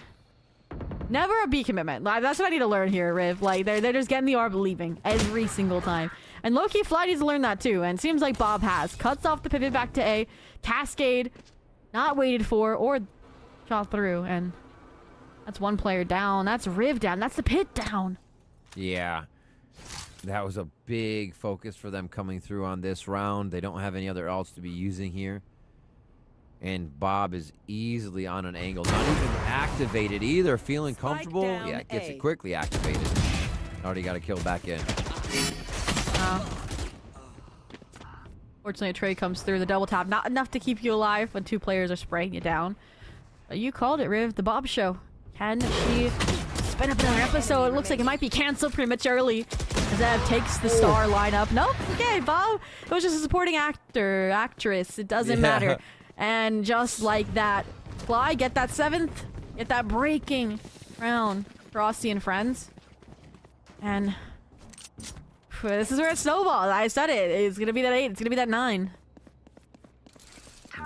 Never a B commitment. That's what I need to learn here, Riv. Like, they're just getting the ARB leaving every single time. And low-key, Fly needs to learn that too. And it seems like Bob has. Cuts off the pivot back to A. Cascade. Not waited for. Or shot through. And that's one player down. That's Riv down. That's the pit down. Yeah. That was a big focus for them coming through on this round. They don't have any other ults to be using here. And Bob is easily on an angle. Not even activated either. Feeling comfortable. Yeah, gets it quickly activated. Already got a kill back in. Fortunately, a trade comes through. The double tap. Not enough to keep you alive when two players are spraying you down. But you called it, Riv. The Bob Show. Can she spin up another episode? It looks like it might be canceled prematurely. Zev takes the star lineup. Nope. Okay, Bob. It was just a supporting actor, actress. It doesn't matter. And just like that, Fly, get that 7th. Get that breaking round for Aussie and friends. And this is where it snowballs. I said it. It's going to be that 8. It's going to be that 9.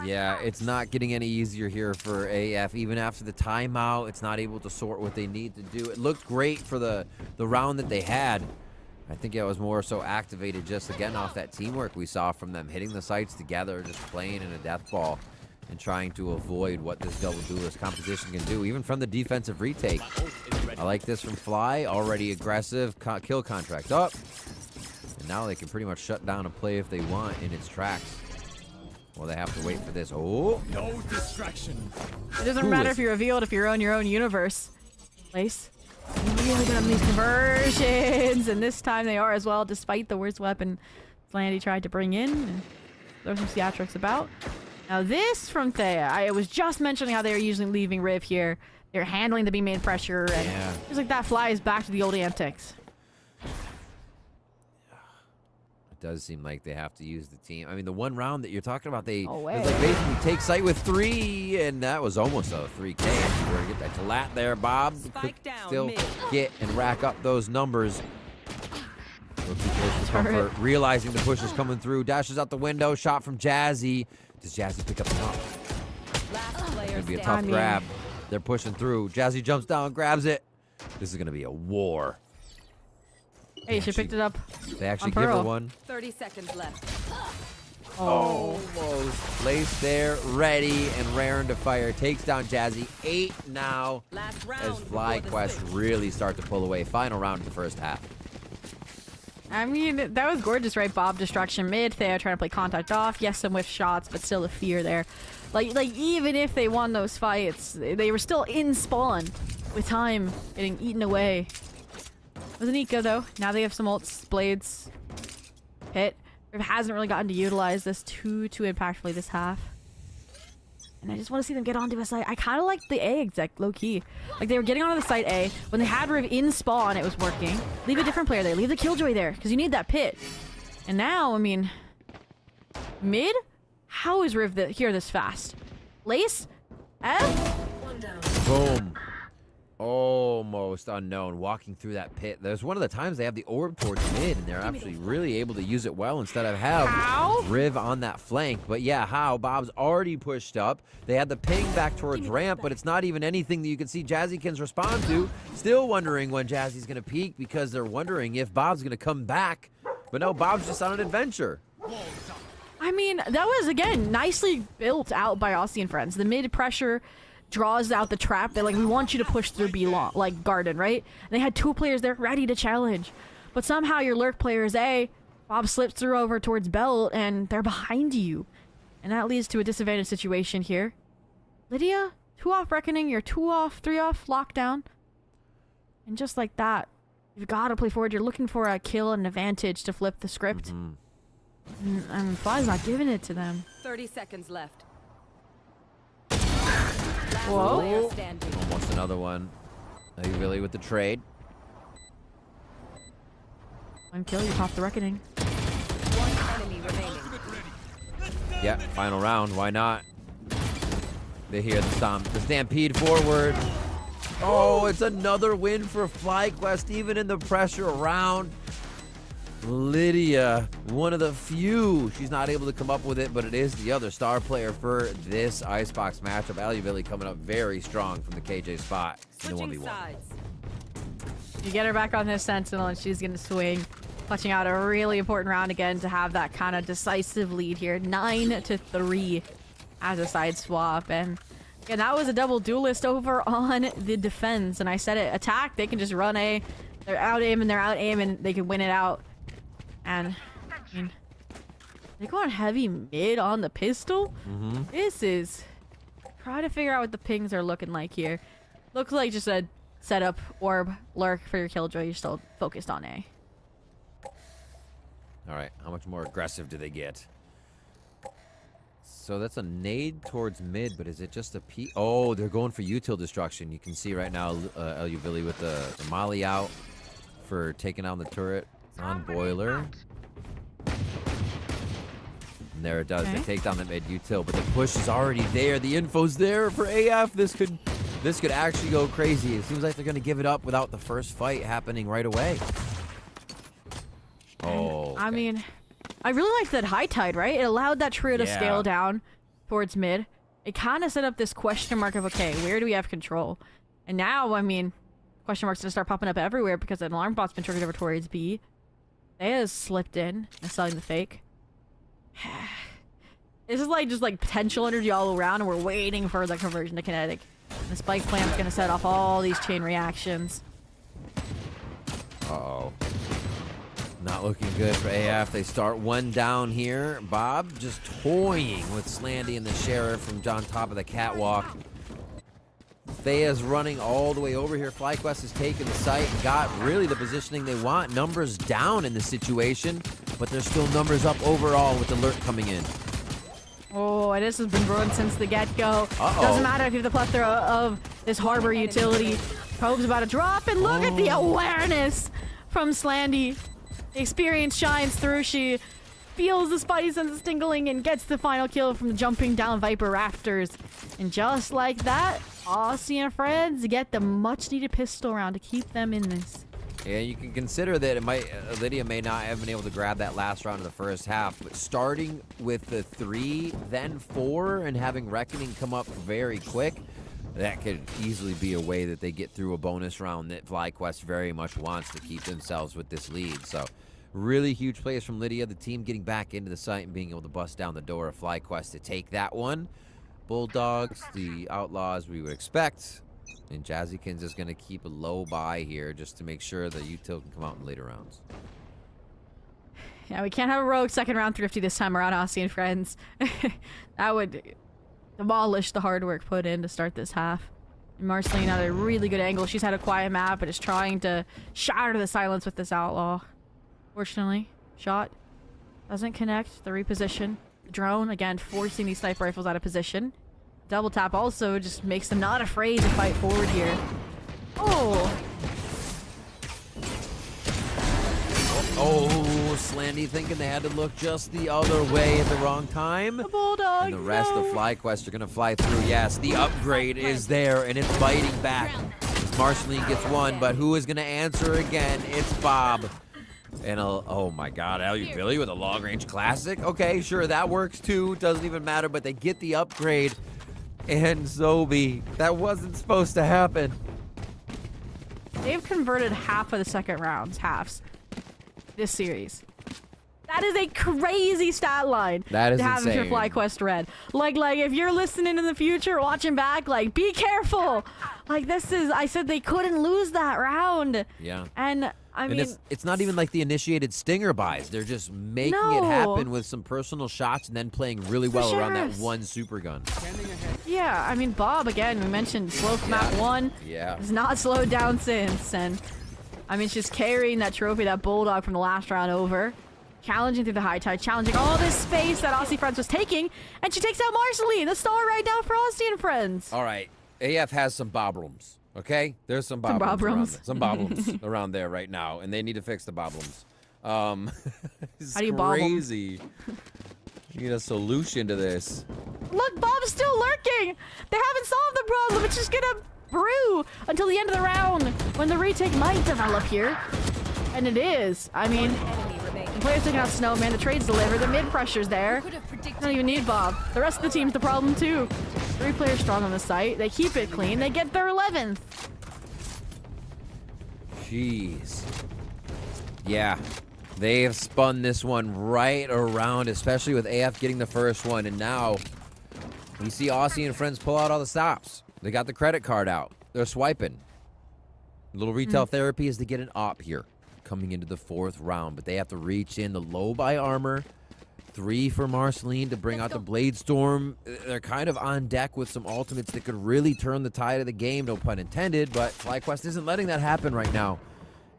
Yeah, it's not getting any easier here for AF. Even after the timeout, it's not able to sort what they need to do. It looked great for the round that they had. I think it was more so activated just again off that teamwork we saw from them, hitting the sites together, just playing in a death ball and trying to avoid what this double duelist composition can do, even from the defensive retake. I like this from Fly, already aggressive, kill contract up. And now they can pretty much shut down a play if they want in its tracks. Well, they have to wait for this. Oh! No distraction. It doesn't matter if you're revealed, if you're on your own universe. Lace. Really good on these conversions, and this time they are as well, despite the worst weapon Slandy tried to bring in. And there's some theatrics about. Now this from Thea, I was just mentioning how they are usually leaving Riv here. They're handling the B main pressure, and just like that, Fly is back to the old antics. It does seem like they have to use the team. I mean, the one round that you're talking about, they like basically take site with 3, and that was almost a 3K. We're gonna get that Talat there, Bob. Could still get and rack up those numbers. Comfort, realizing the push is coming through, dashes out the window, shot from Jazzy. Does Jazzy pick up the knock? It's gonna be a tough grab. They're pushing through. Jazzy jumps down, grabs it. This is gonna be a war. Hey, she picked it up. They actually give her one. 30 seconds left. Almost. Lace there, ready, and raring to fire. Takes down Jazzy. 8 now as FlyQuest really start to pull away. Final round of the first half. I mean, that was gorgeous, right? Bob distraction mid. Thea trying to play contact off. Yes, some whiff shots, but still the fear there. Like even if they won those fights, they were still in spawn with time getting eaten away. It was an eco though. Now they have some ults, blades, hit. It hasn't really gotten to utilize this too impactfully this half. And I just want to see them get onto a site. I kind of like the A exec, low-key. Like, they were getting onto the site A. When they had Riv in spawn, it was working. Leave a different player there. Leave the Killjoy there, because you need that pit. And now, I mean... Mid? How is Riv here this fast? Lace? F? Boom. Almost unknown, walking through that pit. There's one of the times they have the orb towards mid, and they're actually really able to use it well instead of have Riv on that flank. But yeah, how? Bob's already pushed up. They had the ping back towards ramp, but it's not even anything that you can see Jazzy can respond to. Still wondering when Jazzy's going to peak because they're wondering if Bob's going to come back. But no, Bob's just on an adventure. I mean, that was, again, nicely built out by Aussie and friends. The mid pressure draws out the trap. They're like, we want you to push through B long, like Garden, right? And they had 2 players there ready to challenge. But somehow your lurk player is A. Bob slips through over towards Belt, and they're behind you. And that leads to a disadvantaged situation here. Lydia, 2 off Reckoning, you're 2 off, 3 off, lockdown. And just like that, You've got to play forward. You're looking for a kill and advantage to flip the script. And Fly's not giving it to them. 30 seconds left. Whoa. Almost another one. Really with the trade. One kill, you pop the reckoning. One enemy remaining. Yeah, final round. Why not? They hear the stampede forward. Oh, it's another win for FlyQuest, even in the pressure round. Lydia, one of the few. She's not able to come up with it, but it is the other star player for this Icebox matchup. Aluvilli coming up very strong from the KJ spot in the 1v1. You get her back on this Sentinel, and she's going to swing. Clutching out a really important round again to have that kind of decisive lead here. 9-3 as a side swap. And again, that was a double duelist over on the defense. And I said it, attack, they can just run A. They're out aiming, they can win it out. And, I mean, they go on heavy mid on the pistol? This is... Try to figure out what the pings are looking like here. Looks like just a setup orb lurk for your killjoy. You're still focused on A. All right, how much more aggressive do they get? So that's a nade towards mid, but is it just a P? Oh, they're going for util destruction. You can see right now Aluvilli with the molly out for taking down the turret on boiler. And there it does. They take down the mid util, but the push is already there. The info's there for AF. This could actually go crazy. It seems like they're going to give it up without the first fight happening right away. Oh, I mean, I really liked that high tide, right? It allowed that trio to scale down towards mid. It kind of set up this question mark of, okay, where do we have control? And now, I mean, question marks going to start popping up everywhere because an alarm bot's been triggered over towards B. They has slipped in and selling the fake. This is like just like potential energy all around, and we're waiting for the conversion to kinetic. And the spike plant's going to set off all these chain reactions. Uh-oh. Not looking good for AF. They start one down here. Bob just toying with Slandy and the Sheriff from on top of the catwalk. Thea's running all the way over here. FlyQuest has taken the site and got really the positioning they want. Numbers down in this situation, but there's still numbers up overall with the alert coming in. Oh, and this has been brewing since the get-go. Doesn't matter if you have the plethora of this harbor utility. Probe's about to drop, and look at the awareness from Slandy. The experience shines through. She feels the spidey senses tingling and gets the final kill from the jumping down Viper rafters. And just like that, Aussie and friends get the much-needed pistol round to keep them in this. Yeah, you can consider that it might Lydia may not have been able to grab that last round of the first half, but starting with the 3, then 4, and having Reckoning come up very quick, that could easily be a way that they get through a bonus round that FlyQuest very much wants to keep themselves with this lead. So really huge plays from Lydia, the team getting back into the site and being able to bust down the door of FlyQuest to take that one. Bulldogs, the Outlaws we would expect. And Jazzykin's just going to keep a low buy here just to make sure the util can come out in later rounds. Yeah, we can't have a rogue second round thrifty this time around, Aussie and friends. That would demolish the hard work put in to start this half. And Marceline at a really good angle. She's had a quiet map, but is trying to shatter the silence with this outlaw. Fortunately, shot doesn't connect. The reposition. The drone, again, forcing these sniper rifles out of position. Double tap also just makes them not afraid to fight forward here. Oh! Oh, Slandy thinking they had to look just the other way at the wrong time. The Bulldog, and the rest of FlyQuest are going to fly through. Yes, the upgrade is there, and it's biting back. Marceline gets one, but who is going to answer again? It's Bob. And oh my god, Aluvilli with a long-range classic? Okay, sure, that works too. Doesn't even matter, but they get the upgrade. And Zobi, that wasn't supposed to happen. They've converted half of the second rounds, halves, this series. That is a crazy stat line that is to have insane. For FlyQuest Red. Like if you're listening in the future, watching back, like, be careful. Like, this is, I said they couldn't lose that round. Yeah. And I mean, it's not even like the initiated stinger buys. They're just making it happen with some personal shots and then playing really well around that one super gun. Yeah, I mean, Bob, again, we mentioned slow from map 1. Yeah. Has not slowed down since. And I mean, she's carrying that trophy, that Bulldog from the last round over. Challenging through the high tide, challenging all this space that Aussie Friends was taking. And she takes out Marceline, the star right now for Aussie and Friends. All right. AF has some bobrums, okay? There's some bobrums. Some bobrums around there right now, and they need to fix the bobrums. It's How do you bob 'em? crazy. You need a solution to this. Look, Bob's still lurking. They haven't solved the problem. It's just gonna brew until the end of the round when the retake might develop here. And it is. I mean, the players taking out Snowman, the trade's delivered, the mid pressure's there. Don't even need Bob. The rest of the team's the problem too. 3 players strong on the site. They keep it clean. They get their 11th. Jeez. Yeah. They have spun this one right around, especially with AF getting the first one. And now we see Aussie and Friends pull out all the stops. They got the credit card out. They're swiping. A little retail therapy is to get an op here coming into the 4th round. But they have to reach in the low buy armor. 3 for Marceline to bring out the Blade Storm. They're kind of on deck with some ultimates that could really turn the tide of the game, no pun intended. But FlyQuest isn't letting that happen right now.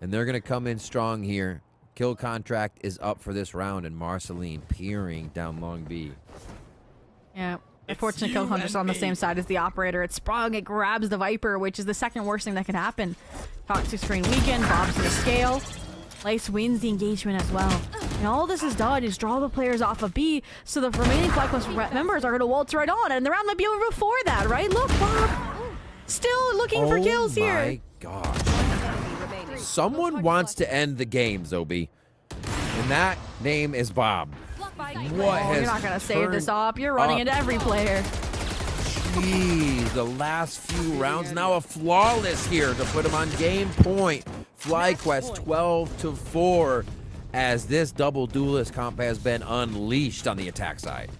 And they're going to come in strong here. Kill contract is up for this round, and Marceline peering down long B. Yeah. Unfortunate kill contract's on the same side as the operator. It sprung, it grabs the Viper, which is the second worst thing that can happen. Toxic screen weakened, Bob's gonna scale. Lace wins the engagement as well. And all this has done is draw the players off of B, so the remaining FlyQuest members are gonna waltz right on, and the round might be over before that, right? Look, Bob! Still looking for kills here. Oh my gosh. Someone wants to end the game, Zobi. And that name is Bob. What has you're not gonna save this op. You're running into every player. Jeez, the last few rounds. Now a flawless here to put him on game point. FlyQuest 12-4 as this double duelist comp has been unleashed on the attack side.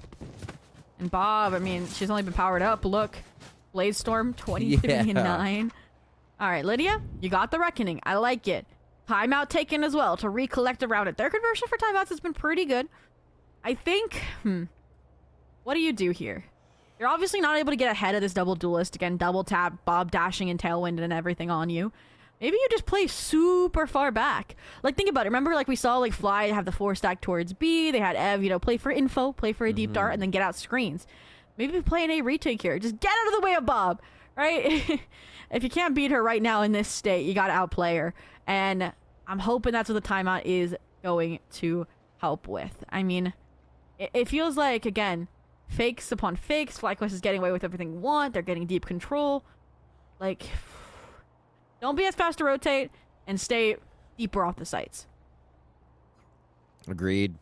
And Bob, I mean, she's only been powered up. Look, Blade Storm 23-9. All right, Lydia, you got the Reckoning. I like it. Timeout taken as well to recollect around it. Their conversion for timeouts has been pretty good. I think, what do you do here? You're obviously not able to get ahead of this double duelist. Again, double tap, Bob dashing and tailwind and everything on you. Maybe you just play super far back. Like, think about it. Remember, like, we saw, like, Fly have the 4 stack towards B. They had Ev, you know, play for info, play for a deep dart, and then get out screens. Maybe play an A retake here. Just get out of the way of Bob, right? If you can't beat her right now in this state, you got to outplay her. And I'm hoping that's what the timeout is going to help with. I mean, it feels like, again, fakes upon fakes. FlyQuest is getting away with everything they want. They're getting deep control. Like, don't be as fast to rotate and stay deeper off the sites. Agreed.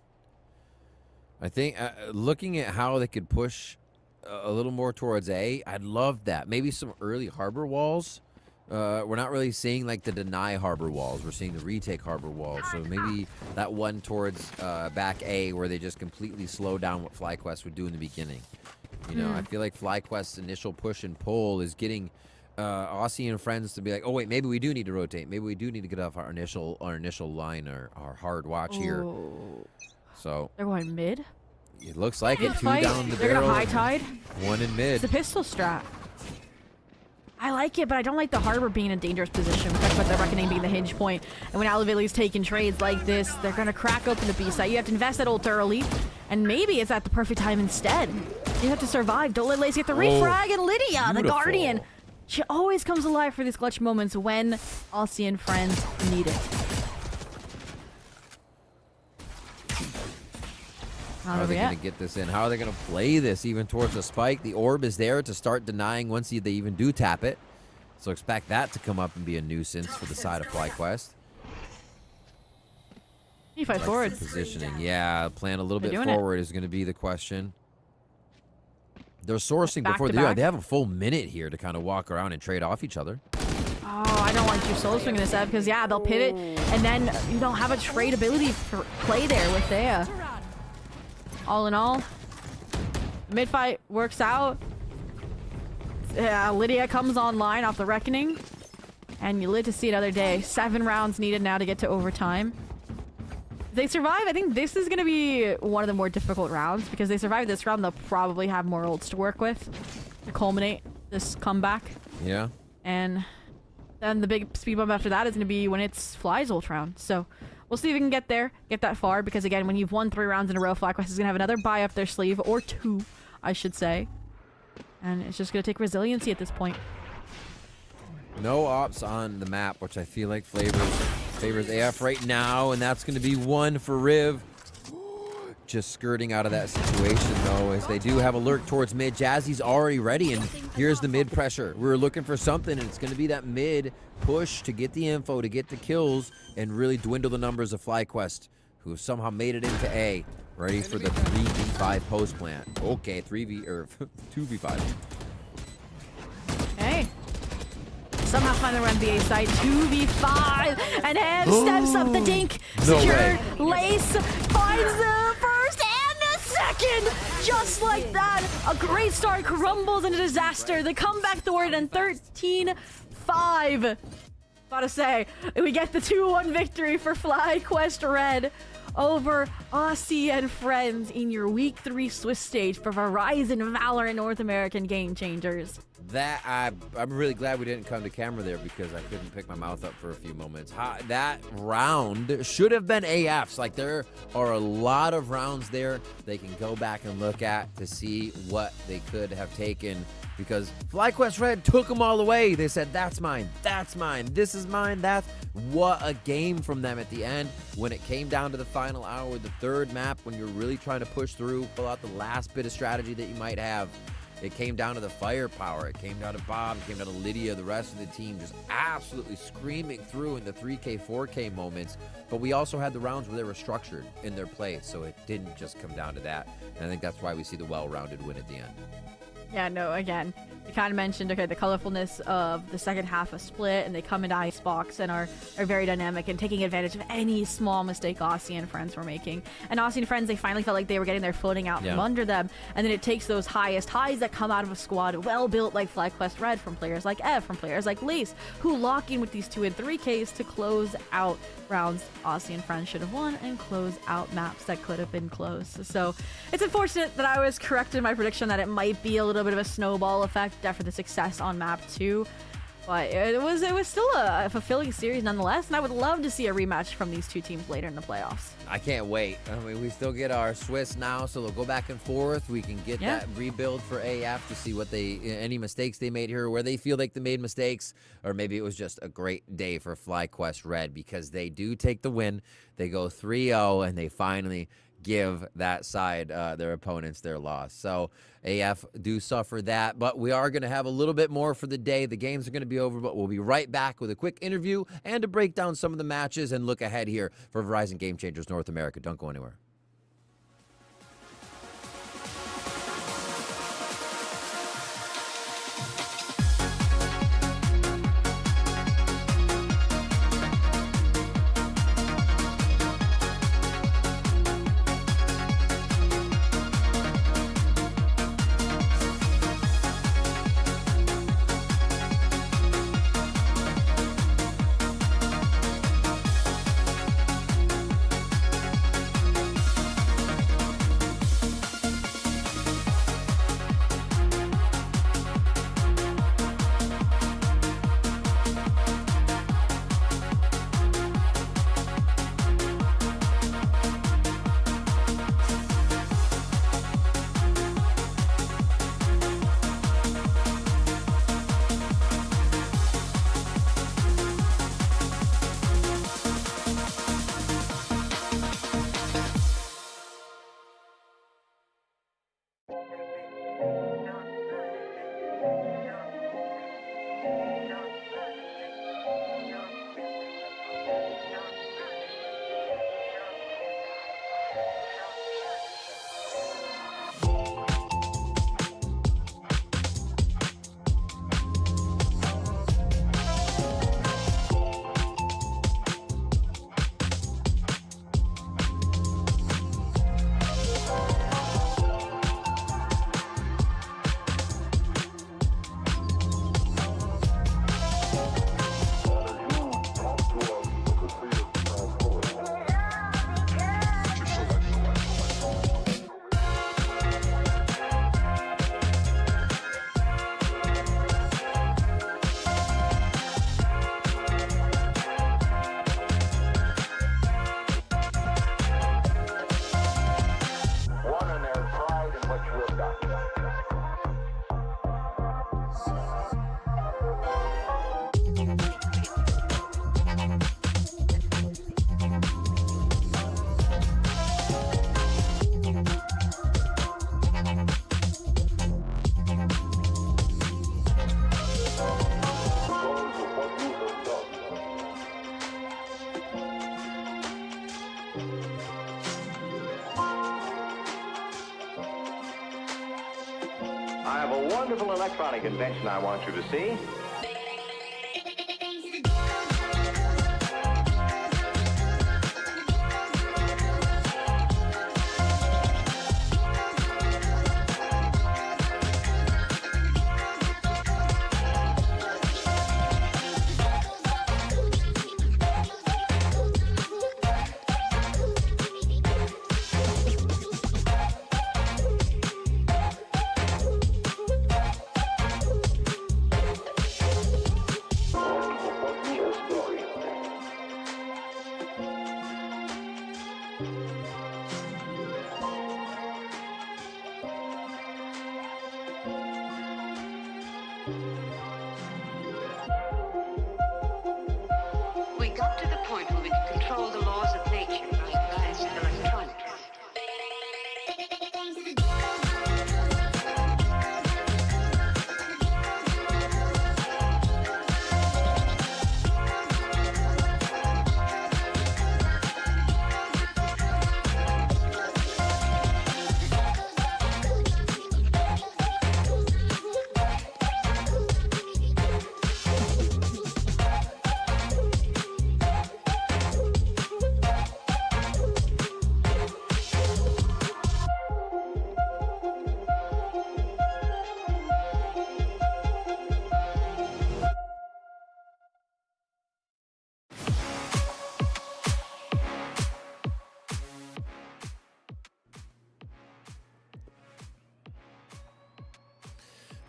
I think looking at how they could push a little more towards A, I'd love that. Maybe some early harbor walls. We're not really seeing like the deny harbor walls. We're seeing the retake harbor walls. So maybe that one towards back A where they just completely slow down what FlyQuest would do in the beginning. You know, I feel like FlyQuest's initial push and pull is getting Aussie and Friends to be like, oh wait, maybe we do need to rotate. Maybe we do need to get off our initial line or our hard watch here. So they're going mid. It looks like it. 2 fight. down the They're barrel. gonna high tide. 1 in mid. It's the pistol strat. I like it, but I don't like the harbor being in a dangerous position. That's what the Reckoning being the hinge point. And when Alivili's taking trades like this, they're gonna crack open the B site. You have to invest that ult early, and maybe it's at the perfect time instead. You have to survive. Don't let Lace get the refrag, and Lydia, the Guardian. She always comes alive for these clutch moments when Aussie and Friends need it. How are they going to get this in? How are they going to play this even towards the spike? The orb is there to start denying once they even do tap it. So expect that to come up and be a nuisance for the side of FlyQuest. You fight forward. Positioning. Yeah, plan a little bit forward is going to be the question. They're sourcing before they do. They have a full minute here to kind of walk around and trade off each other. Oh, I don't want you solo swinging this up because, yeah, they'll pivot and then you don't have a trade ability for play there with Thea. All in all, the mid fight works out. Lydia comes online off the Reckoning, and you live to see another day. 7 rounds needed now to get to overtime. If they survive, I think this is going to be one of the more difficult rounds because they survive this round, they'll probably have more ults to work with to culminate this comeback. Yeah. And then the big speed bump after that is going to be when it's Fly's ult round. So we'll see if we can get there, get that far, because again, when you've won 3 rounds in a row, FlyQuest is going to have another buy up their sleeve, or 2, I should say. And it's just going to take resiliency at this point. No ops on the map, which I feel like favors AF right now, and that's going to be 1 for Riv. Just skirting out of that situation, though, as they do have a lurk towards mid. Jazzy's already ready, and here's the mid pressure. We were looking for something, and it's going to be that mid push to get the info, to get the kills, and really dwindle the numbers of FlyQuest, who have somehow made it into A, ready for the 3v5 post plant. Okay, 2v5. Hey. Somehow find their NBA side. 2v5, and Hev steps up the dink. Secure. Lace finds the first and the second. Just like that, a great start crumbles into disaster. The comeback thwart and 13-5. Gotta say, we get the 2-1 victory for FlyQuest Red over Aussie and friends in your Week 3 Swiss stage for Verizon Valorant North American Game Changers. That I'm really glad we didn't come to camera there, because I couldn't pick my mouth up for a few moments. That round should have been AFs. Like, there are a lot of rounds there they can go back and look at to see what they could have taken, because FlyQuest Red took them all away. They said, that's mine, this is mine, that's... What a game from them at the end. When it came down to the final hour, the 3rd map, when you're really trying to push through, pull out the last bit of strategy that you might have, it came down to the firepower. It came down to Bob, it came down to Lydia, the rest of the team just absolutely screaming through in the 3K, 4K moments. But we also had the rounds where they were structured in their play, so it didn't just come down to that. And I think that's why we see the well-rounded win at the end. Yeah, no, again, you kind of mentioned, okay, the colorfulness of the second half of Split, and they come into Icebox and are very dynamic and taking advantage of any small mistake Aussie and friends were making. And Aussie and friends, they finally felt like they were getting their footing out from under them, and then it takes those highest highs that come out of a squad well-built like FlyQuest Red, from players like Ev, from players like Lace, who lock in with these 2 and 3Ks to close out rounds Aussie and friends should have won and close out maps that could have been close. So it's unfortunate that I was correct in my prediction that it might be a little bit of a snowball effect after the success on map 2, but it was still a fulfilling series nonetheless, and I would love to see a rematch from these 2 teams later in the playoffs. I can't wait. I mean, we still get our Swiss now, so they'll go back and forth. We can get that rebuild for AF to see what any mistakes they made here, where they feel like they made mistakes, or maybe it was just a great day for FlyQuest Red, because they do take the win. They go 3-0, and they finally give that side, their opponents, their loss. So AF do suffer that, but we are going to have a little bit more for the day. The games are going to be over, but we'll be right back with a quick interview and to break down some of the matches and look ahead here for Verizon Game Changers North America. Don't go anywhere. I have a wonderful electronic invention I want you to see. We got to the point where we could control the laws of nature by advanced electronics.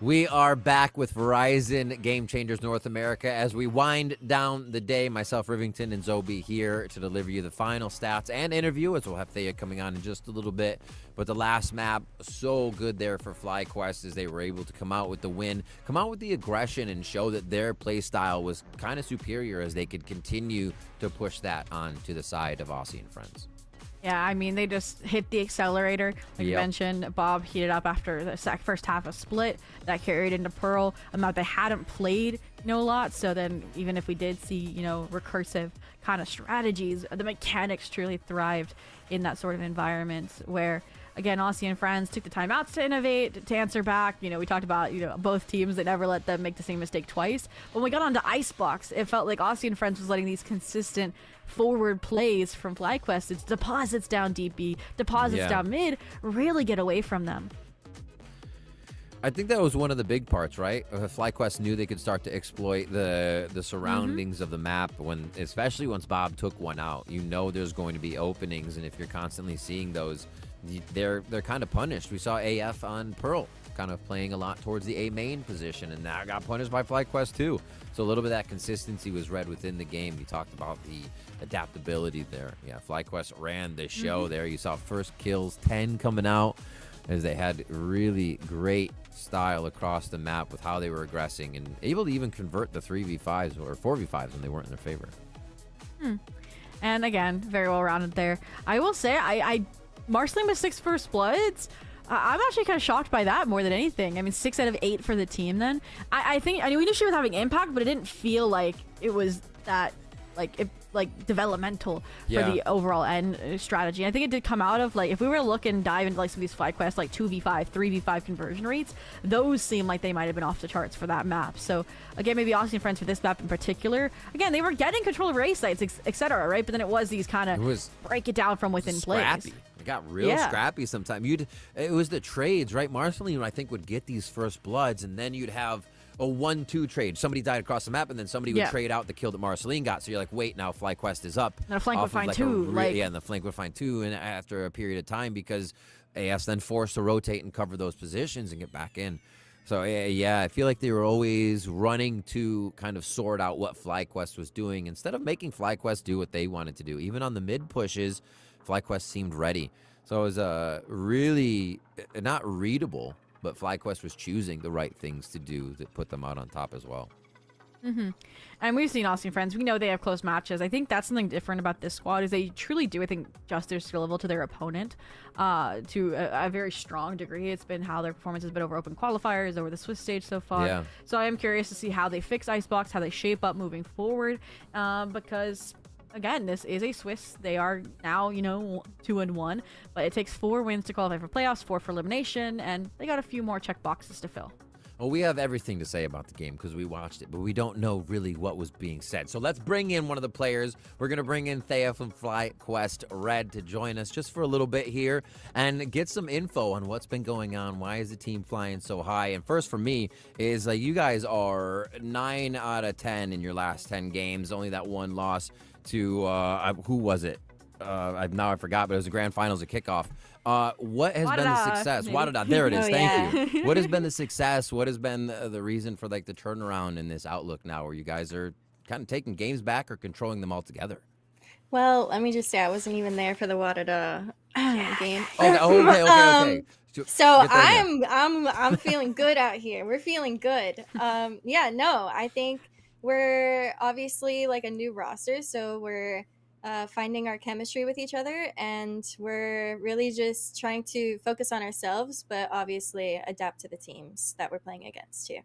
We are back with Verizon Game Changers North America as we wind down the day. Myself, Rivington, and Zobi here to deliver you the final stats and interview, as we'll have Thea coming on in just a little bit. But the last map, so good there for FlyQuest as they were able to come out with the win, come out with the aggression, and show that their play style was kind of superior as they could continue to push that on to the side of Aussie and friends. Yeah, I mean, they just hit the accelerator. Like you mentioned, Bob heated up after the first half of Split. That carried into Pearl. A map they hadn't played, a lot. So then even if we did see, recursive kind of strategies, the mechanics truly thrived in that sort of environment where, again, Aussie and friends took the time out to innovate, to answer back. We talked about, both teams that never let them make the same mistake twice. When we got onto Icebox, it felt like Aussie and friends was letting these consistent forward plays from FlyQuest. It's deposits down deep B, deposits down mid, really get away from them. I think that was one of the big parts, right? FlyQuest knew they could start to exploit the surroundings of the map, especially once Bob took one out. There's going to be openings, and if you're constantly seeing those, they're kind of punished. We saw AF on Pearl kind of playing a lot towards the A main position, and that got punished by FlyQuest too. So a little bit of that consistency was read within the game. You talked about the adaptability there. Yeah, FlyQuest ran the show there. You saw first kills, 10 coming out, as they had really great style across the map with how they were aggressing and able to even convert the 3v5s or 4v5s when they weren't in their favor. And again, very well rounded there. I will say, I marshalling with 6 first bloods, I'm actually kind of shocked by that more than anything. I mean, 6 out of 8 for the team then. I think, we knew she was having impact, but it didn't feel like it was that, developmental for the overall end strategy. I think it did come out of, if we were to look and dive into, some of these FlyQuest, 2v5, 3v5 conversion rates, those seem like they might have been off the charts for that map. So, again, maybe Aussie and friends for this map in particular, again, they were getting control of race sites, etc., right? But then it was these kind of break it down from within plays. It got real scrappy sometimes. It was the trades, right? Marceline, I think, would get these first bloods, and then you'd have a 1-2 trade. Somebody died across the map, and then somebody would trade out the kill that Marceline got. So you're like, wait, now FlyQuest is up. And a flank would find 2. And the flank would find 2 and after a period of time, because AS then forced to rotate and cover those positions and get back in. So, I feel like they were always running to kind of sort out what FlyQuest was doing instead of making FlyQuest do what they wanted to do. Even on the mid pushes, FlyQuest seemed ready. So it was really not readable, but FlyQuest was choosing the right things to do that put them out on top as well. And we've seen Aussie friends. We know they have close matches. I think that's something different about this squad is they truly do, I think, adjust their skill level to their opponent to a very strong degree. It's been how their performance has been over open qualifiers, over the Swiss stage so far. Yeah. So I am curious to see how they fix Icebox, how they shape up moving forward, because again, this is a Swiss. They are now, 2-1, but it takes 4 wins to qualify for playoffs, 4 for elimination, and they got a few more check boxes to fill. Well, we have everything to say about the game because we watched it, but we don't know really what was being said. So let's bring in one of the players. We're going to bring in Thea from FlyQuest Red to join us just for a little bit here and get some info on what's been going on. Why is the team flying so high? And first for me is you guys are 9 out of 10 in your last 10 games. Only that one loss to, who was it? Now I forgot, but it was the grand finals at kickoff. What has been the success? Wadada, there it is. Thank you. What has been the success? What has been the reason for the turnaround in this outlook now where you guys are kind of taking games back or controlling them altogether? Well, let me just say I wasn't even there for the Wadada game. Okay. So I'm feeling good out here. We're feeling good. I think we're obviously like a new roster, so we're finding our chemistry with each other, and we're really just trying to focus on ourselves, but obviously adapt to the teams that we're playing against too.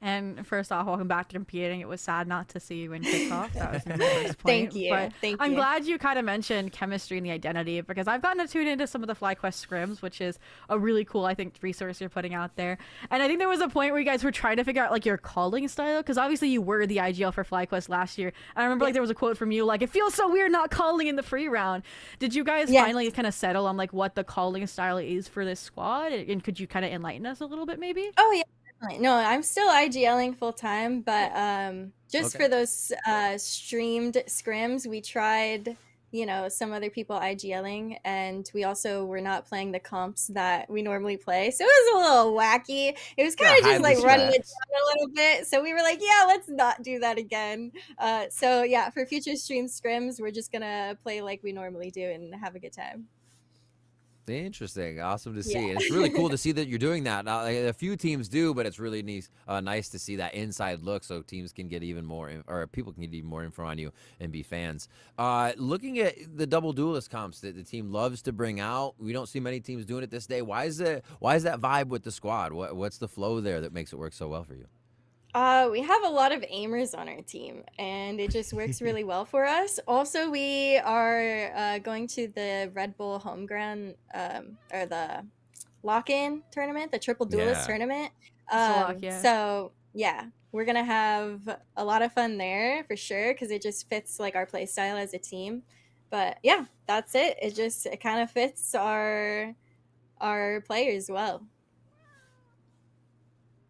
And first off, welcome back to competing. It was sad not to see you in kickoff. That was my first point. Thank you. But Thank I'm you. glad you kind of mentioned chemistry and the identity because I've gotten to tune into some of the FlyQuest scrims, which is a really cool, I think, resource you're putting out there. And I think there was a point where you guys were trying to figure out your calling style because obviously you were the IGL for FlyQuest last year. And I remember there was a quote from you it feels so weird not calling in the free round. Did you guys finally kind of settle on what the calling style is for this squad? And could you kind of enlighten us a little bit maybe? Oh yeah. No, I'm still IGLing full time, but just for those streamed scrims, we tried, some other people IGLing, and we also were not playing the comps that we normally play. So it was a little wacky. It was kind of just running it down a little bit. So we were like, yeah, let's not do that again. So yeah, for future stream scrims, we're just gonna play like we normally do and have a good time. Interesting. Awesome to see. And it's really cool to see that you're doing that. Now, a few teams do, but it's really nice to see that inside look so teams can get even more, or people can get even more info on you and be fans. Looking at the double duelist comps that the team loves to bring out, we don't see many teams doing it this day. Why is that vibe with the squad? What's the flow there that makes it work so well for you? We have a lot of aimers on our team, and it just works really well for us. Also, we are going to the Red Bull home ground, or the lock-in tournament, the triple duelist tournament. So, yeah, we're going to have a lot of fun there for sure, because it just fits our play style as a team. But, yeah, that's it. It kind of fits our players well.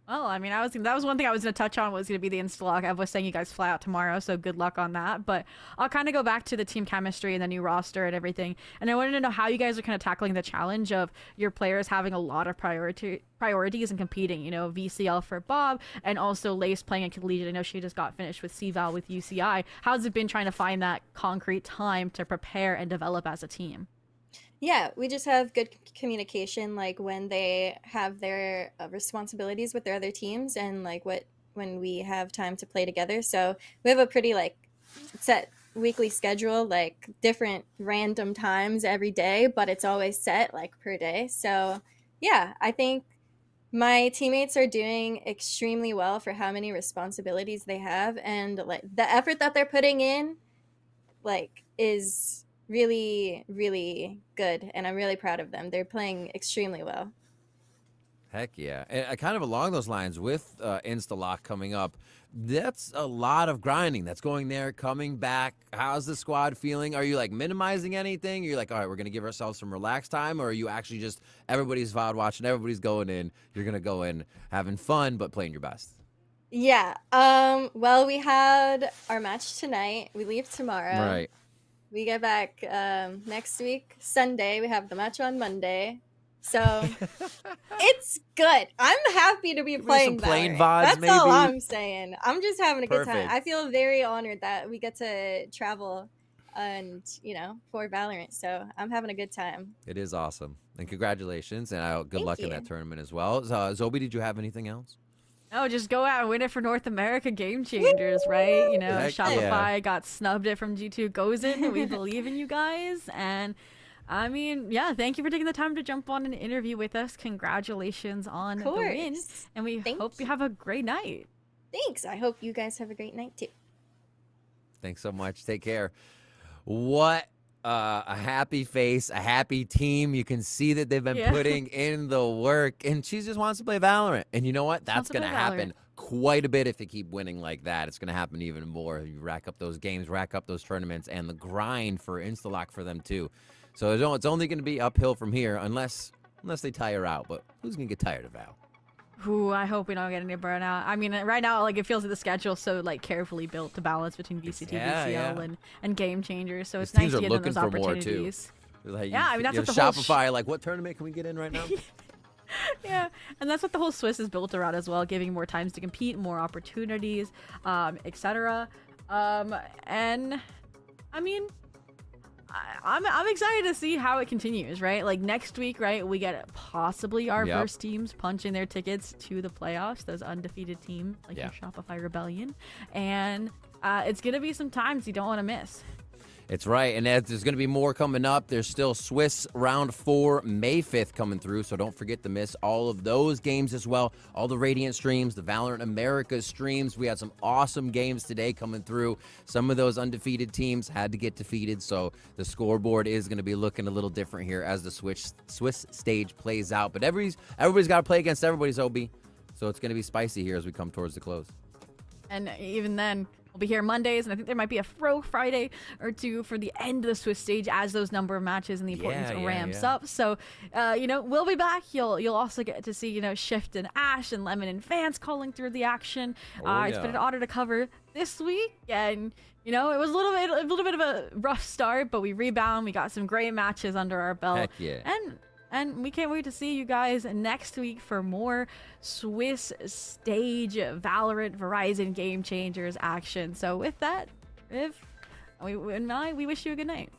Well, I mean, that was one thing I was going to touch on was going to be the Instalock. I was saying you guys fly out tomorrow, so good luck on that. But I'll kind of go back to the team chemistry and the new roster and everything. And I wanted to know how you guys are kind of tackling the challenge of your players having a lot of priorities and competing. VCL for Bob and also Lace playing at Collegiate. I know she just got finished with CVAL with UCI. How's it been trying to find that concrete time to prepare and develop as a team? Yeah, we just have good communication, when they have their responsibilities with their other teams and when we have time to play together. So we have a pretty set weekly schedule, different random times every day, but it's always set per day. So yeah, I think my teammates are doing extremely well for how many responsibilities they have, and the effort that they're putting in is really, really good, and I'm really proud of them. They're playing extremely well. Heck yeah. And kind of along those lines with Instalock coming up, that's a lot of grinding that's going there, coming back. How's the squad feeling? Are you minimizing anything? You're all right, we're going to give ourselves some relaxed time, or are you actually just everybody's VOD watching, everybody's going in, you're going to go in having fun but playing your best? Yeah. Well, we had our match tonight. We leave tomorrow. Right. We get back next week, Sunday. We have the match on Monday. So it's good. I'm happy to be playing plain VODs, That's maybe. All I'm saying. I'm just having a good time. I feel very honored that we get to travel and, for Valorant. So I'm having a good time. It is awesome. And congratulations. And good luck in that tournament as well. Zobi, did you have anything else? Oh, just go out and win it for North America Game Changers, right? You know, Heck Shopify yeah. got snubbed it from G2 goes in. We believe in you guys. And I mean, yeah, thank you for taking the time to jump on an interview with us. Congratulations on the win. And we hope you have a great night. Thanks. I hope you guys have a great night too. Thanks so much. Take care. What a happy face, a happy team. You can see that they've been putting in the work, and she just wants to play Valorant. And you know what? That's going to happen quite a bit if they keep winning like that. It's going to happen even more. You rack up those games, rack up those tournaments, and the grind for Instalock for them too. So it's only going to be uphill from here unless they tire out. But who's going to get tired of Val? Ooh, I hope we don't get any burnout. I mean, right now, like, it feels like the schedule's so, like, carefully built to balance between VCT, VCL, and Game Changers. So it's nice to get in those opportunities. Like, I mean, that's what the Shopify, like, what tournament can we get in right now? Yeah, and that's what the whole Swiss is built around as well, giving more times to compete, more opportunities, etc. And, I mean, I'm excited to see how it continues, right? Like next week, right, we get possibly our first teams punching their tickets to the playoffs, those undefeated teams like your Shopify Rebellion. And it's going to be some times you don't want to miss. It's right, and there's going to be more coming up. There's still Swiss Round 4, May 5th coming through, so don't forget to miss all of those games as well. All the Radiant streams, the Valorant America streams. We had some awesome games today coming through. Some of those undefeated teams had to get defeated, so the scoreboard is going to be looking a little different here as the Swiss stage plays out. But everybody's got to play against everybody's OB, so it's going to be spicy here as we come towards the close. And even then, we'll be here Mondays, and I think there might be a Fro Friday or two for the end of the Swiss stage as those number of matches and the importance ramps up. So, you know, we'll be back. You'll also get to see, you know, Shift and Ash and Lemon and Vance calling through the action. It's been an honor to cover this week, and you know, it was a little bit of a rough start, but we rebound. We got some great matches under our belt. Heck yeah. And we can't wait to see you guys next week for more Swiss stage Valorant Verizon Game Changers action. So with that, we wish you a good night.